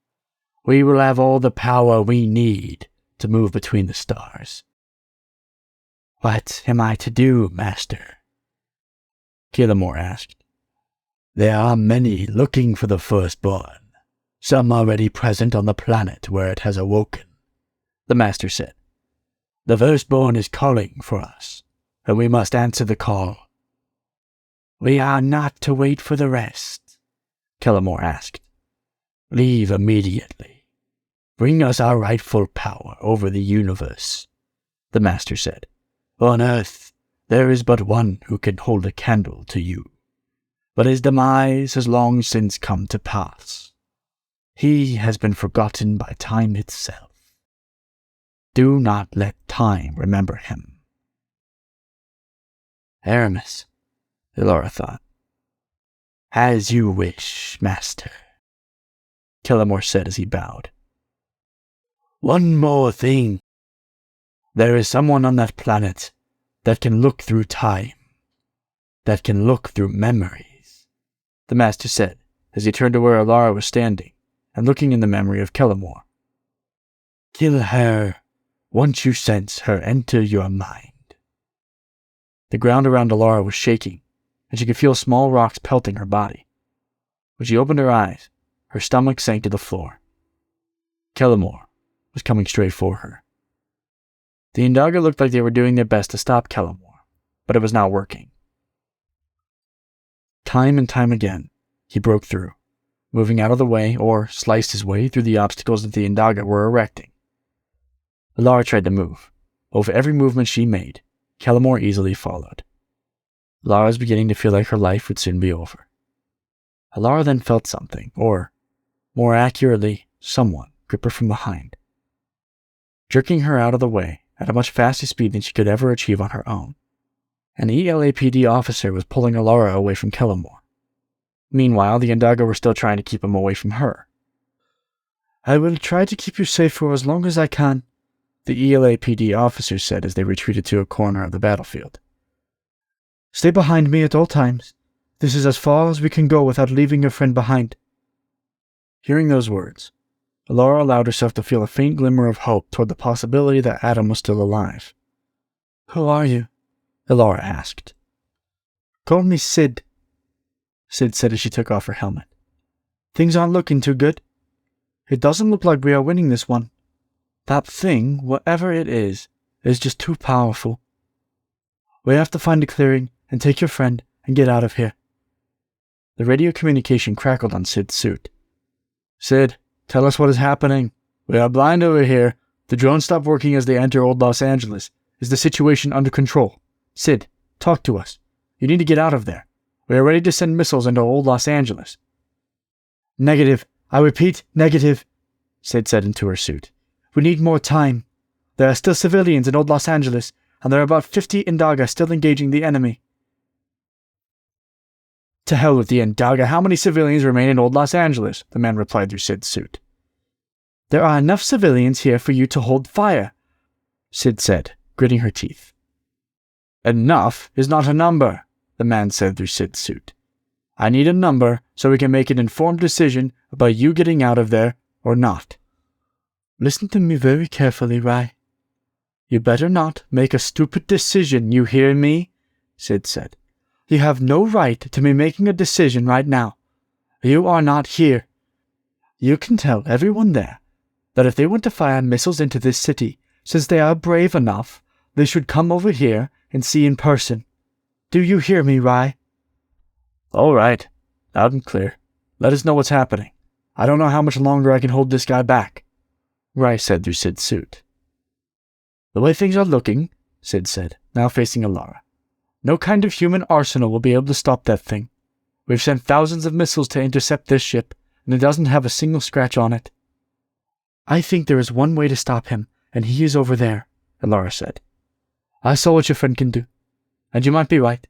We will have all the power we need to move between the stars. What am I to do, Master? Kalimur asked. There are many looking for the firstborn, some already present on the planet where it has awoken, the master said. The firstborn is calling for us, and we must answer the call. We are not to wait for the rest, Kalimur asked. Leave immediately. Bring us our rightful power over the universe, the master said. On Earth, there is but one who can hold a candle to you, but his demise has long since come to pass. He has been forgotten by time itself. Do not let time remember him. ARIMUS, Alara thought. As you wish, Master, Kalimur said as he bowed. One more thing. There is someone on that planet that can look through time, that can look through memories, the master said as he turned to where Alara was standing and looking in the memory of Kalimur. Kill her once you sense her enter your mind. The ground around Alara was shaking, and she could feel small rocks pelting her body. When she opened her eyes, her stomach sank to the floor. Kalimur was coming straight for her. The Indaga looked like they were doing their best to stop Kalimur, but it was not working. Time and time again, he broke through, moving out of the way or sliced his way through the obstacles that the Indaga were erecting. Alara tried to move. Over every movement she made, Kalimur easily followed. Alara was beginning to feel like her life would soon be over. Alara then felt something, or, more accurately, someone grip her from behind, jerking her out of the way at a much faster speed than she could ever achieve on her own. An ELAPD officer was pulling Alara away from Kalimur. Meanwhile, the Indaga were still trying to keep him away from her. I will try to keep you safe for as long as I can, the ELAPD officer said as they retreated to a corner of the battlefield. Stay behind me at all times. This is as far as we can go without leaving your friend behind. Hearing those words, Alara allowed herself to feel a faint glimmer of hope toward the possibility that Adam was still alive. Who are you? Alara asked. Call me Sid, Sid said as she took off her helmet. Things aren't looking too good. It doesn't look like we are winning this one. That thing, whatever it is just too powerful. We have to find a clearing and take your friend and get out of here. The radio communication crackled on Sid's suit. Sid, tell us what is happening. We are blind over here. The drones stop working as they enter Old Los Angeles. Is the situation under control? Sid, talk to us. You need to get out of there. We are ready to send missiles into Old Los Angeles. Negative. I repeat, negative, Sid said into her suit. We need more time. There are still civilians in Old Los Angeles, and there are about 50 Indaga still engaging the enemy. To hell with the Indaga. How many civilians remain in Old Los Angeles? The man replied through Sid's suit. There are enough civilians here for you to hold fire, Sid said, gritting her teeth. Enough is not a number, the man said through Sid's suit. I need a number so we can make an informed decision about you getting out of there or not. Listen to me very carefully, Rai. You better not make a stupid decision, you hear me? Sid said. You have no right to be making a decision right now. You are not here. You can tell everyone there that if they want to fire missiles into this city, since they are brave enough, they should come over here and see in person. Do you hear me, Rai? All right. Loud and clear. Let us know what's happening. I don't know how much longer I can hold this guy back, Rai said through Sid's suit. The way things are looking, Sid said, now facing Alara, no kind of human arsenal will be able to stop that thing. We've sent thousands of missiles to intercept this ship, and it doesn't have a single scratch on it. I think there is one way to stop him, and he is over there, Alara said. I saw what your friend can do, and you might be right,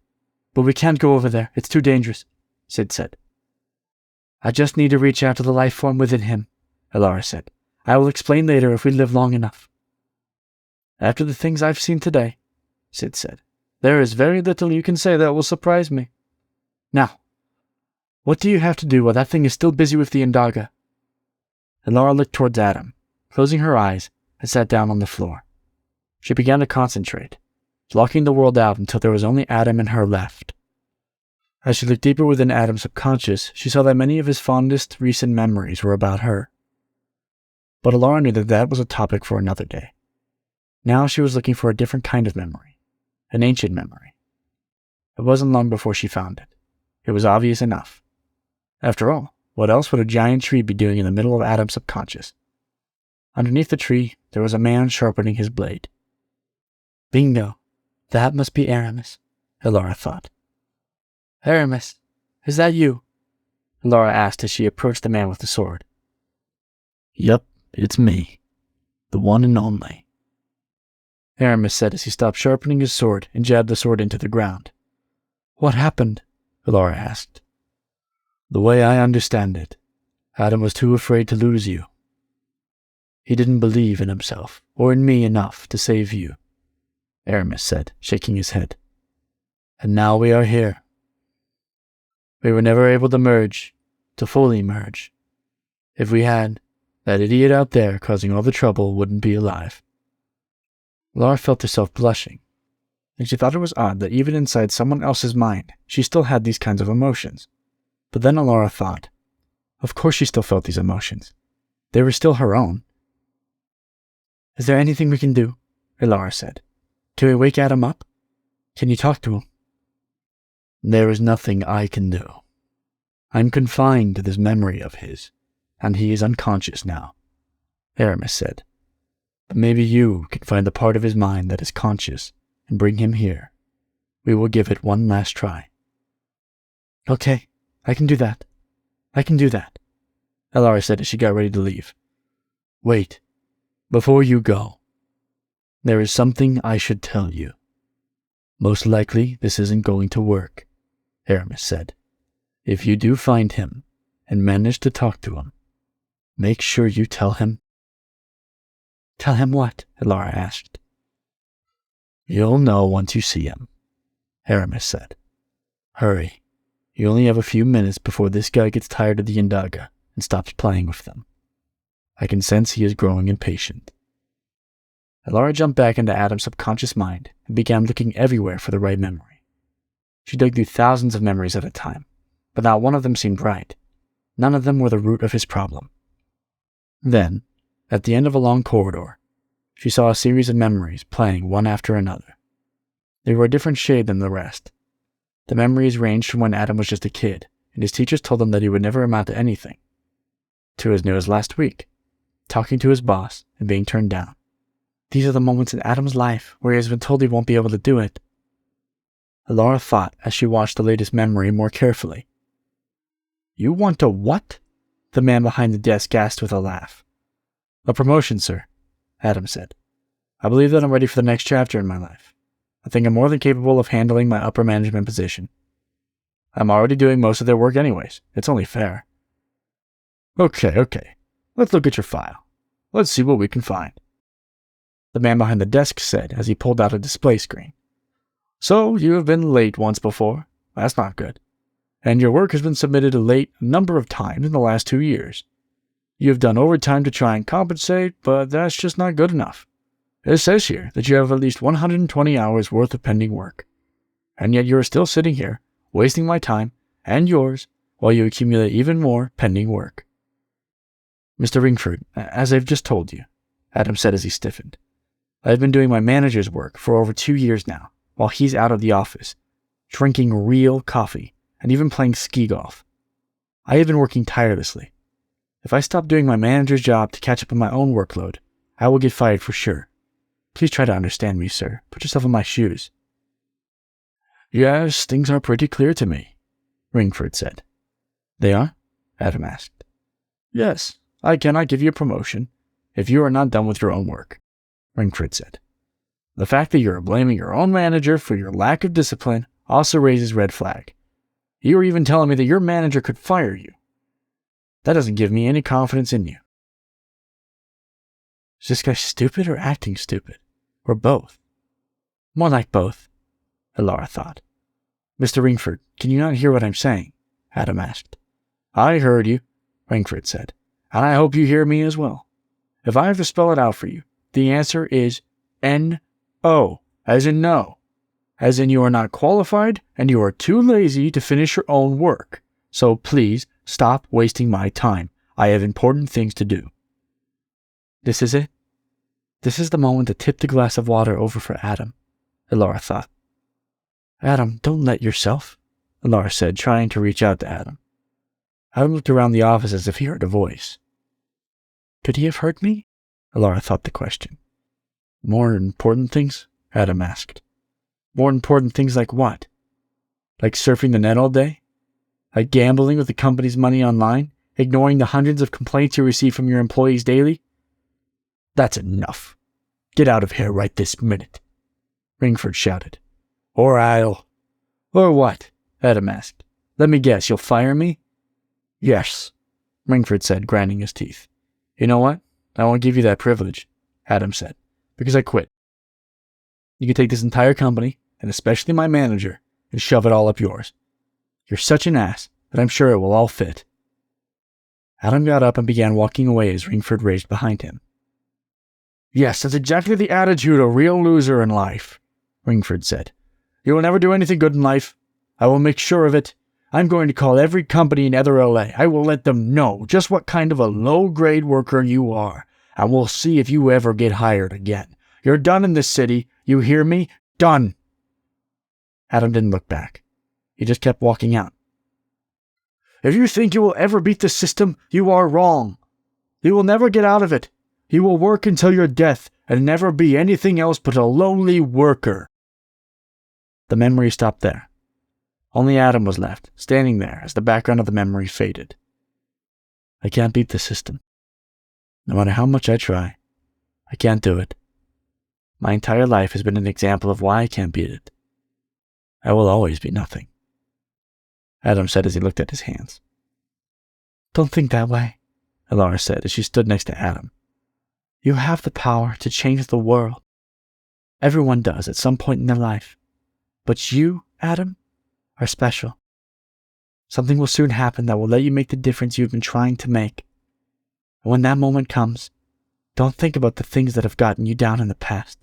but we can't go over there. It's too dangerous, Sid said. I just need to reach out to the life form within him, Alara said. I will explain later if we live long enough. After the things I've seen today, Sid said, there is very little you can say that will surprise me. Now, what do you have to do while that thing is still busy with the Indaga? Alara looked towards Adam, closing her eyes, and sat down on the floor. She began to concentrate, blocking the world out until there was only Adam and her left. As she looked deeper within Adam's subconscious, she saw that many of his fondest recent memories were about her. But Alara knew that that was a topic for another day. Now she was looking for a different kind of memory, an ancient memory. It wasn't long before she found it. It was obvious enough. After all, what else would a giant tree be doing in the middle of Adam's subconscious? Underneath the tree, there was a man sharpening his blade. Bingo! That must be ARIMUS, Alara thought. ARIMUS, is that you? Alara asked as she approached the man with the sword. Yup, it's me. The one and only. ARIMUS said as he stopped sharpening his sword and jabbed the sword into the ground. What happened? Alara asked. The way I understand it, Adam was too afraid to lose you. He didn't believe in himself or in me enough to save you, ARIMUS said, shaking his head. And now we are here. We were never able to merge, to fully merge. If we had, that idiot out there causing all the trouble wouldn't be alive. Alara felt herself blushing, and she thought it was odd that even inside someone else's mind, she still had these kinds of emotions. But then Alara thought, of course she still felt these emotions. They were still her own. Is there anything we can do? Alara said. Can we wake Adam up? Can you talk to him? There is nothing I can do. I'm confined to this memory of his, and he is unconscious now, ARIMUS said. But maybe you can find the part of his mind that is conscious and bring him here. We will give it one last try. Okay, I can do that. Alara said as she got ready to leave. Wait, before you go. There is something I should tell you. Most likely this isn't going to work, ARIMUS said. If you do find him and manage to talk to him, make sure you tell him. Tell him what? Alara asked. You'll know once you see him, ARIMUS said. Hurry. You only have a few minutes before this guy gets tired of the Indaga and stops playing with them. I can sense he is growing impatient. Alara jumped back into Adam's subconscious mind and began looking everywhere for the right memory. She dug through thousands of memories at a time, but not one of them seemed right. None of them were the root of his problem. Then, at the end of a long corridor, she saw a series of memories playing one after another. They were a different shade than the rest. The memories ranged from when Adam was just a kid, and his teachers told him that he would never amount to anything, to as new as last week, talking to his boss and being turned down. These are the moments in Adam's life where he has been told he won't be able to do it. Laura thought as she watched the latest memory more carefully. You want a what? The man behind the desk asked with a laugh. A promotion, sir, Adam said. I believe that I'm ready for the next chapter in my life. I think I'm more than capable of handling my upper management position. I'm already doing most of their work anyways. It's only fair. Okay. Let's look at your file. Let's see what we can find. The man behind the desk said as he pulled out a display screen. So, you have been late once before. That's not good. And your work has been submitted late a number of times in the last 2 years. You have done overtime to try and compensate, but that's just not good enough. It says here that you have at least 120 hours worth of pending work. And yet you are still sitting here, wasting my time and yours while you accumulate even more pending work. Mr. Ringford, as I've just told you, Adam said as he stiffened, I've been doing my manager's work for over 2 years now, while he's out of the office, drinking real coffee and even playing ski golf. I have been working tirelessly. If I stop doing my manager's job to catch up on my own workload, I will get fired for sure. Please try to understand me, sir. Put yourself in my shoes. Yes, things are pretty clear to me, Ringford said. They are? Adam asked. Yes, I cannot give you a promotion if you are not done with your own work, Ringford said. The fact that you are blaming your own manager for your lack of discipline also raises red flag. You are even telling me that your manager could fire you. That doesn't give me any confidence in you. Is this guy stupid or acting stupid? Or both? More like both, Laura thought. Mr. Ringford, can you not hear what I'm saying? Adam asked. I heard you, Ringford said, and I hope you hear me as well. If I have to spell it out for you, the answer is N-O, as in no. As in you are not qualified and you are too lazy to finish your own work. So please stop wasting my time. I have important things to do. This is it? This is the moment to tip the glass of water over for Adam, Laura thought. Adam, don't let yourself, Laura said, trying to reach out to Adam. Adam looked around the office as if he heard a voice. Could he have heard me? Laura thought the question. More important things? Adam asked. More important things like what? Like surfing the net all day? Like gambling with the company's money online? Ignoring the hundreds of complaints you receive from your employees daily? That's enough. Get out of here right this minute, Ringford shouted. Or I'll... Or what? Adam asked. Let me guess, you'll fire me? Yes, Ringford said, grinding his teeth. You know what? I won't give you that privilege, Adam said, because I quit. You can take this entire company, and especially my manager, and shove it all up yours. You're such an ass that I'm sure it will all fit. Adam got up and began walking away as Ringford raged behind him. Yes, that's exactly the attitude of a real loser in life, Ringford said. You will never do anything good in life. I will make sure of it. I'm going to call every company in Nether LA. I will let them know just what kind of a low-grade worker you are, and we'll see if you ever get hired again. You're done in this city. You hear me? Done. Adam didn't look back. He just kept walking out. If you think you will ever beat the system, you are wrong. You will never get out of it. You will work until your death and never be anything else but a lonely worker. The memory stopped there. Only Adam was left, standing there as the background of the memory faded. I can't beat the system. No matter how much I try, I can't do it. My entire life has been an example of why I can't beat it. I will always be nothing. Adam said as he looked at his hands. Don't think that way, Laura said as she stood next to Adam. You have the power to change the world. Everyone does at some point in their life. But you, Adam, are special. Something will soon happen that will let you make the difference you've been trying to make. And when that moment comes, don't think about the things that have gotten you down in the past.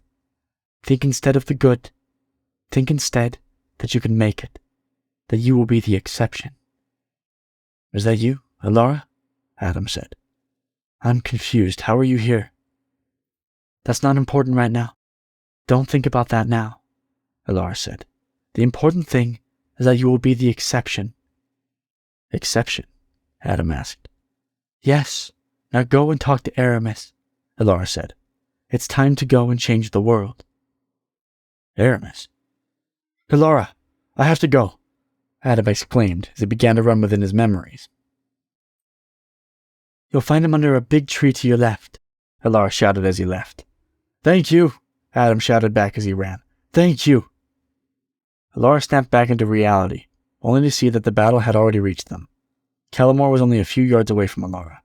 Think instead of the good. Think instead that you can make it, that you will be the exception. Is that you, Laura? Adam said. I'm confused. How are you here? That's not important right now. Don't think about that now. Alara said. The important thing is that you will be the exception. Exception? Adam asked. Yes. Now go and talk to ARIMUS, Alara said. It's time to go and change the world. ARIMUS? Alara, I have to go, Adam exclaimed as he began to run within his memories. You'll find him under a big tree to your left, Alara shouted as he left. Thank you, Adam shouted back as he ran. Thank you. Alara snapped back into reality, only to see that the battle had already reached them. Kellamore was only a few yards away from Alara.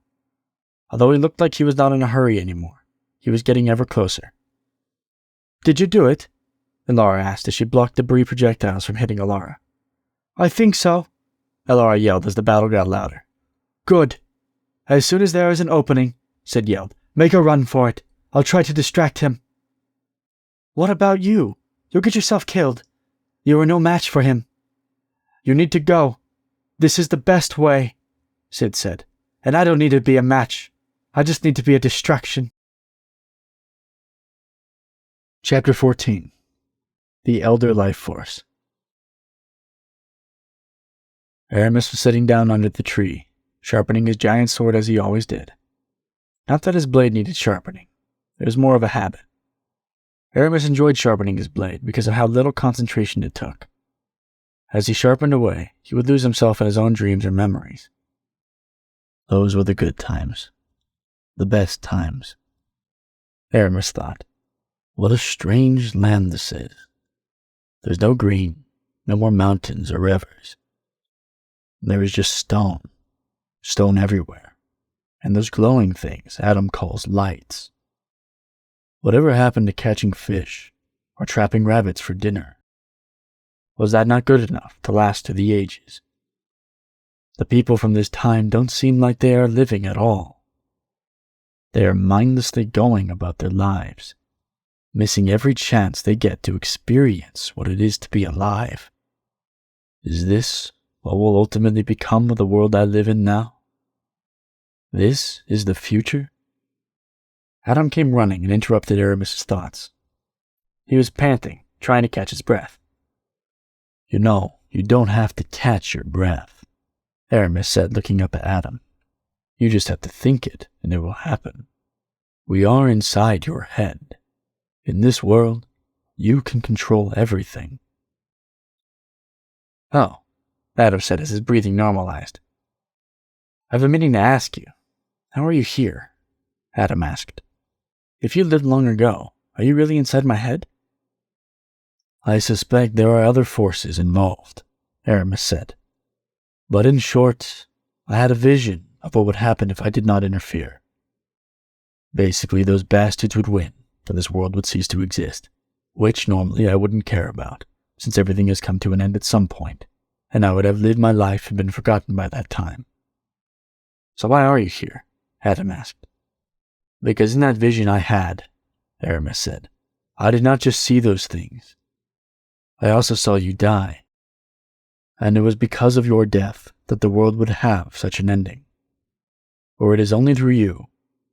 Although he looked like he was not in a hurry anymore, he was getting ever closer. Did you do it? Alara asked as she blocked debris projectiles from hitting Alara. I think so, Alara yelled as the battle got louder. Good. As soon as there is an opening, Sid yelled, make a run for it. I'll try to distract him. What about you? You'll get yourself killed. You are no match for him. You need to go. This is the best way, Sid said. And I don't need to be a match. I just need to be a distraction. Chapter 14. The Elder Lifeforce. Aramis was sitting down under the tree, sharpening his giant sword as he always did. Not that his blade needed sharpening. It was more of a habit. Aramis enjoyed sharpening his blade because of how little concentration it took. As he sharpened away, he would lose himself in his own dreams or memories. Those were the good times. The best times. Aramis thought, what a strange land this is. There's no green, no more mountains or rivers. There is just stone. Stone everywhere. And those glowing things Adam calls lights. Whatever happened to catching fish or trapping rabbits for dinner? Was that not good enough to last to the ages? The people from this time don't seem like they are living at all. They are mindlessly going about their lives, missing every chance they get to experience what it is to be alive. Is this what will ultimately become of the world I live in now? This is the future? Adam came running and interrupted Aramis' thoughts. He was panting, trying to catch his breath. You know, you don't have to catch your breath, Aramis said, looking up at Adam. You just have to think it, and it will happen. We are inside your head. In this world, you can control everything. Oh, Adam said as his breathing normalized. I've been meaning to ask you, how are you here? Adam asked. If you lived long ago, are you really inside my head? I suspect there are other forces involved, Aramis said. But in short, I had a vision of what would happen if I did not interfere. Basically, those bastards would win, and this world would cease to exist, which normally I wouldn't care about, since everything has come to an end at some point, and I would have lived my life and been forgotten by that time. So why are you here? Adam asked. Because in that vision I had, Aramis said, I did not just see those things. I also saw you die. And it was because of your death that the world would have such an ending. For it is only through you,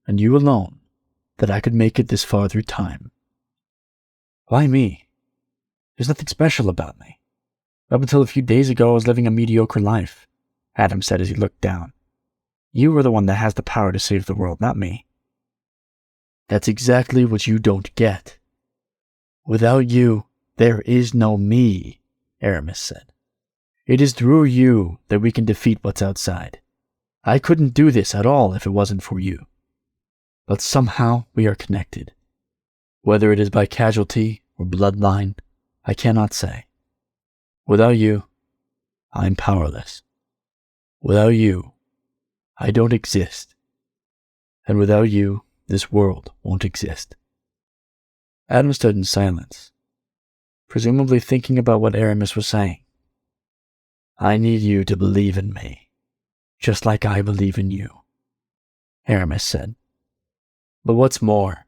and you alone, that I could make it this far through time. Why me? There's nothing special about me. Up until a few days ago I was living a mediocre life, Adam said as he looked down. You are the one that has the power to save the world, not me. That's exactly what you don't get. Without you, there is no me, Aramis said. It is through you that we can defeat what's outside. I couldn't do this at all if it wasn't for you. But somehow we are connected. Whether it is by casualty or bloodline, I cannot say. Without you, I'm powerless. Without you, I don't exist. And without you, this world won't exist. Adam stood in silence, presumably thinking about what Aramis was saying. I need you to believe in me, just like I believe in you, Aramis said. But what's more,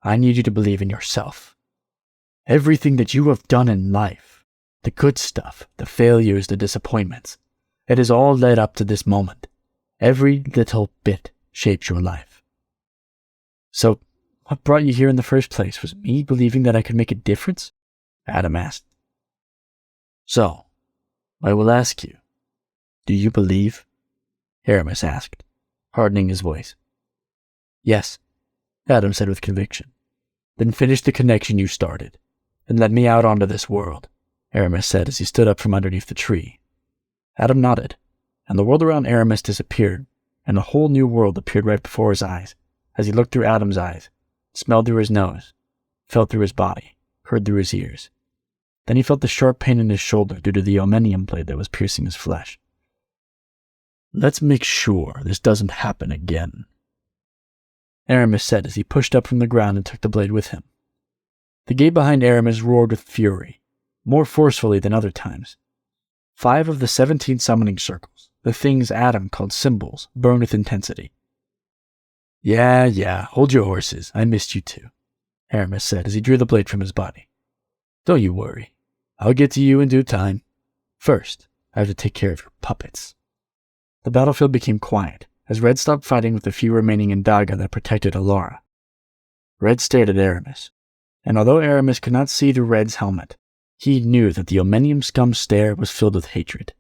I need you to believe in yourself. Everything that you have done in life, the good stuff, the failures, the disappointments, it has all led up to this moment. Every little bit shaped your life. So, what brought you here in the first place? Was me believing that I could make a difference? Adam asked, So, I will ask you, do you believe? Aramis asked, hardening his voice. Yes, Adam said with conviction. Then finish the connection you started, and let me out onto this world, Aramis said as he stood up from underneath the tree. Adam nodded, and the world around Aramis disappeared, and a whole new world appeared right before his eyes, as he looked through Adam's eyes, smelled through his nose, felt through his body, heard through his ears. Then he felt the sharp pain in his shoulder due to the omnium blade that was piercing his flesh. Let's make sure this doesn't happen again, Aramis said as he pushed up from the ground and took the blade with him. The gate behind Aramis roared with fury, more forcefully than other times. 5 of the 17 summoning circles, the things Adam called symbols, burned with intensity. Yeah, hold your horses. I missed you too, Aramis said as he drew the blade from his body. Don't you worry. I'll get to you in due time. First, I have to take care of your puppets. The battlefield became quiet as Red stopped fighting with the few remaining Indaga that protected Alara. Red stared at Aramis, and although Aramis could not see through Red's helmet, he knew that the Omnium scum's stare was filled with hatred.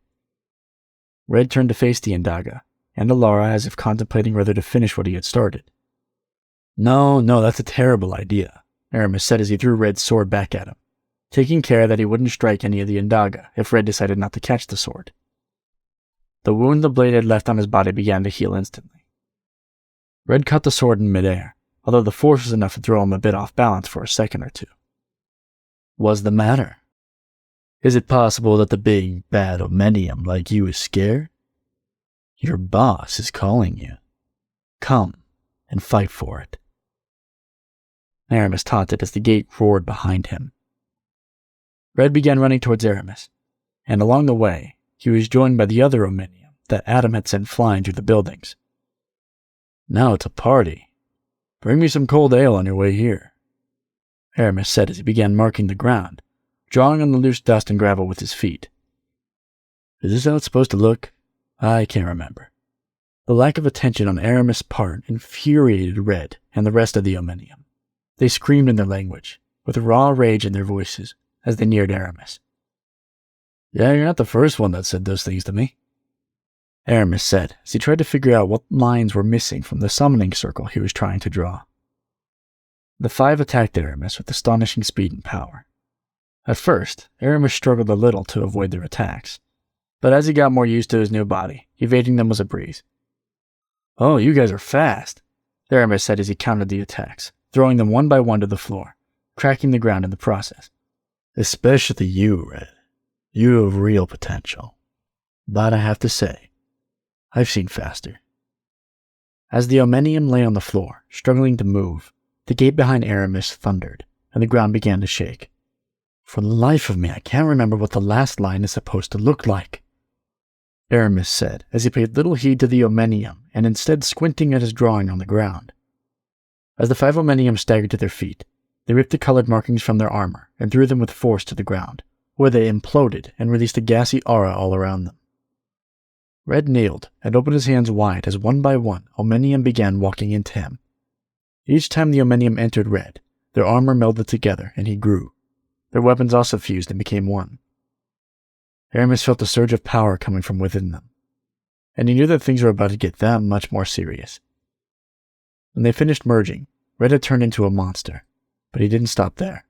Red turned to face the Indaga, and Alara as if contemplating whether to finish what he had started. No, that's a terrible idea, Aramis said as he threw Red's sword back at him, taking care that he wouldn't strike any of the Indaga if Red decided not to catch the sword. The wound the blade had left on his body began to heal instantly. Red caught the sword in midair, although the force was enough to throw him a bit off balance for a second or two. What's the matter? Is it possible that the big, bad Omnium like you is scared? Your boss is calling you. Come and fight for it. Aramis taunted as the gate roared behind him. Red began running towards Aramis, and along the way, he was joined by the other Omnium that Adam had sent flying through the buildings. Now it's a party. Bring me some cold ale on your way here, Aramis said as he began marking the ground, drawing on the loose dust and gravel with his feet. Is this how it's supposed to look? I can't remember. The lack of attention on Aramis' part infuriated Red and the rest of the Omnium. They screamed in their language, with raw rage in their voices, as they neared Aramis. Yeah, you're not the first one that said those things to me, Aramis said as he tried to figure out what lines were missing from the summoning circle he was trying to draw. The 5 attacked Aramis with astonishing speed and power. At first, Aramis struggled a little to avoid their attacks, but as he got more used to his new body, evading them was a breeze. Oh, you guys are fast, Aramis said as he countered the attacks, throwing them one by one to the floor, cracking the ground in the process. Especially you, Red. You have real potential. But I have to say, I've seen faster. As the Omnium lay on the floor, struggling to move, the gate behind Aramis thundered, and the ground began to shake. For the life of me, I can't remember what the last line is supposed to look like, Aramis said, as he paid little heed to the Omnium and instead squinting at his drawing on the ground. As the 5 Omnium staggered to their feet, they ripped the colored markings from their armor and threw them with force to the ground, where they imploded and released a gassy aura all around them. Red kneeled and opened his hands wide as one by one Omnium began walking into him. Each time the Omnium entered Red, their armor melded together and he grew. Their weapons also fused and became one. Aramis felt a surge of power coming from within them, and he knew that things were about to get that much more serious. When they finished merging, Red had turned into a monster, but he didn't stop there.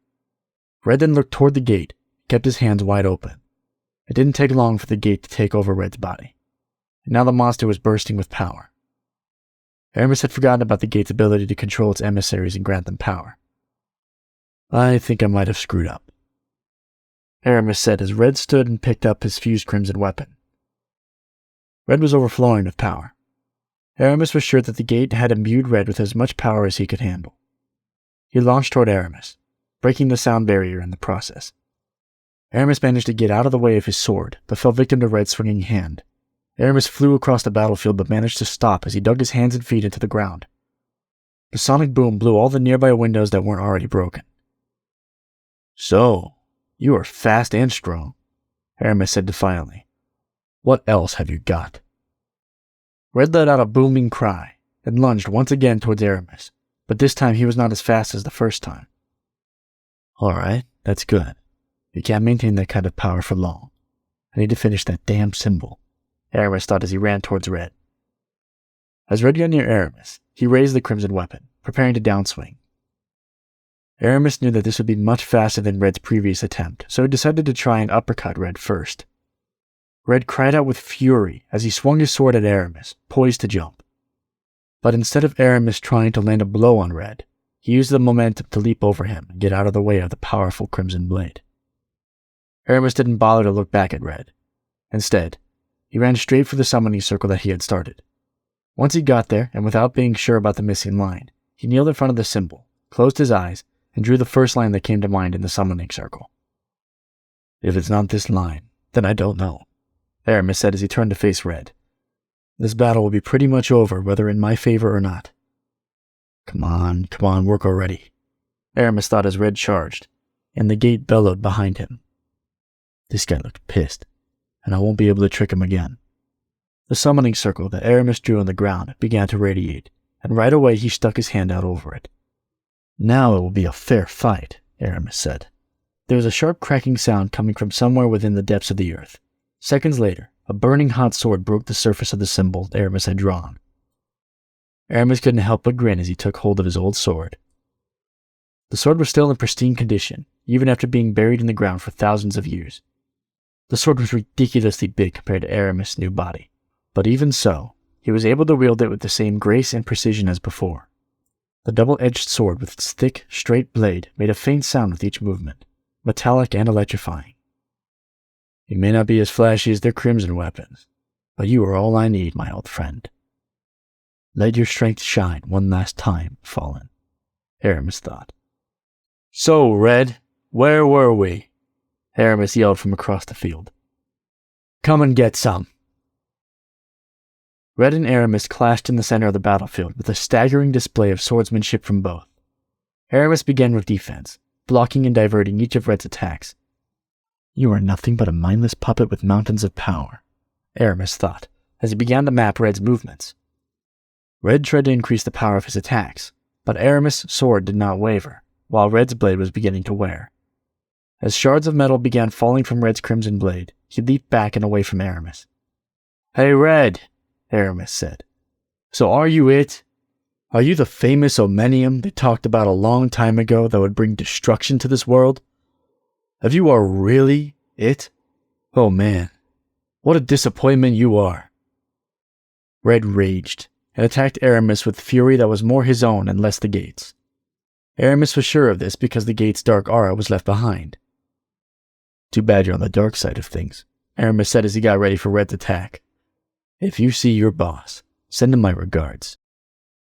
Red then looked toward the gate, kept his hands wide open. It didn't take long for the gate to take over Red's body, and now the monster was bursting with power. Aramis had forgotten about the gate's ability to control its emissaries and grant them power. I think I might have screwed up, Aramis said as Red stood and picked up his fused crimson weapon. Red was overflowing with power. Aramis was sure that the gate had imbued Red with as much power as he could handle. He launched toward Aramis, breaking the sound barrier in the process. Aramis managed to get out of the way of his sword, but fell victim to Red's swinging hand. Aramis flew across the battlefield but managed to stop as he dug his hands and feet into the ground. The sonic boom blew all the nearby windows that weren't already broken. So, you are fast and strong, Aramis said defiantly. What else have you got? Red let out a booming cry and lunged once again towards Aramis, but this time he was not as fast as the first time. All right, that's good. You can't maintain that kind of power for long, I need to finish that damn symbol, Aramis thought as he ran towards Red. As Red got near Aramis, he raised the crimson weapon, preparing to downswing. Aramis knew that this would be much faster than Red's previous attempt, so he decided to try and uppercut Red first. Red cried out with fury as he swung his sword at Aramis, poised to jump. But instead of Aramis trying to land a blow on Red, he used the momentum to leap over him and get out of the way of the powerful crimson blade. Aramis didn't bother to look back at Red. Instead, he ran straight for the summoning circle that he had started. Once he got there, and without being sure about the missing line, he kneeled in front of the symbol, closed his eyes, and drew the first line that came to mind in the summoning circle. "If it's not this line, then I don't know," Aramis said as he turned to face Red. "This battle will be pretty much over, whether in my favor or not." Come on, work already," Aramis thought as Red charged, and the gate bellowed behind him. This guy looked pissed, and I won't be able to trick him again. The summoning circle that Aramis drew on the ground began to radiate, and right away he stuck his hand out over it. "Now it will be a fair fight," Aramis said. There was a sharp cracking sound coming from somewhere within the depths of the earth. Seconds later, a burning hot sword broke the surface of the symbol Aramis had drawn. Aramis couldn't help but grin as he took hold of his old sword. The sword was still in pristine condition, even after being buried in the ground for thousands of years. The sword was ridiculously big compared to Aramis' new body, but even so, he was able to wield it with the same grace and precision as before. The double-edged sword with its thick, straight blade made a faint sound with each movement, metallic and electrifying. "You may not be as flashy as their crimson weapons, but you are all I need, my old friend. Let your strength shine one last time, Fallen," Aramis thought. "So, Red, where were we?" Aramis yelled from across the field. "Come and get some." Red and Aramis clashed in the center of the battlefield with a staggering display of swordsmanship from both. Aramis began with defense, blocking and diverting each of Red's attacks. "You are nothing but a mindless puppet with mountains of power," Aramis thought, as he began to map Red's movements. Red tried to increase the power of his attacks, but Aramis' sword did not waver, while Red's blade was beginning to wear. As shards of metal began falling from Red's crimson blade, he leaped back and away from Aramis. "Hey, Red," Aramis said. "So are you it? Are you the famous Omenium they talked about a long time ago that would bring destruction to this world? If you are really it, oh man, what a disappointment you are." Red raged and attacked Aramis with fury that was more his own and less the gate's. Aramis was sure of this because the gate's dark aura was left behind. "Too bad you're on the dark side of things," Aramis said as he got ready for Red's attack. "If you see your boss, send him my regards."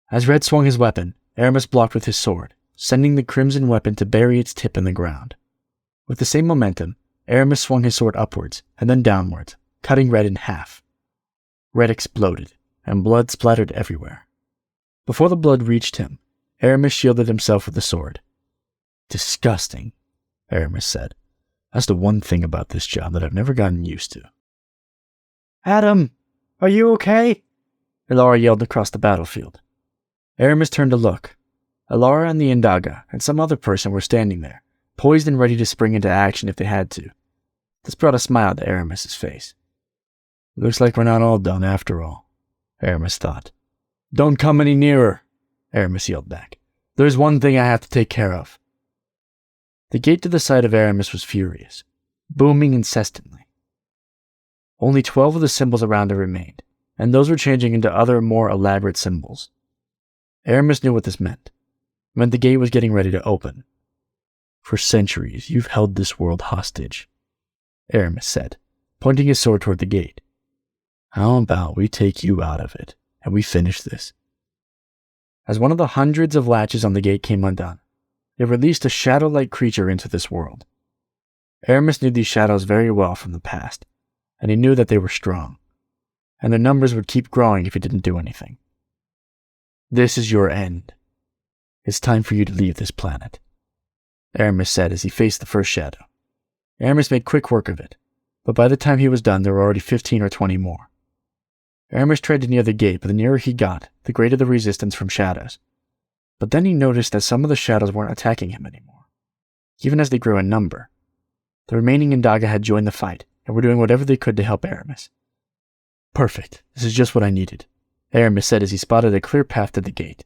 As Red swung his weapon, Aramis blocked with his sword, sending the crimson weapon to bury its tip in the ground. With the same momentum, Aramis swung his sword upwards and then downwards, cutting Red in half. Red exploded, and blood splattered everywhere. Before the blood reached him, Aramis shielded himself with the sword. "Disgusting," Aramis said. "That's the one thing about this job that I've never gotten used to." "Adam, are you okay?" Elara yelled across the battlefield. Aramis turned to look. Elara and the Indaga and some other person were standing there, poised and ready to spring into action if they had to. This brought a smile to Aramis's face. "Looks like we're not all done after all," Aramis thought. "Don't come any nearer," Aramis yelled back. "There's one thing I have to take care of." The gate to the side of Aramis was furious, booming incessantly. Only 12 of the symbols around it remained, and those were changing into other, more elaborate symbols. Aramis knew what this meant. It meant the gate was getting ready to open. "For centuries, you've held this world hostage," Aramis said, pointing his sword toward the gate. "How about we take you out of it, and we finish this?" As one of the hundreds of latches on the gate came undone, it released a shadow-like creature into this world. Aramis knew these shadows very well from the past, and he knew that they were strong, and their numbers would keep growing if he didn't do anything. "This is your end. It's time for you to leave this planet," Aramis said as he faced the first shadow. Aramis made quick work of it, but by the time he was done there were already 15 or 20 more. Aramis tried to near the gate, but the nearer he got, the greater the resistance from shadows. But then he noticed that some of the shadows weren't attacking him anymore, even as they grew in number. The remaining Indaga had joined the fight, and were doing whatever they could to help ARIMUS. Perfect. This is just what I needed, ARIMUS said as he spotted a clear path to the gate.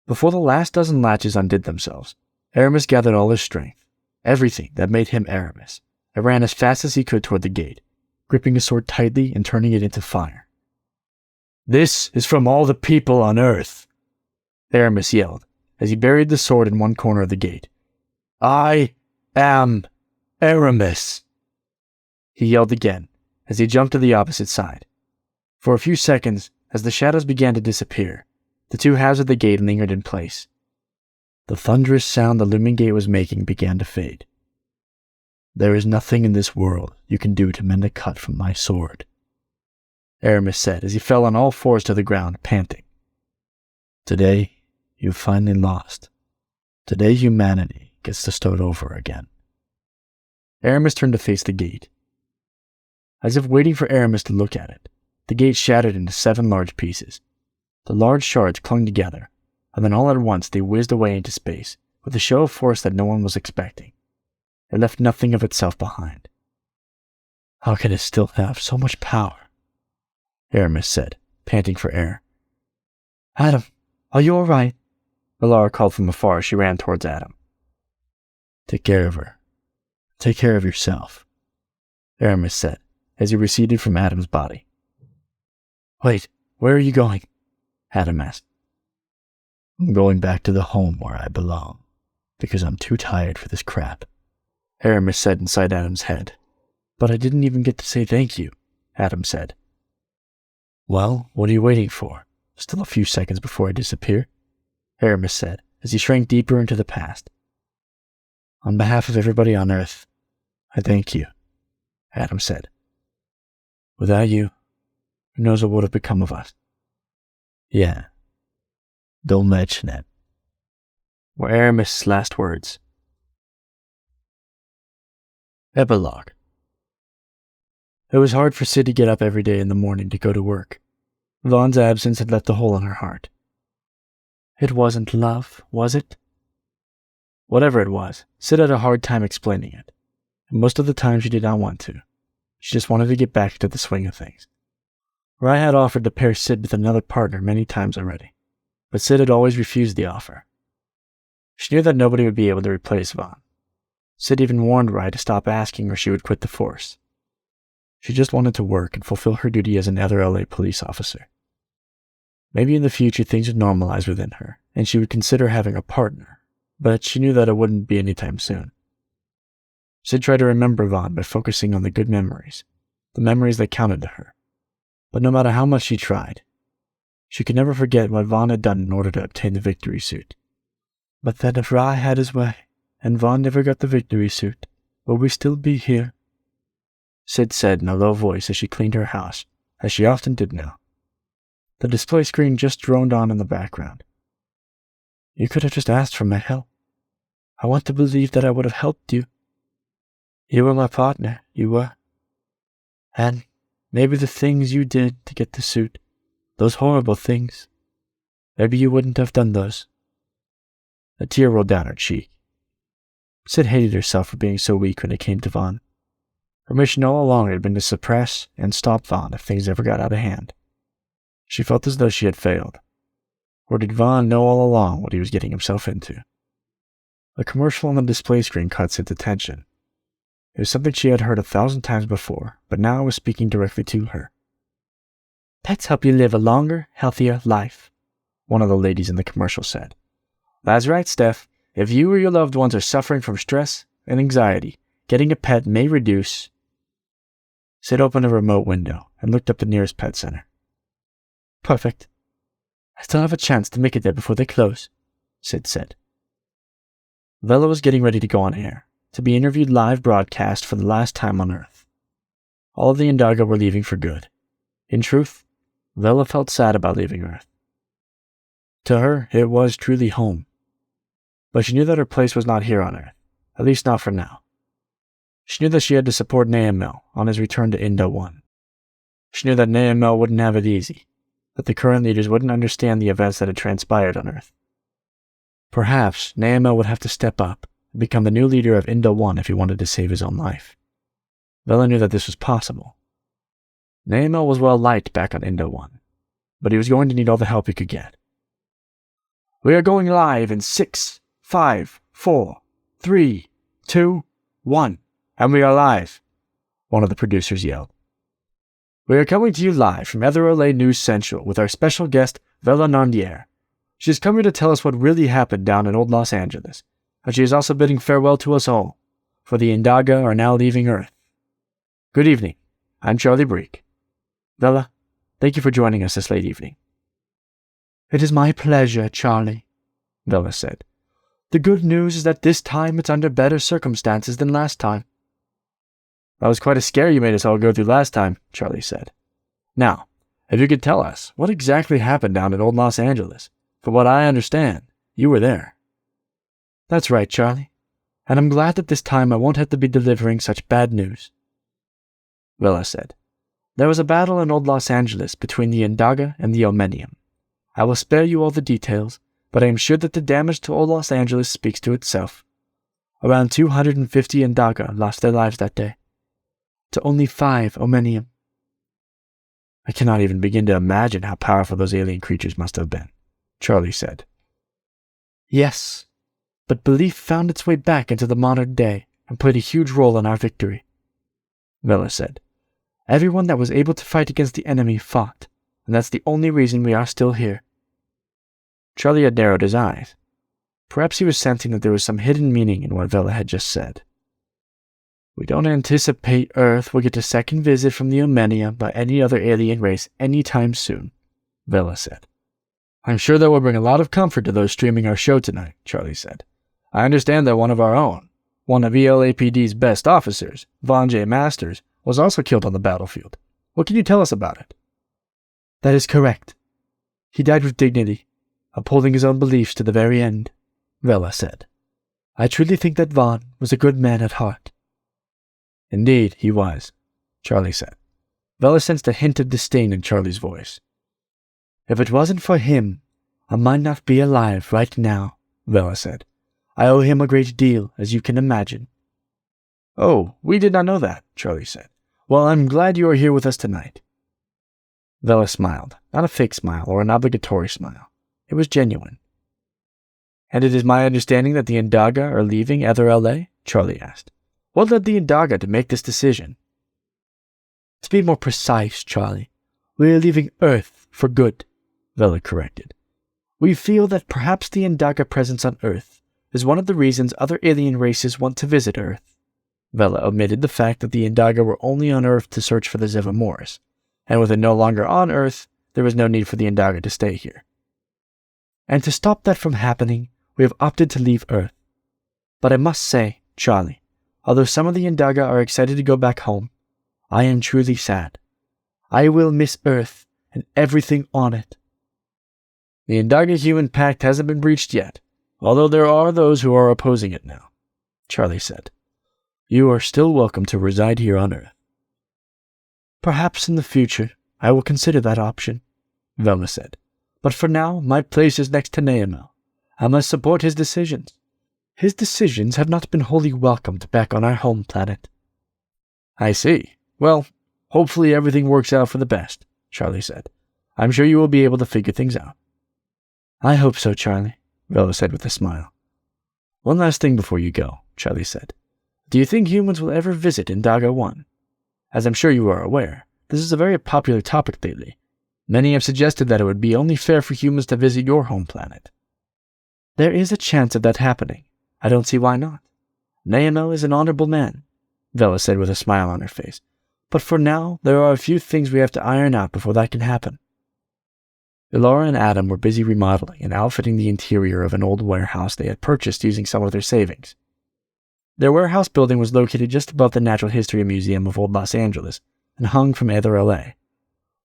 Before the last dozen latches undid themselves, ARIMUS gathered all his strength, everything that made him ARIMUS, and ran as fast as he could toward the gate, gripping his sword tightly and turning it into fire. "This is from all the people on Earth," ARIMUS yelled as he buried the sword in one corner of the gate. "I am ARIMUS," he yelled again as he jumped to the opposite side. For a few seconds, as the shadows began to disappear, the two halves of the gate lingered in place. The thunderous sound the looming gate was making began to fade. "There is nothing in this world you can do to mend a cut from my sword," ARIMUS said as he fell on all fours to the ground, panting. "Today, you've finally lost. Today humanity gets to start over again." ARIMUS turned to face the gate. As if waiting for ARIMUS to look at it, the gate shattered into 7 large pieces. The large shards clung together, and then all at once they whizzed away into space with a show of force that no one was expecting. It left nothing of itself behind. "How can it still have so much power?" ARIMUS said, panting for air. "Adam, are you all right?" Valara called from afar as she ran towards Adam. "Take care of her. Take care of yourself," ARIMUS said as he receded from Adam's body. "Wait, where are you going?" Adam asked. "I'm going back to the home where I belong, because I'm too tired for this crap," ARIMUS said inside Adam's head. "But I didn't even get to say thank you," Adam said. "Well, what are you waiting for? Still a few seconds before I disappear," ARIMUS said as he shrank deeper into the past. "On behalf of everybody on Earth, I thank you," Adam said. "Without you, who knows what would have become of us?" "Yeah, don't mention it," were Aramis' last words. Epilogue. It was hard for Sid to get up every day in the morning to go to work. Vaughn's absence had left a hole in her heart. It wasn't love, was it? Whatever it was, Sid had a hard time explaining it, and most of the time she did not want to. She just wanted to get back to the swing of things. Rye had offered to pair Sid with another partner many times already, but Sid had always refused the offer. She knew that nobody would be able to replace Vaughn. Sid even warned Rye to stop asking or she would quit the force. She just wanted to work and fulfill her duty as an other LA police officer. Maybe in the future things would normalize within her, and she would consider having a partner, but she knew that it wouldn't be anytime soon. Sid tried to remember Vaughn by focusing on the good memories, the memories that counted to her. But no matter how much she tried, she could never forget what Vaughn had done in order to obtain the victory suit. But that if Rye had his way, and Vaughn never got the victory suit, will we still be here? Sid said in a low voice as she cleaned her house, as she often did now. The display screen just droned on in the background. You could have just asked for my help. I want to believe that I would have helped you. You were my partner, you were. And maybe the things you did to get the suit, those horrible things, maybe you wouldn't have done those. A tear rolled down her cheek. Sid hated herself for being so weak when it came to Vaughn. Her mission all along had been to suppress and stop Vaughn if things ever got out of hand. She felt as though she had failed. Or did Vaughn know all along what he was getting himself into? The commercial on the display screen caught Sid's attention. It was something she had heard 1,000 times before, but now it was speaking directly to her. Pets help you live a longer, healthier life, one of the ladies in the commercial said. That's right, Steph. If you or your loved ones are suffering from stress and anxiety, getting a pet may reduce. Sid opened a remote window and looked up the nearest pet center. Perfect. I still have a chance to make it there before they close, Sid said. Vela was getting ready to go on air, to be interviewed live broadcast for the last time on Earth. All of the Indaga were leaving for good. In truth, Vela felt sad about leaving Earth. To her, it was truly home. But she knew that her place was not here on Earth, at least not for now. She knew that she had to support Naamel on his return to Inda 1. She knew that Naamel wouldn't have it easy, that the current leaders wouldn't understand the events that had transpired on Earth. Perhaps Naamel would have to step up and become the new leader of Inda 1 if he wanted to save his own life. Vela knew that this was possible. Naemel was well liked back on Indo 1, but he was going to need all the help he could get. "We are going live in 6, 5, 4, 3, 2, 1, and we are live," one of the producers yelled. "We are coming to you live from Ether LA News Central with our special guest, Vela Nandier. She has come here to tell us what really happened down in old Los Angeles, and she is also bidding farewell to us all, for the Indaga are now leaving Earth. Good evening. I'm Charlie Breek. Vela, thank you for joining us this late evening." "It is my pleasure, Charlie," Vela said. "The good news is that this time it's under better circumstances than last time." "That was quite a scare you made us all go through last time," Charlie said. "Now, if you could tell us, what exactly happened down in old Los Angeles? From what I understand, you were there." "That's right, Charlie. And I'm glad that this time I won't have to be delivering such bad news," Vela said. "There was a battle in old Los Angeles between the Indaga and the Omenium. I will spare you all the details, but I am sure that the damage to old Los Angeles speaks to itself. Around 250 Indaga lost their lives that day, to only 5 Omenium. I cannot even begin to imagine how powerful those alien creatures must have been," Charlie said. "Yes, but belief found its way back into the modern day and played a huge role in our victory," Vela said. "Everyone that was able to fight against the enemy fought, and that's the only reason we are still here." Charlie had narrowed his eyes. Perhaps he was sensing that there was some hidden meaning in what Vela had just said. "We don't anticipate Earth will get a second visit from the Omenium by any other alien race anytime soon," Vela said. "I'm sure that will bring a lot of comfort to those streaming our show tonight," Charlie said. "I understand that one of our own, one of ELAPD's best officers, Von J. Masters, was also killed on the battlefield. What can you tell us about it?" "That is correct. He died with dignity, upholding his own beliefs to the very end," Vela said. "I truly think that Von was a good man at heart." "Indeed, he was," Charlie said. Vela sensed a hint of disdain in Charlie's voice. "If it wasn't for him, I might not be alive right now," Vela said. "I owe him a great deal, as you can imagine." "Oh, we did not know that," Charlie said. "Well, I'm glad you are here with us tonight." Vela smiled, not a fake smile or an obligatory smile. It was genuine. "And it is my understanding that the Indaga are leaving Ether LA?" Charlie asked. "What led the Indaga to make this decision?" "To be more precise, Charlie, we are leaving Earth for good," Vela corrected. "We feel that perhaps the Indaga presence on Earth is one of the reasons other alien races want to visit Earth." Vela omitted the fact that the Indaga were only on Earth to search for the Zivamores, and with it no longer on Earth, there was no need for the Indaga to stay here. "And to stop that from happening, we have opted to leave Earth. But I must say, Charlie, although some of the Indaga are excited to go back home, I am truly sad. I will miss Earth and everything on it." "The Indaga-Human Pact hasn't been breached yet, although there are those who are opposing it now," Charlie said. "You are still welcome to reside here on Earth." "Perhaps in the future I will consider that option," Vela said. "But for now, my place is next to Naemel. I must support his decisions. His decisions have not been wholly welcomed back on our home planet." "I see. Well, hopefully everything works out for the best," Charlie said. "I'm sure you will be able to figure things out." "I hope so, Charlie," Vela said with a smile. "One last thing before you go," Charlie said. "Do you think humans will ever visit Indaga 1? As I'm sure you are aware, this is a very popular topic lately. Many have suggested that it would be only fair for humans to visit your home planet." "There is a chance of that happening. I don't see why not. Naemel is an honorable man," Vela said with a smile on her face. "But for now, there are a few things we have to iron out before that can happen." Elora and Adam were busy remodeling and outfitting the interior of an old warehouse they had purchased using some of their savings. Their warehouse building was located just above the Natural History Museum of Old Los Angeles and hung from Ether LA.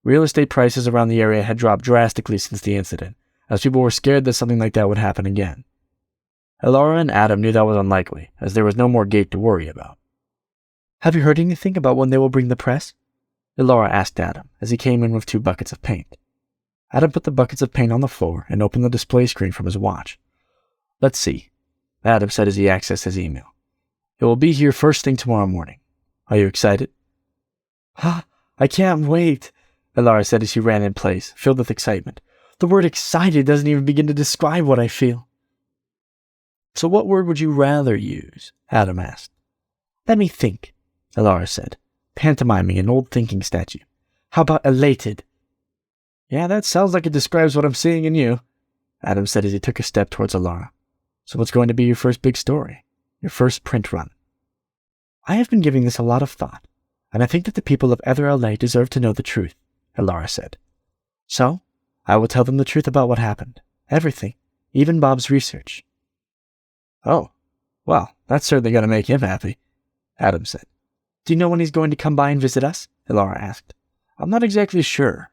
Real estate prices around the area had dropped drastically since the incident, as people were scared that something like that would happen again. Elora and Adam knew that was unlikely, as there was no more gate to worry about. "Have you heard anything about when they will bring the press?" Elora asked Adam as he came in with 2 buckets of paint. Adam put the buckets of paint on the floor and opened the display screen from his watch. "Let's see," Adam said as he accessed his email. "It will be here first thing tomorrow morning. Are you excited? I can't wait, Elara said as she ran in place, filled with excitement. The word excited doesn't even begin to describe what I feel. So what word would you rather use? Adam asked. Let me think, Elara said, pantomiming an old thinking statue. How about elated? Yeah, that sounds like it describes what I'm seeing in you, Adam said as he took a step towards Elara. So what's going to be your first big story? Your first print run? I have been giving this a lot of thought, and I think that the people of Ether LA deserve to know the truth, Elara said. So, I will tell them the truth about what happened. Everything. Even Bob's research. Oh, well, that's certainly going to make him happy, Adam said. Do you know when he's going to come by and visit us? Elara asked. I'm not exactly sure,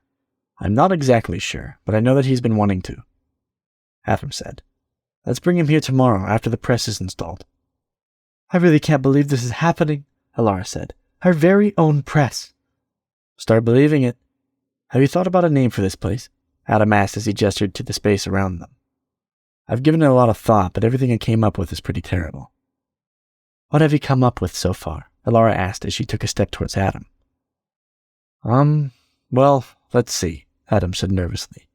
but I know that he's been wanting to, Adam said. Let's bring him here tomorrow after the press is installed. I really can't believe this is happening, Elara said. Our very own press. Start believing it. Have you thought about a name for this place? Adam asked as he gestured to the space around them. I've given it a lot of thought, but everything I came up with is pretty terrible. What have you come up with so far? Elara asked as she took a step towards Adam. Well, let's see, Adam said nervously.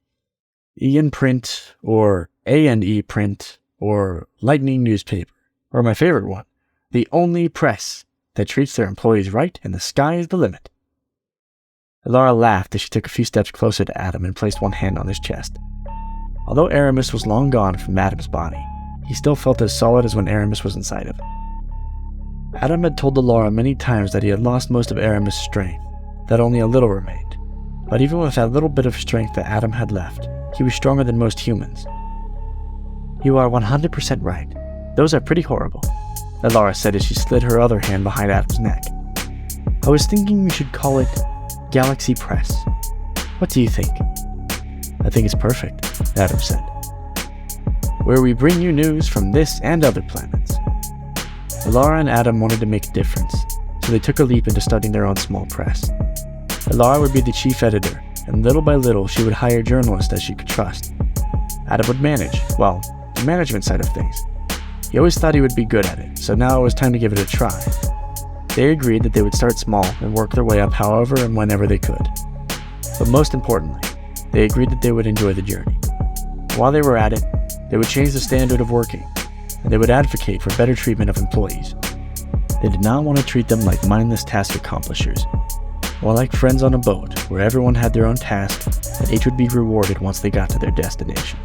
E in print, or A&E print, or Lightning newspaper, or my favorite one, the only press that treats their employees right and the sky is the limit. Elara laughed as she took a few steps closer to Adam and placed one hand on his chest. Although ARIMUS was long gone from Adam's body, he still felt as solid as when ARIMUS was inside of him. Adam had told Elara many times that he had lost most of ARIMUS' strength, that only a little remained. But even with that little bit of strength that Adam had left, he was stronger than most humans. You are 100% right. Those are pretty horrible, Elara said as she slid her other hand behind Adam's neck. I was thinking we should call it Galaxy Press. What do you think? I think it's perfect, Adam said. Where we bring you news from this and other planets. Elara and Adam wanted to make a difference, so they took a leap into starting their own small press. Elara would be the chief editor, and little by little she would hire journalists that she could trust. Adam would manage, well, the management side of things. He always thought he would be good at it, so now it was time to give it a try. They agreed that they would start small and work their way up however and whenever they could. But most importantly, they agreed that they would enjoy the journey. While they were at it, they would change the standard of working, and they would advocate for better treatment of employees. They did not want to treat them like mindless task accomplishers, or like friends on a boat where everyone had their own task and each would be rewarded once they got to their destination.